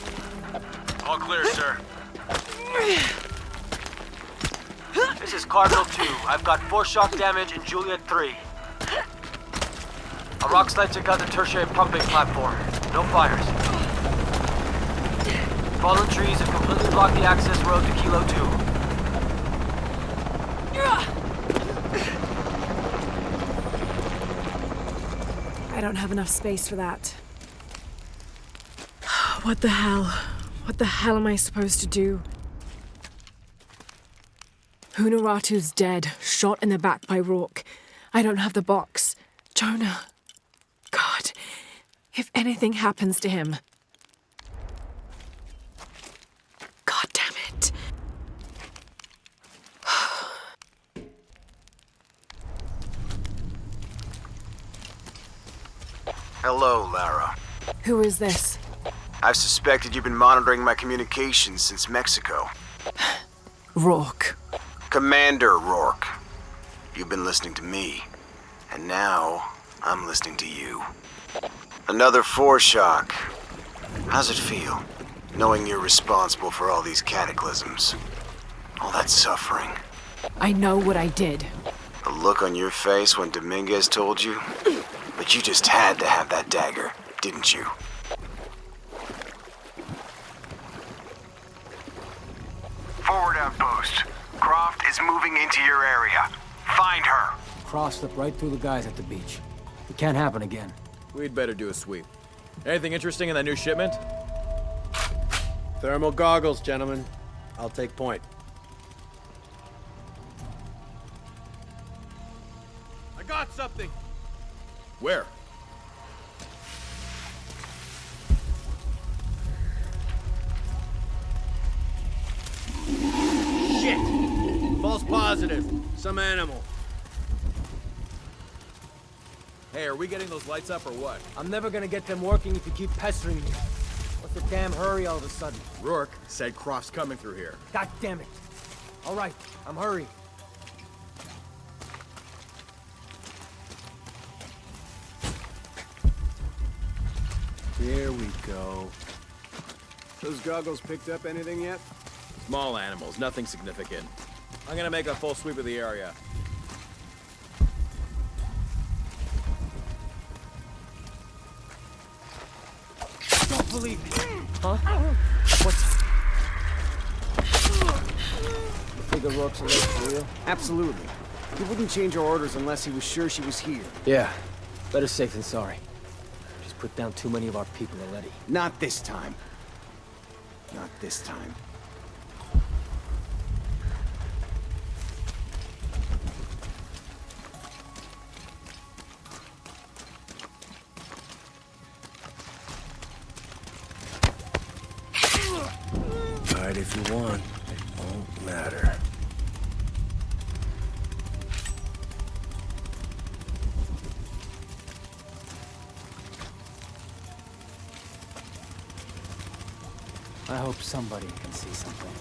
All clear, sir. This is Cardinal 2. I've got 4-shock damage in Juliet 3. A rock slide took out the tertiary pumping platform. No fires. Fallen trees have completely blocked the access road to Kilo 2. I don't have enough space for that. What the hell? What the hell am I supposed to do? Hunaratu's dead, shot in the back by Rourke. I don't have the box. Jonah. God, if anything happens to him. God damn it. Hello, Lara. Who is this? I've suspected you've been monitoring my communications since Mexico. Rourke. Commander Rourke. You've been listening to me, and now I'm listening to you. Another foreshock. How's it feel, knowing you're responsible for all these cataclysms? All that suffering. I know what I did. The look on your face when Dominguez told you? But you just had to have that dagger, didn't you? Forward outpost. Croft is moving into your area. Find her. Croft slipped right through the guys at the beach. It can't happen again. We'd better do a sweep. Anything interesting in that new shipment? Thermal goggles, gentlemen. I'll take point. I got something. Where? Shit! False positive. Some animal. Hey, are we getting those lights up or what? I'm never gonna get them working if you keep pestering me. What's the damn hurry all of a sudden? Rourke said Croft's coming through here. God damn it. All right, I'm hurrying. Here we go. Those goggles picked up anything yet? Small animals, nothing significant. I'm gonna make a full sweep of the area. Don't believe it. Huh? What's... You figure Rourke's alert for real? Absolutely. He wouldn't change her orders unless he was sure she was here. Yeah. Better safe than sorry. She's put down too many of our people already. Not this time. Not this time. Hide if you want. It won't matter. I hope somebody can see something.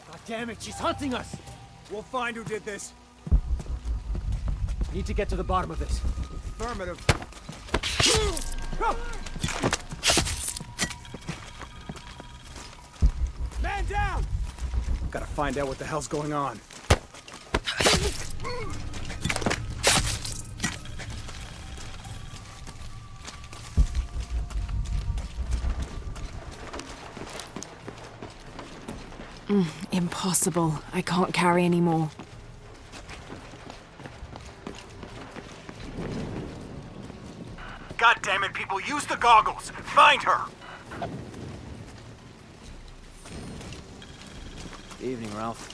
God damn it, she's hunting us! We'll find who did this. Need to get to the bottom of this. Affirmative. Go! Man down! Gotta find out what the hell's going on. Impossible. I can't carry anymore. God damn it, people, use the goggles! Find her! Evening, Ralph.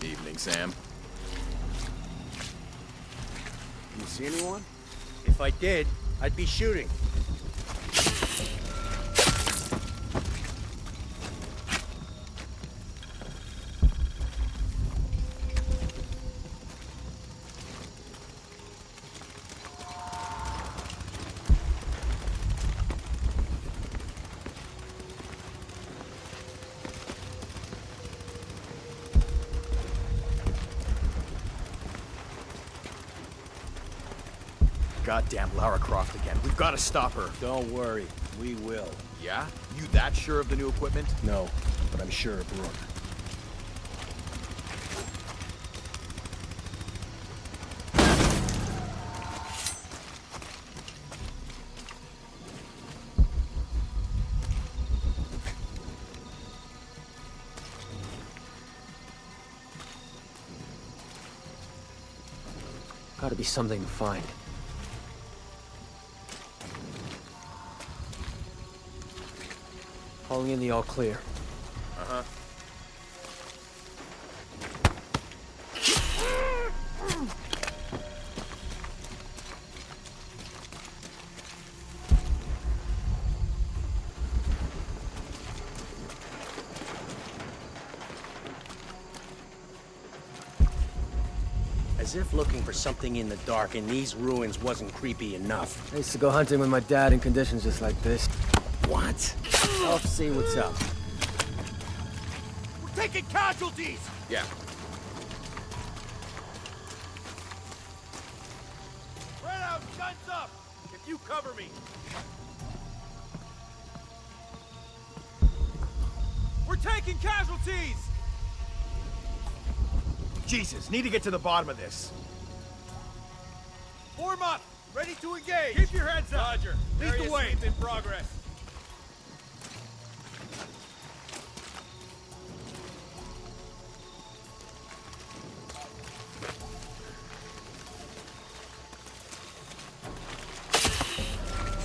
Evening, Sam. You see anyone? If I did, I'd be shooting. goddamn Lara Croft again. We've got to stop her. Don't worry, we will. Yeah? You that sure of the new equipment? No, but I'm sure of Brooke. Gotta be something to find. Calling in the all clear. Uh-huh. As if looking for something in the dark in these ruins wasn't creepy enough. I used to go hunting with my dad in conditions just like this. What? I'll see what's up. We're taking casualties! Yeah. Spread out, guns up! If you cover me. We're taking casualties! Jesus, need to get to the bottom of this. Form up! Ready to engage! Keep your heads up! Roger. Lead the way! In progress.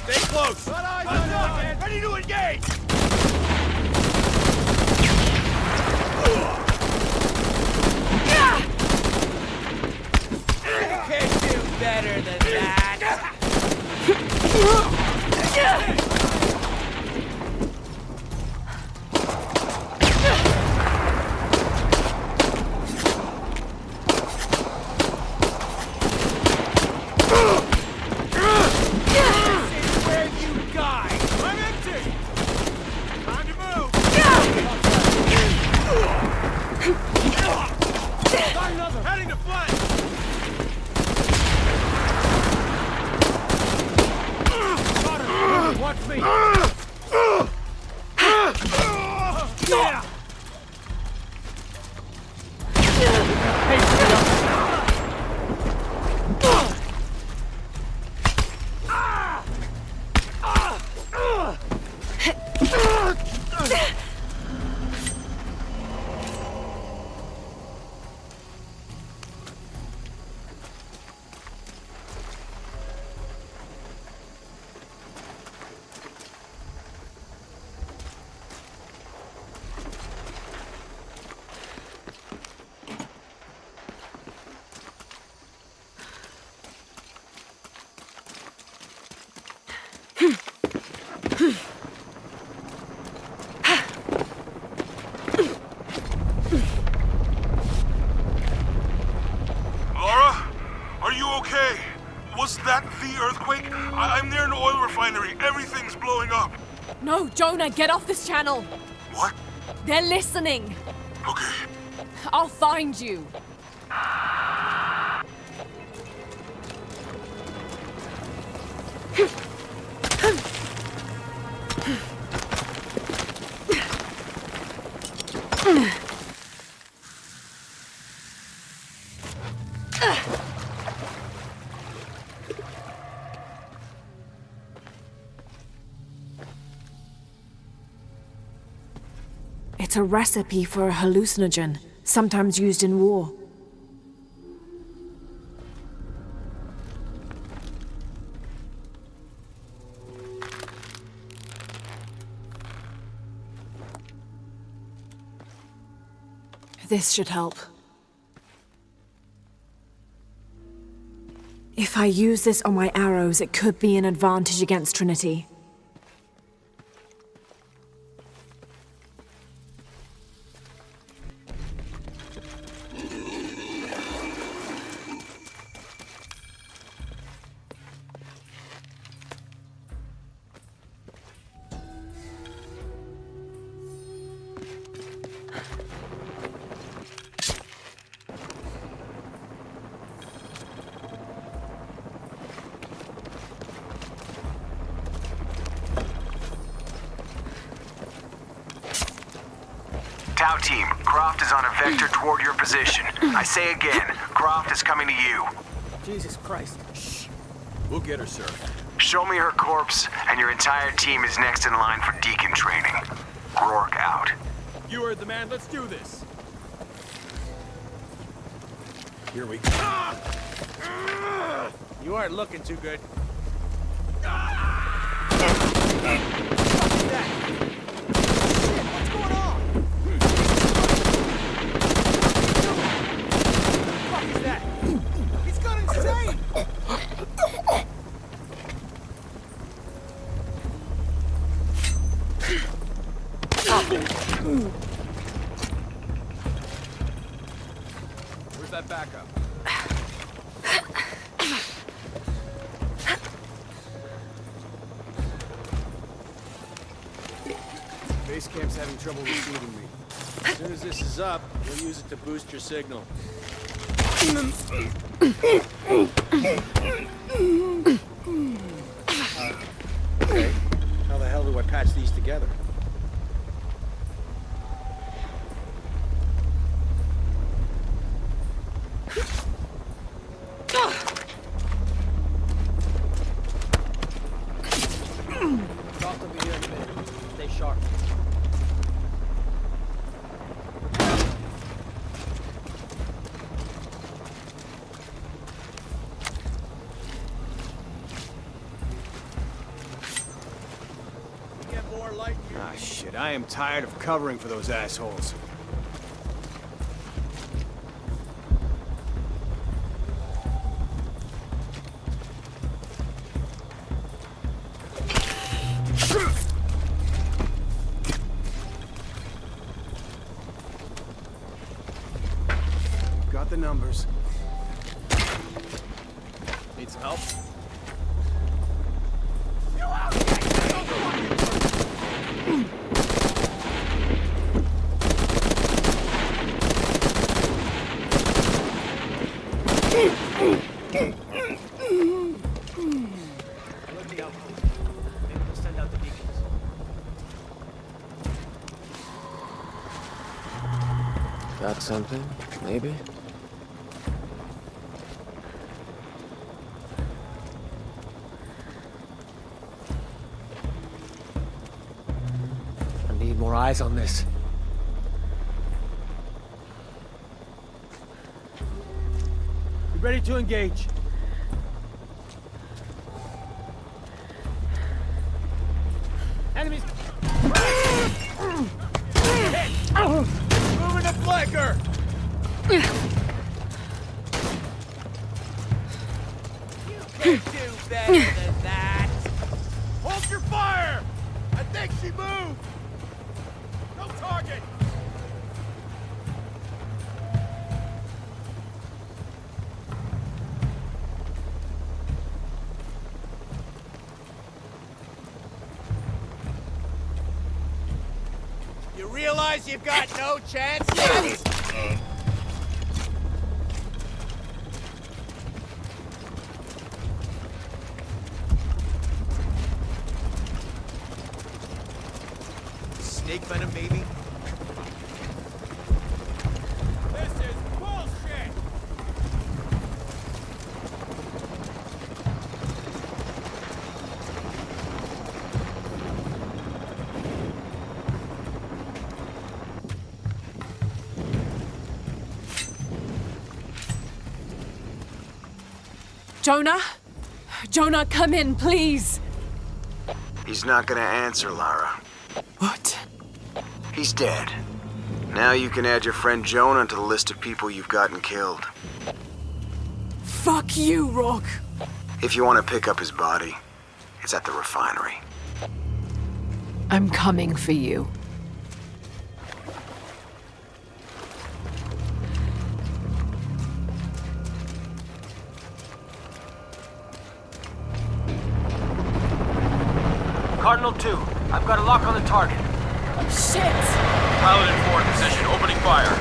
Stay close! Guns up! Ready to engage! Can't do better than that. Where you die! I'm empty! Time to move! Got another! Heading to flank! Watch me! Yeah! Lara? Are you okay? Was that the earthquake? I'm near an oil refinery. Everything's blowing up. No, Jonah, get off this channel. What? They're listening. Okay. I'll find you. It's a recipe for a hallucinogen, sometimes used in war. This should help. If I use this on my arrows, it could be an advantage against Trinity. Scout team, Croft is on a vector toward your position. I say again, Croft is coming to you. Jesus Christ. Shh. We'll get her, sir. Show me her corpse, and your entire team is next in line for deacon training. Rourke out. You heard the man. Let's do this. Here we go. You aren't looking too good. What's going on? What the fuck is that? He's gone insane! Where's that backup? Base camp's having trouble receiving me. As soon as this is up, we'll use it to boost your signal. Okay, how the hell do I patch these together? Croft will be here in a minute. Stay sharp. Get more light here. Ah, shit. I am tired of covering for those assholes. Got the numbers. Need some help? Got something? Maybe? I need more eyes on this. You ready to engage? Enemies! Moving to flanker! You can't do better than that! Hold your fire! I think she moved! No target! You realize you've got no chance? Yes! Snake venom, maybe? This is bullshit! Jonah? Jonah, come in, please! He's not gonna answer, Lara. What? He's dead. Now you can add your friend Jonah to the list of people you've gotten killed. Fuck you, Rock! If you want to pick up his body, it's at the refinery. I'm coming for you. Cardinal 2, I've got a lock on the target. Shit! Pilot in forward position, opening fire.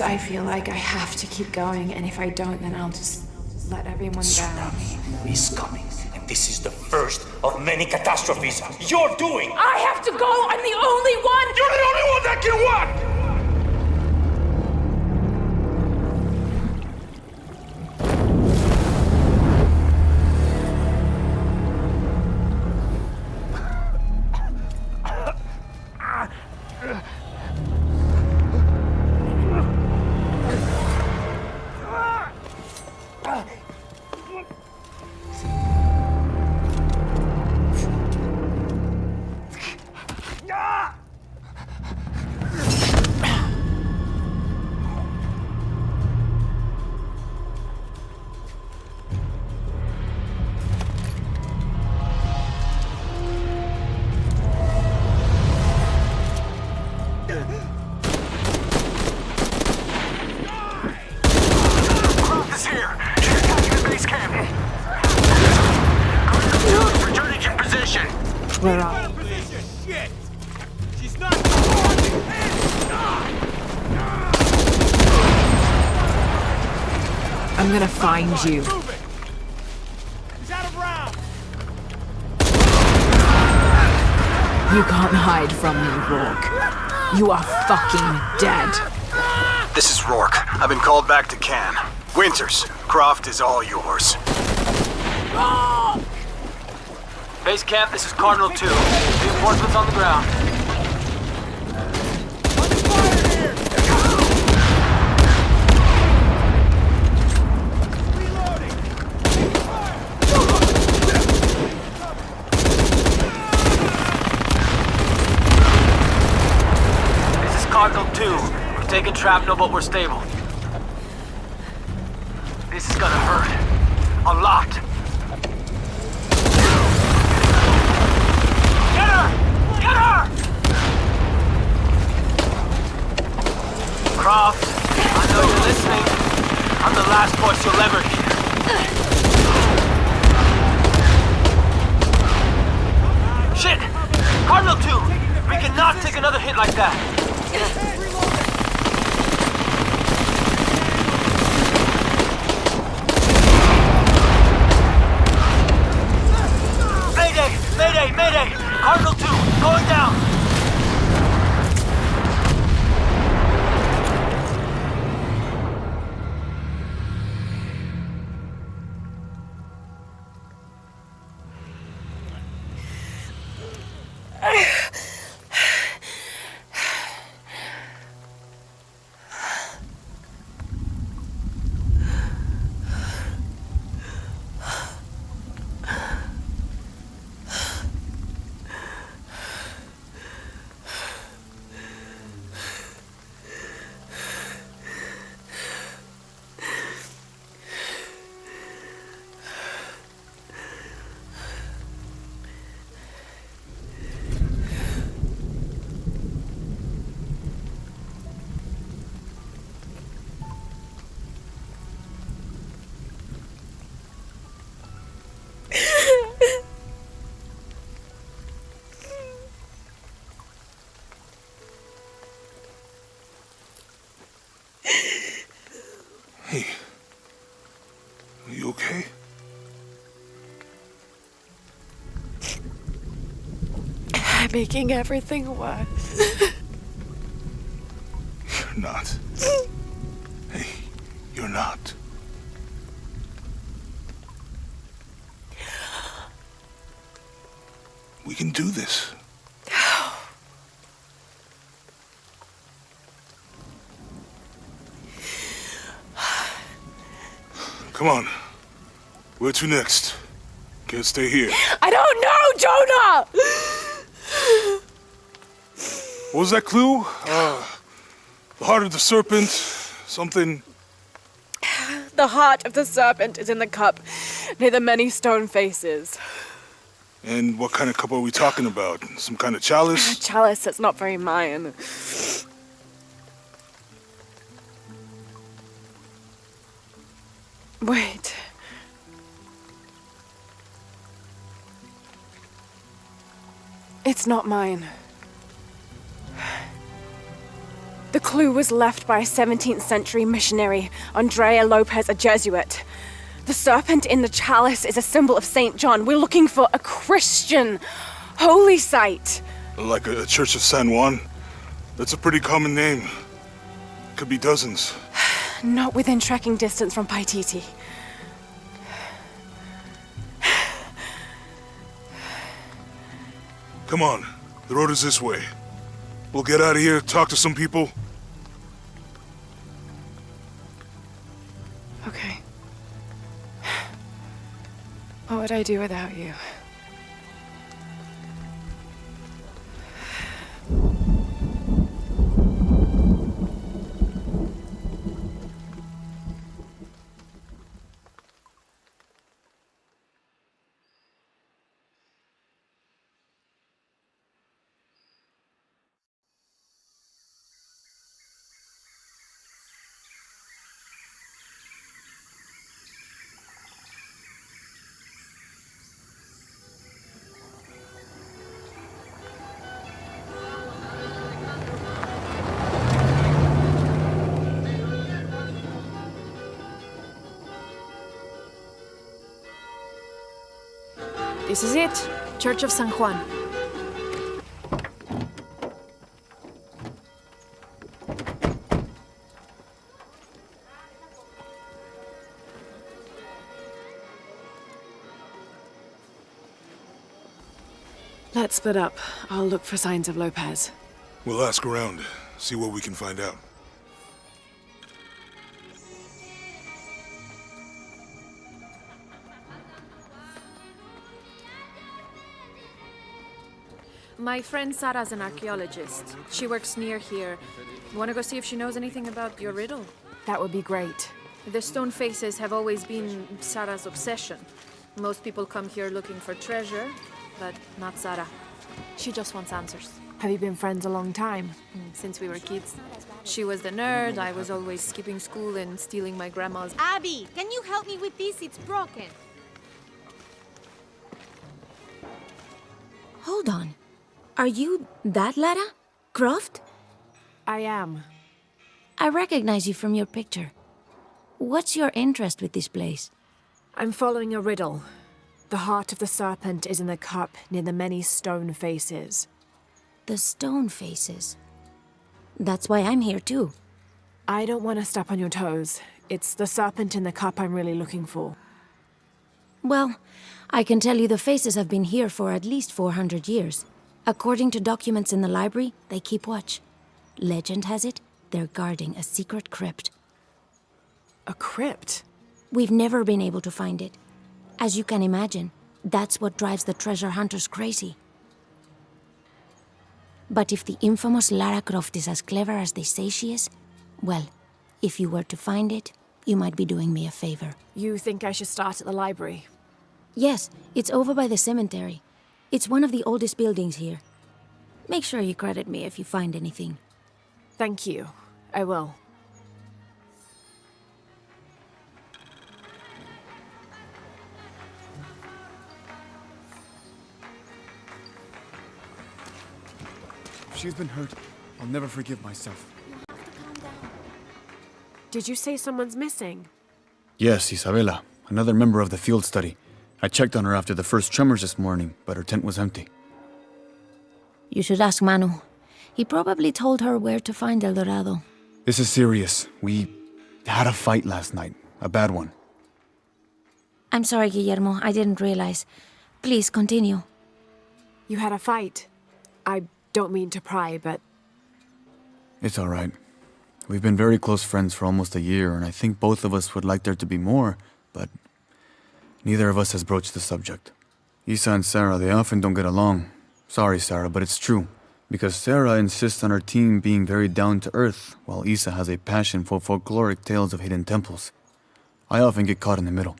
I feel like I have to keep going, and if I don't, then I'll just let everyone down. Tsunami is coming, and this is the first of many catastrophes you're doing! I have to go! I'm the only one! You're the only one that can what? Where are you? Shit! She's not. I'm gonna find you. He's out of round. You can't hide from me, Rourke. You are fucking dead. This is Rourke. I've been called back to Cannes. Winters, Croft is all yours. Base camp, this is Cardinal 2. Reinforcements on the ground. This is Cardinal 2. We've taken shrapnel, but we're stable. This is gonna hurt. A lot. Croft, I know you're listening. I'm the last voice you'll ever hear. Shit! Cardinal 2! We cannot take another hit like that. Mayday! Mayday! Mayday! Cardinal 2, going down! Hey, are you okay? I'm making everything worse. You're not. Hey, you're not. We can do this. Come on. Where to next? Can't stay here. I don't know, Jonah! What was that clue? The heart of the serpent, something... The heart of the serpent is in the cup, near the many stone faces. And what kind of cup are we talking about? Some kind of chalice? A chalice that's not very Mayan. Wait. It's not mine. The clue was left by a 17th century missionary, Andrea Lopez, a Jesuit. The serpent in the chalice is a symbol of St. John. We're looking for a Christian holy site. Like a Church of San Juan? That's a pretty common name. Could be dozens. Not within trekking distance from Paititi. Come on, the road is this way. We'll get out of here, talk to some people. Okay. What would I do without you? This is it. Church of San Juan. Let's split up. I'll look for signs of Lopez. We'll ask around, see what we can find out. My friend Sarah's an archaeologist. She works near here. Want to go see if she knows anything about your riddle? That would be great. The stone faces have always been Sarah's obsession. Most people come here looking for treasure, but not Sarah. She just wants answers. Have you been friends a long time? Since we were kids. She was the nerd, I was always skipping school and stealing my grandma's... Abby, can you help me with this? It's broken. Hold on. Are you that Lara Croft? I am. I recognize you from your picture. What's your interest with this place? I'm following a riddle. The heart of the serpent is in the cup near the many stone faces. The stone faces? That's why I'm here too. I don't want to step on your toes. It's the serpent in the cup I'm really looking for. Well, I can tell you the faces have been here for at least 400 years. According to documents in the library, they keep watch. Legend has it, they're guarding a secret crypt. A crypt? We've never been able to find it. As you can imagine, that's what drives the treasure hunters crazy. But if the infamous Lara Croft is as clever as they say she is, well, if you were to find it, you might be doing me a favor. You think I should start at the library? Yes, it's over by the cemetery. It's one of the oldest buildings here. Make sure you credit me if you find anything. Thank you. I will. If she's been hurt, I'll never forgive myself. Did you say someone's missing? Yes, Isabela, another member of the field study. I checked on her after the first tremors this morning, but her tent was empty. You should ask Manu. He probably told her where to find El Dorado. This is serious. We had a fight last night. A bad one. I'm sorry, Guillermo. I didn't realize. Please, continue. You had a fight. I don't mean to pry, but... It's all right. We've been very close friends for almost a year, and I think both of us would like there to be more, but neither of us has broached the subject. Isa and Sarah, they often don't get along. Sorry, Sarah, but it's true. Because Sarah insists on her team being very down-to-earth, while Isa has a passion for folkloric tales of hidden temples. I often get caught in the middle.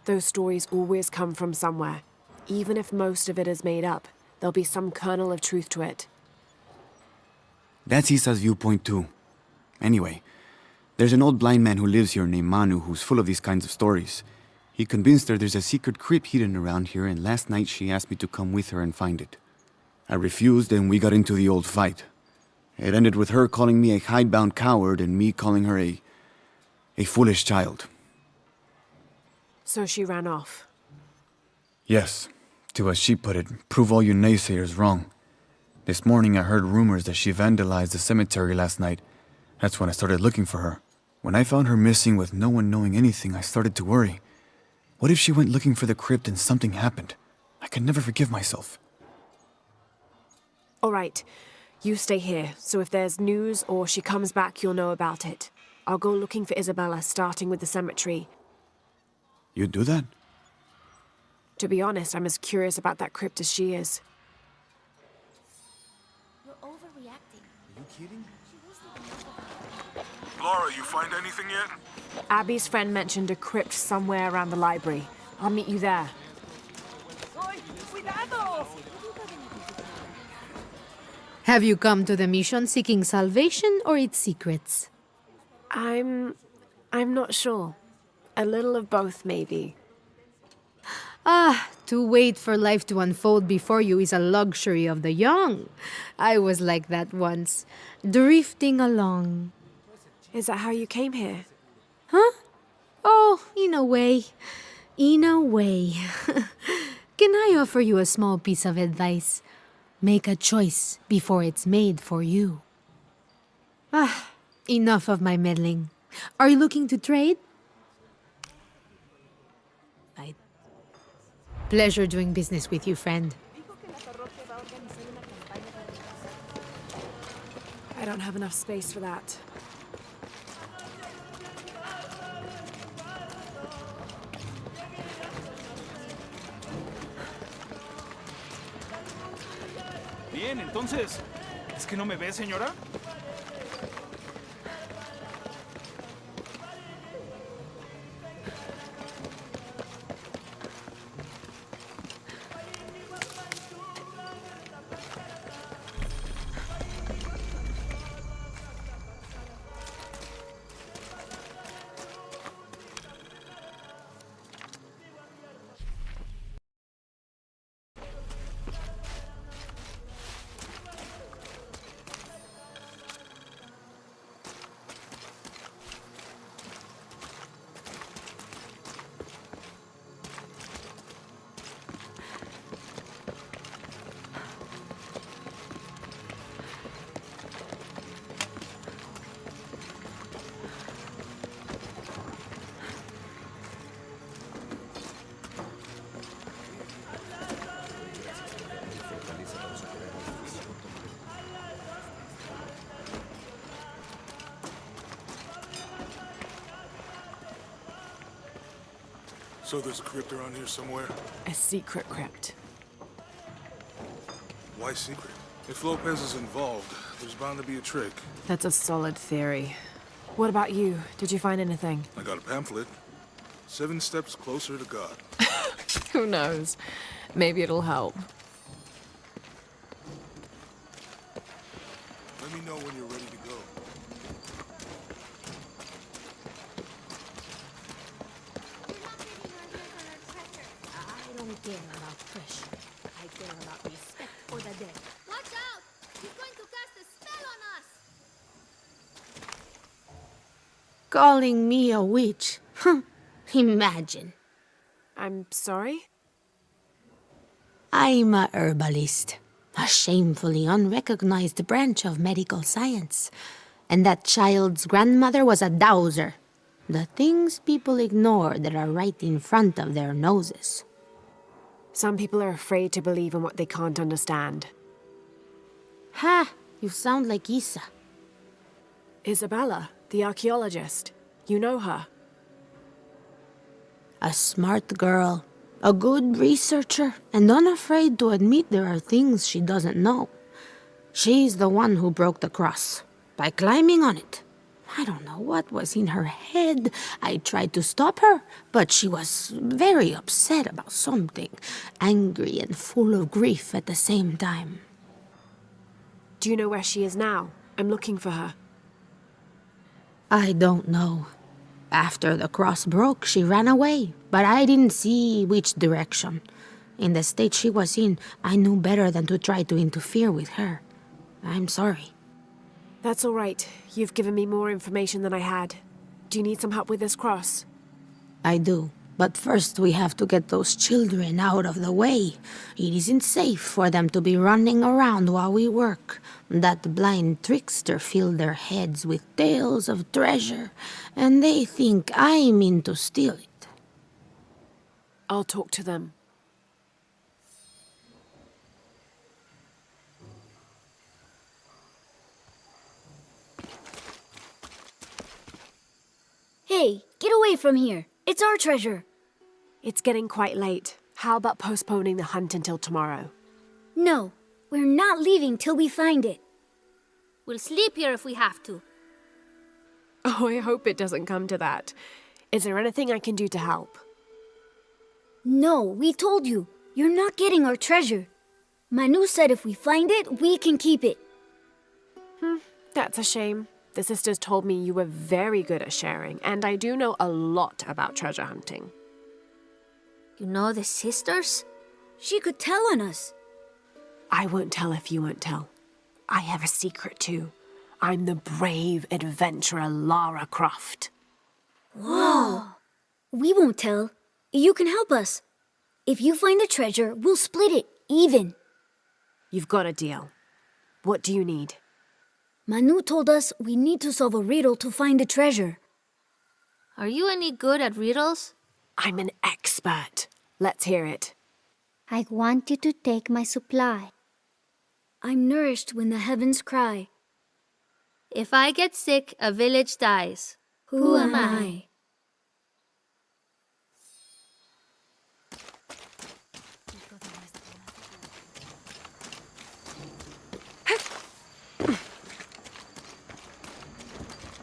Those stories always come from somewhere. Even if most of it is made up, there'll be some kernel of truth to it. That's Isa's viewpoint too. Anyway, there's an old blind man who lives here named Manu who's full of these kinds of stories. He convinced her there's a secret crypt hidden around here, and last night she asked me to come with her and find it. I refused, and we got into the old fight. It ended with her calling me a hidebound coward and me calling her a foolish child. So she ran off. Yes, to as she put it, prove all you naysayers wrong. This morning I heard rumors that she vandalized the cemetery last night. That's when I started looking for her. When I found her missing with no one knowing anything, I started to worry. What if she went looking for the crypt and something happened? I could never forgive myself. All right, you stay here, so if there's news or she comes back, you'll know about it. I'll go looking for Isabella, starting with the cemetery. You do that? To be honest, I'm as curious about that crypt as she is. You're overreacting. Are you kidding? Lara, you find anything yet? Abby's friend mentioned a crypt somewhere around the library. I'll meet you there. Have you come to the mission seeking salvation or its secrets? I'm not sure. A little of both, maybe. To wait for life to unfold before you is a luxury of the young. I was like that once, drifting along. Is that how you came here? Huh? Oh, in a way. In a way. Can I offer you a small piece of advice? Make a choice before it's made for you. Enough of my meddling. Are you looking to trade? Pleasure doing business with you, friend. I don't have enough space for that. Bien, entonces, ¿es que no me ve, señora? So there's a crypt around here somewhere? A secret crypt. Why secret? If Lopez is involved, there's bound to be a trick. That's a solid theory. What about you? Did you find anything? I got a pamphlet. 7 Steps Closer to God. Who knows? Maybe it'll help. Let me know when you're ready to go. I don't care about pressure. I care about respect for the dead. Watch out! He's going to cast a spell on us! Calling me a witch? Imagine. I'm sorry? I'm a herbalist, a shamefully unrecognized branch of medical science. And that child's grandmother was a dowser. The things people ignore that are right in front of their noses. Some people are afraid to believe in what they can't understand. Ha! You sound like Isa. Isabella, the archaeologist. You know her. A smart girl, a good researcher, and unafraid to admit there are things she doesn't know. She's the one who broke the cross, by climbing on it. I don't know what was in her head. I tried to stop her, but she was very upset about something, angry and full of grief at the same time. Do you know where she is now? I'm looking for her. I don't know. After the cross broke, she ran away, but I didn't see which direction. In the state she was in, I knew better than to try to interfere with her. I'm sorry. That's all right. You've given me more information than I had. Do you need some help with this cross? I do. But first we have to get those children out of the way. It isn't safe for them to be running around while we work. That blind trickster filled their heads with tales of treasure, and they think I mean to steal it. I'll talk to them. Hey, get away from here. It's our treasure. It's getting quite late. How about postponing the hunt until tomorrow? No, we're not leaving till we find it. We'll sleep here if we have to. Oh, I hope it doesn't come to that. Is there anything I can do to help? No, we told you. You're not getting our treasure. Manu said if we find it, we can keep it. That's a shame. The sisters told me you were very good at sharing, and I do know a lot about treasure hunting. You know the sisters? She could tell on us. I won't tell if you won't tell. I have a secret too. I'm the brave adventurer Lara Croft. Whoa! We won't tell. You can help us. If you find the treasure, we'll split it, even. You've got a deal. What do you need? Manu told us we need to solve a riddle to find the treasure. Are you any good at riddles? I'm an expert. Let's hear it. I want you to take my supply. I'm nourished when the heavens cry. If I get sick, a village dies. Who am I?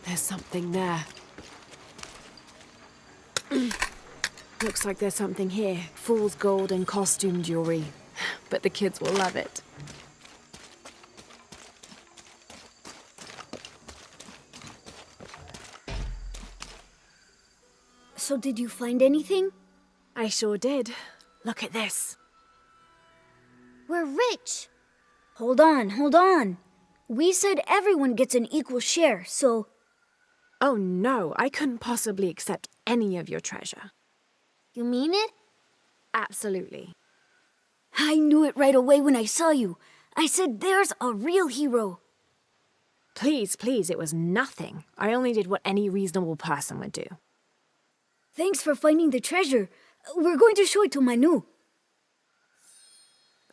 There's something there. Looks like there's something here. Fool's gold and costume jewelry. But the kids will love it. So did you find anything? I sure did. Look at this. We're rich. Hold on. We said everyone gets an equal share, so... Oh no, I couldn't possibly accept any of your treasure. You mean it? Absolutely. I knew it right away when I saw you. I said there's a real hero. Please, it was nothing. I only did what any reasonable person would do. Thanks for finding the treasure. We're going to show it to Manu.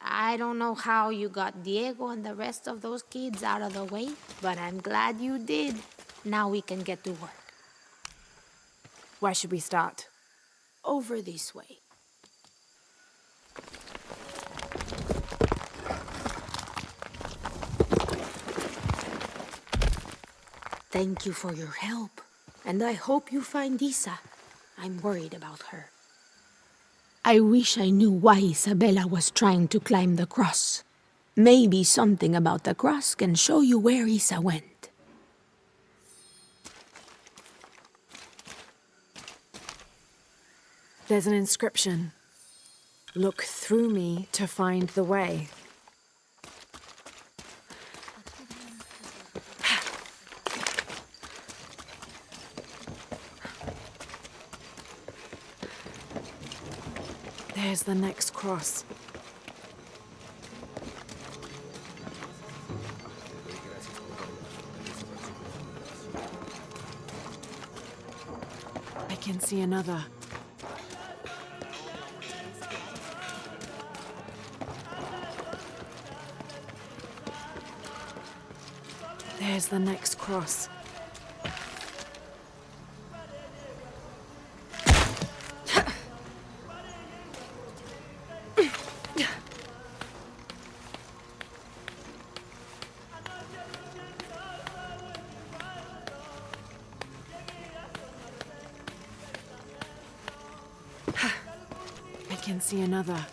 I don't know how you got Diego and the rest of those kids out of the way, but I'm glad you did. Now we can get to work. Where should we start? Over this way. Thank you for your help, and I hope you find Isa. I'm worried about her. I wish I knew why Isabella was trying to climb the cross. Maybe something about the cross can show you where Isa went. There's an inscription. Look through me to find the way. There's the next cross. I can see another. There's the next cross. I can see another.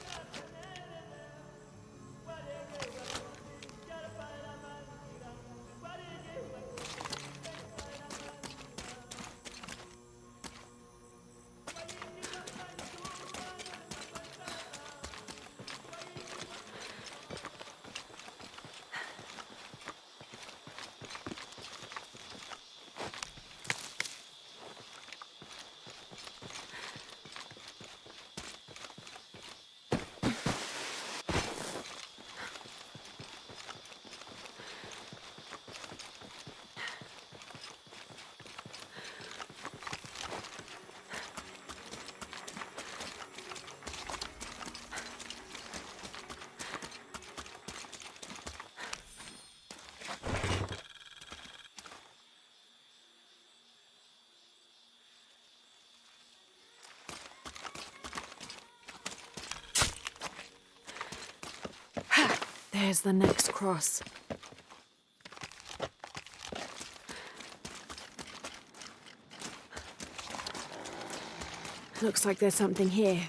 There's the next cross. Looks like there's something here.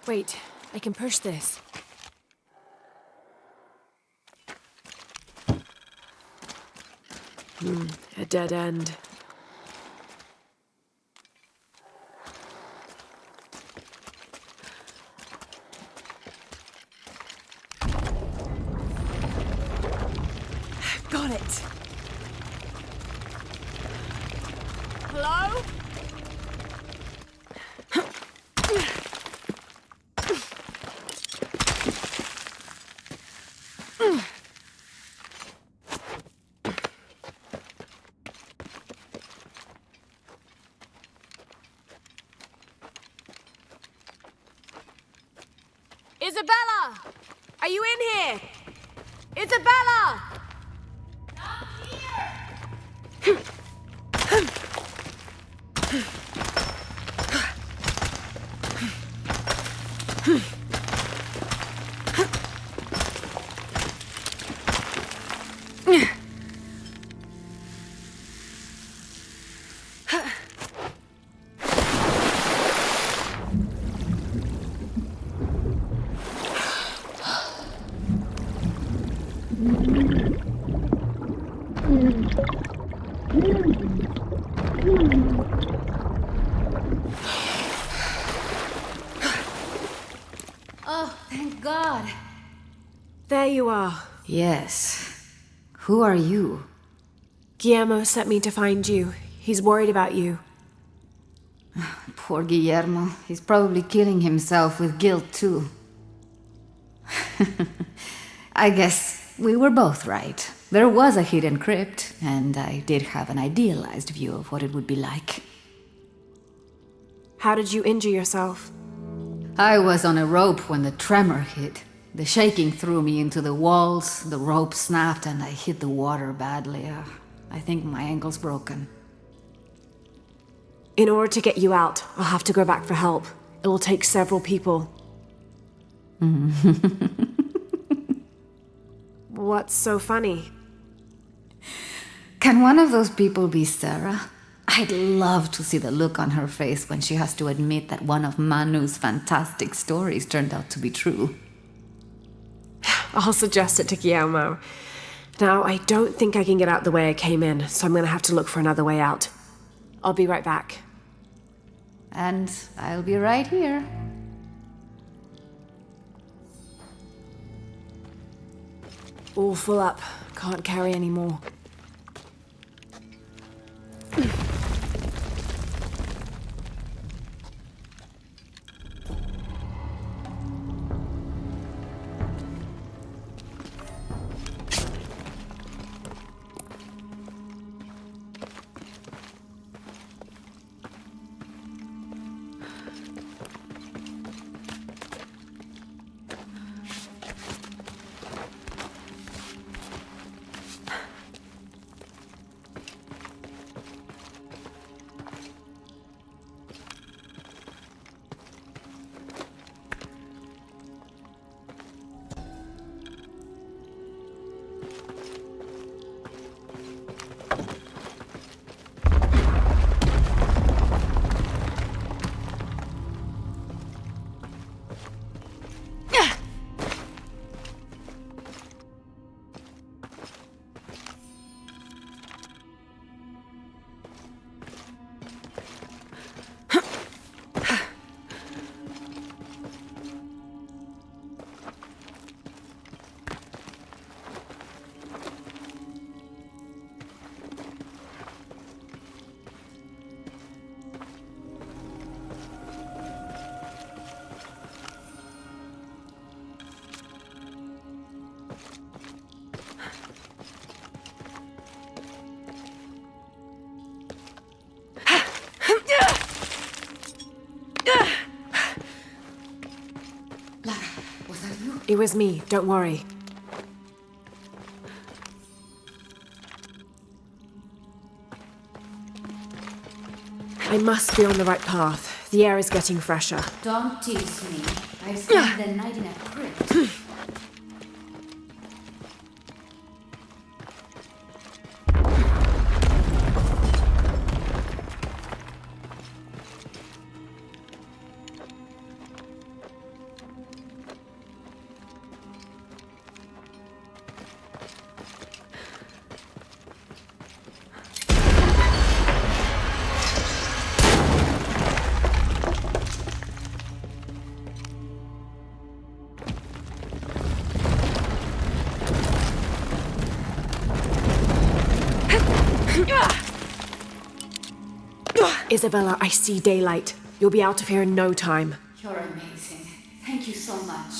Wait, I can push this. A dead end. Got it. Hello? Isabella! Are you in here? Isabella! Oh, thank God. There you are. Yes. Who are you? Guillermo sent me to find you. He's worried about you. Poor Guillermo. He's probably killing himself with guilt, too. I guess we were both right. There was a hidden crypt, and I did have an idealized view of what it would be like. How did you injure yourself? I was on a rope when the tremor hit. The shaking threw me into the walls, the rope snapped, and I hit the water badly. I think my ankle's broken. In order to get you out, I'll have to go back for help. It'll take several people. What's so funny? Can one of those people be Sarah? I'd love to see the look on her face when she has to admit that one of Manu's fantastic stories turned out to be true. I'll suggest it to Guillermo. Now, I don't think I can get out the way I came in, so I'm gonna have to look for another way out. I'll be right back. And I'll be right here. All full up. Can't carry any more. It was me, don't worry. I must be on the right path. The air is getting fresher. Don't tease me. I spent the night in a crypt. Isabella, I see daylight. You'll be out of here in no time. You're amazing. Thank you so much.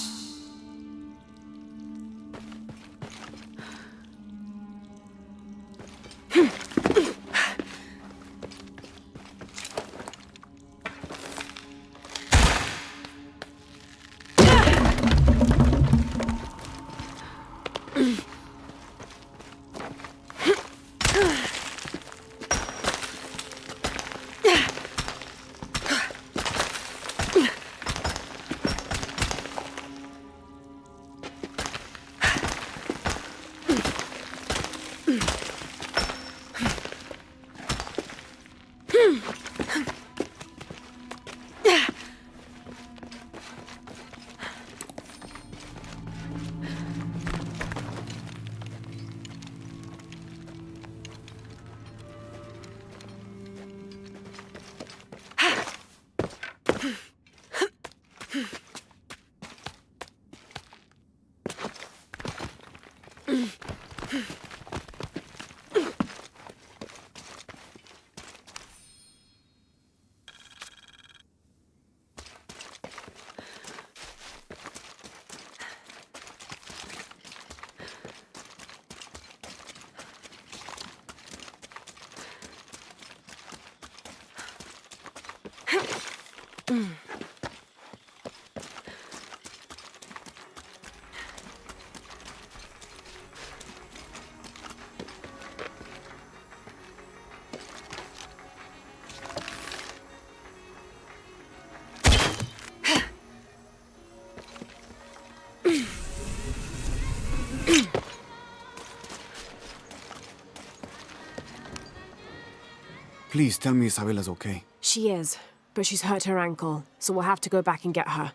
Please tell me Isabella's okay. She is, but she's hurt her ankle, so we'll have to go back and get her.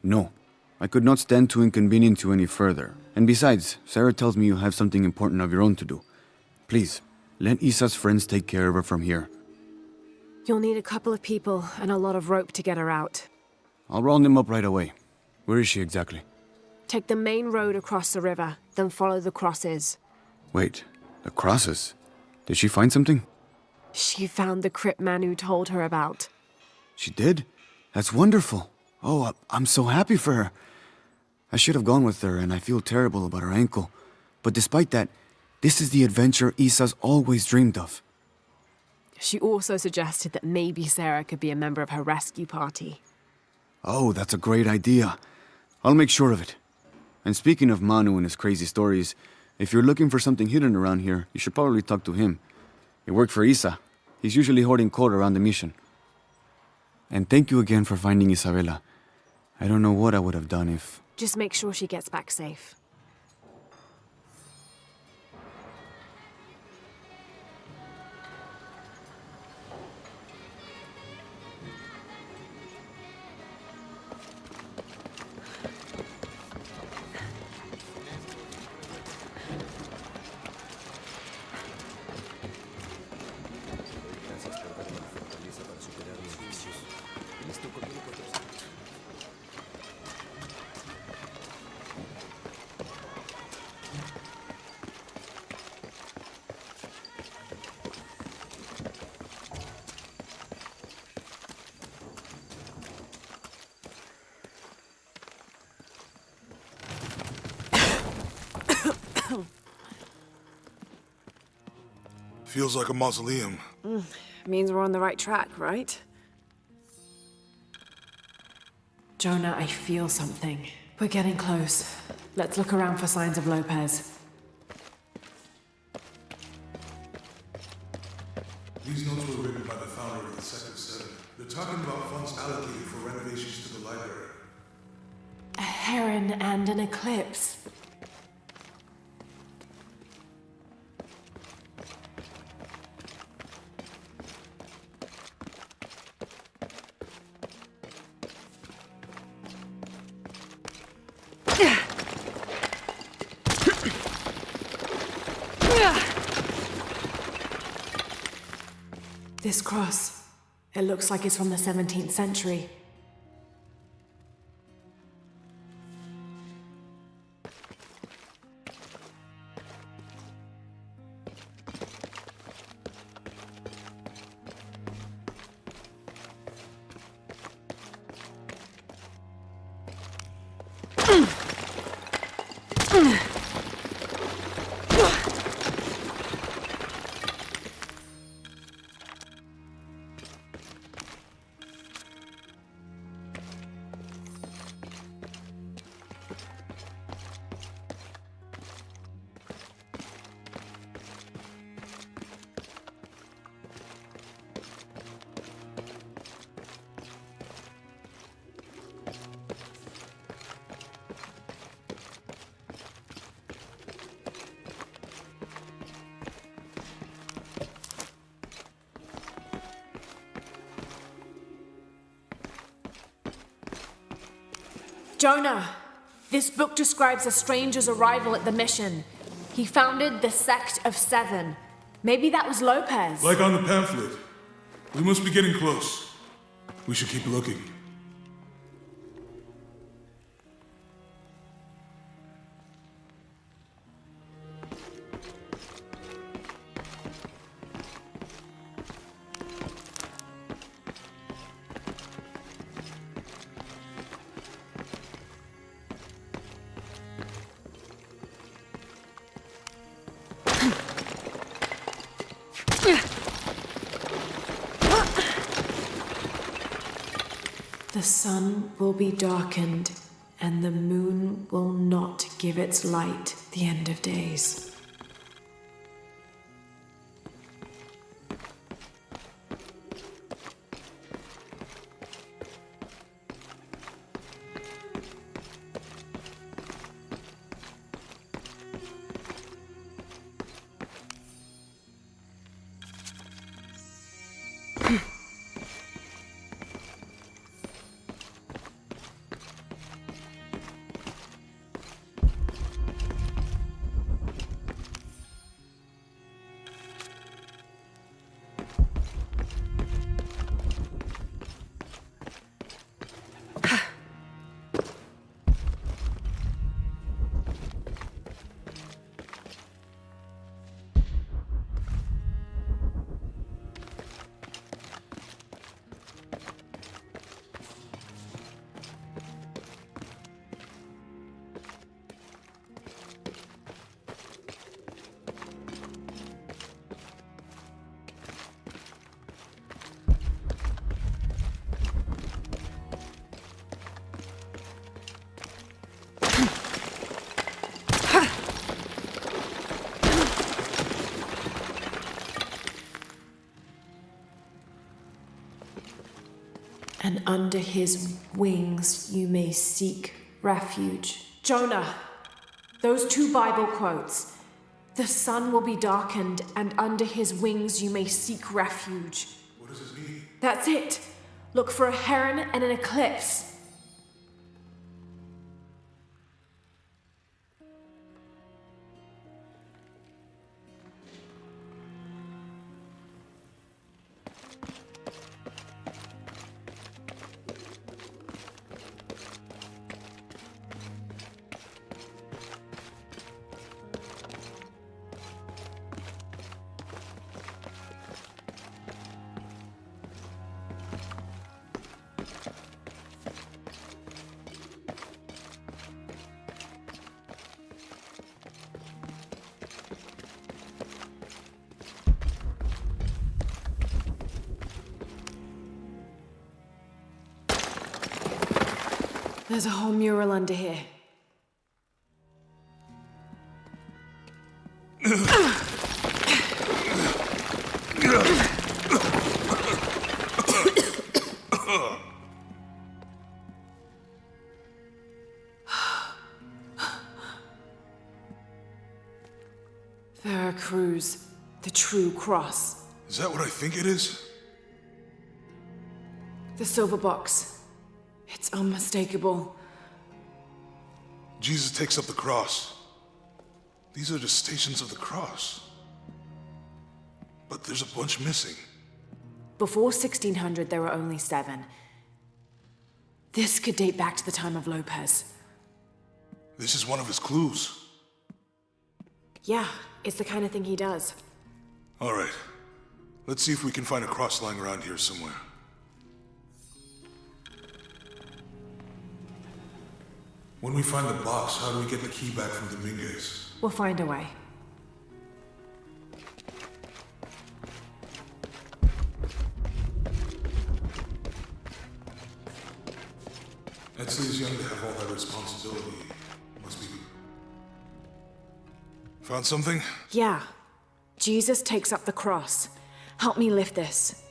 No. I could not stand to inconvenience you any further. And besides, Sarah tells me you have something important of your own to do. Please, let Isa's friends take care of her from here. You'll need a couple of people and a lot of rope to get her out. I'll round them up right away. Where is she exactly? Take the main road across the river, then follow the crosses. Wait, the crosses? Did she find something? She found the Crypt man who told her about. She did? That's wonderful. Oh, I'm so happy for her. I should have gone with her, and I feel terrible about her ankle. But despite that, this is the adventure Isa's always dreamed of. She also suggested that maybe Sarah could be a member of her rescue party. Oh, that's a great idea. I'll make sure of it. And speaking of Manu and his crazy stories, if you're looking for something hidden around here, you should probably talk to him. He worked for Isa. He's usually hoarding coal around the mission. And thank you again for finding Isabella. I don't know what I would have done if... Just make sure she gets back safe. Feels like a mausoleum. Means we're on the right track, right? Jonah, I feel something. We're getting close. Let's look around for signs of Lopez. These notes were written by the founder of the Sector 7. They're talking about funds allocated for renovations to the library. A heron and an eclipse. This cross, it looks like it's from the 17th century. Jonah, this book describes a stranger's arrival at the mission. He founded the Sect of Seven. Maybe that was Lopez. Like on the pamphlet. We must be getting close. We should keep looking. The sun will be darkened, and the moon will not give its light the end of days. And under his wings you may seek refuge. Jonah, those two Bible quotes. The sun will be darkened, and under his wings you may seek refuge. What does this mean? That's it. Look for a heron and an eclipse. There's a whole mural under here. Veracruz, the true cross. Is that what I think it is? The silver box. It's unmistakable. Jesus takes up the cross. These are the stations of the cross. But there's a bunch missing. Before 1600, there were only 7. This could date back to the time of Lopez. This is one of his clues. Yeah, it's the kind of thing he does. All right. Let's see if we can find a cross lying around here somewhere. When we find the box, how do we get the key back from Dominguez? We'll find a way. Etzli is young to have all that responsibility. Must be... Found something? Yeah. Jesus takes up the cross. Help me lift this.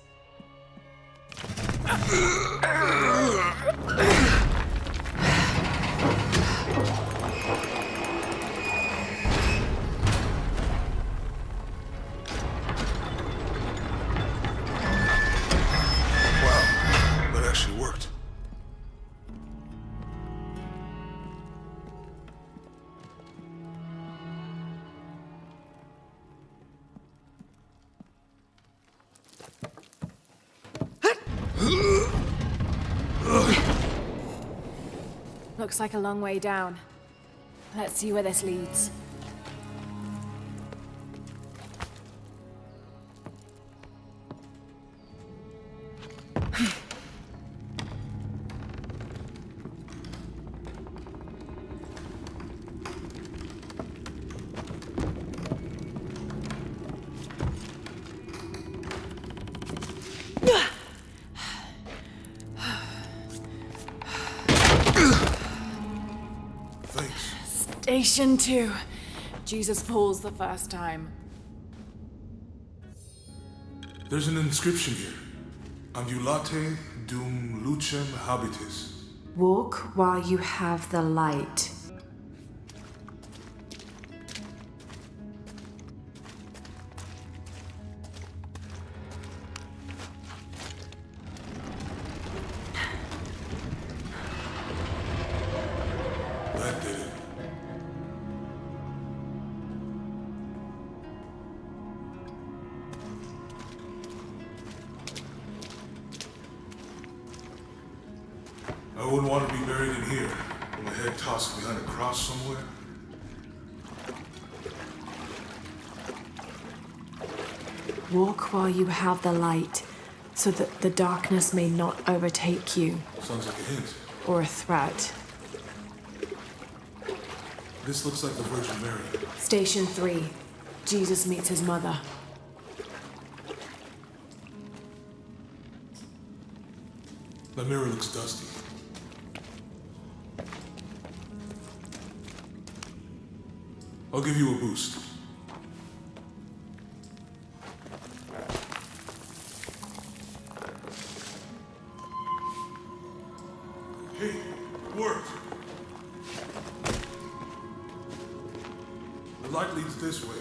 Looks like a long way down. Let's see where this leads. Station 2. Jesus falls the first time. There's an inscription here. Ambulate dum lucem habitis. Walk while you have the light. That did it. I wouldn't want to be buried in here, with my head tossed behind a cross somewhere. Walk while you have the light, so that the darkness may not overtake you. Sounds like a hint. Or a threat. This looks like the Virgin Mary. Station 3. Jesus meets his mother. The mirror looks dusty. I'll give you a boost. Hey, it worked. The light leads this way.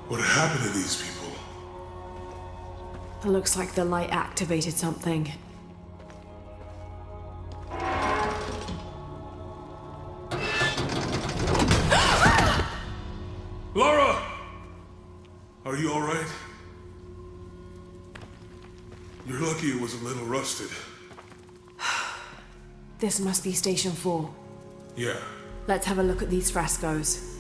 What happened to these people? It looks like the light activated something. Lara! Are you alright? You're lucky it was a little rusted. This must be Station 4. Yeah. Let's have a look at these frescoes.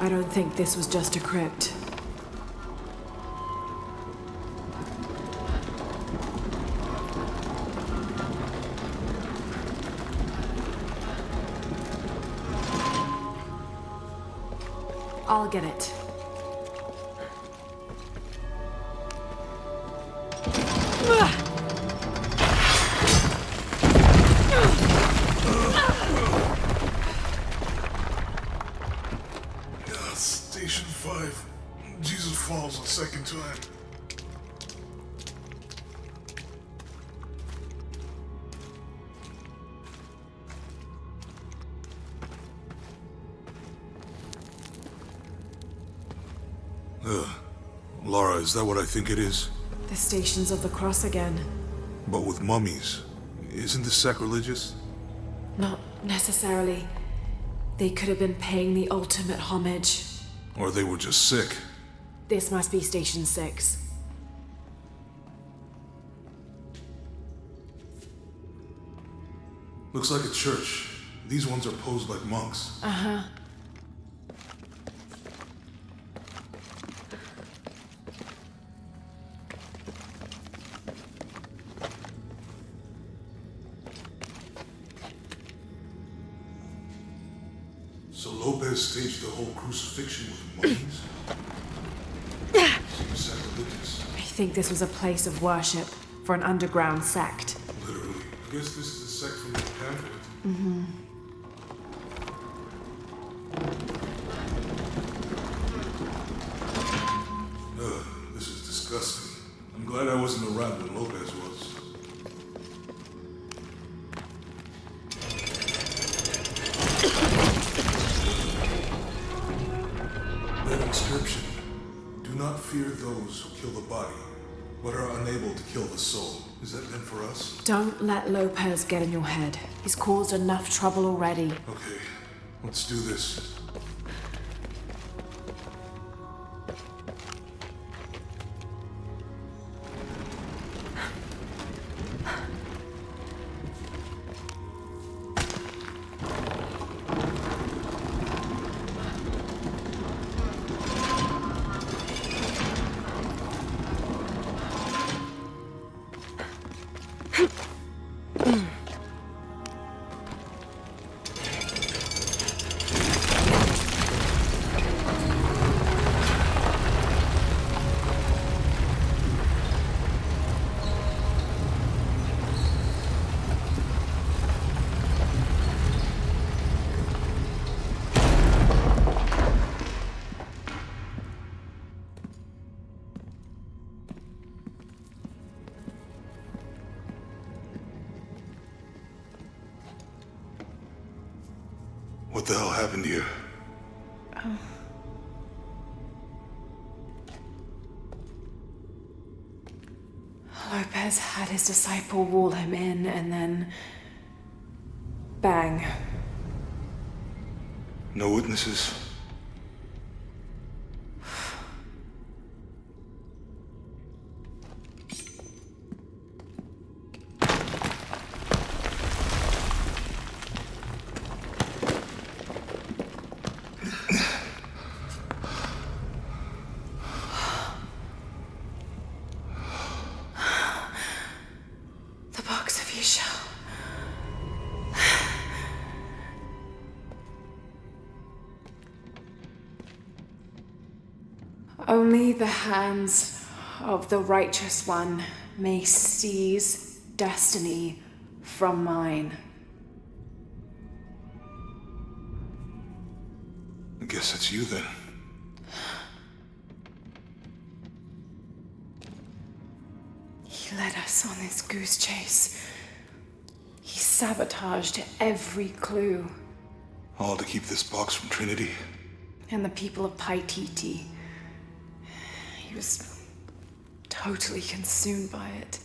I don't think this was just a crypt. I'll get it. second time. Lara, is that what I think it is? The Stations of the Cross again. But with mummies. Isn't this sacrilegious? Not necessarily. They could have been paying the ultimate homage. Or they were just sick. This must be Station 6. Looks like a church. These ones are posed like monks. Uh-huh. So Lopez staged the whole crucifixion with mummies? Seems sacrilegious. I think this was a place of worship for an underground sect. Literally. I guess this is a sect from the pamphlet. Mm-hmm. This is disgusting. I'm glad I wasn't around when Lopez was. That inscription. Do not fear those who kill the body, but are unable to kill the soul. Is that meant for us? Don't let Lopez get in your head. He's caused enough trouble already. Okay, let's do this. What the hell happened here? Lopez had his disciple wall him in, and then... bang. No witnesses? Only the hands of the Righteous One may seize destiny from mine. I guess it's you then. He led us on this goose chase. He sabotaged every clue. All to keep this box from Trinity? And the people of Paititi. He was totally consumed by it.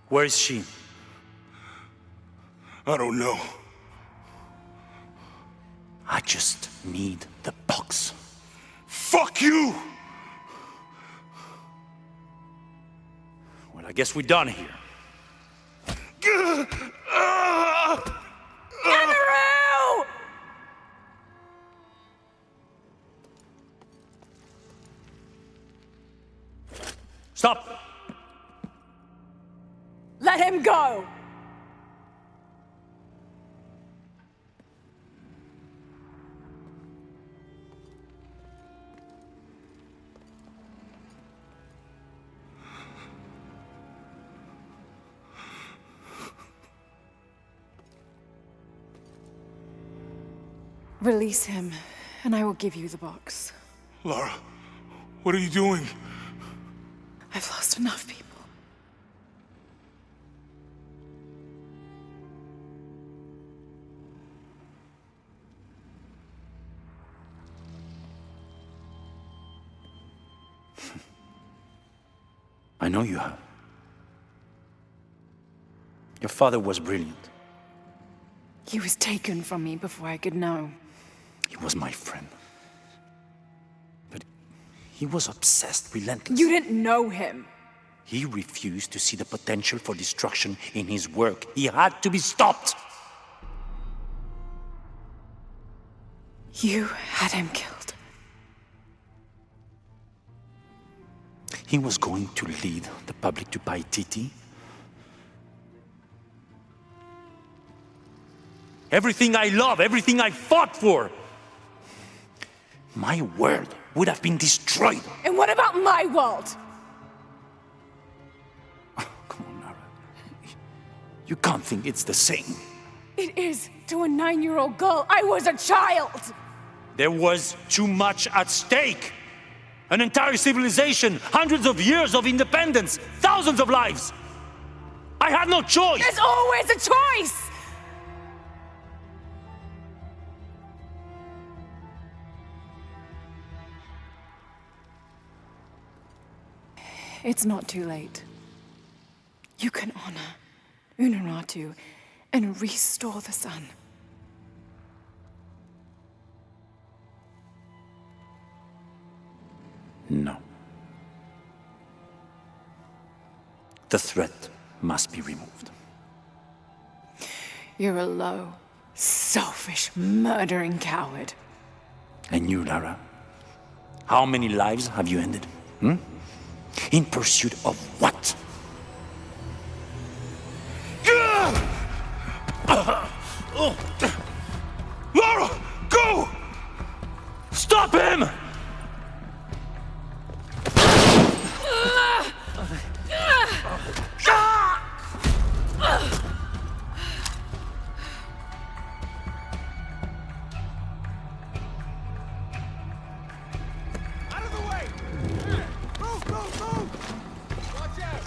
Where is she? I don't know. I just need the box. Fuck you! Well, I guess we're done here. Amaru! Stop! Let him go! Release him, and I will give you the box. Lara, what are you doing? I've lost enough people. I know you have. Your father was brilliant. He was taken from me before I could know. He was my friend. But he was obsessed, relentless. You didn't know him. He refused to see the potential for destruction in his work. He had to be stopped. You had him killed. He was going to lead the public to Paititi. Everything I love, everything I fought for. My world would have been destroyed. And what about my world? Come on, Lara. You can't think it's the same. It is to a 9-year-old girl. I was a child. There was too much at stake. An entire civilization, hundreds of years of independence, thousands of lives. I had no choice. There's always a choice. It's not too late. You can honor Unuratu and restore the sun. No. The threat must be removed. You're a low, selfish, murdering coward. And you, Lara? How many lives have you ended? In pursuit of what? Lara, go! Stop him! Out of the way! Move, move, move! Watch out!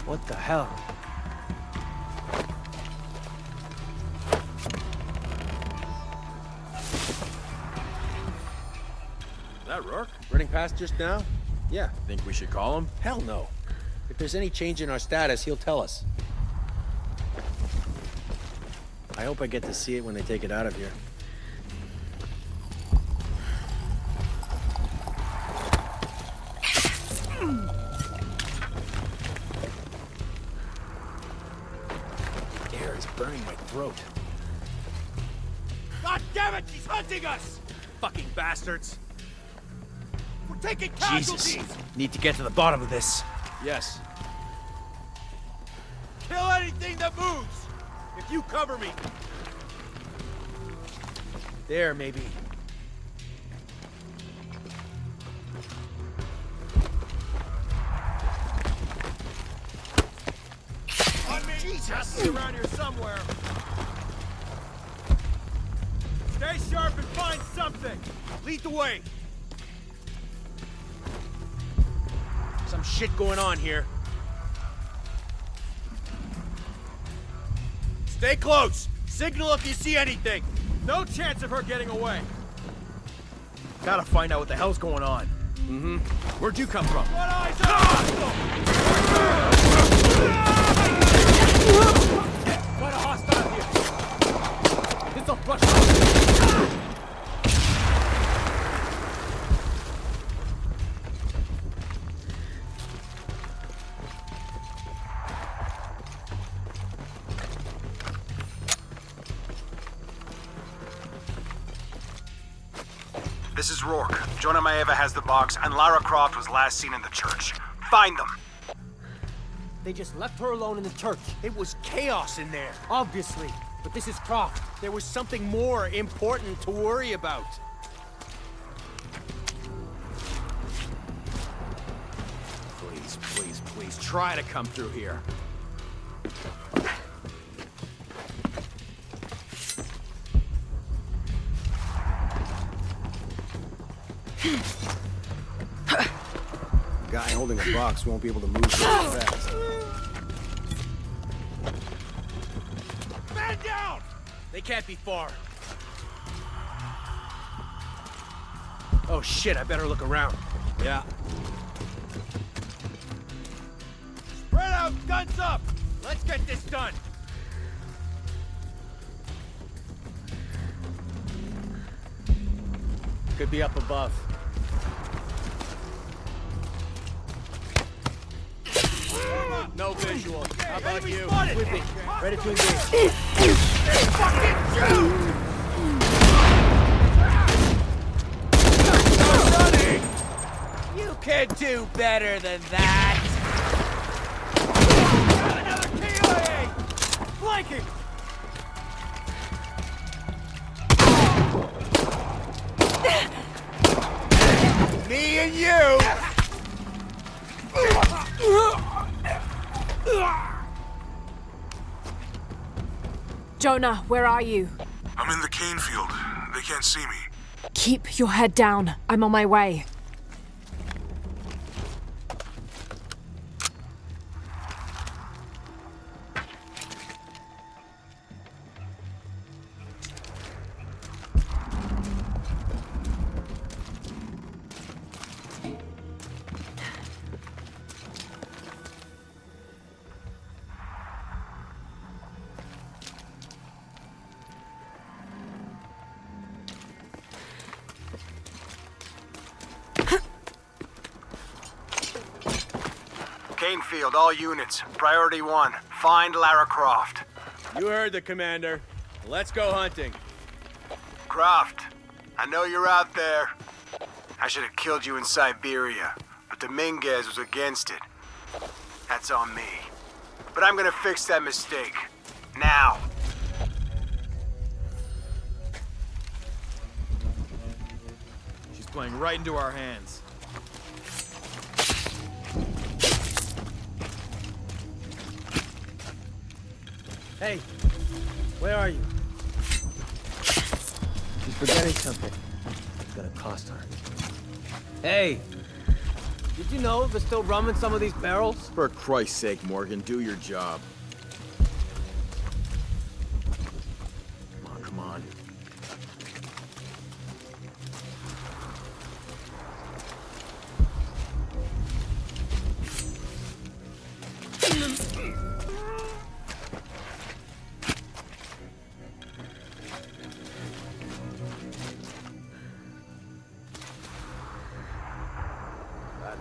What the hell? That Rourke? Running past just now? Yeah. Think we should call him? Hell no. If there's any change in our status, he'll tell us. I hope I get to see it when they take it out of here. Air is burning my throat. God damn it, she's hunting us! Fucking bastards! We're taking Jesus. casualties! Need to get to the bottom of this. Yes. Kill anything that moves! If you cover me! There, maybe. chests around here somewhere. Stay sharp and find something. Lead the way. Some shit going on here. Stay close. Signal if you see anything. No chance of her getting away. Gotta find out what the hell's going on. Mm-hmm. Where'd you come from? What eyes Quite a hostile here. This'll flush out. This is Rourke. Jonah Maeva has the box, and Lara Croft was last seen in the church. Find them! They just left her alone in the church. It was chaos in there, obviously. But this is Croft. There was something more important to worry about. Please, please, please, try to come through here. Guy holding a box won't be able to move very fast. Man down! They can't be far. Oh shit, I better look around. Yeah. Spread out, guns up! Let's get this done! Could be up above. No visual. How about you? With me. Ready to engage. You can do better than that! Another KIA! Flanking! Me and you! Jonah, where are you? I'm in the cane field. They can't see me. Keep your head down. I'm on my way. Canefield, all units. Priority 1. Find Lara Croft. You heard the commander. Let's go hunting. Croft, I know you're out there. I should have killed you in Siberia, but Dominguez was against it. That's on me. But I'm gonna fix that mistake. Now. She's playing right into our hands. Hey, where are you? She's forgetting something. It's gonna cost her. Hey, did you know there's still rum in some of these barrels? For Christ's sake, Morgan, do your job. Come on, come on.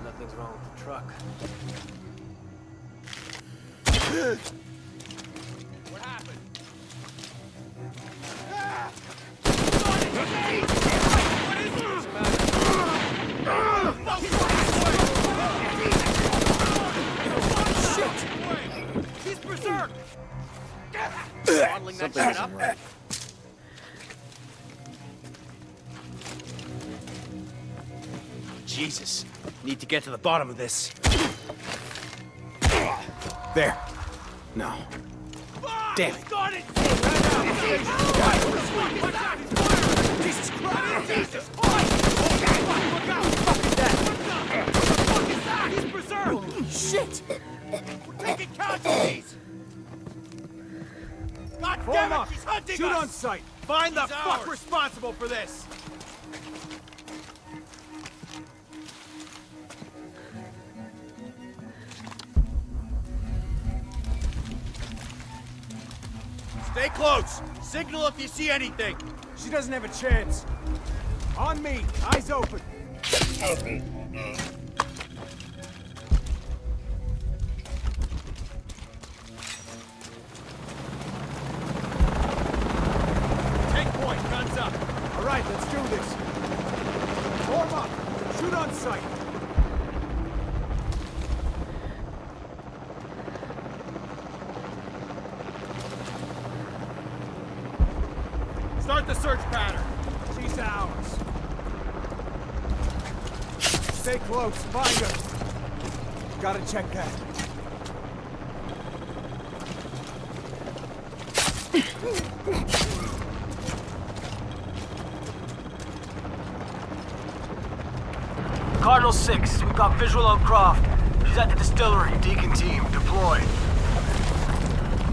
Nothing's wrong with the truck. What happened? Shit! He's berserk! Something isn't right. Jesus. Need to get to the bottom of this. There. No. Damn it. Jesus Christ! Jesus Christ! Look out! What the fuck is that? What the fuck is that? He's preserved! Holy shit! We're taking casualties! God damn it! He's hunting us! Shoot on sight! Find the fuck responsible for this! Stay close! Signal if you see anything! She doesn't have a chance. On me! Eyes open! Take point! Guns up! Alright, let's do this! Form up! Shoot on sight! Start the search pattern. She's ours. Stay close. Find her. Gotta check that. Cardinal 6, we've got visual on Croft. She's at the distillery. Deacon team, deploy.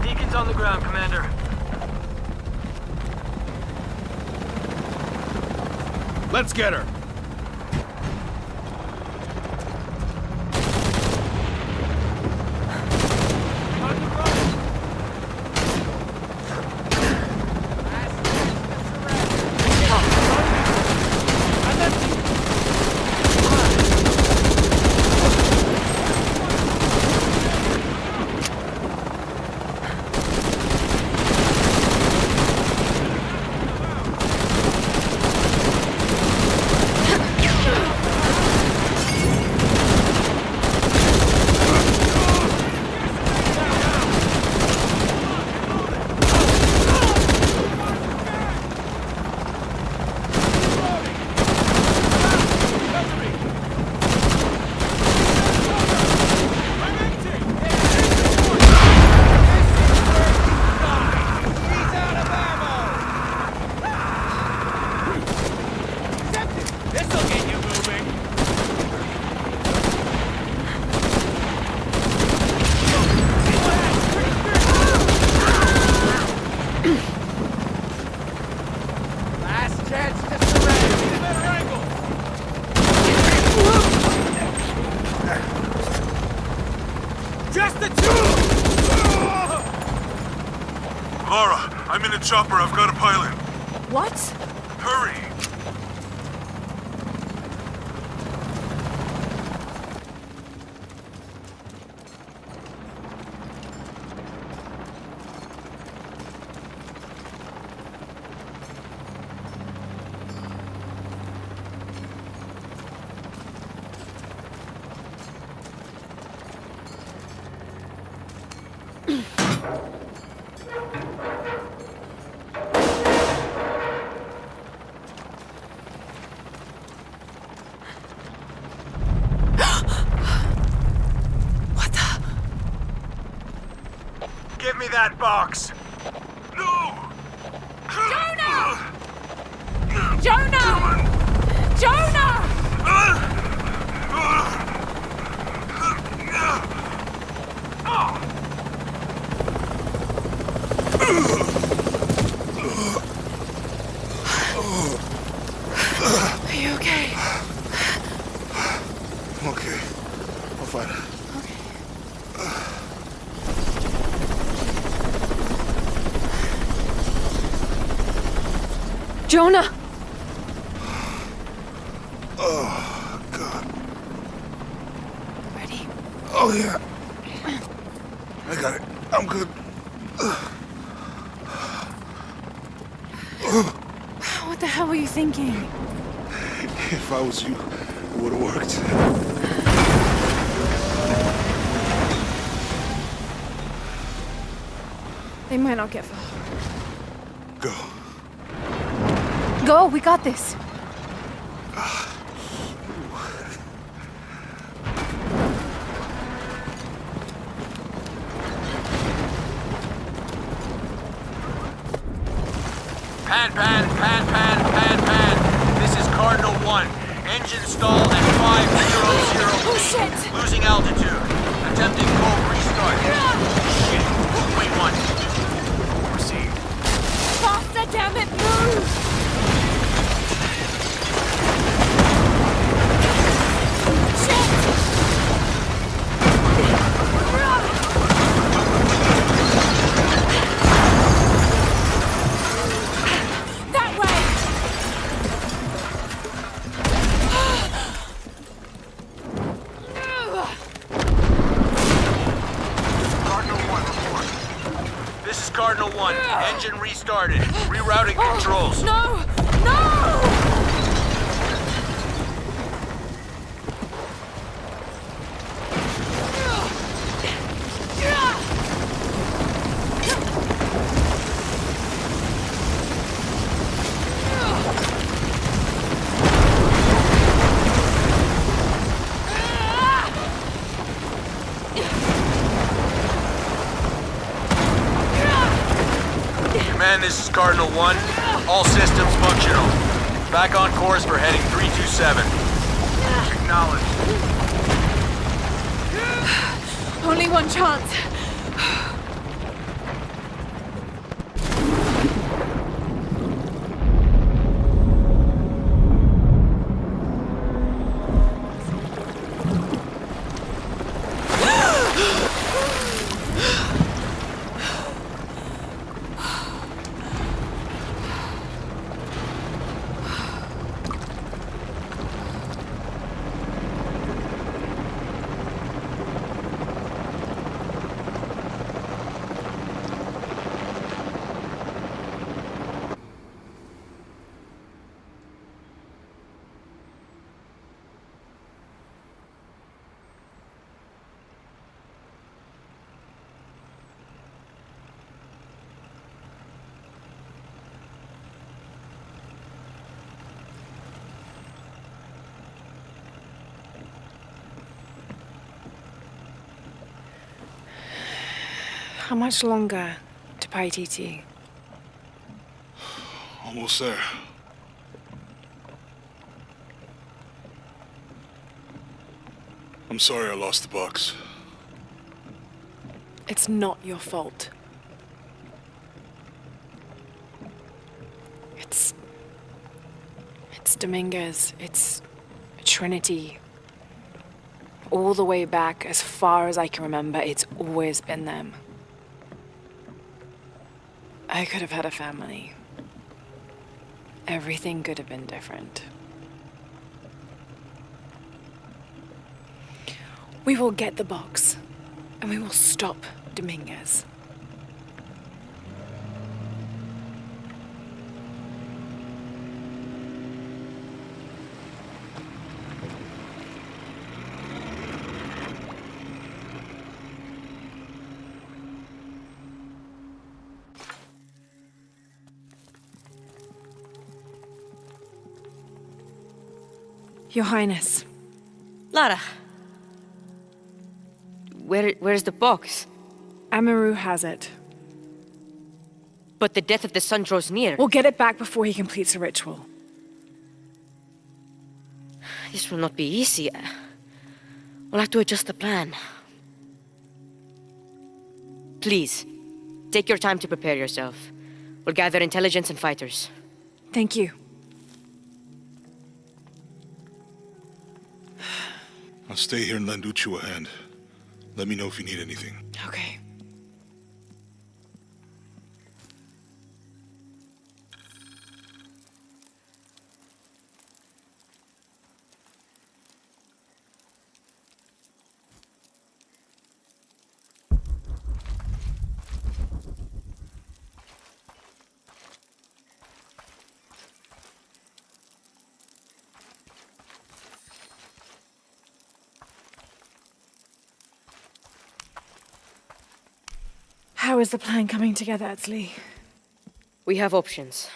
Deacon's on the ground, Commander. Let's get her! Chopper, I've got a pilot. What? Hurry! Give me that box! No! Jonah! Jonah! Jonah! Are you okay? I'm okay. I'll find her. Jonah! Oh, God. Ready? Oh, yeah. I got it. I'm good. What the hell were you thinking? If I was you, it would have worked. They might not get far. Go. Go, we got this. Pan. This is Cardinal 1. Engine stall at 500 feet. Losing altitude. Attempting full restart. Shit. Wait one. Proceed. Faster, damn it, move! Cardinal 1, engine restarted. Rerouting controls. No! Command, this is Cardinal 1. All systems functional. Back on course for heading 327. Acknowledged. Only one chance. How much longer to Paititi? Almost there. I'm sorry I lost the box. It's not your fault. It's Dominguez. It's Trinity. All the way back, as far as I can remember, it's always been them. I could have had a family. Everything could have been different. We will get the box, and we will stop Dominguez. Your Highness. Lara. Where's the box? Amaru has it. But the death of the sun draws near. We'll get it back before he completes the ritual. This will not be easy. We'll have to adjust the plan. Please, take your time to prepare yourself. We'll gather intelligence and fighters. Thank you. I'll stay here and lend Uchu a hand. Let me know if you need anything. Okay. How is the plan coming together, Atli? We have options.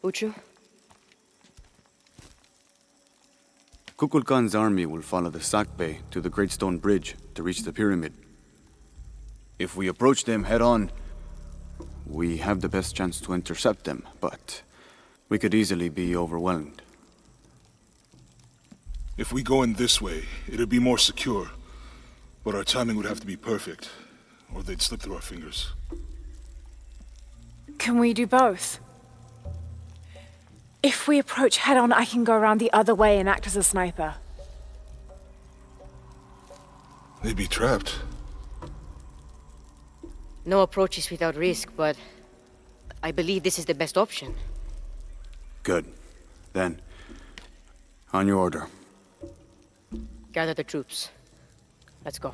Uchu? Kukulkan's army will follow the Sakbe to the Great Stone Bridge to reach the pyramid. If we approach them head-on, we have the best chance to intercept them, but we could easily be overwhelmed. If we go in this way, it'd be more secure. But our timing would have to be perfect, or they'd slip through our fingers. Can we do both? If we approach head-on, I can go around the other way and act as a sniper. They'd be trapped. No approach is without risk, but I believe this is the best option. Good. Then, on your order. Gather the troops. Let's go.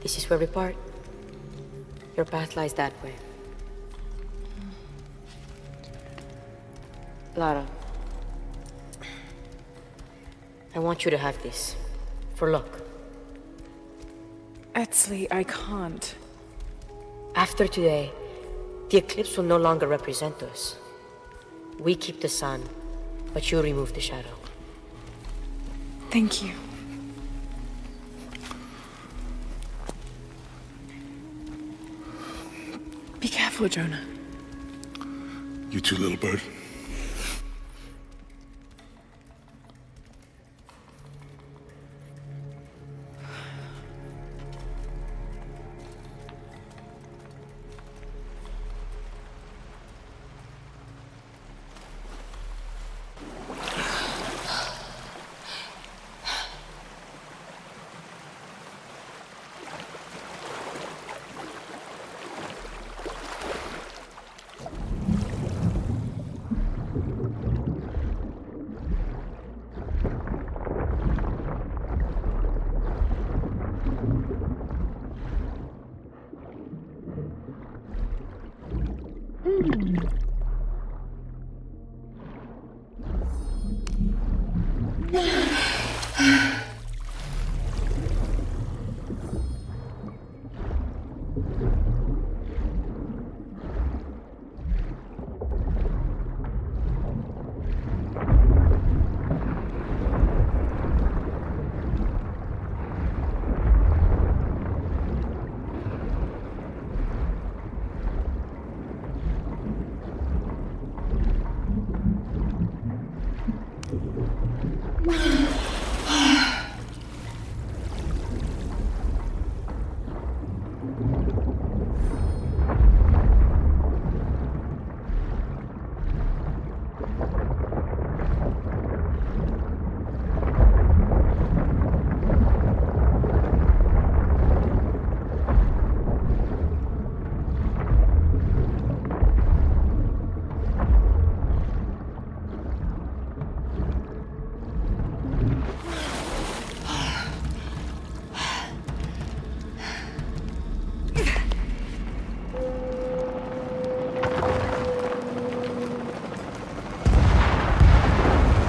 This is where we part. Your path lies that way. Lara, I want you to have this. For luck. Etzli, I can't. After today, the eclipse will no longer represent us. We keep the sun, but you remove the shadow. Thank you. Be careful, Jonah. You too, little bird.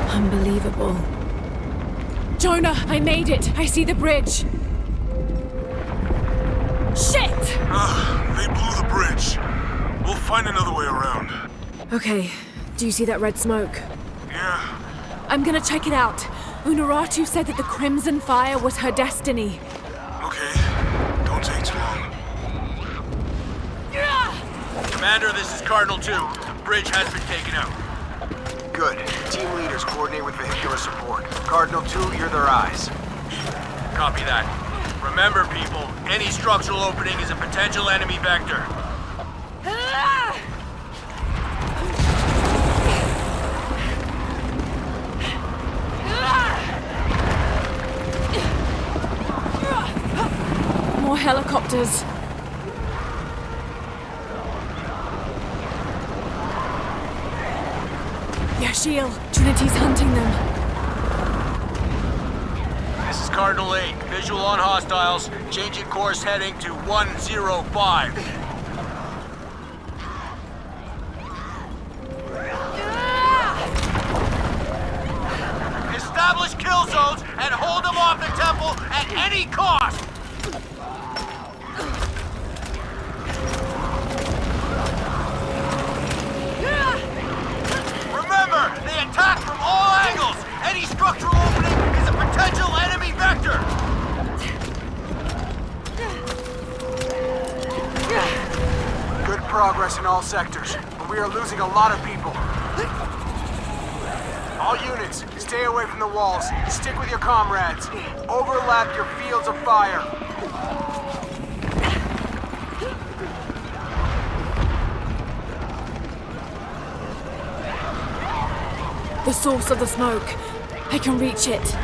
Unbelievable. Jonah, I made it! I see the bridge! Shit! They blew the bridge. We'll find another way around. Okay, do you see that red smoke? Yeah. I'm gonna check it out. Unuratu said that the Crimson Fire was her destiny. Okay. Don't take too long. Commander, this is Cardinal 2. The bridge has been taken out. Good. Team leaders coordinate with vehicular support. Cardinal 2, you're their eyes. Copy that. Remember, people, any structural opening is a potential enemy vector. More helicopters. Yashiel, Trinity's hunting them. This is Cardinal 8. Visual on hostiles. Changing course heading to 105. Establish kill zones and hold them off the temple at any cost! structural opening is a potential enemy vector! Good progress in all sectors, but we are losing a lot of people. All units, stay away from the walls. Stick with your comrades. Overlap your fields of fire. The source of the smoke. I can reach it.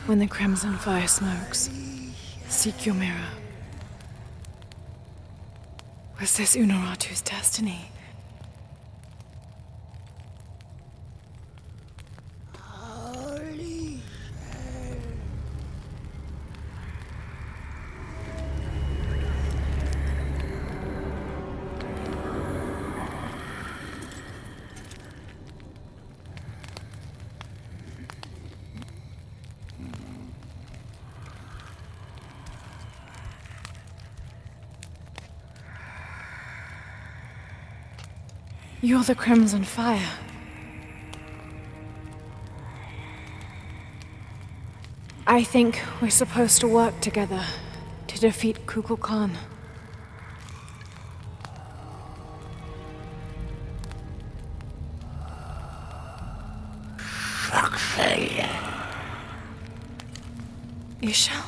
When the crimson fire smokes, seek your mirror. Was this Unuratu's destiny? You're the Crimson Fire. I think we're supposed to work together to defeat Kukulkan. Khan. You shall.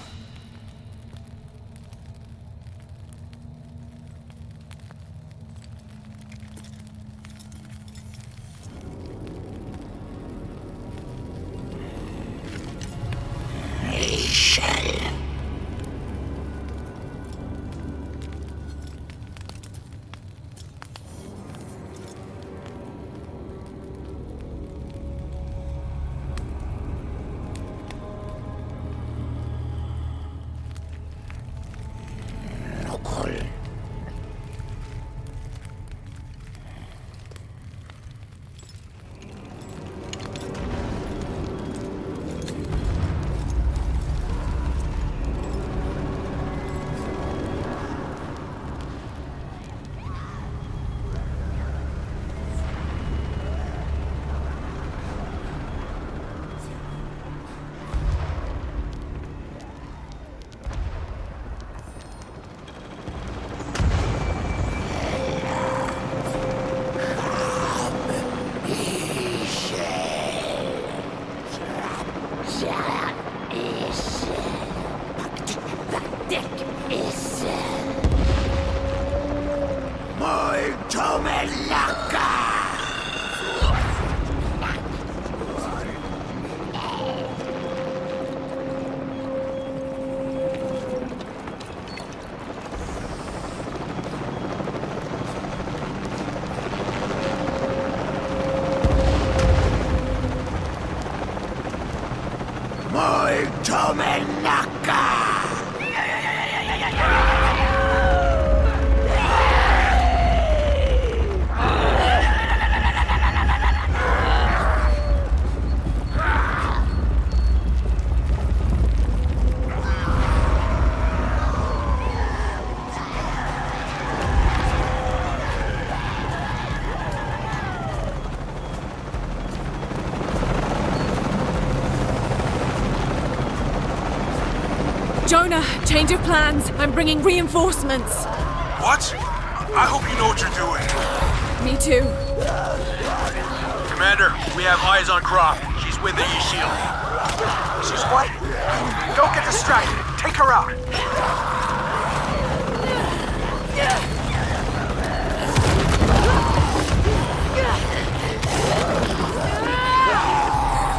Jonah, change of plans. I'm bringing reinforcements. What? I hope you know what you're doing. Me too. Commander, we have eyes on Croft. She's with the E-Shield. She's what? Don't get distracted. Take her out.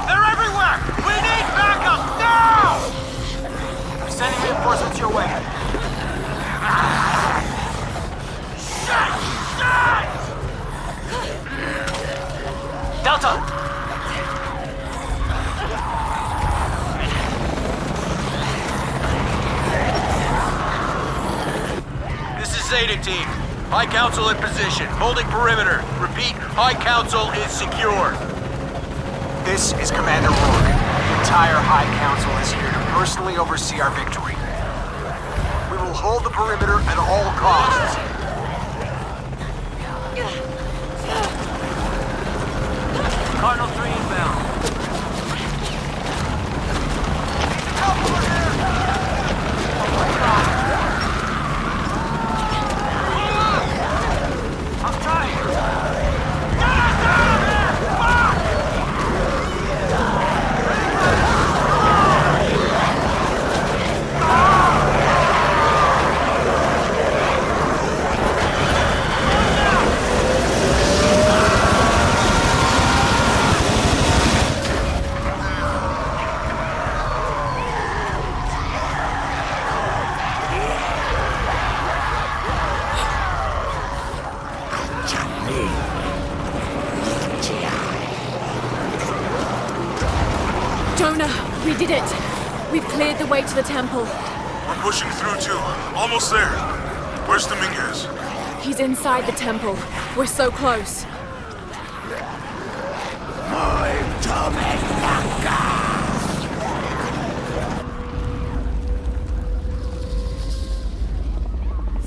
They're everywhere! We need backup now! I'm sending reinforcements your way. Delta! This is Zeta Team. High Council in position, holding perimeter. Repeat, High Council is secure. This is Commander Rourke. The entire High Council is here to personally oversee our victory. We will hold the perimeter at all costs. Cardinal 3 inbound. I'm trying. We did it! We've cleared the way to the temple. We're pushing through too. Almost there. Where's Dominguez? He's inside the temple. We're so close.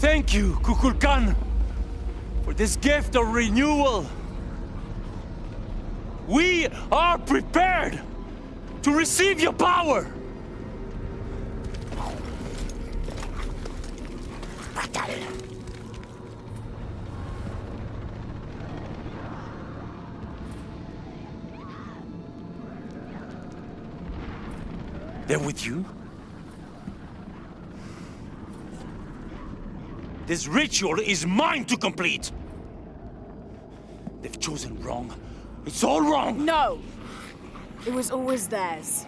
Thank you, Kukulkan, for this gift of renewal. We are prepared to receive your power! They're with you? This ritual is mine to complete! They've chosen wrong. It's all wrong! No! It was always theirs.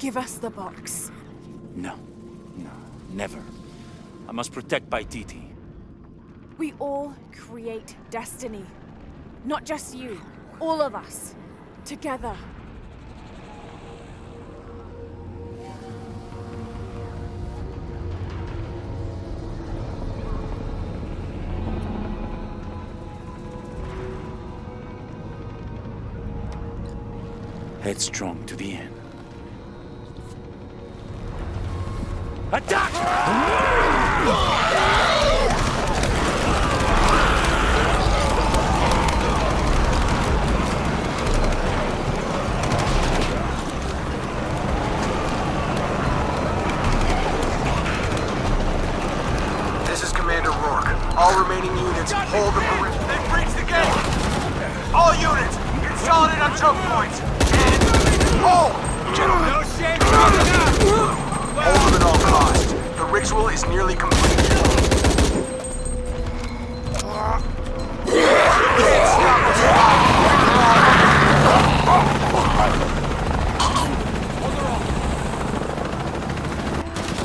Give us the box. No, never. I must protect Paititi. We all create destiny. Not just you. All of us. Together. Headstrong to the end. Attack! This is Commander Rourke. All remaining units hold the perimeter. They've breached the gate! All units, consolidate on choke points! Hold! Gentlemen. No shame coming up! Hold them at all costs. The ritual is nearly complete.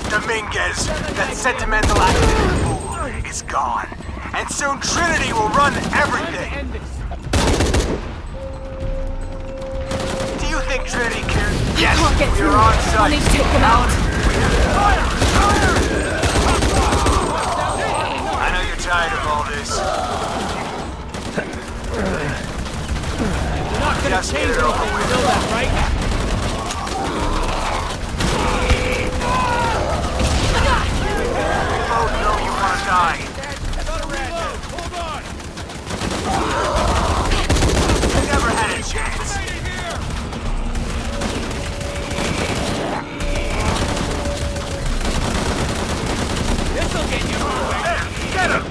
Dominguez, that sentimental academic fool, is gone. And soon Trinity will run everything. Do you think Trinity cares? Yes, we're on site. I'll need to take them out. Fire! Fire! I know you're tired of all this. You're not gonna Just change get it over anything, you with. know that, right? We both know you want to die. You never had a chance. This'll get you moving. There, get him!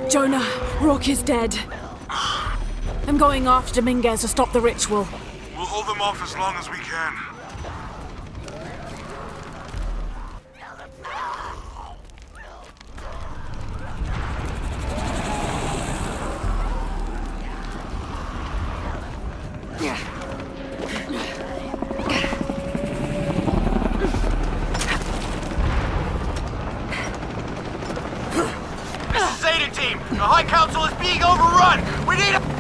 Jonah, Rourke is dead. I'm going after Dominguez to stop the ritual. We'll hold them off as long as we can. Team, the High Council is being overrun! We need a...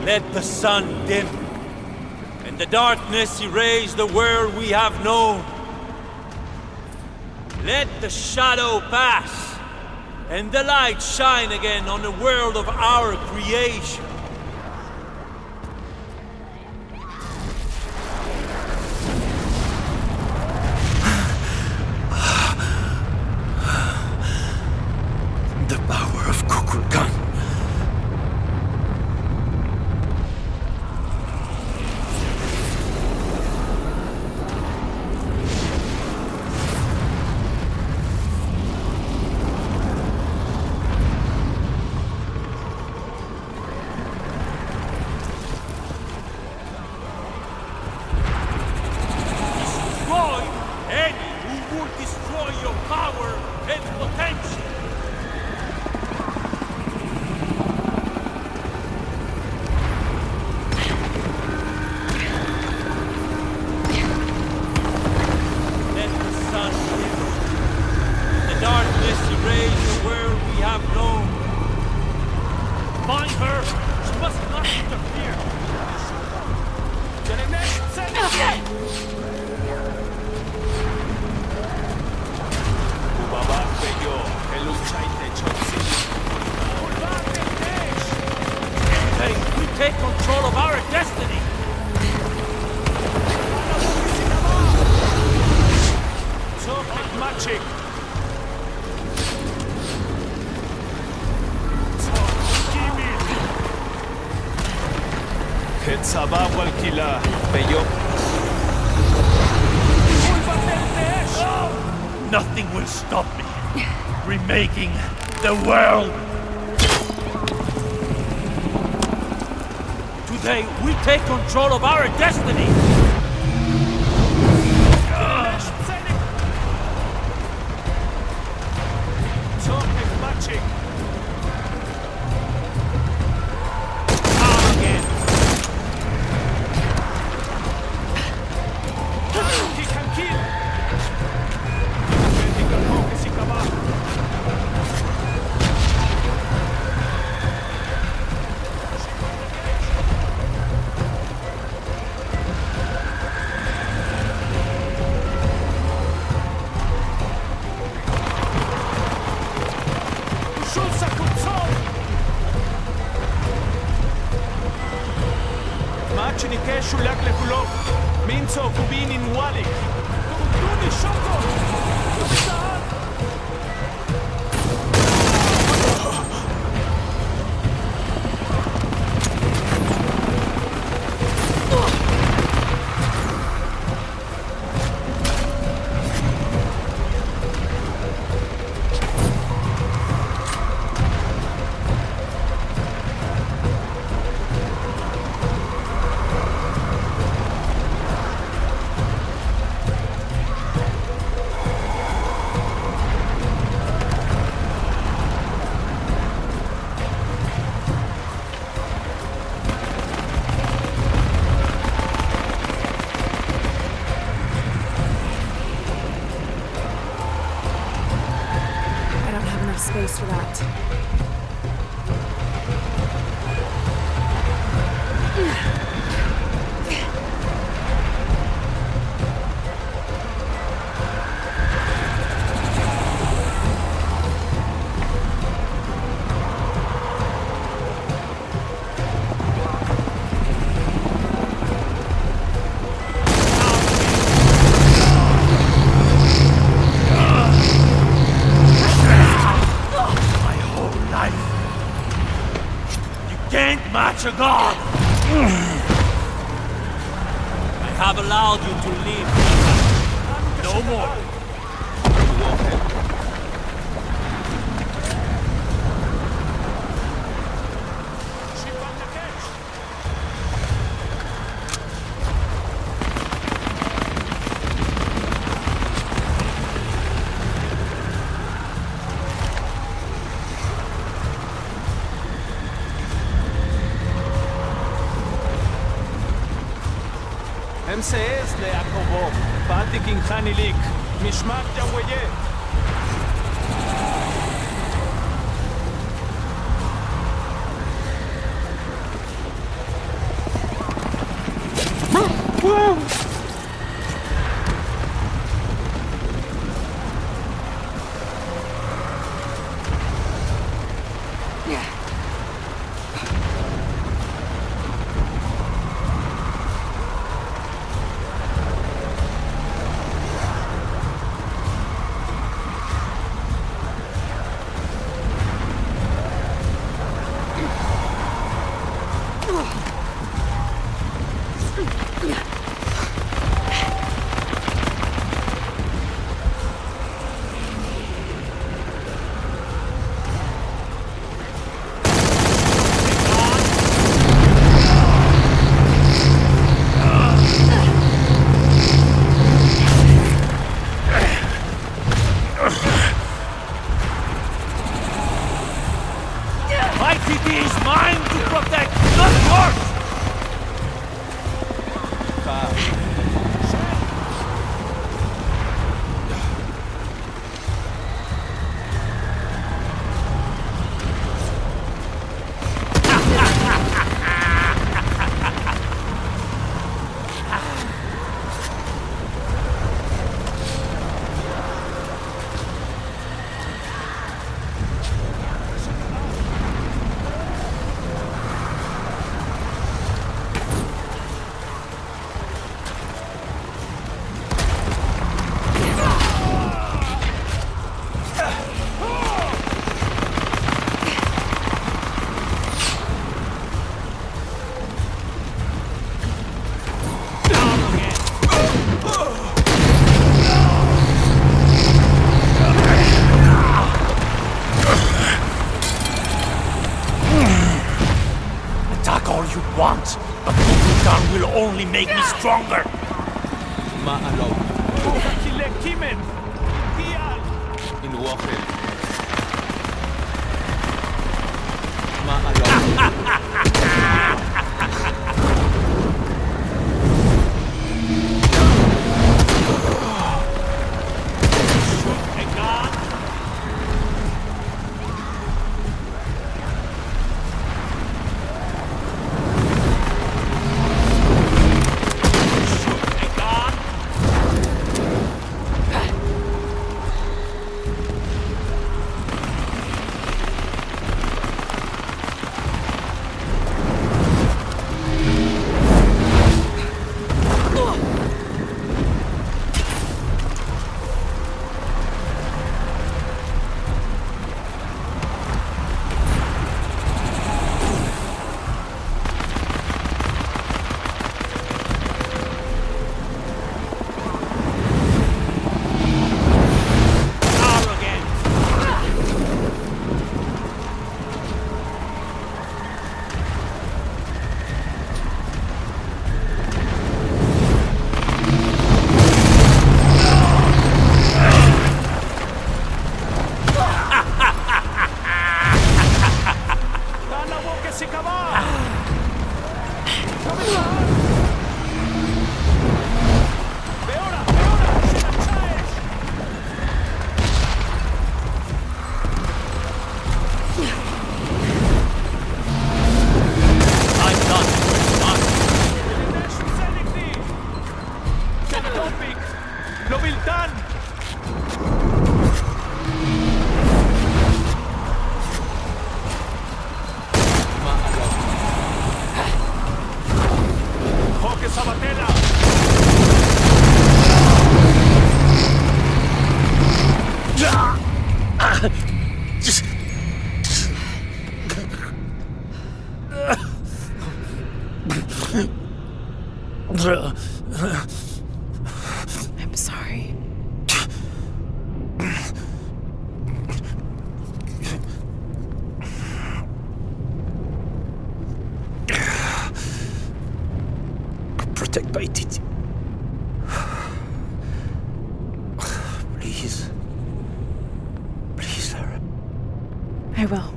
Let the sun dim, and the darkness erase the world we have known. Let the shadow pass, and the light shine again on the world of our creation. The power of Kukulkan. Take control of our destiny! Magic! Nothing will stop me. Remaking the world. Today, we take control of our destiny. Space for that. Match a god! I have allowed you to leave. No more. MCS ליעקובו, באתי קינחני ליק, משמעת ג'וויה. you want, but Kuwaq will only make me stronger. Maalog. In Wachel. I'm sorry. Protect Paititi. Please. Please, Lara. I will.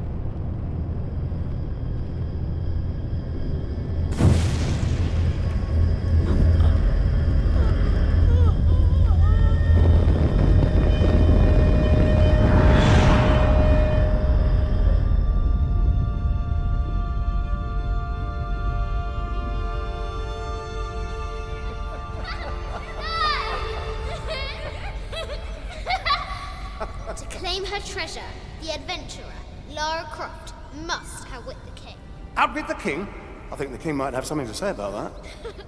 To claim her treasure, the adventurer, Lara Croft, must outwit the king. Outwit the king? I think the king might have something to say about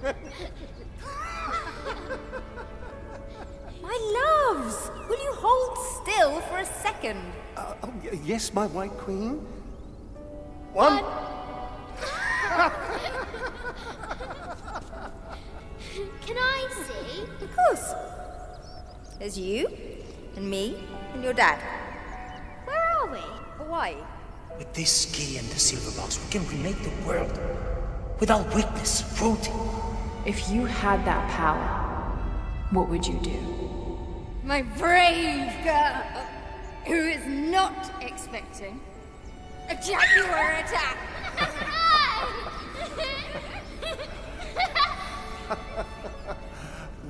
that. My loves, will you hold still for a second? Yes, my white queen. One. Can I see? Of course. There's you, and me, and your dad. Where are we? Hawaii. With this key and the silver box, we can remake the world. Without weakness, cruelty. If you had that power, what would you do? My brave girl, who is not expecting a Jaguar attack.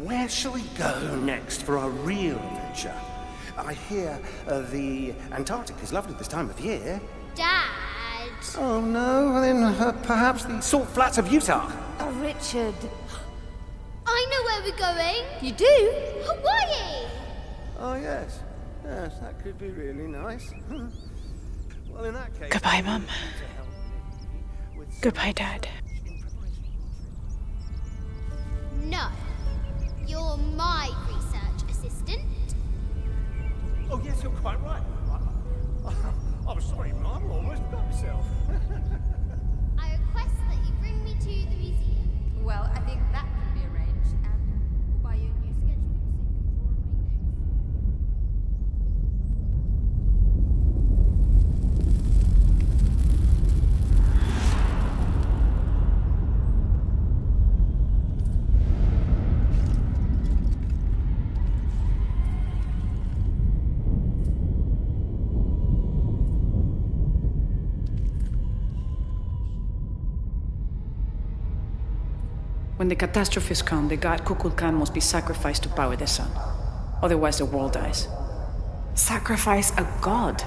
Where shall we go next for our real adventure? I hear the Antarctic is lovely this time of year. Dad! Oh no, then perhaps the salt flats of Utah. Oh, Richard. I know where we're going. You do? Hawaii! Oh yes, yes, that could be really nice. Well, in that case... Goodbye, Mum. Goodbye, Dad. No. You're my research assistant. Oh yes, you're quite right. I'm sorry, Mum, I almost got myself. I request that you bring me to the museum. Well, I think that can be arranged, and we'll buy you a new sketchbook so you can draw and make When the catastrophes come, the god Kukulkan must be sacrificed to power the sun. Otherwise, the world dies. Sacrifice a god?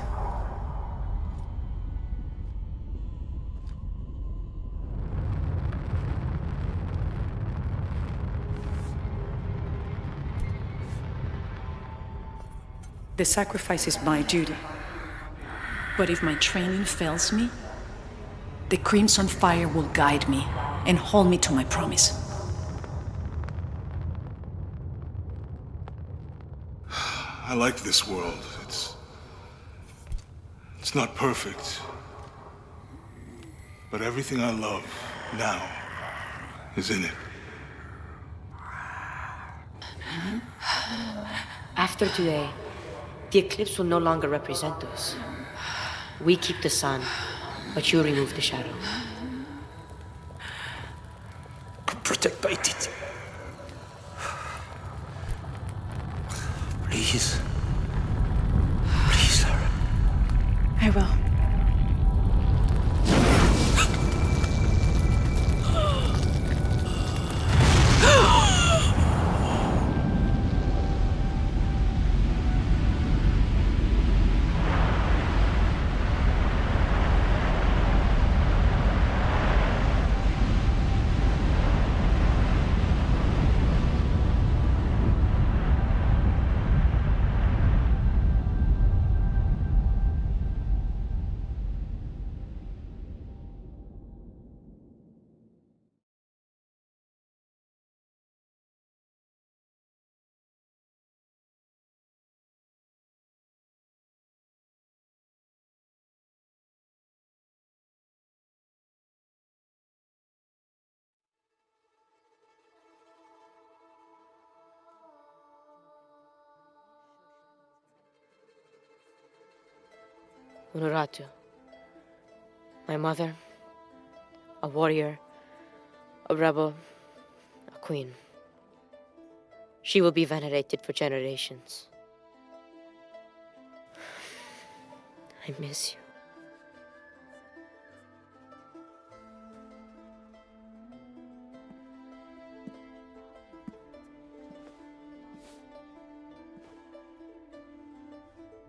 The sacrifice is my duty. But if my training fails me, the Crimson Fire will guide me and hold me to my promise. I like this world. It's not perfect. But everything I love now is in it. After today, the eclipse will no longer represent us. We keep the sun, but you remove the shadow. Protect Paititi. Please. Please, Lara. I will. Unuratu. My mother, a warrior, a rebel, a queen. She will be venerated for generations. I miss you.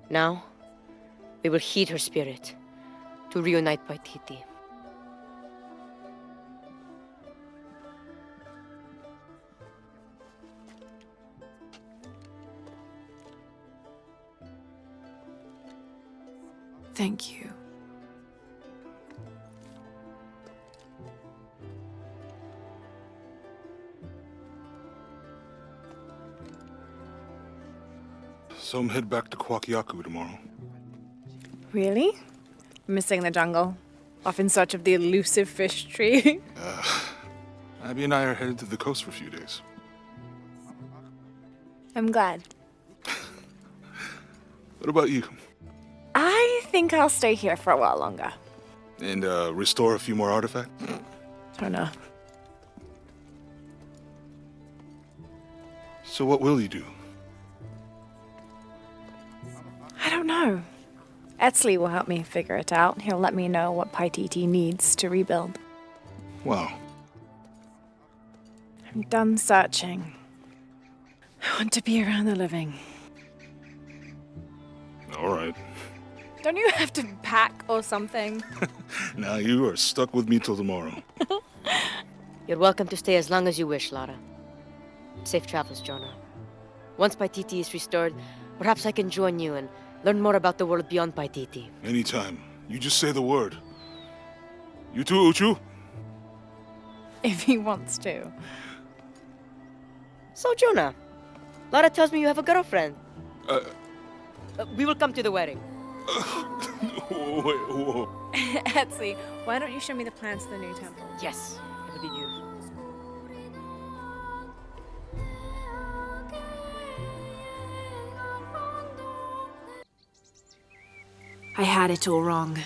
Now, we will heed her spirit to reunite Paititi. Thank you. So I'm head back to Kuwaq tomorrow. Really? Missing the jungle? Off in search of the elusive fish tree? Abby and I are headed to the coast for a few days. I'm glad. What about you? I think I'll stay here for a while longer. And restore a few more artifacts? Don't know. So what will you do? I don't know. Etzli will help me figure it out. He'll let me know what Paititi needs to rebuild. Wow. I'm done searching. I want to be around the living. All right. Don't you have to pack or something? Now you are stuck with me till tomorrow. You're welcome to stay as long as you wish, Lara. Safe travels, Jonah. Once Paititi is restored, perhaps I can join you and learn more about the world beyond Paititi. Anytime. You just say the word. You too, Uchu? If he wants to. So, Jonah, Lara tells me you have a girlfriend. We will come to the wedding. Whoa. Etzli, why don't you show me the plans to the new temple? Yes, it would be beautiful. I had it all wrong.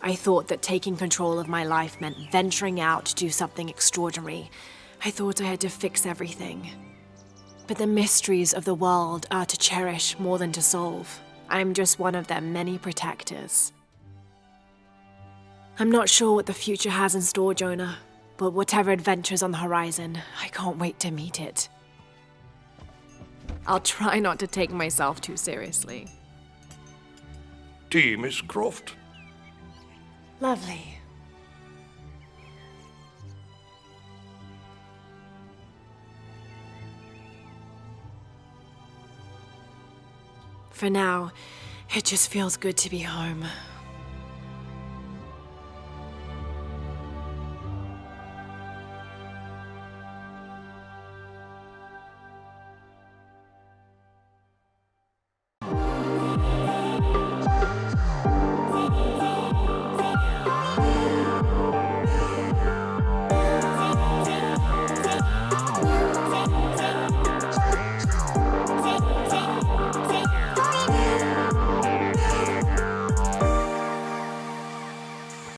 I thought that taking control of my life meant venturing out to do something extraordinary. I thought I had to fix everything. But the mysteries of the world are to cherish more than to solve. I'm just one of their many protectors. I'm not sure what the future has in store, Jonah, but whatever adventure's on the horizon, I can't wait to meet it. I'll try not to take myself too seriously. Tea, Miss Croft. Lovely. For now, it just feels good to be home.